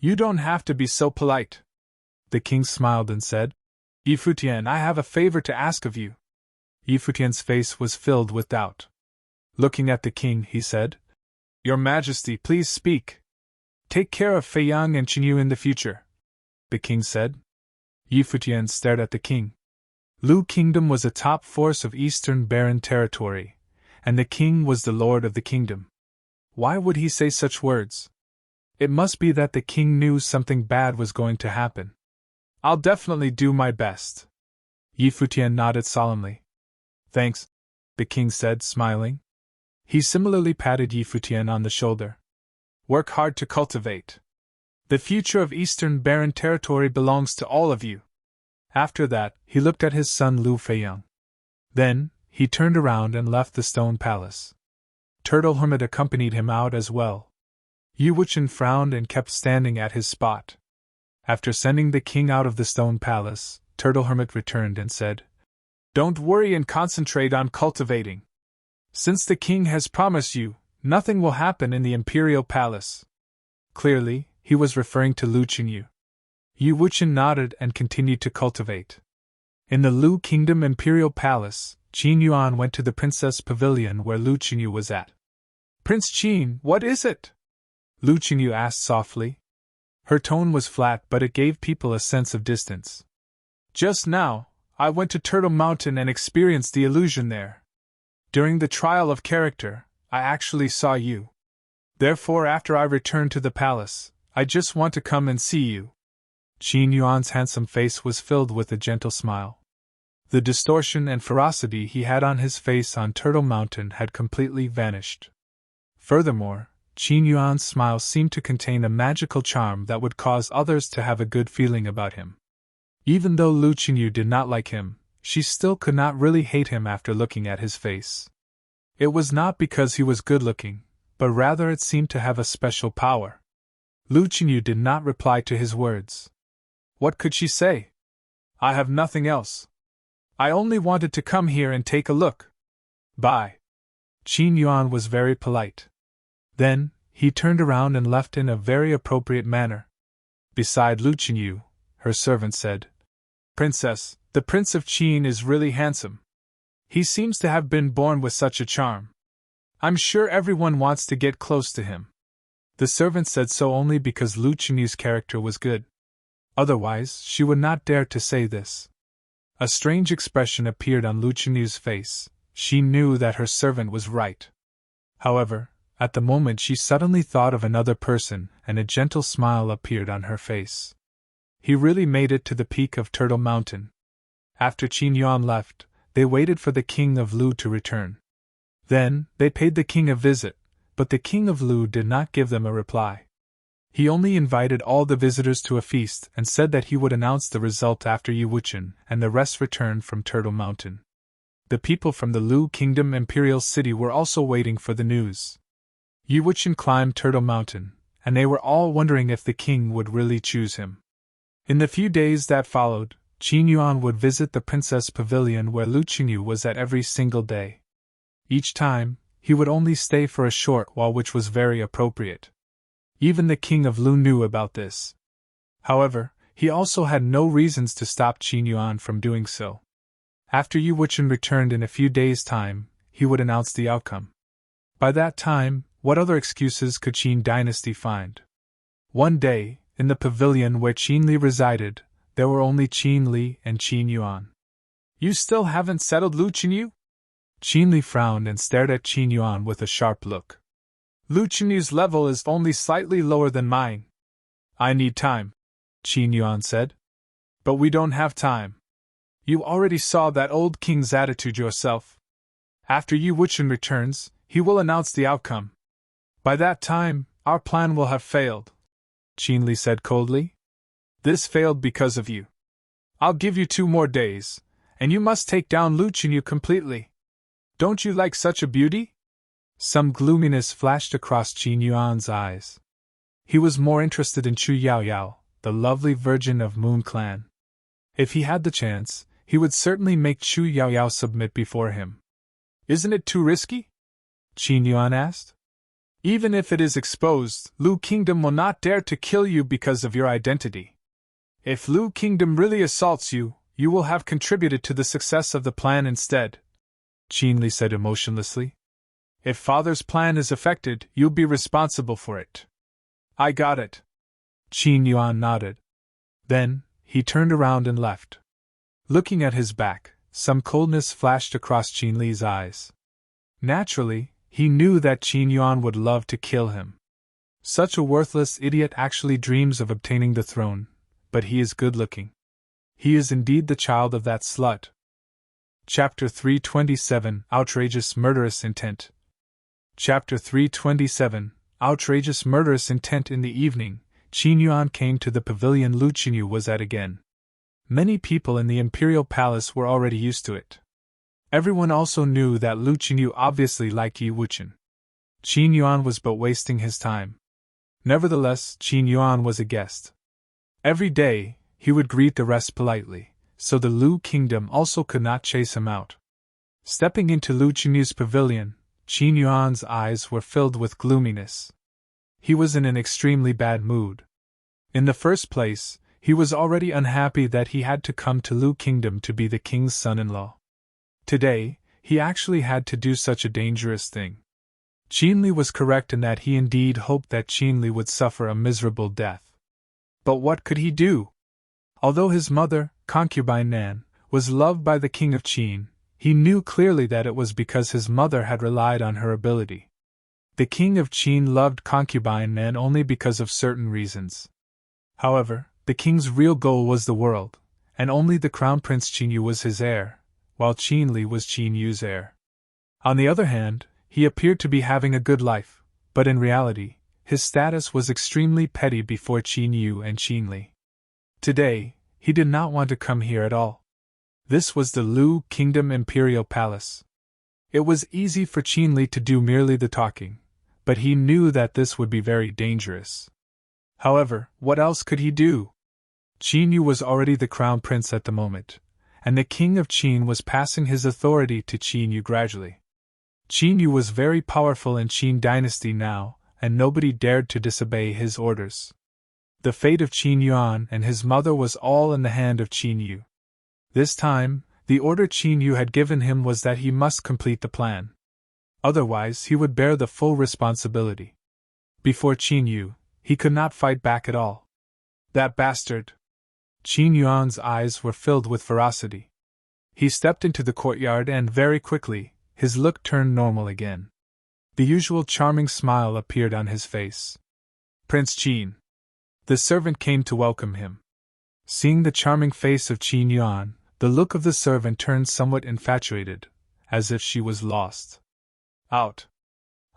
Speaker 1: "You don't have to be so polite." The king smiled and said, "Futian, I have a favor to ask of you." Futian's face was filled with doubt. Looking at the king, he said, "Your Majesty, please speak." "Take care of Feiyang and Qinyu in the future," the king said. Futian stared at the king. Lu Kingdom was a top force of Eastern Barren territory, and the king was the lord of the kingdom. Why would he say such words? It must be that the king knew something bad was going to happen. "I'll definitely do my best." Futian nodded solemnly. "Thanks," the king said, smiling. He similarly patted Futian on the shoulder. "Work hard to cultivate. The future of Eastern Barren territory belongs to all of you." After that, he looked at his son Lu Feiyang. Then, he turned around and left the stone palace. Turtle Hermit accompanied him out as well. Yu Wuqian frowned and kept standing at his spot. After sending the king out of the stone palace, Turtle Hermit returned and said, "Don't worry and concentrate on cultivating. Since the king has promised you, nothing will happen in the imperial palace." Clearly, he was referring to Lu Qinyu. Yu Wuqian nodded and continued to cultivate. In the Lu Kingdom Imperial Palace, Qin Yuan went to the princess pavilion where Lu Qinyu was at. "Prince Qin, what is it?" Lu Qinyu asked softly. Her tone was flat, but it gave people a sense of distance. "Just now, I went to Turtle Mountain and experienced the illusion there. During the trial of character, I actually saw you. Therefore, after I returned to the palace, I just want to come and see you." Qin Yuan's handsome face was filled with a gentle smile. The distortion and ferocity he had on his face on Turtle Mountain had completely vanished. Furthermore, Qin Yuan's smile seemed to contain a magical charm that would cause others to have a good feeling about him. Even though Lu Qinyu did not like him, she still could not really hate him after looking at his face. It was not because he was good-looking, but rather it seemed to have a special power. Lu Qinyu did not reply to his words. What could she say? "I have nothing else. I only wanted to come here and take a look. Bye." Qin Yuan was very polite. Then, he turned around and left in a very appropriate manner. Beside Lu Qinyu, her servant said, "Princess, the Prince of Qin is really handsome. He seems to have been born with such a charm. I'm sure everyone wants to get close to him." The servant said so only because Lu Qinyu's character was good. Otherwise, she would not dare to say this. A strange expression appeared on Lu Qinyu's face. She knew that her servant was right. However, at the moment she suddenly thought of another person, and a gentle smile appeared on her face. He really made it to the peak of Turtle Mountain. After Qin Yuan left, they waited for the king of Lu to return. Then, they paid the king a visit, but the king of Lu did not give them a reply. He only invited all the visitors to a feast and said that he would announce the result after Yi Wuchen and the rest returned from Turtle Mountain. The people from the Lu Kingdom Imperial City were also waiting for the news. Yi Wuchen climbed Turtle Mountain, and they were all wondering if the king would really choose him. In the few days that followed, Qin Yuan would visit the princess pavilion where Lu Qinyu was at every single day. Each time, he would only stay for a short while, which was very appropriate. Even the king of Lu knew about this. However, he also had no reasons to stop Qin Yuan from doing so. After Yi Wuchen returned in a few days' time, he would announce the outcome. By that time, what other excuses could Qin dynasty find? One day, in the pavilion where Qin Li resided, there were only Qin Li and Qin Yuan. "You still haven't settled Lu Qinyu?" Qin Li frowned and stared at Qin Yuan with a sharp look. "Lu Qinyu's level is only slightly lower than mine." "I need time," Qin Yuan said. "But we don't have time. You already saw that old king's attitude yourself. After Yi Wuchen returns, he will announce the outcome. By that time, our plan will have failed," Qin Li said coldly. "This failed because of you. I'll give you 2 more days, and you must take down Lu Qinyu completely. Don't you like such a beauty?" Some gloominess flashed across Qin Yuan's eyes. He was more interested in Chu Yaoyao, the lovely virgin of Moon Clan. If he had the chance, he would certainly make Chu Yaoyao submit before him. "Isn't it too risky?" Qin Yuan asked. "Even if it is exposed, Lu Kingdom will not dare to kill you because of your identity. If Lu Kingdom really assaults you, you will have contributed to the success of the plan instead," Qin Li said emotionlessly. "If father's plan is affected, you'll be responsible for it." "I got it." Qin Yuan nodded. Then, he turned around and left. Looking at his back, some coldness flashed across Qin Li's eyes. Naturally, he knew that Qin Yuan would love to kill him. Such a worthless idiot actually dreams of obtaining the throne, but he is good-looking. He is indeed the child of that slut. Chapter 327 Outrageous Murderous Intent. Chapter 327 Outrageous Murderous Intent. In the evening, Qin Yuan came to the pavilion Lu Qinyu was at again. Many people in the imperial palace were already used to it. Everyone also knew that Lu Qinyu obviously liked Yi Wuchen. Qin Yuan was but wasting his time. Nevertheless, Qin Yuan was a guest. Every day, he would greet the rest politely, so the Lu kingdom also could not chase him out. Stepping into Lu Qinyu's pavilion, Qin Yuan's eyes were filled with gloominess. He was in an extremely bad mood. In the first place, he was already unhappy that he had to come to Lu Kingdom to be the king's son-in-law. Today, he actually had to do such a dangerous thing. Qin Li was correct in that he indeed hoped that Qin Li would suffer a miserable death. But what could he do? Although his mother, concubine Nan, was loved by the king of Qin, he knew clearly that it was because his mother had relied on her ability. The king of Qin loved concubine Nan only because of certain reasons. However, the king's real goal was the world, and only the crown prince Qinyu was his heir, while Qin Li was Qin Yu's heir. On the other hand, he appeared to be having a good life, but in reality, his status was extremely petty before Qin Yu and Qin Li. Today, he did not want to come here at all. This was the Lu Kingdom Imperial Palace. It was easy for Qin Li to do merely the talking, but he knew that this would be very dangerous. However, what else could he do? Qin Yu was already the crown prince at the moment, and the king of Qin was passing his authority to Qin Yu gradually. Qin Yu was very powerful in Qin dynasty now, and nobody dared to disobey his orders. The fate of Qin Yuan and his mother was all in the hand of Qin Yu. This time, the order Qin Yu had given him was that he must complete the plan. Otherwise, he would bear the full responsibility. Before Qin Yu, he could not fight back at all. That bastard! Qin Yuan's eyes were filled with ferocity. He stepped into the courtyard and very quickly, his look turned normal again. The usual charming smile appeared on his face. Prince Qin. The servant came to welcome him. Seeing the charming face of Qin Yuan, the look of the servant turned somewhat infatuated, as if she was lost. Out.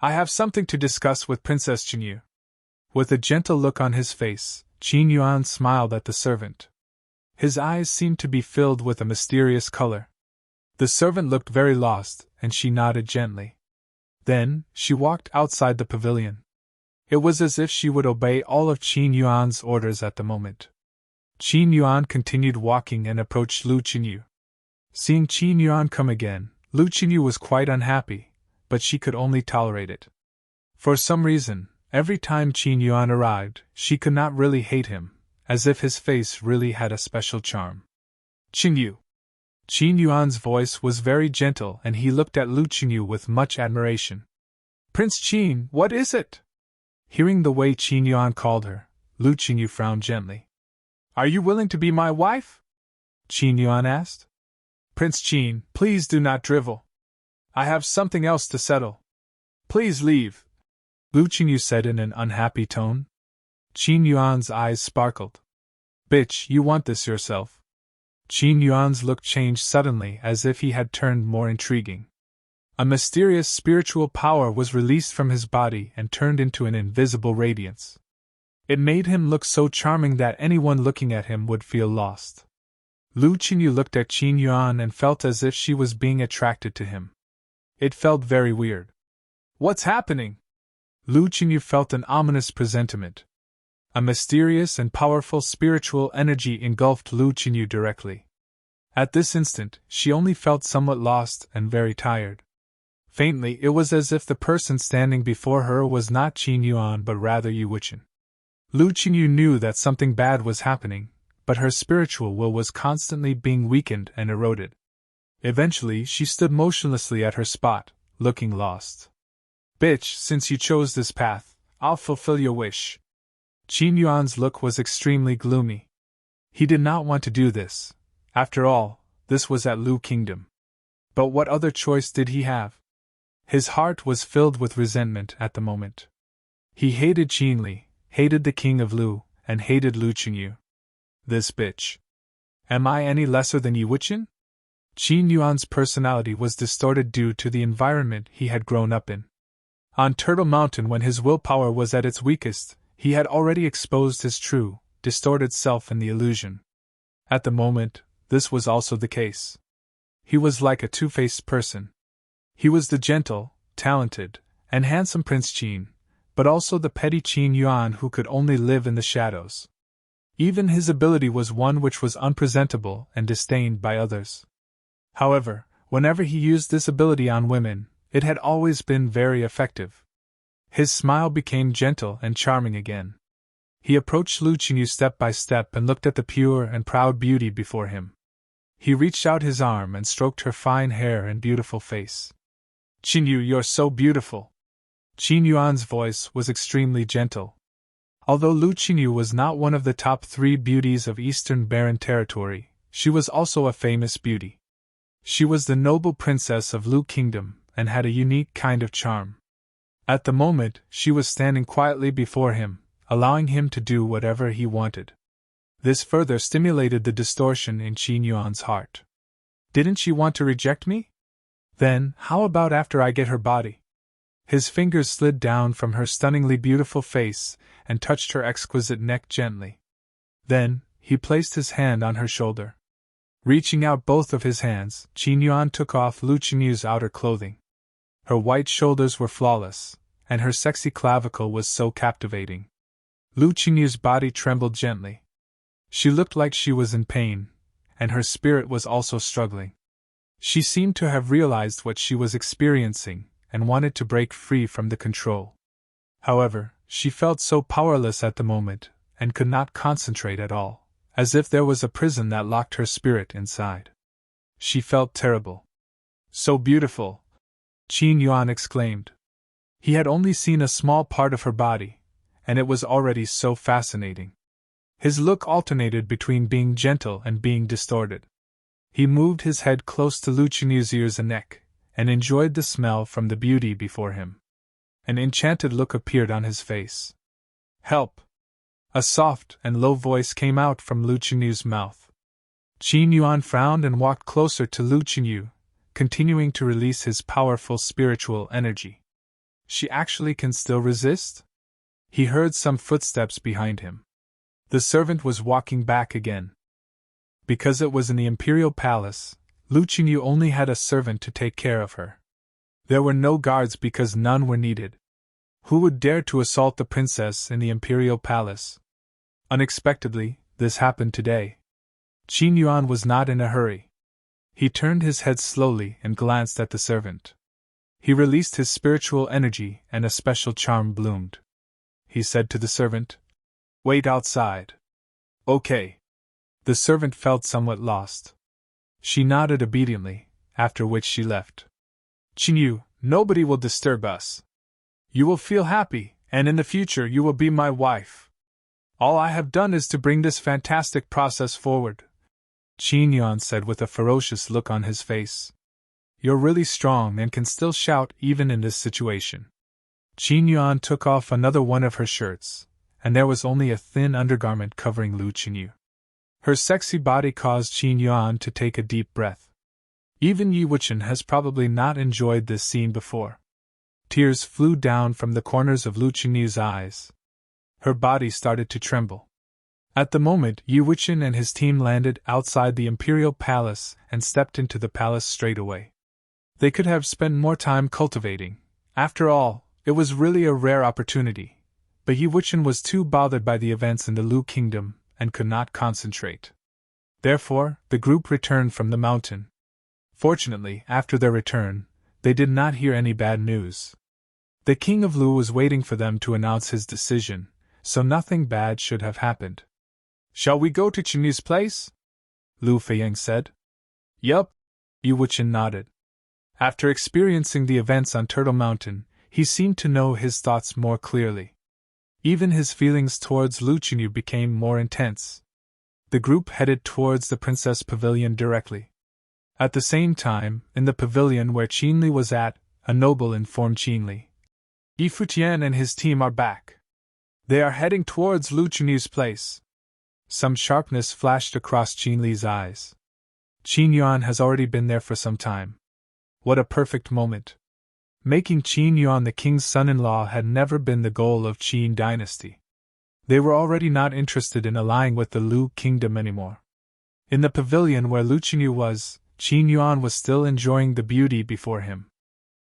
Speaker 1: I have something to discuss with Princess Qinyu. With a gentle look on his face, Qin Yuan smiled at the servant. His eyes seemed to be filled with a mysterious color. The servant looked very lost, and she nodded gently. Then, she walked outside the pavilion. It was as if she would obey all of Qin Yuan's orders at the moment. Qin Yuan continued walking and approached Lu Qinyu. Seeing Qin Yuan come again, Lu Qinyu was quite unhappy, but she could only tolerate it. For some reason, every time Qin Yuan arrived, she could not really hate him, as if his face really had a special charm. Qinyu. Qin Yuan's voice was very gentle and he looked at Lu Qinyu with much admiration. Prince Qin, what is it? Hearing the way Qin Yuan called her, Lu Qinyu frowned gently. Are you willing to be my wife? Qin Yuan asked. Prince Qin, please do not drivel. I have something else to settle. Please leave, Lu Qinyu said in an unhappy tone. Qin Yuan's eyes sparkled. Bitch, you want this yourself. Qin Yuan's look changed suddenly as if he had turned more intriguing. A mysterious spiritual power was released from his body and turned into an invisible radiance. It made him look so charming that anyone looking at him would feel lost. Lu Qinyu looked at Qin Yuan and felt as if she was being attracted to him. It felt very weird. What's happening? Lu Qinyu felt an ominous presentiment. A mysterious and powerful spiritual energy engulfed Lu Qinyu directly. At this instant, she only felt somewhat lost and very tired. Faintly, it was as if the person standing before her was not Qin Yuan but rather Yu Wuchen. Lu Qinyu knew that something bad was happening, but her spiritual will was constantly being weakened and eroded. Eventually, she stood motionlessly at her spot, looking lost. Bitch, since you chose this path, I'll fulfill your wish. Qin Yuan's look was extremely gloomy. He did not want to do this. After all, this was at Lu Kingdom. But what other choice did he have? His heart was filled with resentment at the moment. He hated Qin Li, hated the king of Lu, and hated Lu Qinyu. This bitch. Am I any lesser than Yu Wuchen? Qin Yuan's personality was distorted due to the environment he had grown up in. On Turtle Mountain, when his willpower was at its weakest, he had already exposed his true, distorted self in the illusion. At the moment, this was also the case. He was like a two-faced person. He was the gentle, talented, and handsome Prince Qin, but also the petty Qin Yuan who could only live in the shadows. Even his ability was one which was unpresentable and disdained by others. However, whenever he used this ability on women, it had always been very effective. His smile became gentle and charming again. He approached Lu Qinyu step by step and looked at the pure and proud beauty before him. He reached out his arm and stroked her fine hair and beautiful face. Qinyu, you're so beautiful. Qin Yuan's voice was extremely gentle. Although Lu Qinyu was not one of the top 3 beauties of Eastern Barren Territory, she was also a famous beauty. She was the noble princess of Lu Kingdom and had a unique kind of charm. At the moment, she was standing quietly before him, allowing him to do whatever he wanted. This further stimulated the distortion in Qin Yuan's heart. Didn't she want to reject me? Then, how about after I get her body? His fingers slid down from her stunningly beautiful face and touched her exquisite neck gently. Then, he placed his hand on her shoulder. Reaching out both of his hands, Qin Yuan took off Lu Qinyu's outer clothing. Her white shoulders were flawless, and her sexy clavicle was so captivating. Lu Qinyu's body trembled gently. She looked like she was in pain, and her spirit was also struggling. She seemed to have realized what she was experiencing and wanted to break free from the control. However, she felt so powerless at the moment and could not concentrate at all, as if there was a prison that locked her spirit inside. She felt terrible. So beautiful! Qin Yuan exclaimed. He had only seen a small part of her body, and it was already so fascinating. His look alternated between being gentle and being distorted. He moved his head close to Lu Qinyu's ears and neck, and enjoyed the smell from the beauty before him. An enchanted look appeared on his face. "Help!" A soft and low voice came out from Lu Qinyu's mouth. Qin Yuan frowned and walked closer to Lu Qinyu, continuing to release his powerful spiritual energy. She actually can still resist? He heard some footsteps behind him. The servant was walking back again. Because it was in the imperial palace, Lu Qinyu only had a servant to take care of her. There were no guards because none were needed. Who would dare to assault the princess in the imperial palace? Unexpectedly, this happened today. Qin Yuan was not in a hurry. He turned his head slowly and glanced at the servant. He released his spiritual energy and a special charm bloomed. He said to the servant, "Wait outside." "Okay." The servant felt somewhat lost. She nodded obediently, after which she left. "Qinyu, nobody will disturb us. You will feel happy, and in the future you will be my wife. All I have done is to bring this fantastic process forward," Qin Yuan said with a ferocious look on his face. "You're really strong and can still shout even in this situation." Qin Yuan took off another one of her shirts, and there was only a thin undergarment covering Lu Qinyu. Her sexy body caused Qin Yuan to take a deep breath. Even Yi Wuchen has probably not enjoyed this scene before. Tears flew down from the corners of Lu Qinyu's eyes. Her body started to tremble. At the moment, Yi Wuchen and his team landed outside the imperial palace and stepped into the palace straight away. They could have spent more time cultivating. After all, it was really a rare opportunity. But Yi Wuchen was too bothered by the events in the Lu Kingdom and could not concentrate. Therefore, the group returned from the mountain. Fortunately, after their return, they did not hear any bad news. The king of Lu was waiting for them to announce his decision, so nothing bad should have happened. "Shall we go to Qinyu's place?" Lu Feiyang said. "Yup," Yi Wuchen nodded. After experiencing the events on Turtle Mountain, he seemed to know his thoughts more clearly. Even his feelings towards Lu Qinyu became more intense. The group headed towards the princess pavilion directly. At the same time, in the pavilion where Qinli was at, a noble informed Qinli, "Futian and his team are back. They are heading towards Lu Qinyu's place." Some sharpness flashed across Qinli's eyes. Qin Yuan has already been there for some time. What a perfect moment. Making Qin Yuan the king's son-in-law had never been the goal of Qin dynasty. They were already not interested in allying with the Lu kingdom anymore. In the pavilion where Lu Qinyu was, Qin Yuan was still enjoying the beauty before him.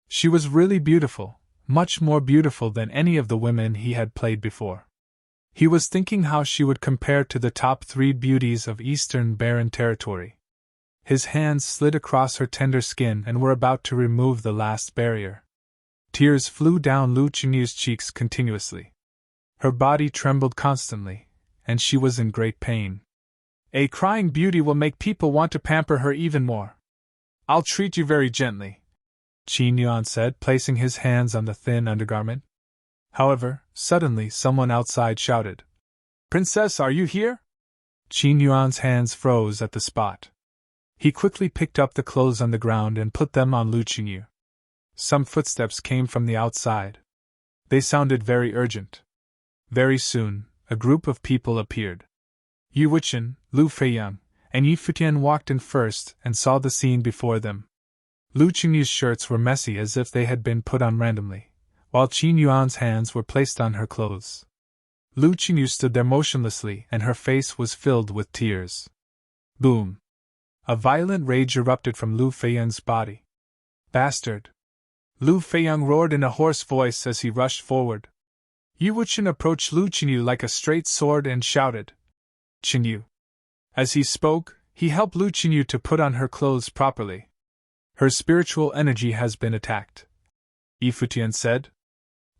Speaker 1: She was really beautiful, much more beautiful than any of the women he had played before. He was thinking how she would compare to the top 3 beauties of Eastern Barren territory. His hands slid across her tender skin and were about to remove the last barrier. Tears flew down Lu Qinyu's cheeks continuously. Her body trembled constantly, and she was in great pain. "A crying beauty will make people want to pamper her even more. I'll treat you very gently," Qin Yuan said, placing his hands on the thin undergarment. However, suddenly someone outside shouted, "Princess, are you here?" Qin Yuan's hands froze at the spot. He quickly picked up the clothes on the ground and put them on Lu Qinyu. Some footsteps came from the outside. They sounded very urgent. Very soon, a group of people appeared. Yi Wuchen, Lu Feiyang, and Yi Futian walked in first and saw the scene before them. Lu Qinyu's shirts were messy as if they had been put on randomly, while Qin Yuan's hands were placed on her clothes. Lu Qinyu stood there motionlessly and her face was filled with tears. Boom! A violent rage erupted from Lu Feiyang's body. "Bastard!" Lu Feiyang roared in a hoarse voice as he rushed forward. Yi Wuchen approached Lu Qinyu like a straight sword and shouted, "Qinyu!" As he spoke, he helped Lu Qinyu to put on her clothes properly. "Her spiritual energy has been attacked," Yi Futian said.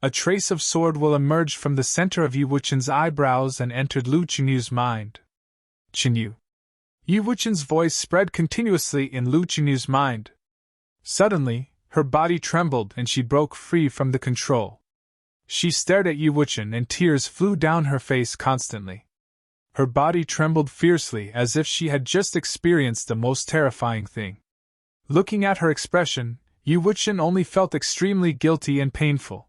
Speaker 1: A trace of sword will emerge from the center of Yi Wuchen's eyebrows and entered Lu Qinyu's mind. "Qinyu!" Yi Wuchen's voice spread continuously in Lu Qinyu's mind. Suddenly, her body trembled and she broke free from the control. She stared at Yi Wuchen and tears flew down her face constantly. Her body trembled fiercely as if she had just experienced the most terrifying thing. Looking at her expression, Yu Wuqian only felt extremely guilty and painful.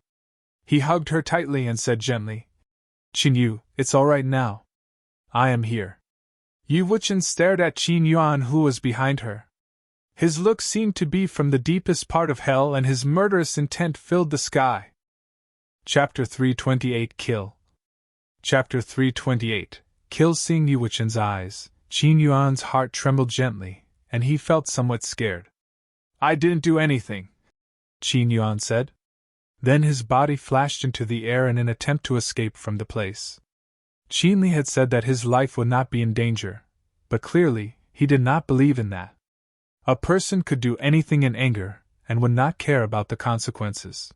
Speaker 1: He hugged her tightly and said gently, "Qin Yu, it's all right now. I am here." Yu Wuqian stared at Qin Yuan, who was behind her. His look seemed to be from the deepest part of hell, and his murderous intent filled the sky. Chapter 328 Kill. Chapter 328 Kill. Seeing Yu Wuqian's eyes, Qin Yuan's heart trembled gently, and he felt somewhat scared. "I didn't do anything," Qin Yuan said. Then his body flashed into the air in an attempt to escape from the place. Qin Li had said that his life would not be in danger, but clearly, he did not believe in that. A person could do anything in anger, and would not care about the consequences.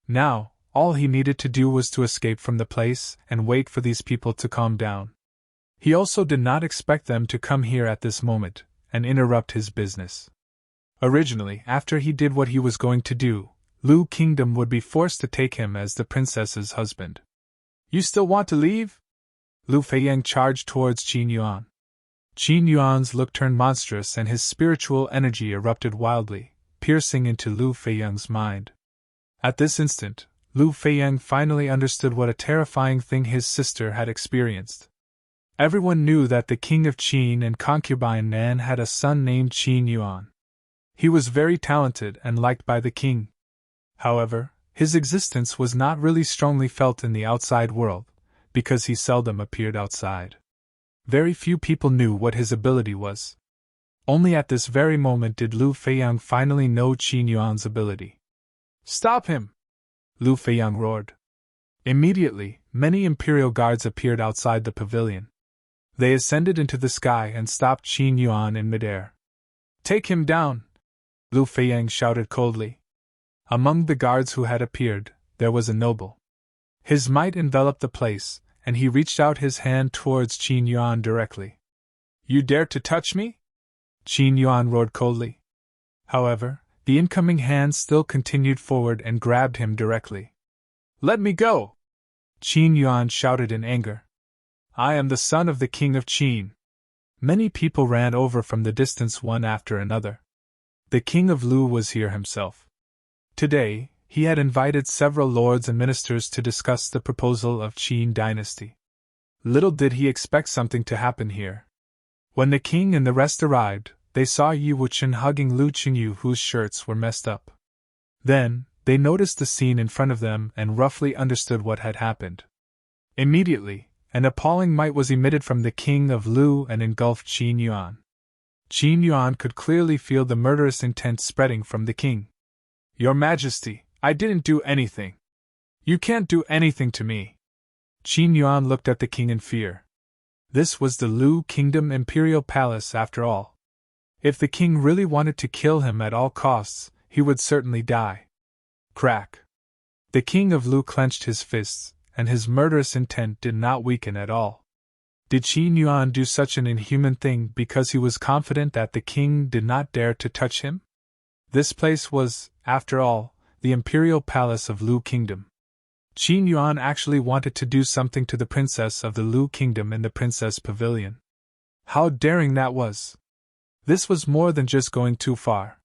Speaker 1: Now, all he needed to do was to escape from the place and wait for these people to calm down. He also did not expect them to come here at this moment and interrupt his business. Originally, after he did what he was going to do, Lu Kingdom would be forced to take him as the princess's husband. "You still want to leave?" Lu Feiyang charged towards Qin Yuan. Qin Yuan's look turned monstrous and his spiritual energy erupted wildly, piercing into Lu Feiyang's mind. At this instant, Lu Feiyang finally understood what a terrifying thing his sister had experienced. Everyone knew that the king of Qin and concubine Nan had a son named Qin Yuan. He was very talented and liked by the king. However, his existence was not really strongly felt in the outside world, because he seldom appeared outside. Very few people knew what his ability was. Only at this very moment did Lu Feiyang finally know Qin Yuan's ability. "Stop him!" Lu Feiyang roared. Immediately, many imperial guards appeared outside the pavilion. They ascended into the sky and stopped Qin Yuan in midair. "Take him down!" Lu Feiyang shouted coldly. Among the guards who had appeared, there was a noble. His might enveloped the place, and he reached out his hand towards Qin Yuan directly. "You dare to touch me?" Qin Yuan roared coldly. However, the incoming hand still continued forward and grabbed him directly. "Let me go!" Qin Yuan shouted in anger. "I am the son of the king of Qin." Many people ran over from the distance one after another. The king of Lu was here himself. Today, he had invited several lords and ministers to discuss the proposal of Qin dynasty. Little did he expect something to happen here. When the king and the rest arrived, they saw Yu Wuqian hugging Lu Qingyu, whose shirts were messed up. Then, they noticed the scene in front of them and roughly understood what had happened. Immediately, an appalling might was emitted from the king of Lu and engulfed Qin Yuan. Qin Yuan could clearly feel the murderous intent spreading from the king. "Your Majesty, I didn't do anything. You can't do anything to me." Qin Yuan looked at the king in fear. This was the Lu Kingdom Imperial Palace after all. If the king really wanted to kill him at all costs, he would certainly die. Crack! The king of Lu clenched his fists, and his murderous intent did not weaken at all. Did Qin Yuan do such an inhuman thing because he was confident that the king did not dare to touch him? This place was, after all, the imperial palace of Lu Kingdom. Qin Yuan actually wanted to do something to the princess of the Lu Kingdom in the princess pavilion. How daring that was! This was more than just going too far.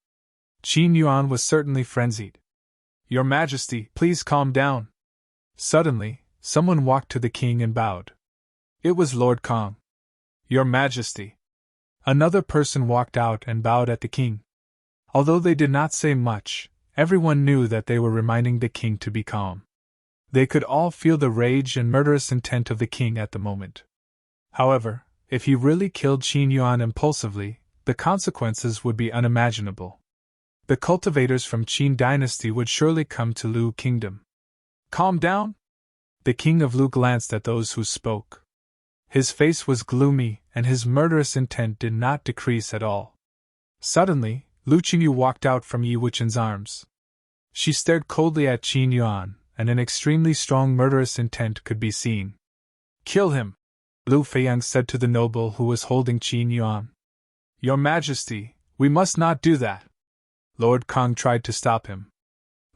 Speaker 1: Qin Yuan was certainly frenzied. "Your Majesty, please calm down." Suddenly, someone walked to the king and bowed. It was Lord Kong. "Your Majesty." Another person walked out and bowed at the king. Although they did not say much, everyone knew that they were reminding the king to be calm. They could all feel the rage and murderous intent of the king at the moment. However, if he really killed Qin Yuan impulsively, the consequences would be unimaginable. The cultivators from Qin dynasty would surely come to Lu Kingdom. "Calm down?" The king of Lu glanced at those who spoke. His face was gloomy, and his murderous intent did not decrease at all. Suddenly, Lu Qingyu walked out from Yu Wuqian's arms. She stared coldly at Qin Yuan, and an extremely strong murderous intent could be seen. "Kill him," Lu Feiyang said to the noble who was holding Qin Yuan. "Your Majesty, we must not do that." Lord Kong tried to stop him.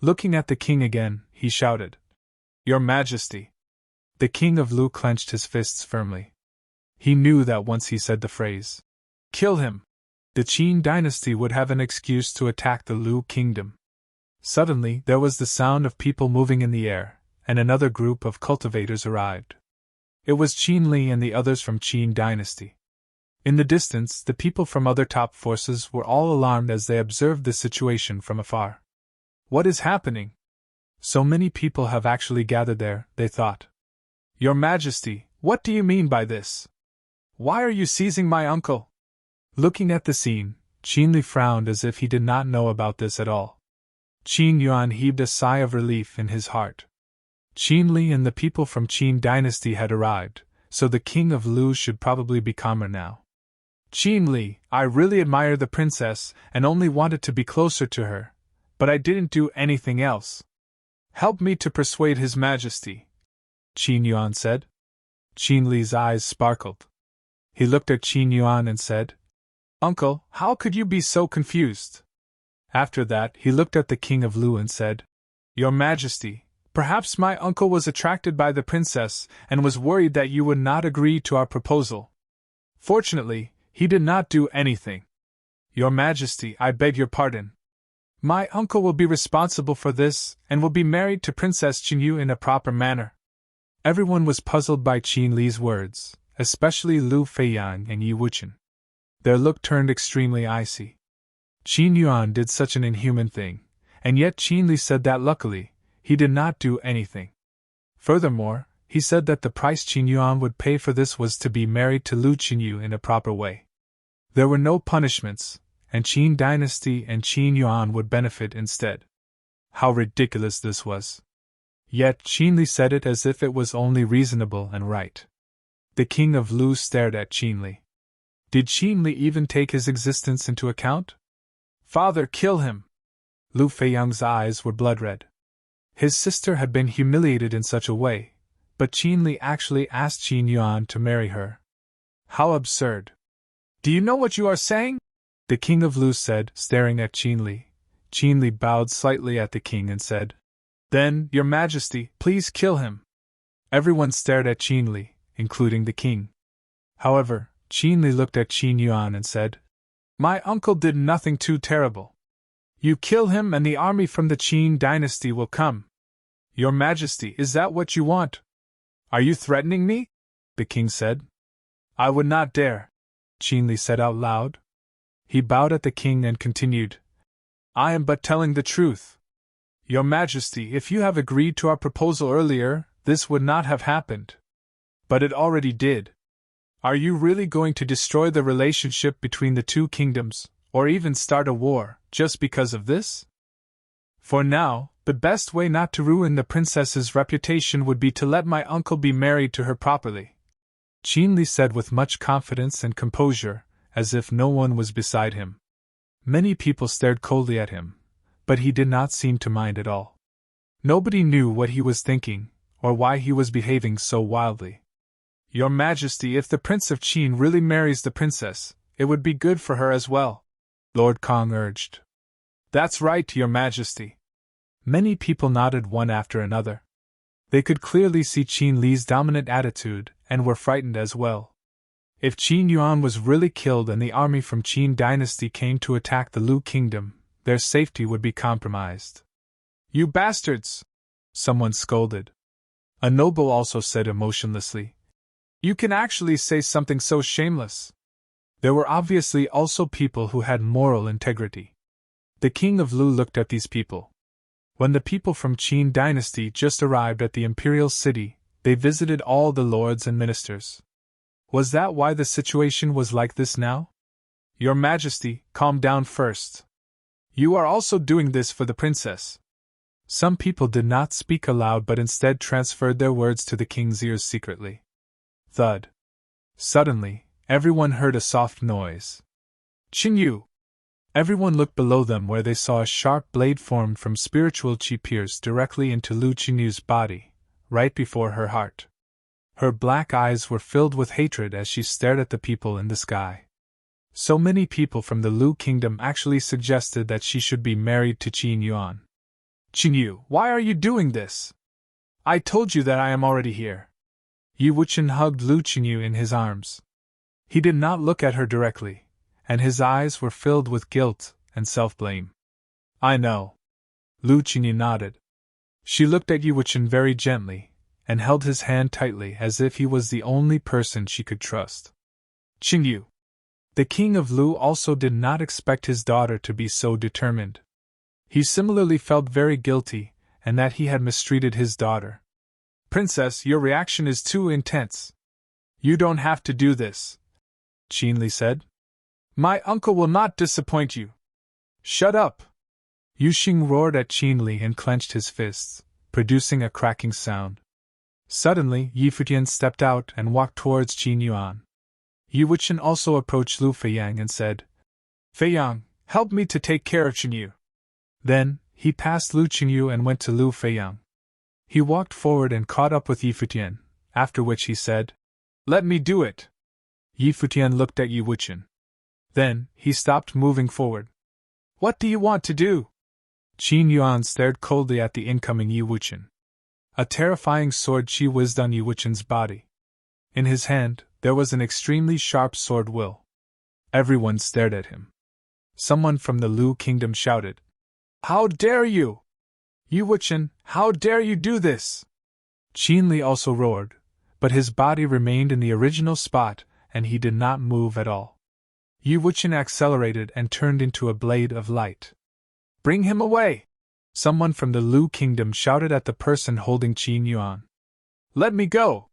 Speaker 1: Looking at the king again, he shouted, "Your Majesty." The king of Lu clenched his fists firmly. He knew that once he said the phrase, "Kill him," the Qin dynasty would have an excuse to attack the Lu kingdom. Suddenly, there was the sound of people moving in the air, and another group of cultivators arrived. It was Qin Li and the others from Qin dynasty. In the distance, the people from other top forces were all alarmed as they observed the situation from afar. What is happening? So many people have actually gathered there, they thought. Your Majesty, what do you mean by this? Why are you seizing my uncle? Looking at the scene, Qin Li frowned as if he did not know about this at all. Qin Yuan heaved a sigh of relief in his heart. Qin Li and the people from Qin dynasty had arrived, so the king of Lu should probably be calmer now. Qin Li, I really admire the princess and only wanted to be closer to her, but I didn't do anything else. Help me to persuade His Majesty, Qin Yuan said. Qin Li's eyes sparkled. He looked at Qin Yuan and said, Uncle, how could you be so confused? After that, he looked at the king of Lu and said, Your Majesty, perhaps my uncle was attracted by the princess and was worried that you would not agree to our proposal. Fortunately, he did not do anything. Your Majesty, I beg your pardon. My uncle will be responsible for this and will be married to Princess Qinyu in a proper manner. Everyone was puzzled by Qin Li's words, especially Lu Feiyang and Yi Wuqian. Their look turned extremely icy. Qin Yuan did such an inhuman thing, and yet Qin Li said that luckily, he did not do anything. Furthermore, he said that the price Qin Yuan would pay for this was to be married to Lu Qinyu in a proper way. There were no punishments, and Qin dynasty and Qin Yuan would benefit instead. How ridiculous this was. Yet Qin Li said it as if it was only reasonable and right. The king of Lu stared at Qin Li. Did Qin Li even take his existence into account? Father, kill him! Lu Feiyang's eyes were blood-red. His sister had been humiliated in such a way, but Qin Li actually asked Qin Yuan to marry her. How absurd! Do you know what you are saying? The king of Lu said, staring at Qin Li. Qin Li bowed slightly at the king and said, Then, Your Majesty, please kill him. Everyone stared at Qin Li, including the king. However, Qin Li looked at Qin Yuan and said, My uncle did nothing too terrible. You kill him and the army from the Qin dynasty will come. Your Majesty, is that what you want? Are you threatening me? The king said. I would not dare, Qin Li said out loud. He bowed at the king and continued, I am but telling the truth. Your Majesty, if you have agreed to our proposal earlier, this would not have happened. But it already did. Are you really going to destroy the relationship between the two kingdoms, or even start a war, just because of this? For now, the best way not to ruin the princess's reputation would be to let my uncle be married to her properly, Qin Li said with much confidence and composure, as if no one was beside him. Many people stared coldly at him, but he did not seem to mind at all. Nobody knew what he was thinking, or why he was behaving so wildly. Your Majesty, if the Prince of Qin really marries the princess, it would be good for her as well, Lord Kong urged. That's right, Your Majesty. Many people nodded one after another. They could clearly see Qin Li's dominant attitude and were frightened as well. If Qin Yuan was really killed and the army from Qin dynasty came to attack the Lu kingdom, their safety would be compromised. You bastards! Someone scolded. A noble also said emotionlessly, You can actually say something so shameless. There were obviously also people who had moral integrity. The king of Lu looked at these people. When the people from Qin dynasty just arrived at the imperial city, they visited all the lords and ministers. Was that why the situation was like this now? Your Majesty, calm down first. You are also doing this for the princess. Some people did not speak aloud but instead transferred their words to the king's ears secretly. Thud. Suddenly, everyone heard a soft noise. Qinyu! Everyone looked below them where they saw a sharp blade formed from spiritual qi pierce directly into Lu Qinyu's body, right before her heart. Her black eyes were filled with hatred as she stared at the people in the sky. So many people from the Lu kingdom actually suggested that she should be married to Qin Yuan. Qinyu, why are you doing this? I told you that I am already here. Yi Wuqian hugged Lu Qinyu in his arms. He did not look at her directly, and his eyes were filled with guilt and self-blame. I know. Lu Qingyu nodded. She looked at Yi Wuchen very gently, and held his hand tightly as if he was the only person she could trust. Qingyu. The king of Lu also did not expect his daughter to be so determined. He similarly felt very guilty, and that he had mistreated his daughter. Princess, your reaction is too intense. You don't have to do this, Qinli said. My uncle will not disappoint you. Shut up! Yu Xing roared at Qinli and clenched his fists, producing a cracking sound. Suddenly, Yi Futian stepped out and walked towards Qin Yuan. Yi Wuchen also approached Lu Feiyang and said, Feiyang, help me to take care of Qingyu. Then, he passed Lu Qingyu and went to Lu Feiyang. He walked forward and caught up with Yi Futian, after which he said, Let me do it. Yi Futian looked at Yi Wuchen. Then, he stopped moving forward. What do you want to do? Qin Yuan stared coldly at the incoming Yi Wuchen. A terrifying sword chi whizzed on Yi Wuchen's body. In his hand, there was an extremely sharp sword will. Everyone stared at him. Someone from the Lu kingdom shouted, How dare you! Yi Wuchen, how dare you do this? Qinli also roared, but his body remained in the original spot, and he did not move at all. Yi Wuchen accelerated and turned into a blade of light. Bring him away! Someone from the Lu kingdom shouted at the person holding Qin Yuan. Let me go!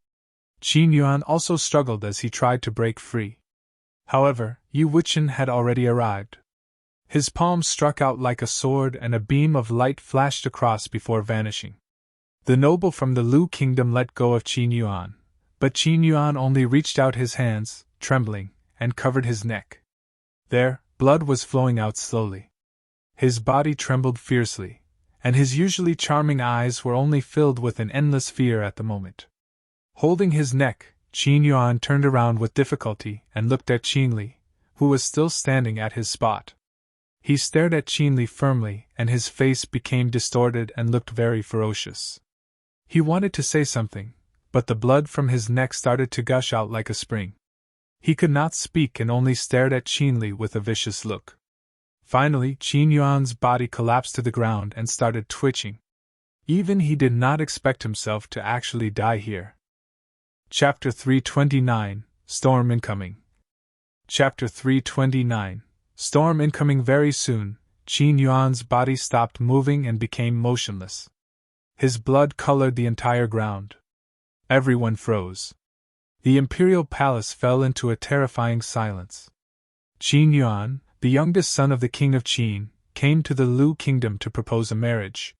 Speaker 1: Qin Yuan also struggled as he tried to break free. However, Yi Wuchen had already arrived. His palm struck out like a sword and a beam of light flashed across before vanishing. The noble from the Lu kingdom let go of Qin Yuan, but Qin Yuan only reached out his hands, trembling, and covered his neck. There, blood was flowing out slowly. His body trembled fiercely, and his usually charming eyes were only filled with an endless fear at the moment. Holding his neck, Qin Yuan turned around with difficulty and looked at Qinli, who was still standing at his spot. He stared at Qinli firmly, and his face became distorted and looked very ferocious. He wanted to say something, but the blood from his neck started to gush out like a spring. He could not speak and only stared at Qinli with a vicious look. Finally, Qin Yuan's body collapsed to the ground and started twitching. Even he did not expect himself to actually die here. Chapter 329, Storm Incoming. Chapter 329, Storm Incoming. Very soon, Qin Yuan's body stopped moving and became motionless. His blood colored the entire ground. Everyone froze. The imperial palace fell into a terrifying silence. Qin Yuan, the youngest son of the king of Qin, came to the Lu kingdom to propose a marriage.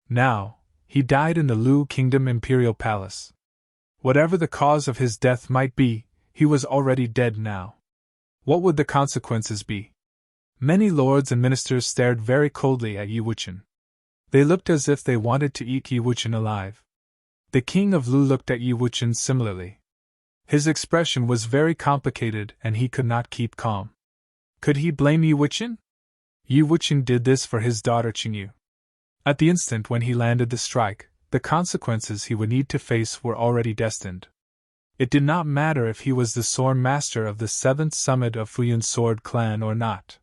Speaker 1: Now, he died in the Lu kingdom imperial palace. Whatever the cause of his death might be, he was already dead now. What would the consequences be? Many lords and ministers stared very coldly at Yi Wuchen. They looked as if they wanted to eat Yi Wuchen alive. The king of Lu looked at Yi Wuchen similarly. His expression was very complicated and he could not keep calm. Could he blame Yi Wuchen? Yi Wuchen did this for his daughter Qingyu. At the instant when he landed the strike, the consequences he would need to face were already destined. It did not matter if he was the sword master of the 7th summit of Futian sword clan or not.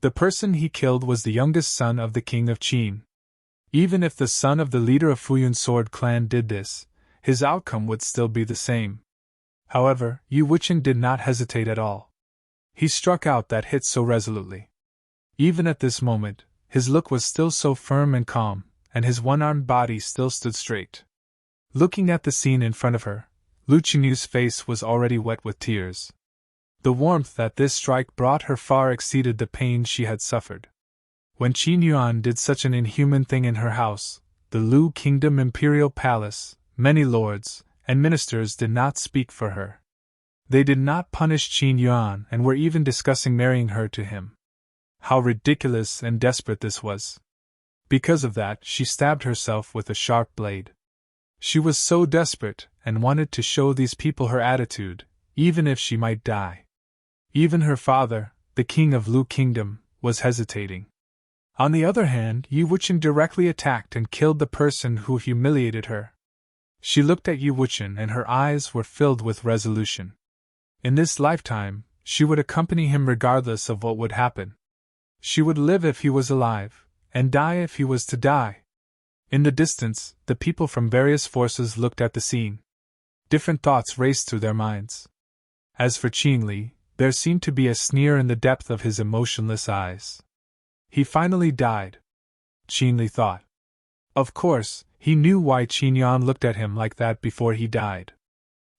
Speaker 1: The person he killed was the youngest son of the king of Qin. Even if the son of the leader of Futian sword clan did this, his outcome would still be the same. However, Yi Wuchen did not hesitate at all. He struck out that hit so resolutely. Even at this moment, his look was still so firm and calm, and his one-armed body still stood straight. Looking at the scene in front of her, Lu Qinyu's face was already wet with tears. The warmth that this strike brought her far exceeded the pain she had suffered. When Qin Yuan did such an inhuman thing in her house, the Lu Kingdom Imperial Palace, many lords and ministers did not speak for her. They did not punish Qin Yuan and were even discussing marrying her to him. How ridiculous and desperate this was. Because of that, she stabbed herself with a sharp blade. She was so desperate and wanted to show these people her attitude, even if she might die. Even her father, the king of Lu Kingdom, was hesitating. On the other hand, Yi Wuchen directly attacked and killed the person who humiliated her. She looked at Yi Wuchen and her eyes were filled with resolution. In this lifetime, she would accompany him regardless of what would happen. She would live if he was alive, and die if he was to die. In the distance, the people from various forces looked at the scene. Different thoughts raced through their minds. As for Qin Li, there seemed to be a sneer in the depth of his emotionless eyes. He finally died, Qin Li thought. Of course, he knew why Qin Yuan looked at him like that before he died.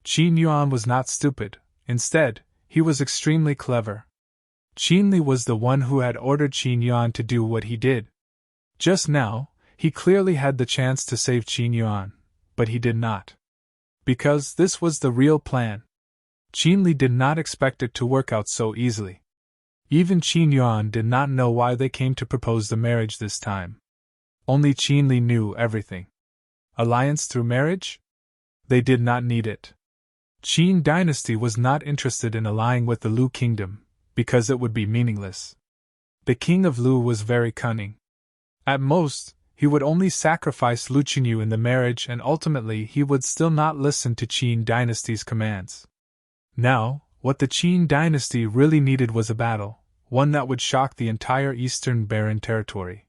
Speaker 1: Qin Yuan was not stupid. Instead, he was extremely clever. Qin Li was the one who had ordered Qin Yuan to do what he did. Just now, he clearly had the chance to save Qin Yuan, but he did not. Because this was the real plan. Qin Li did not expect it to work out so easily. Even Qin Yuan did not know why they came to propose the marriage this time. Only Qin Li knew everything. Alliance through marriage? They did not need it. Qin dynasty was not interested in allying with the Lu kingdom, because it would be meaningless. The king of Lu was very cunning. At most, he would only sacrifice Lu Qinyu in the marriage, and ultimately he would still not listen to Qin dynasty's commands. Now, what the Qin dynasty really needed was a battle, one that would shock the entire eastern barren territory.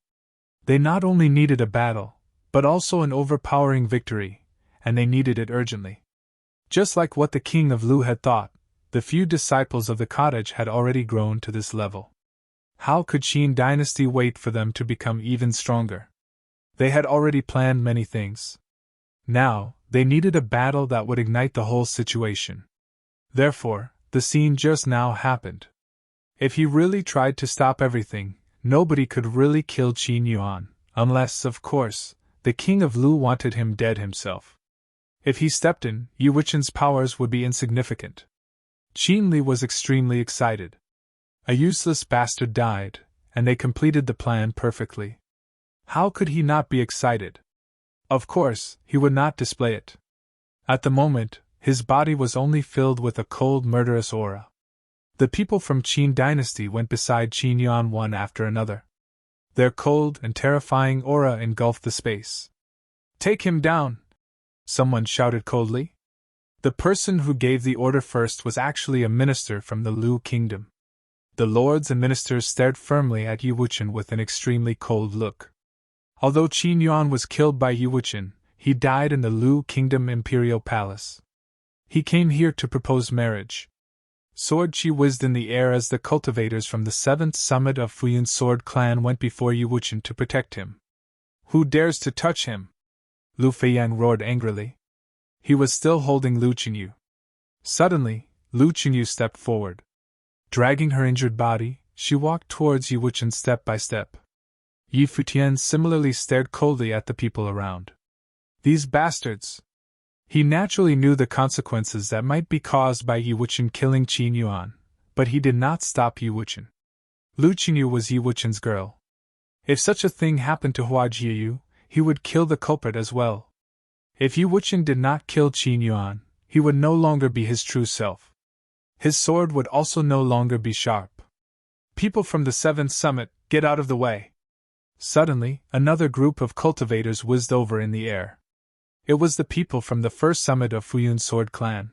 Speaker 1: They not only needed a battle, but also an overpowering victory, and they needed it urgently. Just like what the king of Lu had thought, the few disciples of the cottage had already grown to this level. How could Qin dynasty wait for them to become even stronger? They had already planned many things. Now, they needed a battle that would ignite the whole situation. Therefore, the scene just now happened. If he really tried to stop everything, nobody could really kill Qin Yuan, unless, of course, the king of Lu wanted him dead himself. If he stepped in, Yu Wuchen's powers would be insignificant. Qin Li was extremely excited. A useless bastard died, and they completed the plan perfectly. How could he not be excited? Of course, he would not display it. At the moment, his body was only filled with a cold, murderous aura. The people from Qin dynasty went beside Qin Yuan one after another. Their cold and terrifying aura engulfed the space. "Take him down!" someone shouted coldly. The person who gave the order first was actually a minister from the Lu kingdom. The lords and ministers stared firmly at Yu Wuchen with an extremely cold look. Although Qin Yuan was killed by Yu Wuchen, he died in the Lu kingdom imperial palace. He came here to propose marriage. Sword Qi whizzed in the air as the cultivators from the 7th summit of Futian sword clan went before Yu Wuchen to protect him. "Who dares to touch him?" Lu Feiyang roared angrily. He was still holding Lu Qinyu. Suddenly, Lu Qinyu stepped forward. Dragging her injured body, she walked towards Yu Wuchen step by step. Yi Futian similarly stared coldly at the people around. These bastards! He naturally knew the consequences that might be caused by Yu Wuchen killing Qin Yuan, but he did not stop Yu Wuchen. Lu Qinyu was Yu Wuchen's girl. If such a thing happened to Hua Jiyu, he would kill the culprit as well. If Yu Wuchen did not kill Qin Yuan, he would no longer be his true self. His sword would also no longer be sharp. "People from the 7th summit, get out of the way!" Suddenly, another group of cultivators whizzed over in the air. It was the people from the 1st summit of Futian sword clan.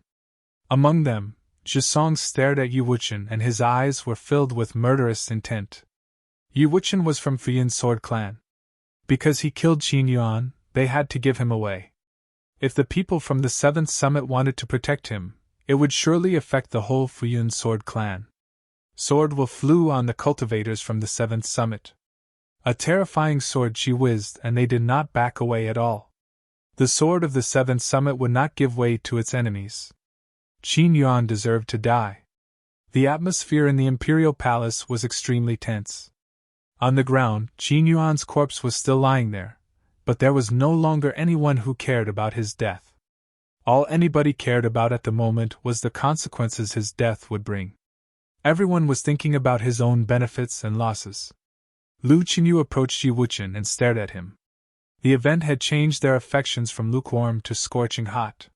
Speaker 1: Among them, Zhisong stared at Yu Wuchen and his eyes were filled with murderous intent. Yu Wuchen was from Futian sword clan. Because he killed Qin Yuan, they had to give him away. If the people from the 7th summit wanted to protect him, it would surely affect the whole Futian sword clan. Sword will flew on the cultivators from the 7th summit. A terrifying sword Qi whizzed and they did not back away at all. The sword of the 7th summit would not give way to its enemies. Qin Yuan deserved to die. The atmosphere in the imperial palace was extremely tense. On the ground, Qin Yuan's corpse was still lying there, but there was no longer anyone who cared about his death. All anybody cared about at the moment was the consequences his death would bring. Everyone was thinking about his own benefits and losses. Lu Qinyu approached Yu Wuchen and stared at him. The event had changed their affections from lukewarm to scorching hot.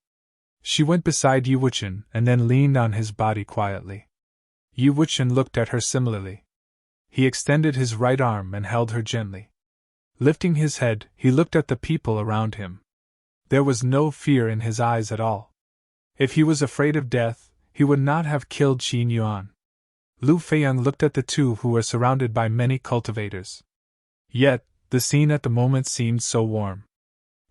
Speaker 1: She went beside Yu Wuchen and then leaned on his body quietly. Yu Wuchen looked at her similarly. He extended his right arm and held her gently. Lifting his head, he looked at the people around him. There was no fear in his eyes at all. If he was afraid of death, he would not have killed Qin Yuan. Lu Feiyang looked at the two who were surrounded by many cultivators. Yet, the scene at the moment seemed so warm.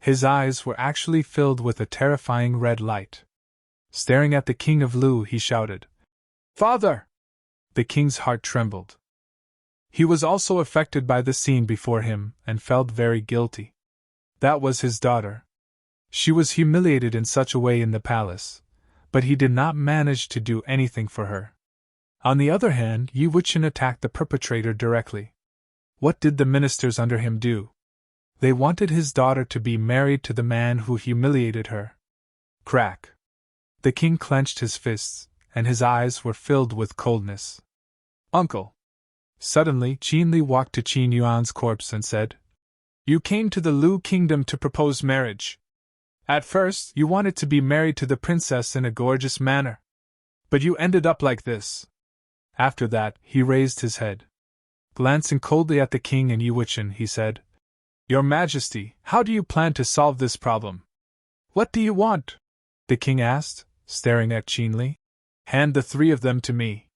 Speaker 1: His eyes were actually filled with a terrifying red light. Staring at the king of Lu, he shouted, "Father!" The king's heart trembled. He was also affected by the scene before him and felt very guilty. That was his daughter. She was humiliated in such a way in the palace, but he did not manage to do anything for her. On the other hand, Yi Wuqian attacked the perpetrator directly. What did the ministers under him do? They wanted his daughter to be married to the man who humiliated her. Crack! The king clenched his fists, and his eyes were filled with coldness. "Uncle!" Suddenly, Qin Li walked to Qin Yuan's corpse and said, "You came to the Lu kingdom to propose marriage. At first, you wanted to be married to the princess in a gorgeous manner. But you ended up like this." After that, he raised his head. Glancing coldly at the king and Yi Wuqian, he said, "Your Majesty, how do you plan to solve this problem?" "What do you want?" the king asked, staring at Qin Li. "Hand the three of them to me.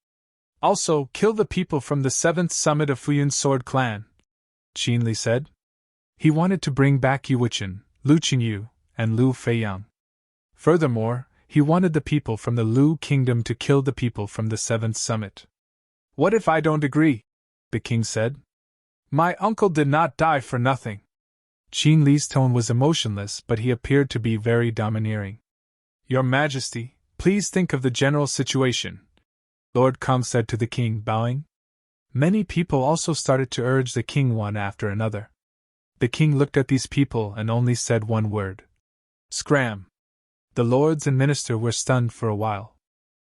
Speaker 1: Also, kill the people from the 7th summit of Futian Sword Clan," Qin Li said. He wanted to bring back Yi Wuqian, Lu Qingyu, and Lu Feiyang. Furthermore, he wanted the people from the Lu kingdom to kill the people from the 7th summit. "What if I don't agree?" the king said. "My uncle did not die for nothing." Qin Li's tone was emotionless, but he appeared to be very domineering. "Your Majesty, please think of the general situation," Lord Kang said to the king, bowing. Many people also started to urge the king one after another. The king looked at these people and only said one word. "Scram!" The lords and minister were stunned for a while.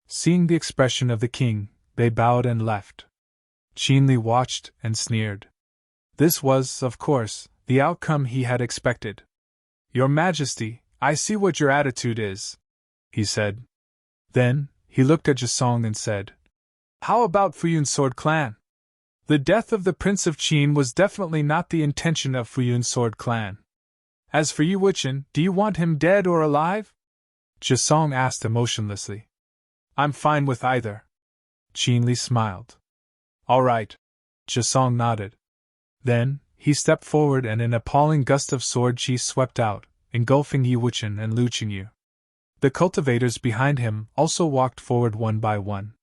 Speaker 1: Seeing the expression of the king, they bowed and left. Qin Li watched and sneered. This was, of course, the outcome he had expected. "Your Majesty, I see what your attitude is," he said. Then, he looked at Zhisong and said, "How about Futian Sword Clan? The death of the Prince of Qin was definitely not the intention of Futian Sword Clan. As for Yi Wuqian, do you want him dead or alive?" Zhisong asked emotionlessly. "I'm fine with either." Qin Li smiled. "All right." Zhisong nodded. Then, he stepped forward and an appalling gust of sword chi swept out, engulfing Yi Wuqian and Lu Qingyu. The cultivators behind him also walked forward one by one.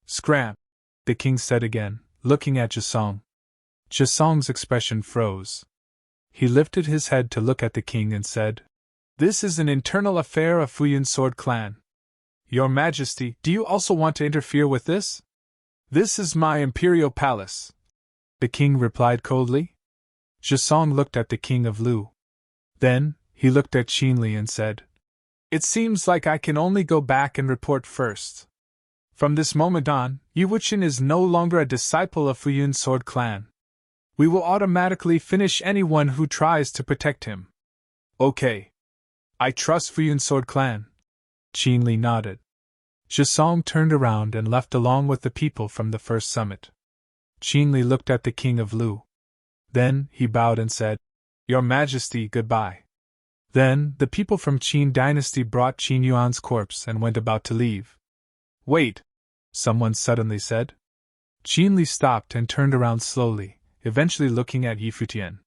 Speaker 1: "Scram!" the king said again, looking at Zhisong. Zhisong's expression froze. He lifted his head to look at the king and said, "This is an internal affair of Futian Sword Clan. Your Majesty, do you also want to interfere with this?" "This is my imperial palace," the king replied coldly. Zhisong looked at the king of Lu. Then, he looked at Qin Li and said, "It seems like I can only go back and report first. From this moment on, Yi Wuqian is no longer a disciple of Futian Sword Clan. We will automatically finish anyone who tries to protect him." "Okay. I trust Futian Sword Clan." Qin Li nodded. Zhisong turned around and left along with the people from the first summit. Qin Li looked at the king of Lu. Then, he bowed and said, "Your Majesty, goodbye." Then, the people from Qin dynasty brought Qin Yuan's corpse and went about to leave. "Wait!" someone suddenly said. Qin Li stopped and turned around slowly, eventually looking at Yi Futian.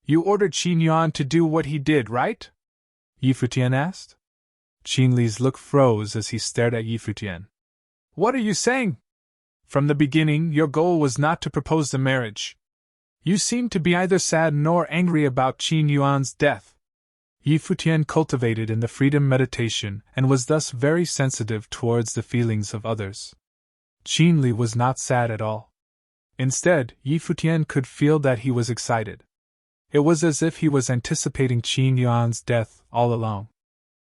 Speaker 1: "You ordered Qin Yuan to do what he did, right?" Yi Futian asked. Qin Li's look froze as he stared at Yi Futian. "What are you saying? From the beginning, your goal was not to propose the marriage. You seem to be neither sad nor angry about Qin Yuan's death." Yi Futian cultivated in the freedom meditation and was thus very sensitive towards the feelings of others. Qin Li was not sad at all. Instead, Yi Futian could feel that he was excited. It was as if he was anticipating Qin Yuan's death all along.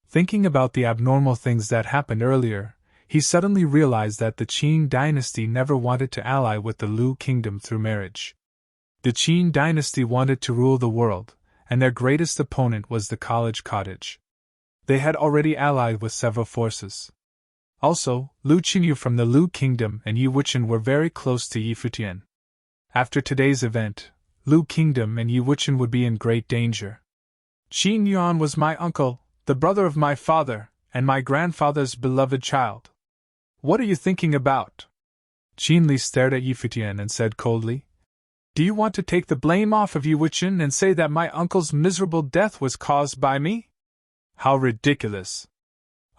Speaker 1: Thinking about the abnormal things that happened earlier, he suddenly realized that the Qin dynasty never wanted to ally with the Lu kingdom through marriage. The Qin dynasty wanted to rule the world, and their greatest opponent was the college cottage. They had already allied with several forces. Also, Lu Qingyu from the Lu kingdom and Yi Wuqian were very close to Yi Futian. After today's event, Lu kingdom and Yi Wuqian would be in great danger. "Qin Yuan was my uncle, the brother of my father, and my grandfather's beloved child," What are you thinking about? Qin Li stared at Yi Futian and said coldly, Do you want to take the blame off of Yi Wuchen and say that my uncle's miserable death was caused by me? How ridiculous!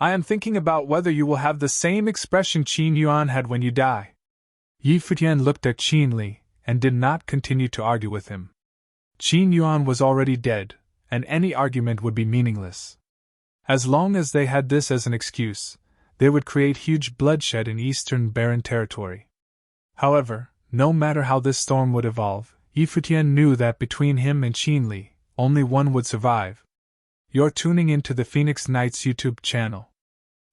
Speaker 1: I am thinking about whether you will have the same expression Qin Yuan had when you die. Yi Futian looked at Qin Li and did not continue to argue with him. Qin Yuan was already dead, and any argument would be meaningless. As long as they had this as an excuse, they would create huge bloodshed in eastern barren territory. However, no matter how this storm would evolve, Yi Futian knew that between him and Qin Li, only one would survive. You're tuning into the Phoenix Knights YouTube channel.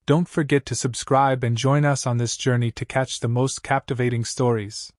Speaker 1: Don't forget to subscribe and join us on this journey to catch the most captivating stories.